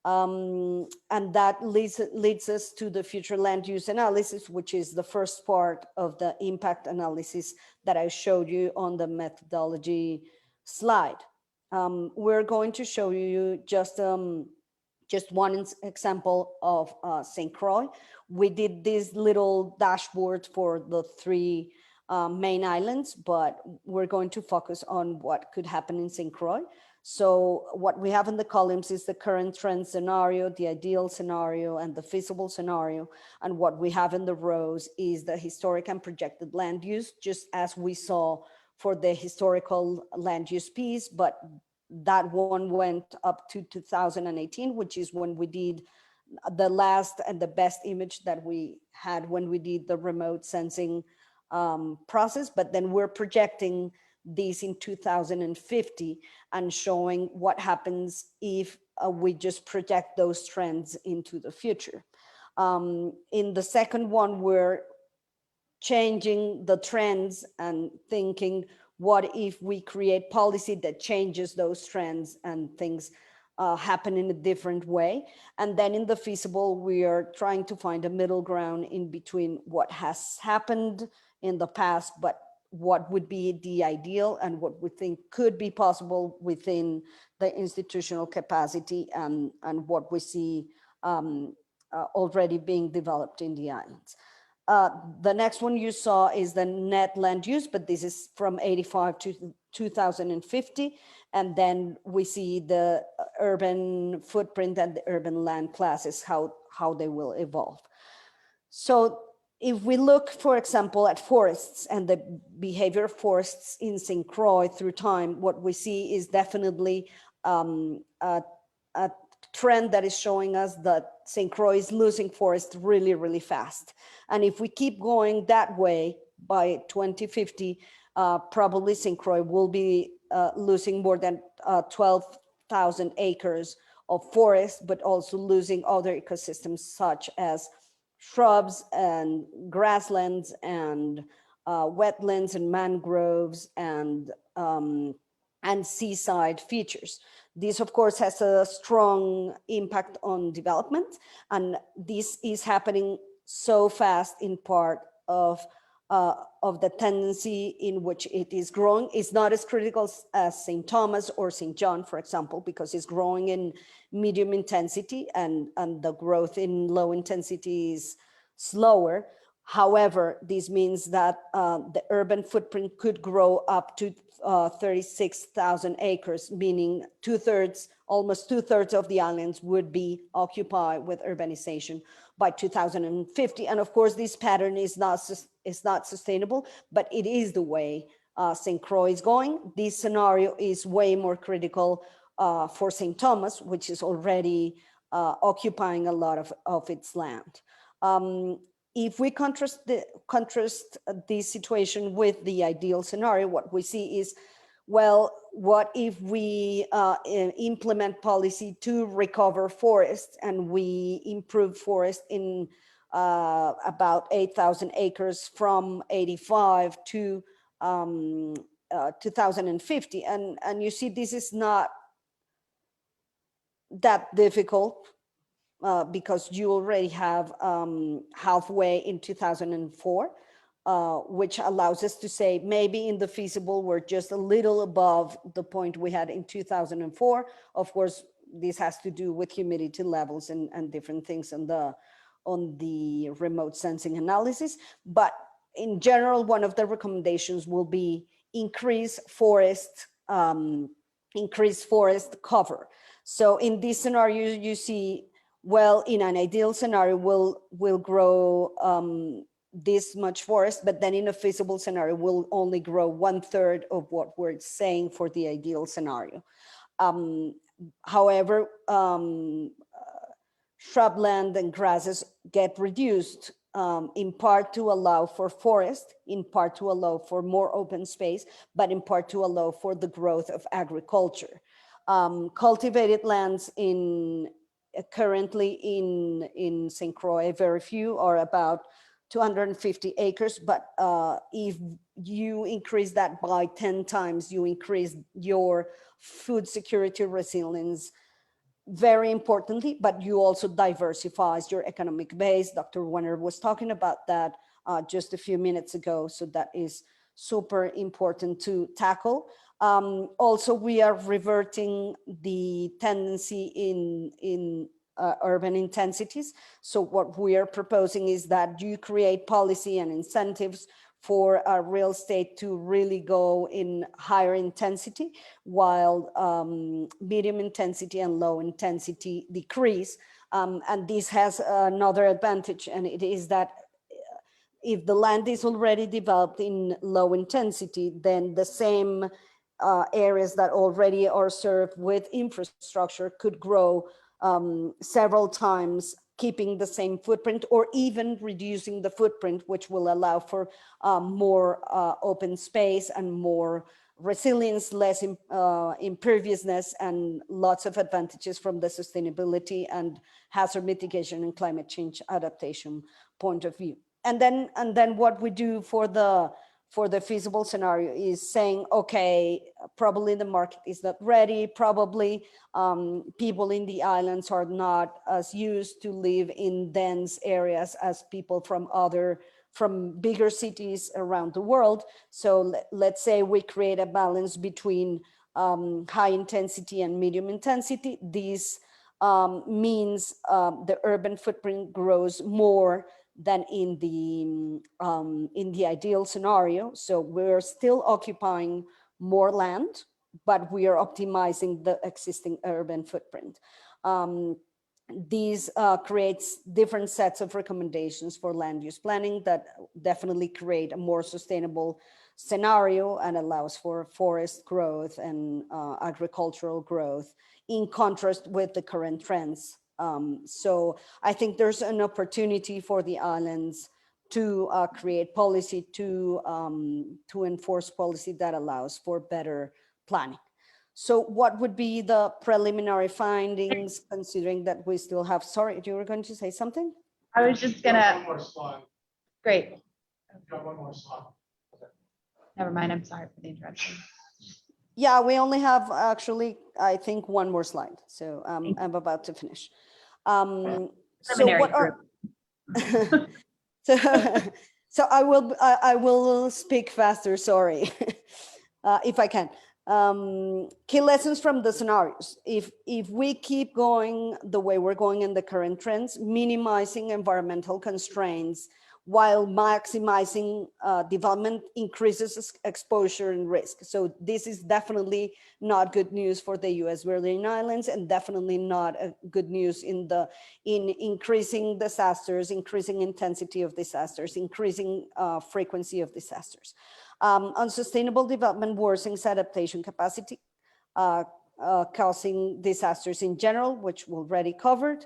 And that leads us to the future land use analysis, which is the first part of the impact analysis that I showed you on the methodology slide. We're going to show you just one example of St. Croix. We did this little dashboard for the three main islands, but we're going to focus on what could happen in St. Croix. So what we have in the columns is the current trend scenario, the ideal scenario, and the feasible scenario. And what we have in the rows is the historic and projected land use, just as we saw for the historical land use piece, but that one went up to 2018, which is when we did the last and the best image that we had when we did the remote sensing process. But then we're projecting these in 2050 and showing what happens if we just project those trends into the future. In the second one, we're changing the trends and thinking, what if we create policy that changes those trends and things happen in a different way? And then in the feasible, we are trying to find a middle ground in between what has happened in the past, but what would be the ideal and what we think could be possible within the institutional capacity and what we see already being developed in the islands. The next one you saw is the net land use, but this is from 85 to 2050. And then we see the urban footprint and the urban land classes, how they will evolve. So if we look, for example, at forests and the behavior of forests in St. Croix through time, what we see is definitely a trend that is showing us that St. Croix is losing forest really, really fast. And if we keep going that way, by 2050, probably St. Croix will be losing more than 12,000 acres of forest, but also losing other ecosystems such as shrubs and grasslands and wetlands and mangroves and and seaside features. This, of course, has a strong impact on development, and this is happening so fast in part of the tendency in which it is growing. It's not as critical as St. Thomas or St. John, for example, because it's growing in medium intensity, and the growth in low intensity is slower. However, this means that the urban footprint could grow up to 36,000 acres, meaning almost two-thirds of the islands would be occupied with urbanization by 2050. And of course, this pattern is not sustainable, but it is the way St. Croix is going. This scenario is way more critical for St. Thomas, which is already occupying a lot of its land. If we contrast this situation with the ideal scenario, what we see is, well, what if we implement policy to recover forests and we improve forest in about 8,000 acres from 85 to 2050? And you see, this is not that difficult. Because you already have halfway in 2004, which allows us to say maybe in the feasible we're just a little above the point we had in 2004. Of course, this has to do with humidity levels and different things on the remote sensing analysis. But in general, one of the recommendations will be increase forest cover. So in this scenario, you see, well, in an ideal scenario, we'll grow this much forest, but then in a feasible scenario, we'll only grow 1/3 of what we're saying for the ideal scenario. However, shrubland and grasses get reduced in part to allow for forest, in part to allow for more open space, but in part to allow for the growth of agriculture. Cultivated lands currently in St. Croix, very few, are about 250 acres. But if you increase that by 10 times, you increase your food security resilience very importantly, but you also diversifies your economic base. Dr. Werner was talking about that just a few minutes ago. So that is super important to tackle. Also, we are reverting the tendency in urban intensities. So what we are proposing is that you create policy and incentives for real estate to really go in higher intensity, while medium intensity and low intensity decrease. And this has another advantage, and it is that if the land is already developed in low intensity, then the same areas that already are served with infrastructure could grow several times, keeping the same footprint or even reducing the footprint, which will allow for more open space and more resilience, less imperviousness, and lots of advantages from the sustainability and hazard mitigation and climate change adaptation point of view. And then what we do for the feasible scenario is saying, okay, probably the market is not ready. Probably people in the islands are not as used to live in dense areas as people from bigger cities around the world. So let's say we create a balance between high intensity and medium intensity. This means the urban footprint grows more than in the ideal scenario. So we're still occupying more land, but we are optimizing the existing urban footprint. These creates different sets of recommendations for land use planning that definitely create a more sustainable scenario and allows for forest growth and agricultural growth, in contrast with the current trends. So I think there's an opportunity for the islands to create policy, to enforce policy that allows for better planning. So what would be the preliminary findings, considering that we still have, sorry, you were going to say something? I was just gonna. One more slide. Great. Got one more slide. Never mind, I'm sorry for the interruption. Yeah, we only have actually, I think, one more slide. So I'm about to finish. So what are, so I will speak faster, sorry, if I can. Key lessons from the scenarios. If we keep going the way we're going in the current trends, minimizing environmental constraints while maximizing development increases exposure and risk. So this is definitely not good news for the US Virgin Islands, and definitely not good news in increasing disasters, increasing intensity of disasters, increasing frequency of disasters. Unsustainable development worsens adaptation capacity, causing disasters in general, which we already covered.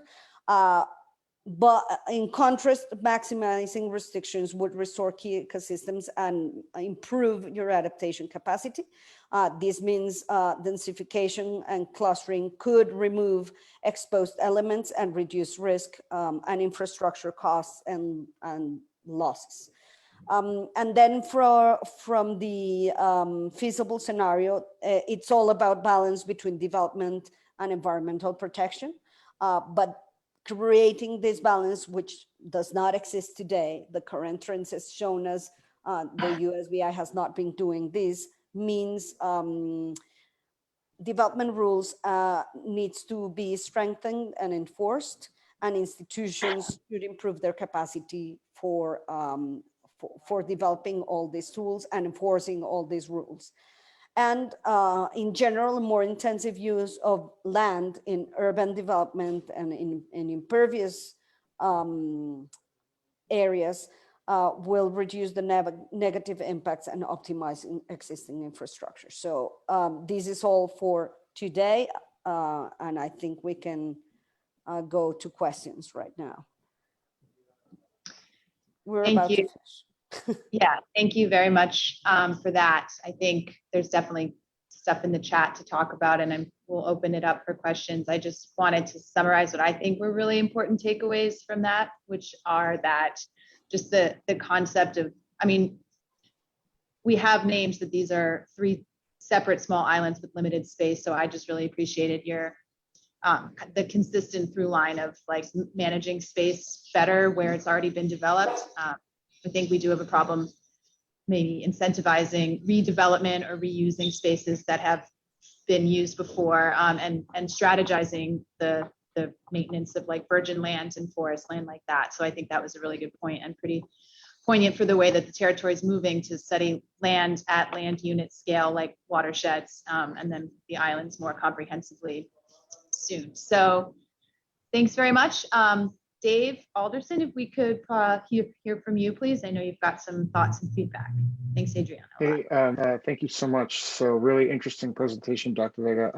But in contrast, maximizing restrictions would restore key ecosystems and improve your adaptation capacity. This means densification and clustering could remove exposed elements and reduce risk and infrastructure costs and losses. And then from the feasible scenario, it's all about balance between development and environmental protection. But creating this balance, which does not exist today, the current trends has shown us the USVI has not been doing this, means development rules needs to be strengthened and enforced, and institutions should improve their capacity for developing all these tools and enforcing all these rules. And in general, more intensive use of land in urban development and in impervious areas will reduce the negative impacts and optimize existing infrastructure. So this is all for today, and I think we can go to questions right now. We're Thank about you. to finish. Yeah, thank you very much for that. I think there's definitely stuff in the chat to talk about, and we'll open it up for questions. I just wanted to summarize what I think were really important takeaways from that, which are that just the concept of, I mean, we have names that these are 3 separate small islands with limited space. So I just really appreciated your the consistent through line of like managing space better where it's already been developed. I think we do have a problem maybe incentivizing redevelopment or reusing spaces that have been used before, and strategizing the maintenance of like virgin land and forest land like that. So I think that was a really good point and pretty poignant for the way that the territory is moving to study land at land unit scale, like watersheds, and then the islands more comprehensively soon. So thanks very much. Dave Alderson, if we could hear from you, please. I know you've got some thoughts and feedback. Thanks, Adriana. Hey, thank you so much. So really interesting presentation, Dr. Vega.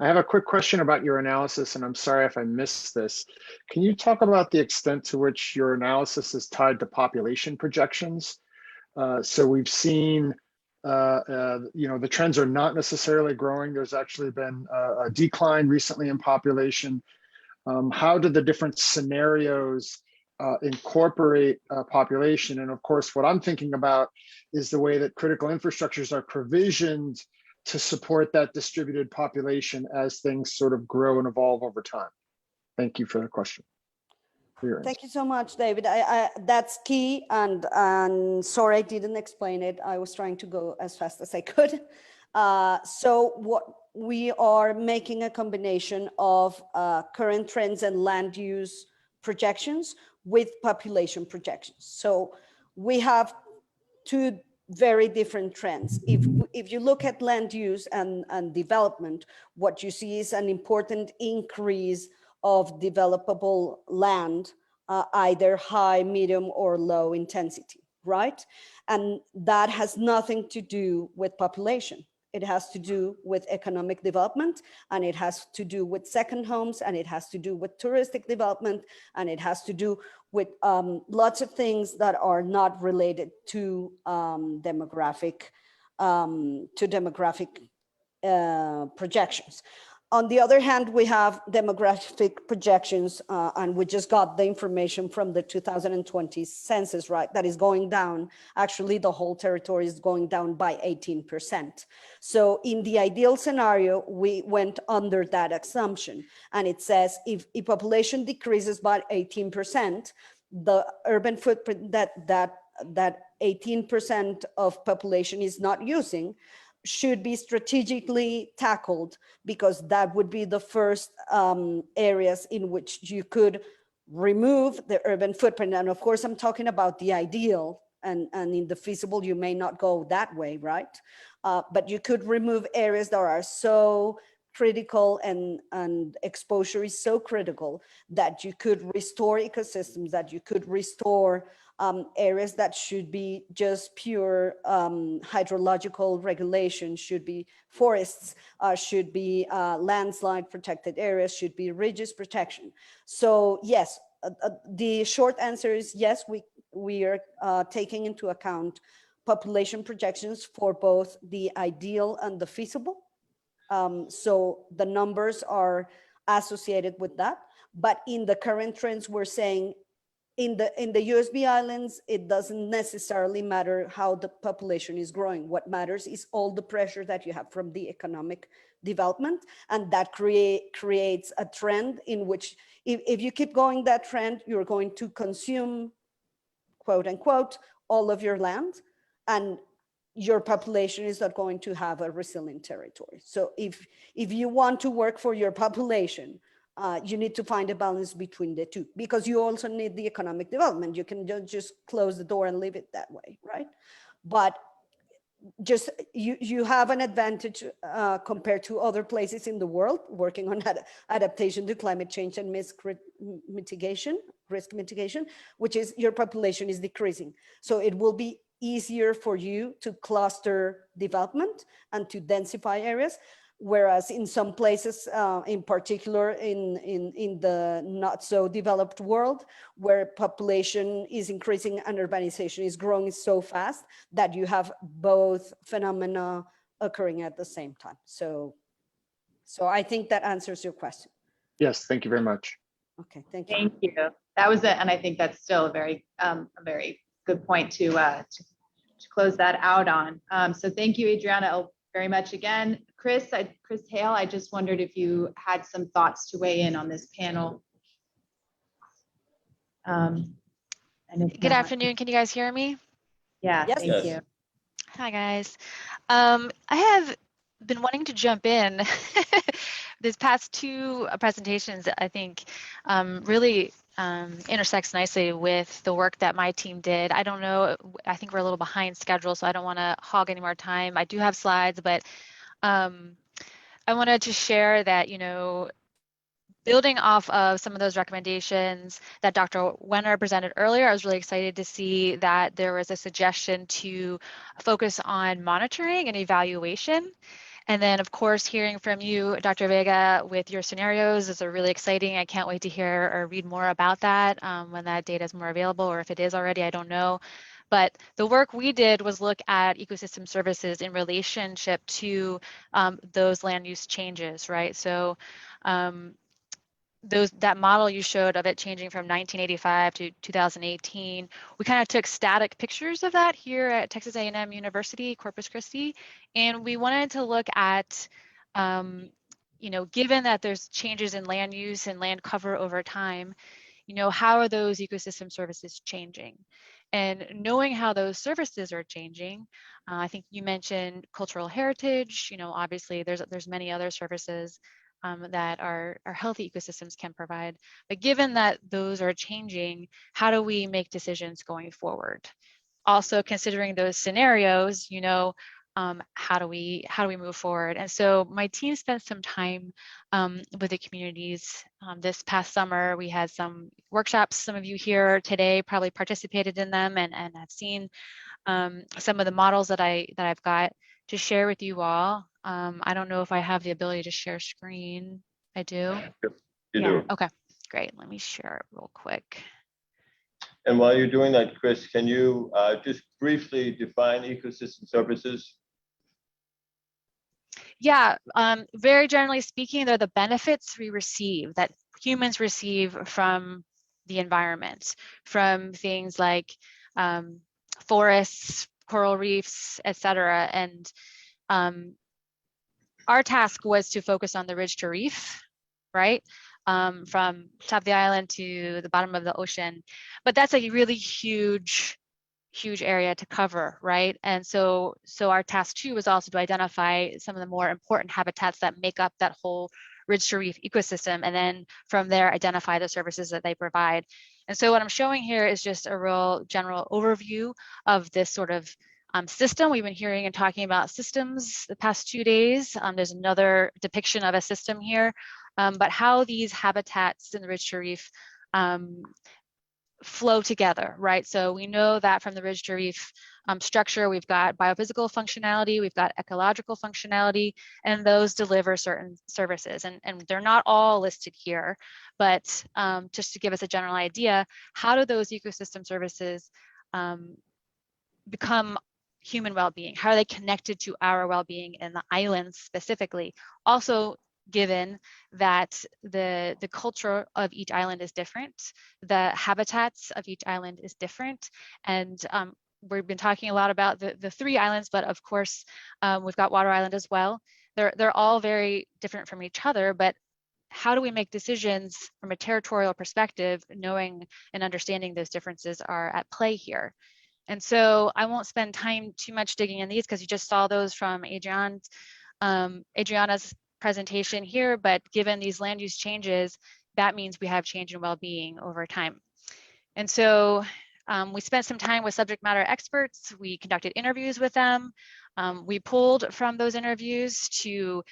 I have a quick question about your analysis, and I'm sorry if I missed this. Can you talk about the extent to which your analysis is tied to population projections? So we've seen, the trends are not necessarily growing. There's actually been a decline recently in population. How do the different scenarios incorporate population? And of course, what I'm thinking about is the way that critical infrastructures are provisioned to support that distributed population as things sort of grow and evolve over time. Thank you for the question. Thank you so much, David. That's key, and sorry I didn't explain it. I was trying to go as fast as I could. So what we are making a combination of current trends and land use projections with population projections. So we have 2 very different trends. If you look at land use and development, what you see is an important increase of developable land, either high, medium, or low intensity, right? And that has nothing to do with population. It has to do with economic development, and it has to do with second homes, and it has to do with touristic development, and it has to do with lots of things that are not related to demographic projections. On the other hand, we have demographic projections, and we just got the information from the 2020 census, right? That is going down. Actually, the whole territory is going down by 18%. So in the ideal scenario, we went under that assumption. And it says if population decreases by 18%, the urban footprint that 18% of population is not using should be strategically tackled, because that would be the first areas in which you could remove the urban footprint. And of course, I'm talking about the ideal, and in the feasible, you may not go that way, right? But you could remove areas that are so critical and exposure is so critical that you could restore ecosystems, that you could restore areas that should be just pure hydrological regulation, should be forests, should be landslide protected areas, should be ridges protection. So yes, the short answer is yes, we are taking into account population projections for both the ideal and the feasible. So the numbers are associated with that. But in the current trends, we're saying in the USVI islands, it doesn't necessarily matter how the population is growing. What matters is all the pressure that you have from the economic development, and that creates a trend in which if you keep going that trend, you're going to consume, quote unquote, all of your land, and your population is not going to have a resilient territory. So if you want to work for your population, you need to find a balance between the two, because you also need the economic development. You can just close the door and leave it that way, right? But just you have an advantage compared to other places in the world working on adaptation to climate change and risk mitigation, which is your population is decreasing. So it will be easier for you to cluster development and to densify areas. Whereas in some places, in particular in the not so developed world, where population is increasing and urbanization is growing so fast that you have both phenomena occurring at the same time. So I think that answers your question. Yes, thank you very much. Okay, thank you. Thank you. That was it, and I think that's still a very good point to close that out on. So thank you, Adriana, very much again. Chris Hale, I just wondered if you had some thoughts to weigh in on this panel. Good afternoon. Can you guys hear me? Yeah, yes. Thank you. Hi, guys. I have been wanting to jump in. This past two presentations, I think, really intersects nicely with the work that my team did. I don't know, I think we're a little behind schedule, so I don't want to hog any more time. I do have slides, but I wanted to share that, building off of some of those recommendations that Dr. Wenner presented earlier, I was really excited to see that there was a suggestion to focus on monitoring and evaluation. And then, of course, hearing from you, Dr. Vega, with your scenarios is really exciting. I can't wait to hear or read more about that when that data is more available, or if it is already, I don't know. But the work we did was look at ecosystem services in relationship to those land use changes, right? So that model you showed of it changing from 1985 to 2018, we kind of took static pictures of that here at Texas A&M University, Corpus Christi, and we wanted to look at, given that there's changes in land use and land cover over time, how are those ecosystem services changing? And knowing how those services are changing, I think you mentioned cultural heritage. Obviously there's many other services that our healthy ecosystems can provide. But given that those are changing, how do we make decisions going forward? Also considering those scenarios, how do we move forward? And so my team spent some time with the communities this past summer. We had some workshops. Some of you here today probably participated in them and have seen some of the models that I've got to share with you all. I don't know if I have the ability to share screen. I do. You do. Okay, great. Let me share it real quick. And while you're doing that, Chris, can you just briefly define ecosystem services? Yeah, very generally speaking, they're the benefits we receive, that humans receive from the environment, from things like forests, coral reefs, etc. And our task was to focus on the ridge to reef, right? From top of the island to the bottom of the ocean. But that's a really huge area to cover, right? And so our task 2 was also to identify some of the more important habitats that make up that whole ridge to reef ecosystem, and then from there identify the services that they provide. And so what I'm showing here is just a real general overview of this sort of system. We've been hearing and talking about systems the past 2 days. There's another depiction of a system here, but how these habitats in the ridge to reef flow together, right? So we know that from the ridge to reef structure, we've got biophysical functionality, we've got ecological functionality, and those deliver certain services. And they're not all listed here, but just to give us a general idea, how do those ecosystem services become human well-being? How are they connected to our well-being in the islands specifically? Also, given that the culture of each island is different, the habitats of each island is different, and we've been talking a lot about the 3 islands, but of course we've got Water Island as well. They're all very different from each other, but how do we make decisions from a territorial perspective, knowing and understanding those differences are at play here? And so I won't spend time too much digging in these because you just saw those from Adriana's presentation here, but given these land use changes, that means we have change in well-being over time. And so we spent some time with subject matter experts. We conducted interviews with them. We pulled from those interviews to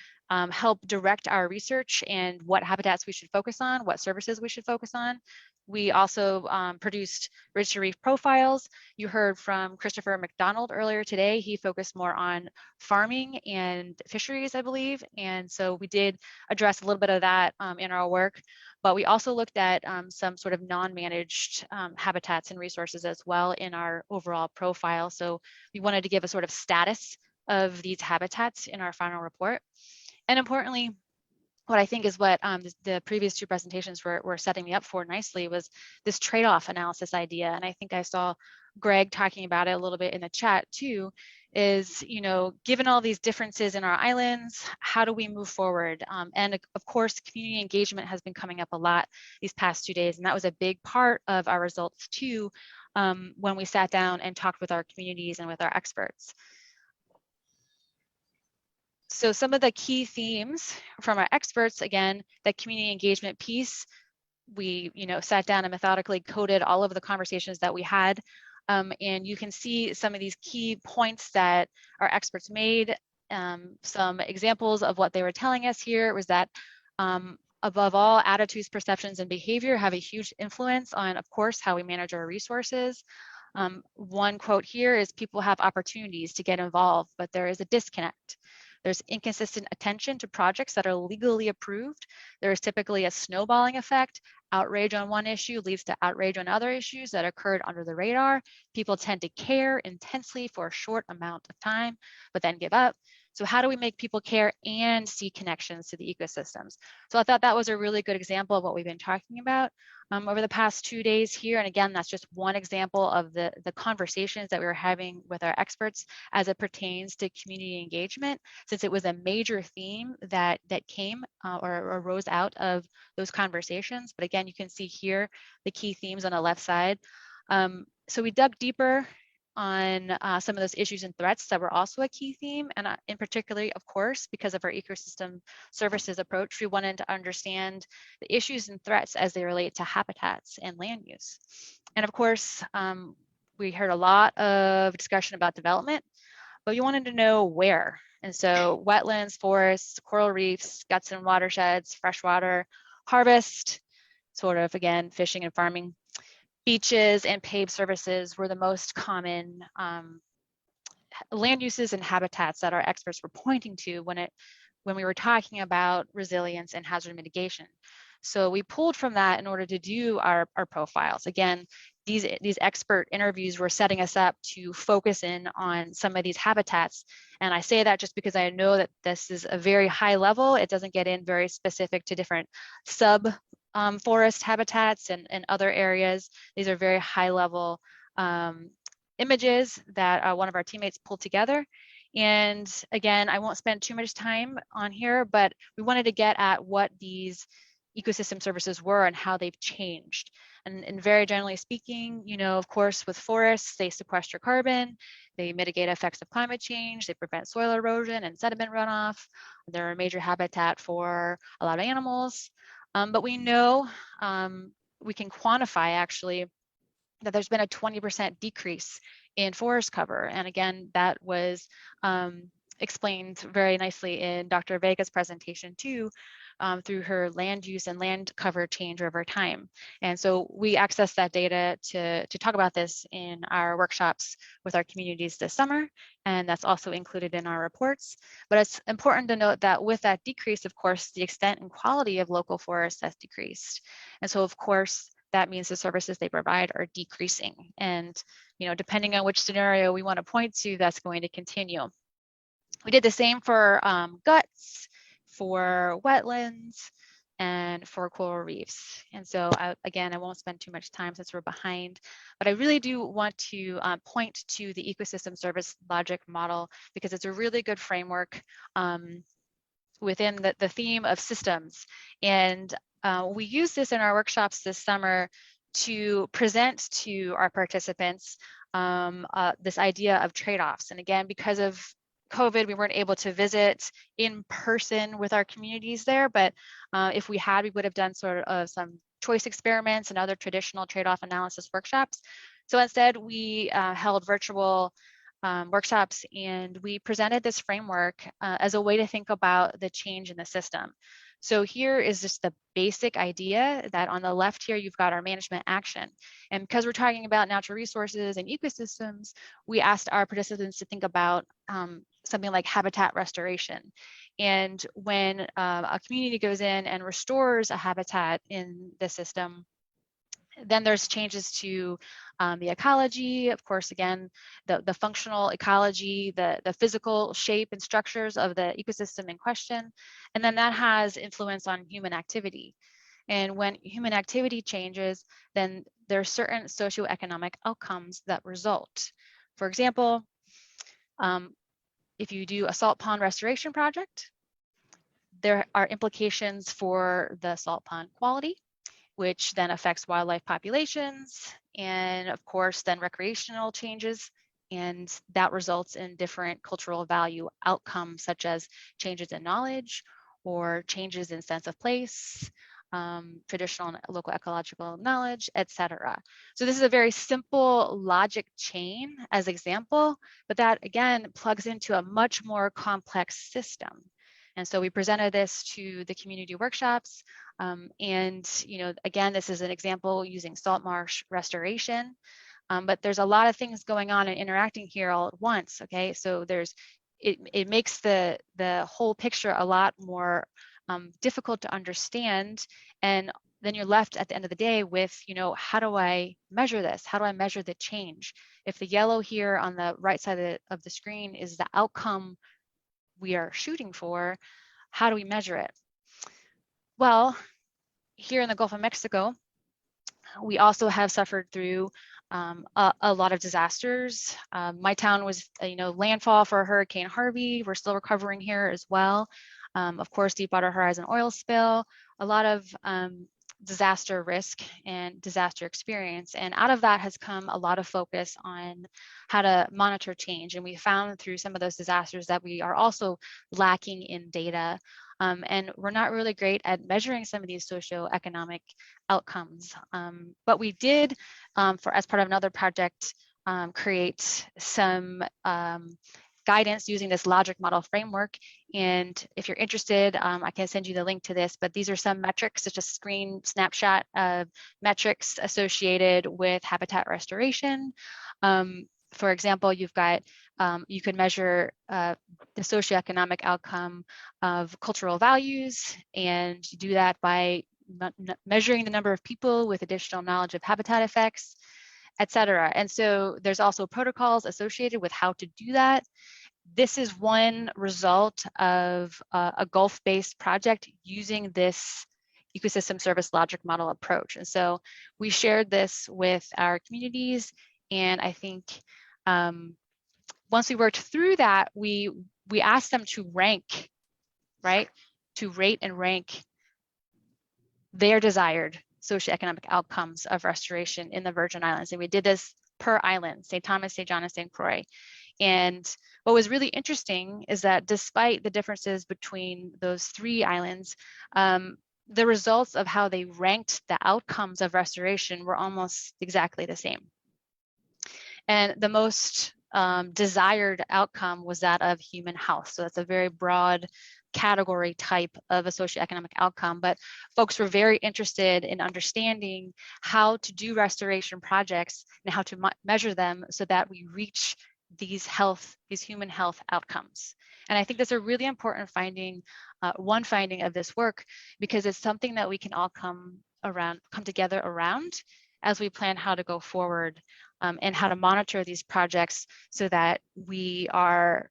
help direct our research and what habitats we should focus on, what services we should focus on. We also produced ridge to reef profiles. You heard from Christopher McDonald earlier today. He focused more on farming and fisheries, I believe. And so we did address a little bit of that in our work, but we also looked at some sort of non-managed habitats and resources as well in our overall profile. So we wanted to give a sort of status of these habitats in our final report. And importantly, what I think is what the previous 2 presentations were setting me up for nicely was this trade-off analysis idea. And I think I saw Greg talking about it a little bit in the chat too, is, you know, given all these differences in our islands, how do we move forward? And of course, community engagement has been coming up a lot these past 2 days. And that was a big part of our results too, when we sat down and talked with our communities and with our experts. So some of the key themes from our experts, again, the community engagement piece, we sat down and methodically coded all of the conversations that we had. And you can see some of these key points that our experts made. Some examples of what they were telling us here was that above all, attitudes, perceptions, and behavior have a huge influence on, of course, how we manage our resources. One quote here is, people have opportunities to get involved, but there is a disconnect. There's inconsistent attention to projects that are legally approved. There is typically a snowballing effect. Outrage on one issue leads to outrage on other issues that occurred under the radar. People tend to care intensely for a short amount of time, but then give up. So how do we make people care and see connections to the ecosystems? So I thought that was a really good example of what we've been talking about over the past 2 days here. And again, that's just one example of the conversations that we were having with our experts as it pertains to community engagement, since it was a major theme that came or arose out of those conversations. But again, you can see here the key themes on the left side. So we dug deeper on some of those issues and threats that were also a key theme. And in particular, of course, because of our ecosystem services approach, we wanted to understand the issues and threats as they relate to habitats and land use. And of course, we heard a lot of discussion about development, but we wanted to know where. And so wetlands, forests, coral reefs, guts and watersheds, freshwater, harvest, sort of, again, fishing and farming, beaches and paved services were the most common land uses and habitats that our experts were pointing to when we were talking about resilience and hazard mitigation. So we pulled from that in order to do our profiles. Again, these expert interviews were setting us up to focus in on some of these habitats. And I say that just because I know that this is a very high level. It doesn't get in very specific to different sub forest habitats and other areas. These are very high level images that one of our teammates pulled together. And again, I won't spend too much time on here, but we wanted to get at what these ecosystem services were and how they've changed. And very generally speaking, you know, of course, with forests, they sequester carbon, they mitigate effects of climate change, they prevent soil erosion and sediment runoff. They're a major habitat for a lot of animals. But we know we can quantify actually that there's been a 20% decrease in forest cover. And again, that was explained very nicely in Dr. Vega's presentation too, through her land use and land cover change over time. And so we access that data to talk about this in our workshops with our communities this summer, and that's also included in our reports. But it's important to note that with that decrease, of course, the extent and quality of local forests has decreased. And so of course, that means the services they provide are decreasing. And, you know, depending on which scenario we want to point to, that's going to continue. We did the same for guts, for wetlands, and for coral reefs. And so again, I won't spend too much time since we're behind, but I really do want to point to the ecosystem service logic model because it's a really good framework within the theme of systems. And we use this in our workshops this summer to present to our participants this idea of trade-offs. And again, because of COVID, we weren't able to visit in person with our communities there, but if we had, we would have done sort of some choice experiments and other traditional trade-off analysis workshops. So instead, we held virtual workshops, and we presented this framework as a way to think about the change in the system. So here is just the basic idea that on the left here, you've got our management action. And because we're talking about natural resources and ecosystems, we asked our participants to think about something like habitat restoration. And when a community goes in and restores a habitat in the system, then there's changes to the ecology, of course, again, the functional ecology, the physical shape and structures of the ecosystem in question. And then that has influence on human activity. And when human activity changes, then there are certain socioeconomic outcomes that result. For example, if you do a salt pond restoration project, there are implications for the salt pond quality, which then affects wildlife populations, and of course, then recreational changes, and that results in different cultural value outcomes, such as changes in knowledge or changes in sense of place, traditional and local ecological knowledge, etc. So this is a very simple logic chain as example, but that again plugs into a much more complex system. And so we presented this to the community workshops. And, you know, again, this is an example using salt marsh restoration, but there's a lot of things going on and interacting here all at once. Okay, so it makes the whole picture a lot more difficult to understand. And then you're left at the end of the day with, you know, how do I measure this? How do I measure the change? If the yellow here on the right side of the screen is the outcome we are shooting for, how do we measure it? Well, here in the Gulf of Mexico, we also have suffered through a lot of disasters. My town was, you know, landfall for Hurricane Harvey. We're still recovering here as well. Of course, Deepwater Horizon oil spill, a lot of disaster risk and disaster experience. And out of that has come a lot of focus on how to monitor change. And we found through some of those disasters that we are also lacking in data. And we're not really great at measuring some of these socioeconomic outcomes. But we did, as part of another project, create some guidance using this logic model framework. And if you're interested, I can send you the link to this, but these are some metrics, such a screen snapshot of metrics associated with habitat restoration. For example, you've got, you can measure the socioeconomic outcome of cultural values, and you do that by measuring the number of people with additional knowledge of habitat effects. et cetera. And so there's also protocols associated with how to do that. This is one result of a Gulf-based project using this ecosystem service logic model approach. And so we shared this with our communities, and I think once we worked through that, we asked them to rank, right? To rate and rank their desired socioeconomic outcomes of restoration in the Virgin Islands. And we did this per island, St. Thomas, St. John, and St. Croix. And what was really interesting is that despite the differences between those three islands, the results of how they ranked the outcomes of restoration were almost exactly the same. And the most desired outcome was that of human health. So that's a very broad category type of a socioeconomic outcome, but folks were very interested in understanding how to do restoration projects and how to measure them so that we reach these human health outcomes. And I think that's a really important finding, one finding of this work, because it's something that we can all come together around as we plan how to go forward and how to monitor these projects so that we are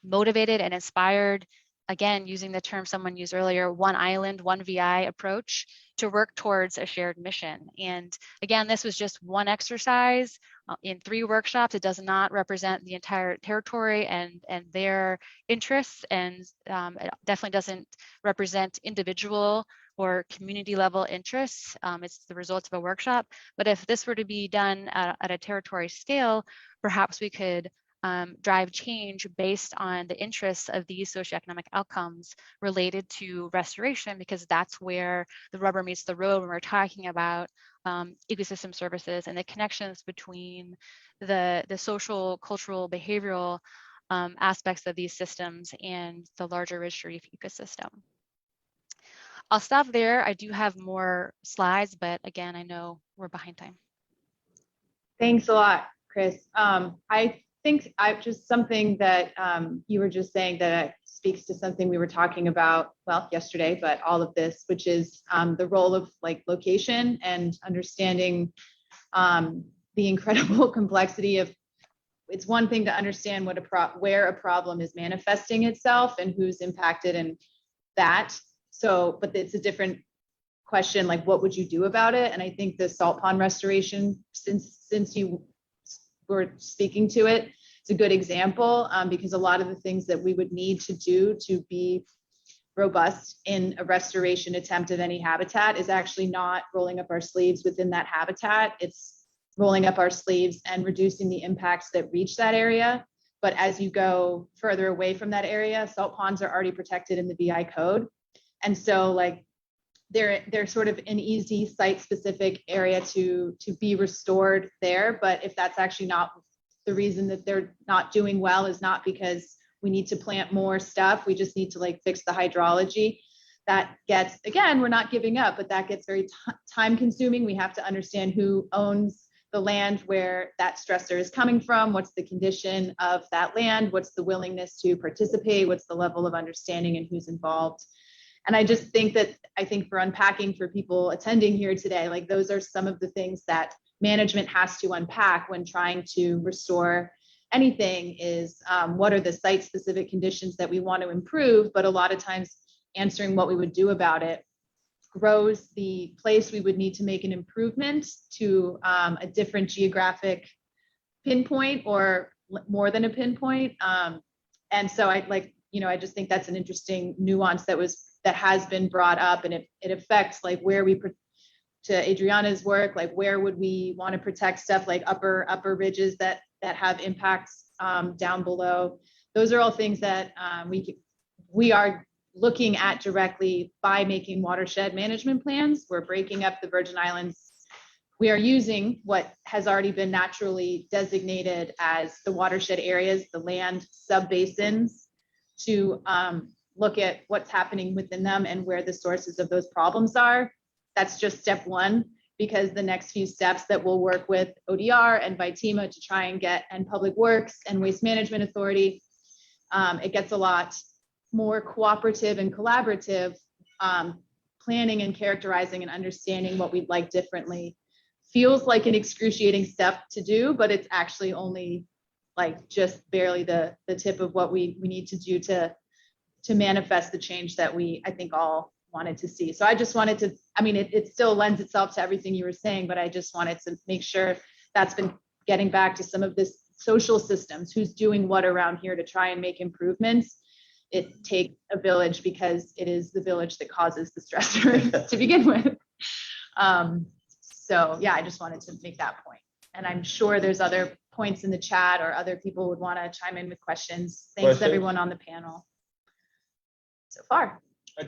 motivated and inspired, again, using the term someone used earlier, one island, one VI approach to work towards a shared mission. And again, this was just one exercise in 3 workshops. It does not represent the entire territory and their interests, and it definitely doesn't represent individual or community level interests. It's the results of a workshop. But if this were to be done at a territory scale, perhaps we could drive change based on the interests of these socioeconomic outcomes related to restoration, because that's where the rubber meets the road when we're talking about ecosystem services and the connections between the social, cultural, behavioral aspects of these systems and the larger rich reef ecosystem. I'll stop there. I do have more slides, but again, I know we're behind time. Thanks a lot, Chris. I think just something that you were just saying that speaks to something we were talking about, well, yesterday, but all of this, which is the role of like location and understanding the incredible complexity of, it's one thing to understand where a problem is manifesting itself and who's impacted and that. So, but it's a different question, like what would you do about it? And I think the salt pond restoration, since you were speaking to it, it's a good example because a lot of the things that we would need to do to be robust in a restoration attempt of any habitat is actually not rolling up our sleeves within that habitat. It's rolling up our sleeves and reducing the impacts that reach that area. But as you go further away from that area, salt ponds are already protected in the VI code. And so like they're sort of an easy site-specific area to be restored there. But if that's actually not the reason that they're not doing well, is not because we need to plant more stuff, we just need to like fix the hydrology. That gets, again, we're not giving up, but that gets very time consuming. We have to understand who owns the land where that stressor is coming from, what's the condition of that land, what's the willingness to participate, what's the level of understanding and who's involved. And I just think that, I think for unpacking for people attending here today, like those are some of the things that management has to unpack when trying to restore anything is what are the site-specific conditions that we want to improve, but a lot of times answering what we would do about it grows the place we would need to make an improvement to a different geographic pinpoint or more than a pinpoint. And so I like, you know, I just think that's an interesting nuance that has been brought up, and it affects like where we, to Adriana's work, like where would we want to protect stuff like upper ridges that have impacts down below. Those are all things that we are looking at directly by making watershed management plans. We're breaking up the Virgin Islands. We are using what has already been naturally designated as the watershed areas, the land subbasins, to look at what's happening within them and where the sources of those problems are. That's just step one, because the next few steps that we'll work with ODR and VITEMA to try and get, and Public Works and Waste Management Authority, it gets a lot more cooperative and collaborative planning and characterizing and understanding what we'd like differently feels like an excruciating step to do, but it's actually only like just barely the tip of what we need to do to manifest the change that I think all wanted to see. So I just wanted to, I mean, it still lends itself to everything you were saying, but I just wanted to make sure that's been getting back to some of this social systems, who's doing what around here to try and make improvements. It takes a village because it is the village that causes the stressor to begin with. So yeah, I just wanted to make that point. And I'm sure there's other points in the chat or other people would want to chime in with questions. Thanks everyone on the panel so far. I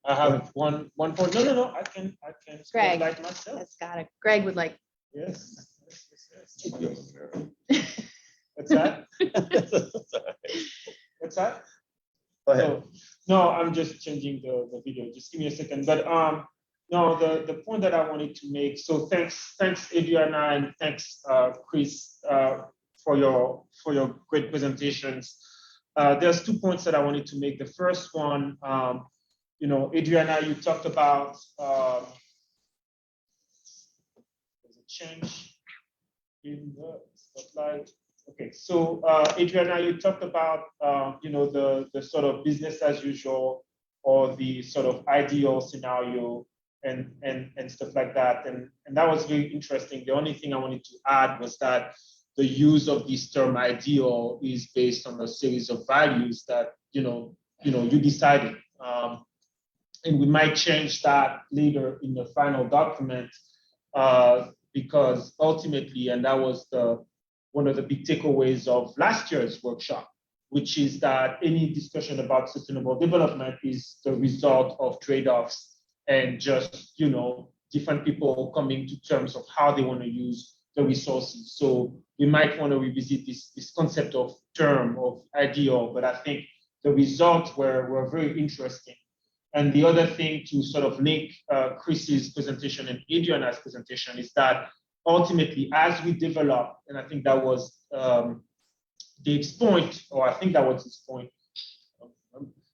have one point. No, I can Greg, like myself. that's got it. Greg would like. Yes. What's that? What's that? Go ahead. No, I'm just changing the video. Just give me a second. But no, the point that I wanted to make. So thanks Adriana, and thanks Chris for your great presentations. There's 2 points that I wanted to make. The first one, Adriana, you talked about there's a change in the spotlight. Okay, so Adriana, you talked about the sort of business as usual or the sort of ideal scenario and stuff like that, and that was very interesting. The only thing I wanted to add was that the use of this term ideal is based on a series of values that you decided, and we might change that later in the final document, because ultimately, and that was one of the big takeaways of last year's workshop, which is that any discussion about sustainable development is the result of trade-offs and just different people coming to terms of how they want to use the resources. So we might want to revisit this concept of term of ideal, but I think the results were very interesting. And the other thing to sort of link Chris's presentation and Adriana's presentation is that ultimately, as we develop, and I think that was Dave's point, or I think that was his point.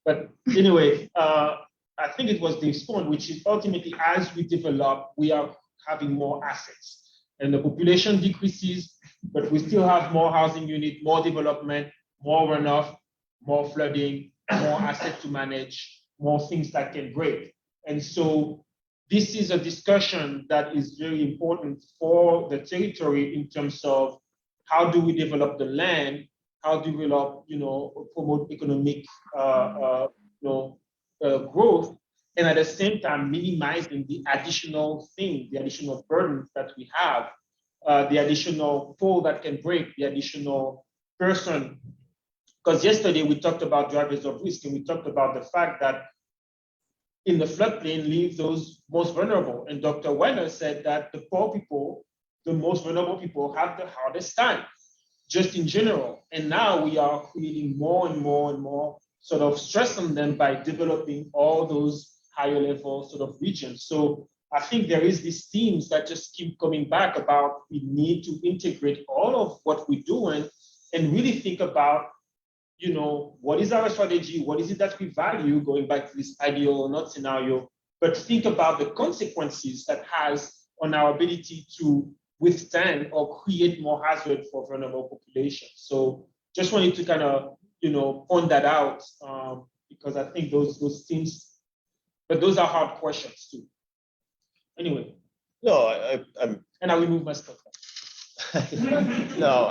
But anyway, I think it was Dave's point, which is ultimately, as we develop, we are having more assets. And the population decreases, but we still have more housing unit, more development, more runoff, more flooding, more assets to manage, more things that can break. And so this is a discussion that is very important for the territory in terms of how do we develop the land, how do we promote economic growth, and at the same time minimizing the additional thing, the additional burdens that we have, the additional pole that can break, the additional person. Because yesterday we talked about drivers of risk, and we talked about the fact that in the floodplain leave those most vulnerable. And Dr. Wenner said that the poor people, the most vulnerable people, have the hardest time, just in general. And now we are creating more and more and more sort of stress on them by developing all those higher level sort of regions. So I think there is these themes that just keep coming back about we need to integrate all of what we're doing and really think about what is our strategy? What is it that we value, going back to this ideal or not scenario, but think about the consequences that has on our ability to withstand or create more hazard for vulnerable populations. So just wanted to kind of, point that out, because I think those things, but those are hard questions too. Anyway. No, I'm. And I will move my stuff. No,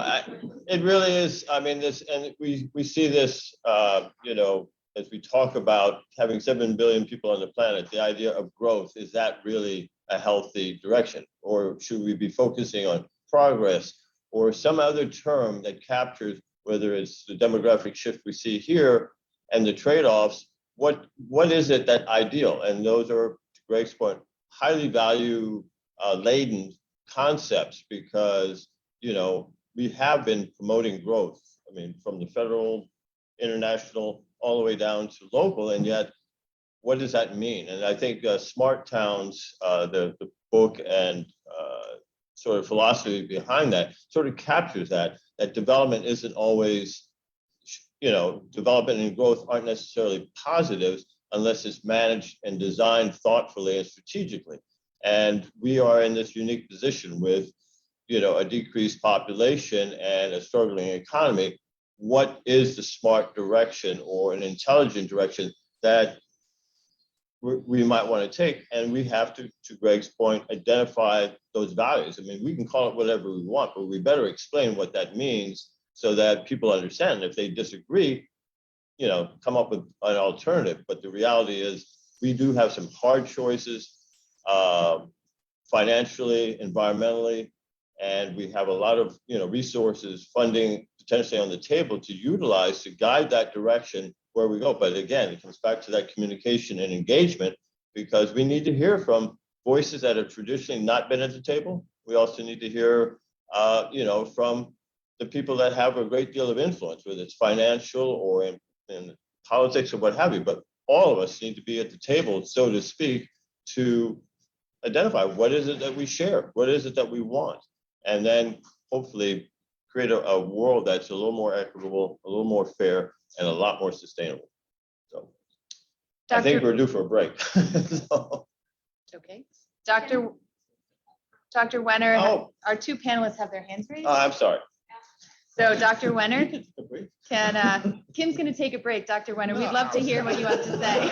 it really is. I mean, and we see this, as we talk about having 7 billion people on the planet, the idea of growth, is that really a healthy direction? Or should we be focusing on progress or some other term that captures, whether it's the demographic shift we see here and the trade-offs, what is it that ideal? And those are, to Greg's point, highly value laden concepts, because we have been promoting growth. I mean, from the federal, international, all the way down to local, and yet what does that mean? And I think Smart Towns, the book and sort of philosophy behind that sort of captures that development isn't always, development and growth aren't necessarily positives unless it's managed and designed thoughtfully and strategically. And we are in this unique position with, a decreased population and a struggling economy. What is the smart direction or an intelligent direction that we might want to take? And we have to Greg's point, identify those values. I mean, we can call it whatever we want, but we better explain what that means so that people understand. If they disagree, come up with an alternative. But the reality is we do have some hard choices, financially, environmentally, and we have a lot of resources, funding potentially on the table to utilize to guide that direction where we go. But again, it comes back to that communication and engagement, because we need to hear from voices that have traditionally not been at the table. We also need to hear, from the people that have a great deal of influence, whether it's financial or in politics or what have you. But all of us need to be at the table, so to speak, to identify what is it that we share, what is it that we want, and then hopefully create a world that's a little more equitable, a little more fair, and a lot more sustainable. So I think we're due for a break. Okay. Dr. Wenner, our two panelists have their hands raised. Oh, I'm sorry. So Dr. Wenner, Kim's going to take a break. Dr. Wenner, we'd love to hear what you have to say.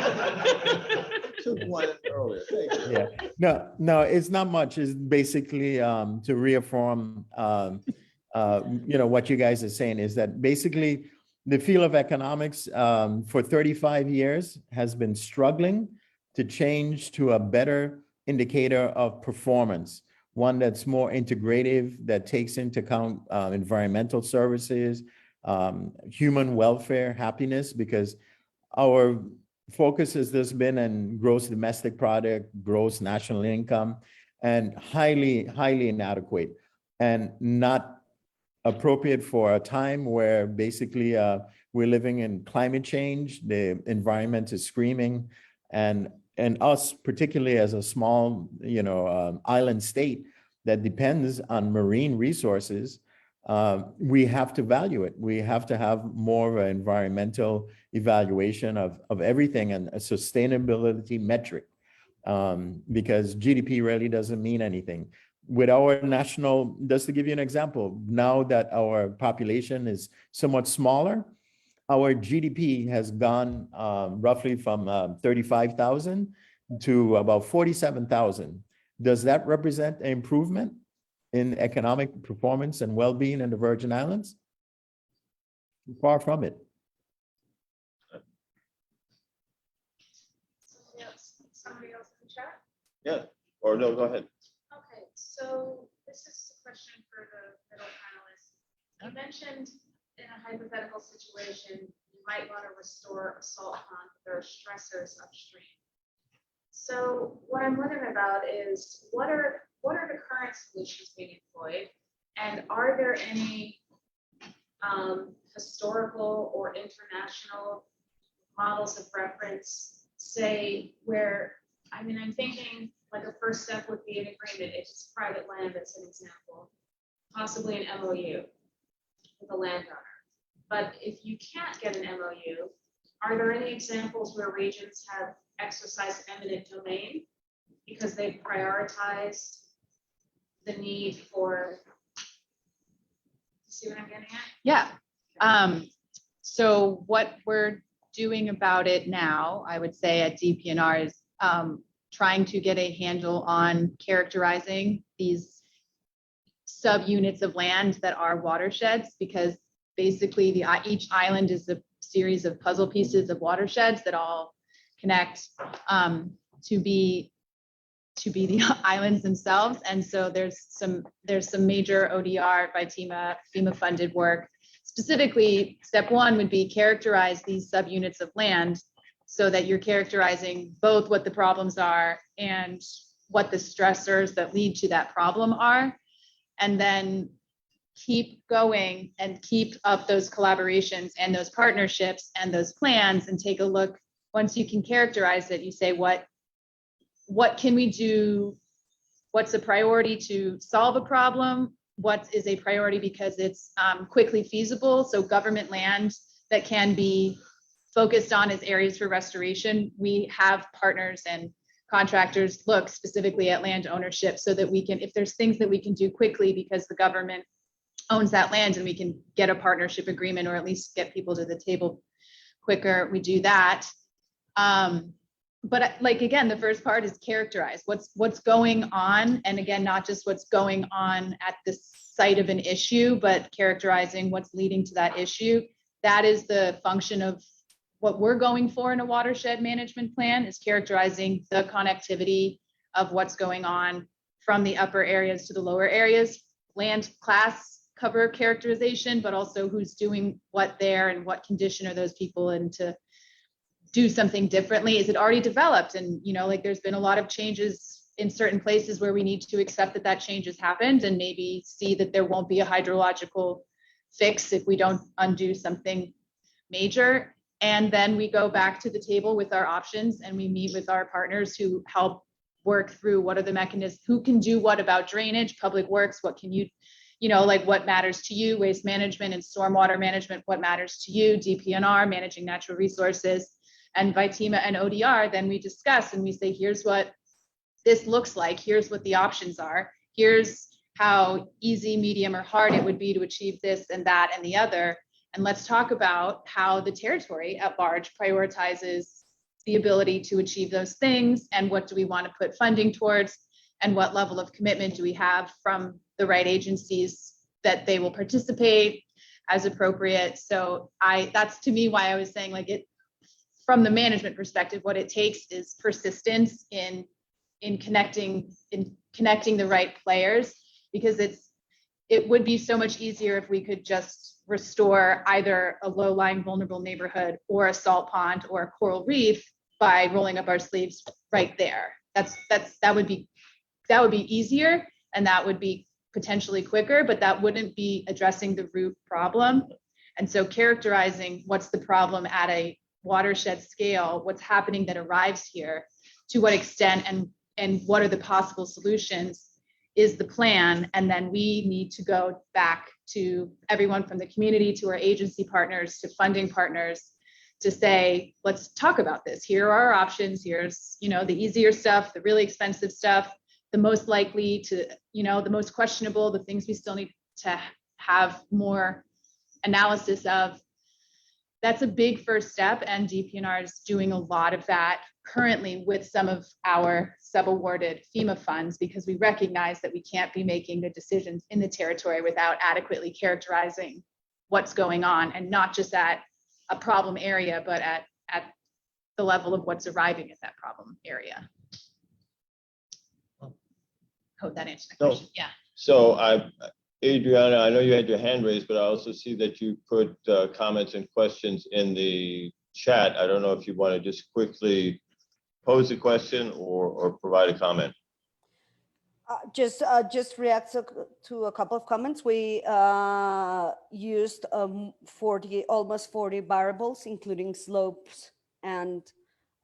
Took one earlier. Thank you. Yeah, no, it's not much. It's basically to reaffirm, what you guys are saying is that basically the field of economics for 35 years has been struggling to change to a better indicator of performance, one that's more integrative, that takes into account environmental services, human welfare, happiness, because our focus has just been on gross domestic product, gross national income, and highly inadequate and not appropriate for a time where basically we're living in climate change. The environment is screaming, and us, particularly as a small, island state that depends on marine resources, we have to value it. We have to have more of an environmental evaluation of everything and a sustainability metric, because GDP really doesn't mean anything. With our national, just to give you an example, now that our population is somewhat smaller, our GDP has gone roughly from 35,000 to about 47,000. Does that represent an improvement in economic performance and well-being in the Virgin Islands? Far from it. Somebody else in the chat? Yeah, or no, go ahead. Okay, so this is a question for the middle panelists. You mentioned in a hypothetical situation, you might want to restore a salt pond, but there are stressors upstream. So what I'm wondering about is what are the current solutions being employed, and are there any historical or international models of reference, say, where, I'm thinking like a first step would be an agreement. It's private land, that's an example, possibly an MOU with a landowner. But if you can't get an MOU, are there any examples where regions have exercised eminent domain because they've prioritized the need for, see what I'm getting at? Yeah. So what we're doing about it now, I would say at DPNR, is trying to get a handle on characterizing these subunits of land that are watersheds, because basically each island is a series of puzzle pieces of watersheds that all connect to be the islands themselves. And so there's some major ODR by FEMA funded work. Specifically, step one would be characterize these subunits of land so that you're characterizing both what the problems are and what the stressors that lead to that problem are. And then keep going and keep up those collaborations and those partnerships and those plans, and take a look. Once you can characterize it, you say, what can we do? What's a priority to solve a problem? What is a priority because it's quickly feasible? So government land that can be focused on as areas for restoration. We have partners and contractors look specifically at land ownership so that we can, if there's things that we can do quickly because the government owns that land and we can get a partnership agreement or at least get people to the table quicker, we do that. But like, again, the first part is characterize what's going on. And again, not just what's going on at the site of an issue, but characterizing what's leading to that issue. That is the function of what we're going for in a watershed management plan, is characterizing the connectivity of what's going on from the upper areas to the lower areas, land class cover characterization, but also who's doing what there and what condition are those people in to do something differently. Is it already developed? And, you know, like there's been a lot of changes in certain places where we need to accept that that change has happened and maybe see that there won't be a hydrological fix if we don't undo something major. And then we go back to the table with our options and we meet with our partners who help work through what are the mechanisms, who can do what about drainage, public works, what can you know, like what matters to you, waste management and stormwater management, what matters to you, DPNR, managing natural resources, and VITEMA and ODR. Then we discuss and we say, here's what this looks like, here's what the options are, here's how easy, medium, or hard it would be to achieve this and that and the other. And let's talk about how the territory at large prioritizes the ability to achieve those things and what do we want to put funding towards and what level of commitment do we have from the right agencies that they will participate as appropriate. So that's to me why I was saying, like, it from the management perspective, what it takes is persistence in connecting the right players, because it would be so much easier if we could just restore either a low-lying vulnerable neighborhood or a salt pond or a coral reef by rolling up our sleeves right there. That would be easier and that would be potentially quicker, but that wouldn't be addressing the root problem. And so characterizing what's the problem at a watershed scale, what's happening that arrives here, to what extent, and what are the possible solutions is the plan. And then we need to go back to everyone from the community to our agency partners to funding partners to say, let's talk about this. Here are our options. Here's, you know, the easier stuff, the really expensive stuff, the most likely to, you know, the most questionable, the things we still need to have more analysis of. That's a big first step, and DPNR is doing a lot of that currently with some of our subawarded FEMA funds, because we recognize that we can't be making the decisions in the territory without adequately characterizing what's going on, and not just at a problem area, but at the level of what's arriving at that problem area. Hope that answers that question. Yeah. So Adriana, I know you had your hand raised, but I also see that you put comments and questions in the chat. I don't know if you want to just quickly pose a question or provide a comment. Just react to a couple of comments. We used almost 40 variables, including slopes and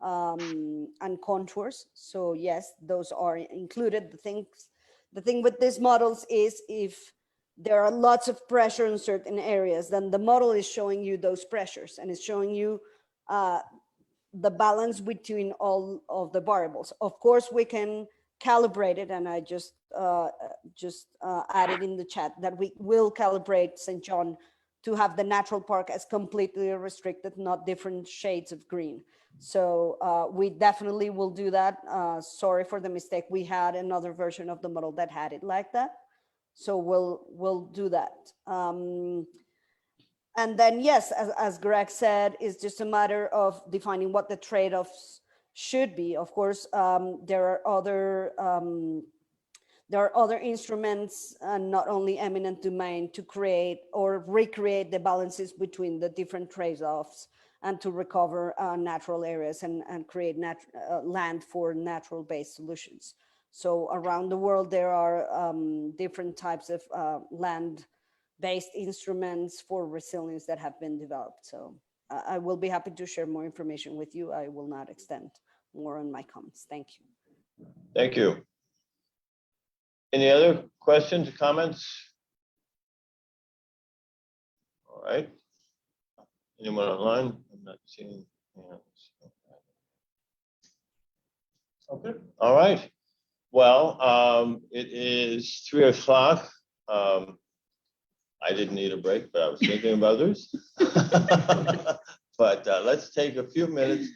contours. So yes, those are included. The thing with these models is if there are lots of pressure in certain areas, then the model is showing you those pressures and it's showing you the balance between all of the variables. Of course, we can calibrate it, and I just added in the chat that we will calibrate St. John to have the natural park as completely restricted, not different shades of green. So we definitely will do that. Sorry for the mistake. We had another version of the model that had it like that. So we'll do that. And then, yes, as Greg said, it's just a matter of defining what the trade-offs should be. Of course, there are other instruments, not only eminent domain, to create or recreate the balances between the different trade-offs and to recover natural areas and create land for natural-based solutions. So around the world, there are different types of land-based instruments for resilience that have been developed. So I will be happy to share more information with you. I will not extend more on my comments. Thank you. Thank you. Any other questions or comments? All right. Anyone online? I'm not seeing hands. Okay. All right. Well, it is 3 o'clock. I didn't need a break, but I was thinking of others. But let's take a few minutes.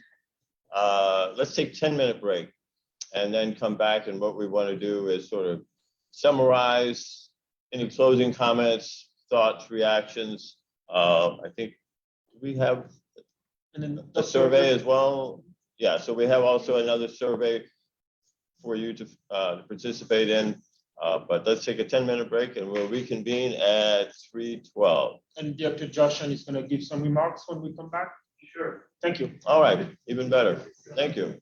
Let's take 10-minute break and then come back. And what we want to do is sort of summarize any closing comments, thoughts, reactions. I think we have And then a survey as well. Yeah, so we have also another survey for you to participate in. But let's take a 10-minute break and we'll reconvene at 3:12. And Dr. Joshua is going to give some remarks when we come back. Sure. Thank you. All right, even better. Thank you.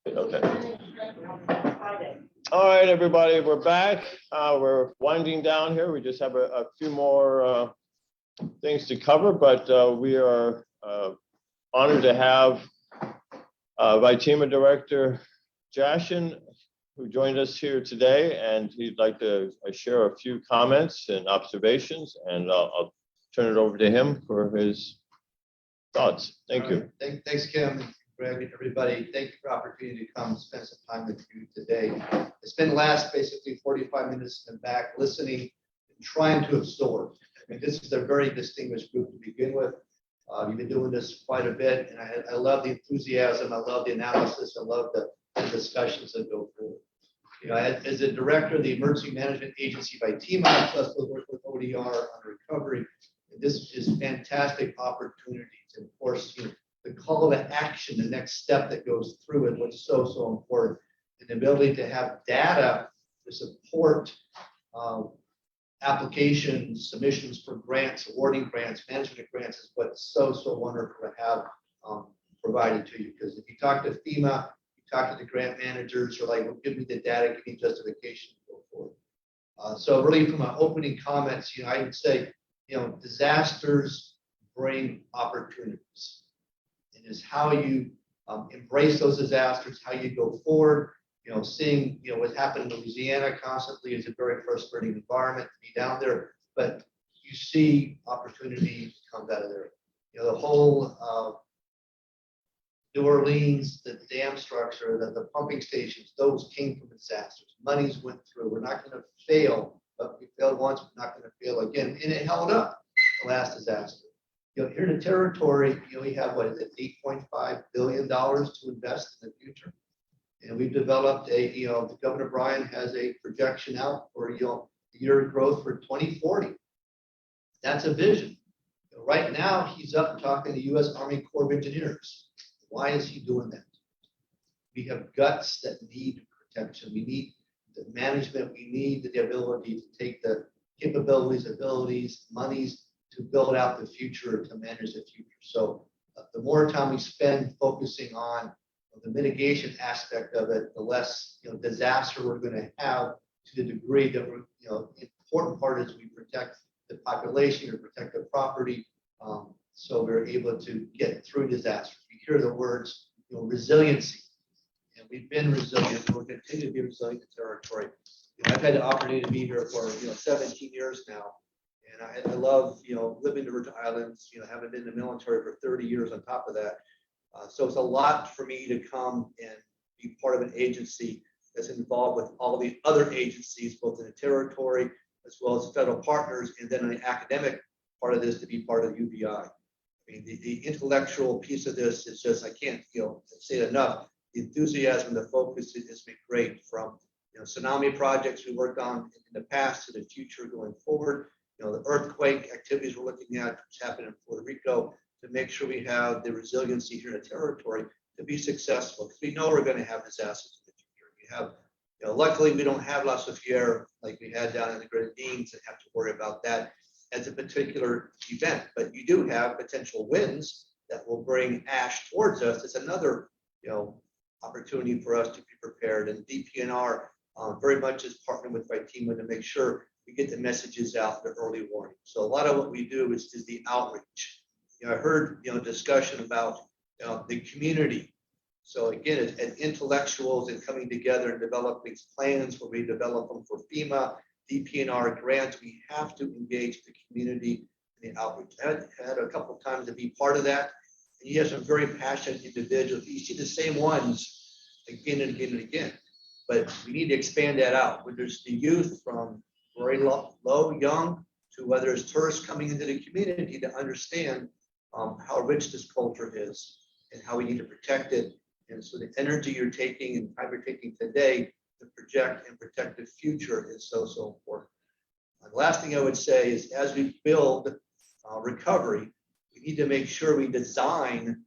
Okay. All right, everybody, we're back. We're winding down here. We just have a few more things to cover, but we are honored to have Vitima Director Jashin, who joined us here today, and he'd like to share a few comments and observations, and I'll turn it over to him for his thoughts. Thank you. Thanks, Kim, Greg, and everybody. Thank you for the opportunity to come spend some time with you today. I spent the last basically 45 minutes in the back listening and trying to absorb. I mean, this is a very distinguished group to begin with. You've been doing this quite a bit, and I love the enthusiasm. I love the analysis. I love the discussions that go forward. You know, as a director of the Emergency Management Agency by TMA, plus we work with ODR on recovery. This is fantastic opportunities. And of course, you know, the call to action, the next step that goes through it, what's so important, and the ability to have data to support applications, submissions for grants, awarding grants, management grants is what's so wonderful to have provided to you. Because if you talk to FEMA, you talk to the grant managers, you're like, well, give me the data, give me justification to go forward. So really from my opening comments, you know, I would say, you know, disasters bring opportunities. And is how you embrace those disasters, how you go forward. You know, seeing, you know, what happened in Louisiana constantly is a very frustrating environment to be down there, but you see opportunity comes out of there. You know, the whole New Orleans, the dam structure, the pumping stations, those came from disasters. Monies went through. We're not going to fail, but we failed once, we're not going to fail again. And it held up the last disaster. You know, here in the territory, you know, we have, what is it, $8.5 billion to invest in the future. And we've developed a, you know, Governor Bryan has a projection out for, you know, the year of growth for 2040. That's a vision. You know, right now, he's up talking to U.S. Army Corps of Engineers. Why is he doing that? We have guts that need protection. We need the management. We need the ability to take the capabilities, abilities, monies to build out the future, to manage the future. So the more time we spend focusing on the mitigation aspect of it, the less, you know, disaster we're going to have, to the degree that we're, you know, the important part is we protect the population or protect the property, so we're able to get through disasters. We hear the words, you know, resiliency, and we've been resilient. We'll continue to be resilient in territory. You know, I've had the opportunity to be here for, you know, 17 years now, and I love, you know, living in the Virgin Islands. You know, having been in the military for 30 years on top of that. So it's a lot for me to come and be part of an agency that's involved with all the other agencies, both in the territory as well as federal partners, and then on the academic part of this to be part of the UBI. I mean, the intellectual piece of this is just, I can't, you know, say it enough. The enthusiasm, the focus has been great, from, you know, tsunami projects we worked on in the past to the future going forward. You know, the earthquake activities we're looking at, which happened in Puerto Rico, to make sure we have the resiliency here in the territory to be successful, because we know we're going to have disasters in the future. We have, you know, luckily we don't have La Sofière like we had down in the Grenadines and have to worry about that as a particular event. But you do have potential winds that will bring ash towards us. It's another, you know, opportunity for us to be prepared. And DPNR very much is partnering with Vitima to make sure we get the messages out, the early warning. So a lot of what we do is the outreach. You know, I heard, you know, discussion about, you know, the community. So again, as intellectuals and coming together and developing plans where we develop them for FEMA, DPNR grants, we have to engage the community in the outreach. I had a couple of times to be part of that. And you have some very passionate individuals. You see the same ones again and again and again. But we need to expand that out. When there's the youth from very low, young, to whether it's tourists coming into the community to understand how rich this culture is and how we need to protect it. And so the energy you're taking and time you're taking today to project and protect the future is so important. And the last thing I would say is, as we build recovery, we need to make sure we design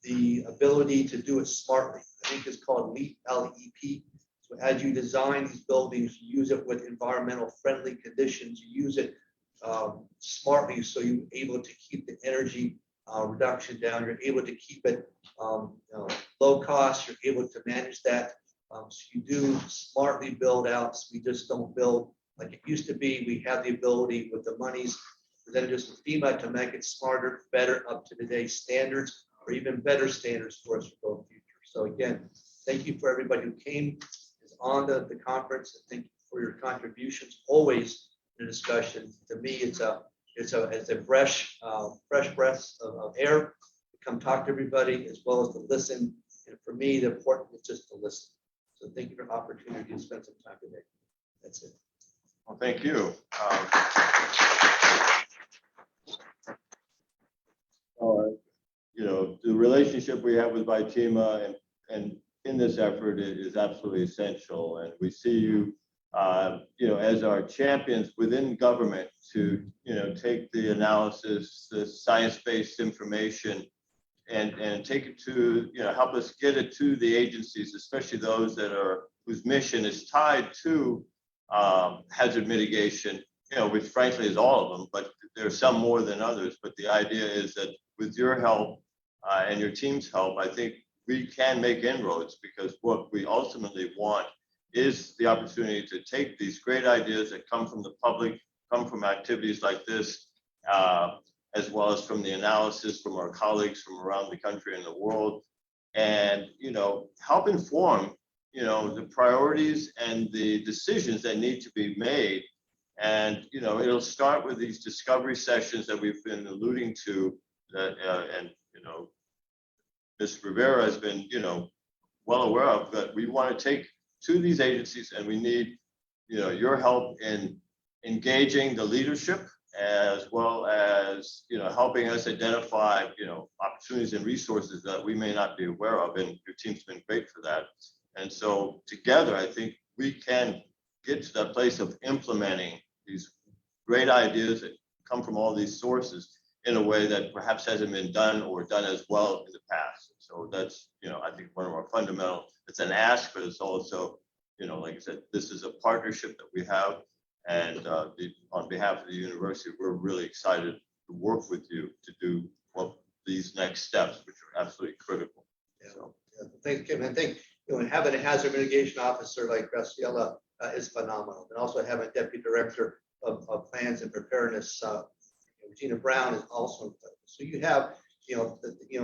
the ability to do it smartly. I think it's called LEAP, L-E-P. So as you design these buildings, you use it with environmental friendly conditions, you use it smartly, so you're able to keep the energy reduction down. You're able to keep it low cost. You're able to manage that. So you do smartly build outs. We just don't build like it used to be. We have the ability with the monies presented us with FEMA to make it smarter, better, up to today's standards, or even better standards for us for the future. So again, thank you for everybody who came is on the conference, and thank you for your contributions always in the discussion. To me, it's a fresh breath of air to come talk to everybody as well as to listen. And for me, the important is just to listen. So thank you for the opportunity to spend some time today. That's it. Well, thank you. The relationship we have with Vitima and in this effort is absolutely essential. And we see you, as our champions within government to, take the analysis, the science-based information and take it to, help us get it to the agencies, especially those whose mission is tied to hazard mitigation, which frankly is all of them, but there are some more than others. But the idea is that with your help and your team's help, I think we can make inroads, because what we ultimately want is the opportunity to take these great ideas that come from the public, come from activities like this, as well as from the analysis from our colleagues from around the country and the world, and help inform the priorities and the decisions that need to be made. And it'll start with these discovery sessions that we've been alluding to, and Ms. Rivera has been well aware of, that we want to take to these agencies, and we need your help in engaging the leadership, as well as helping us identify opportunities and resources that we may not be aware of, and your team's been great for that. And so together, I think we can get to that place of implementing these great ideas that come from all these sources in a way that perhaps hasn't been done or done as well in the past. So that's, I think one of our fundamental, it's an ask, but it's also, like I said, this is a partnership that we have. And on behalf of the university, we're really excited to work with you to do these next steps, which are absolutely critical. Yeah. So, thanks, Kim. I think having a hazard mitigation officer like Graciela is phenomenal, and also having a deputy director of plans and preparedness, Regina Brown, is also incredible. So you have,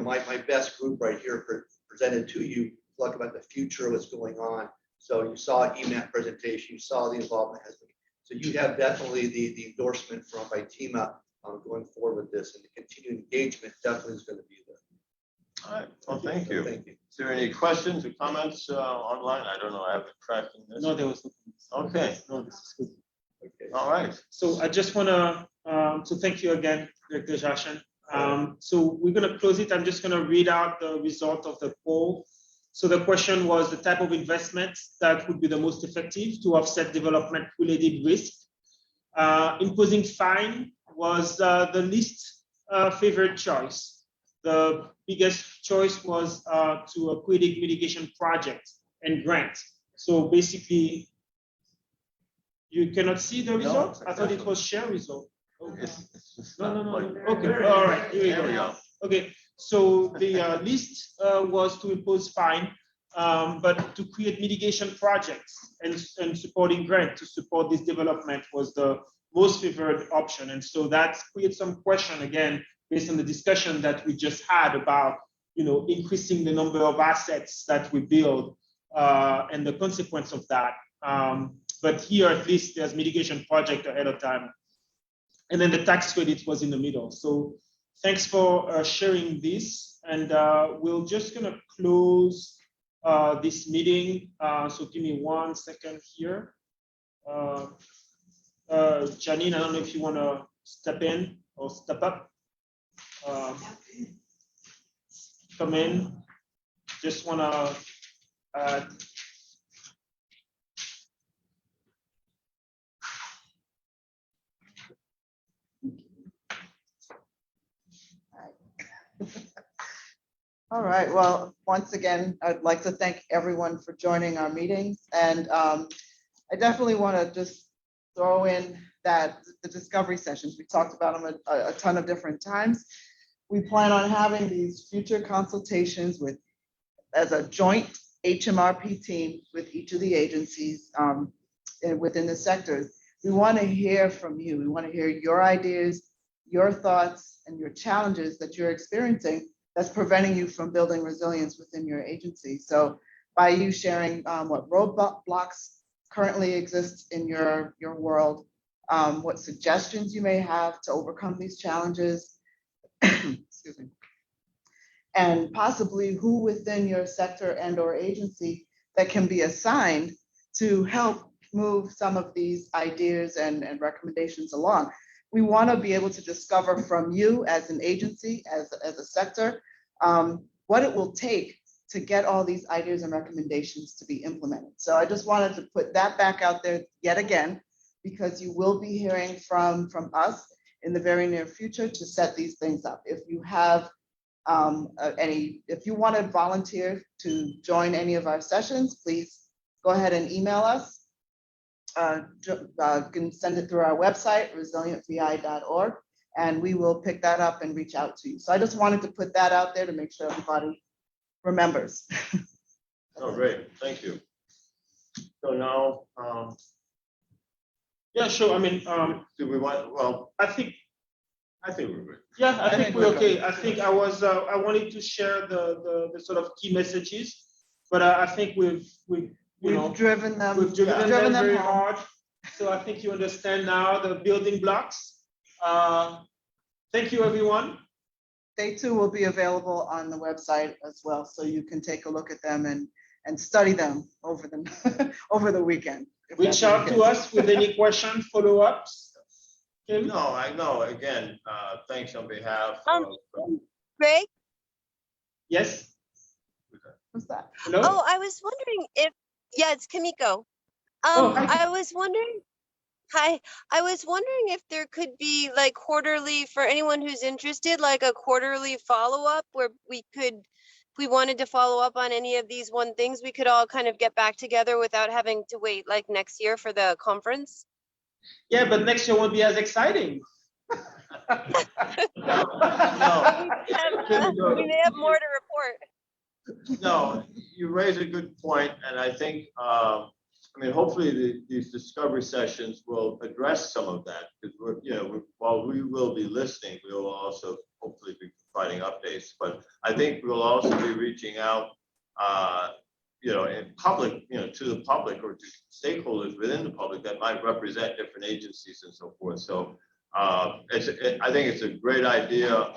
my best group right here presented to you, talk about the future of what's going on. So you saw EMAT presentation, you saw the involvement. So you have definitely the endorsement from Vitima going forward with this, and the continued engagement definitely is going to be there. All right. Well, thank you. Thank you. Is there any questions or comments online? I don't know. I haven't tracked this. No, there was nothing. Okay. No, this is good. Okay. All right. So I just want to thank you again, Director Jashan. So we're going to close it. I'm just going to read out the result of the poll. So the question was the type of investments that would be the most effective to offset development-related risk. Imposing fine was the least favored choice. The biggest choice was to a aquatic mitigation project and grant. So basically, you cannot see the result? I thought it was share result. Okay. No. Okay, all right, here we go. Okay, so the list was to impose fine, but to create mitigation projects and supporting grant to support this development was the most favored option. And so that creates some question again, based on the discussion that we just had about, increasing the number of assets that we build and the consequence of that. But here, at least there's mitigation project ahead of time. And then the tax credit was in the middle. So thanks for sharing this. And we're just gonna close this meeting. So give me 1 second here. Janine, I don't know if you wanna step in or step up. Come in. Just wanna All right, well, once again, I'd like to thank everyone for joining our meetings. And I definitely want to just throw in that the discovery sessions, we talked about them a ton of different times. We plan on having these future consultations with, as a joint HMRP team with each of the agencies and within the sectors. We want to hear from you. We want to hear your ideas, your thoughts, and your challenges that you're experiencing that's preventing you from building resilience within your agency. So by you sharing what roadblocks currently exist in your world, what suggestions you may have to overcome these challenges, excuse me, and possibly who within your sector and or agency that can be assigned to help move some of these ideas and recommendations along. We want to be able to discover from you as an agency, as a sector, what it will take to get all these ideas and recommendations to be implemented. So I just wanted to put that back out there yet again, because you will be hearing from us in the very near future to set these things up. If you have if you want to volunteer to join any of our sessions, please go ahead and email us. You can send it through our website, resilientvi.org, and we will pick that up and reach out to you. So I just wanted to put that out there to make sure everybody remembers. Oh, great, thank you. So now, yeah, sure. I mean, Do we want, well, I think we're good. Yeah, I think we're we're okay. good. I think I wanted to share the sort of key messages, but I think we've driven them. We've driven driven them very home. hard. So I think you understand now the building blocks. Thank you, everyone. They too will be available on the website as well, so you can take a look at them and study them over the weekend. Reach out to us with any questions, follow-ups. Kim? No, I know, again, thanks on behalf of. Greg? Yes. What's that? Hello? Oh, I was wondering if, yeah, it's Kimiko. Hi. I was wondering, hi, I was wondering if there could be like quarterly, for anyone who's interested, like a quarterly follow-up where we could, if we wanted to follow up on any of these one things, we could all kind of get back together without having to wait like next year for the conference. Yeah, but next year won't be as exciting. No, We may have more to report. no, you raise a good point, and I think, I mean, hopefully these discovery sessions will address some of that, because while we will be listening, we will also hopefully be providing updates. But I think we'll also be reaching out, in public, to the public or to stakeholders within the public that might represent different agencies and so forth. So I think it's a great idea.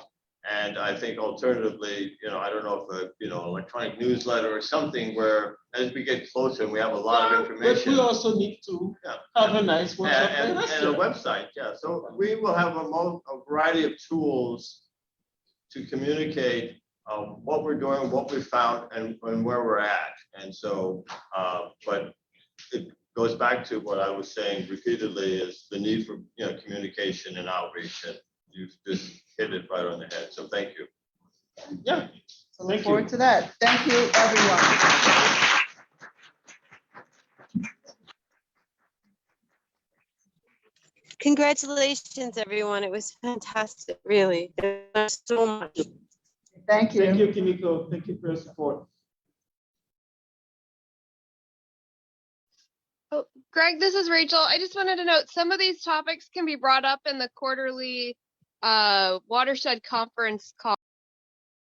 And I think alternatively, I don't know if electronic newsletter or something where as we get closer and we have a lot of information. But we also need to have a nice workshop. And a website, yeah. So we will have a variety of tools to communicate what we're doing, what we found, and where we're at. And so, but it goes back to what I was saying repeatedly is the need for communication and outreach. And you've just hit it right on the head. So thank you. Yeah. So look forward to that. Thank you, everyone. Congratulations, everyone. It was fantastic, really. There's so much. Thank you. Thank you, Kimiko. Thank you for your support. Oh, Greg, this is Rachel. I just wanted to note some of these topics can be brought up in the quarterly watershed conference call.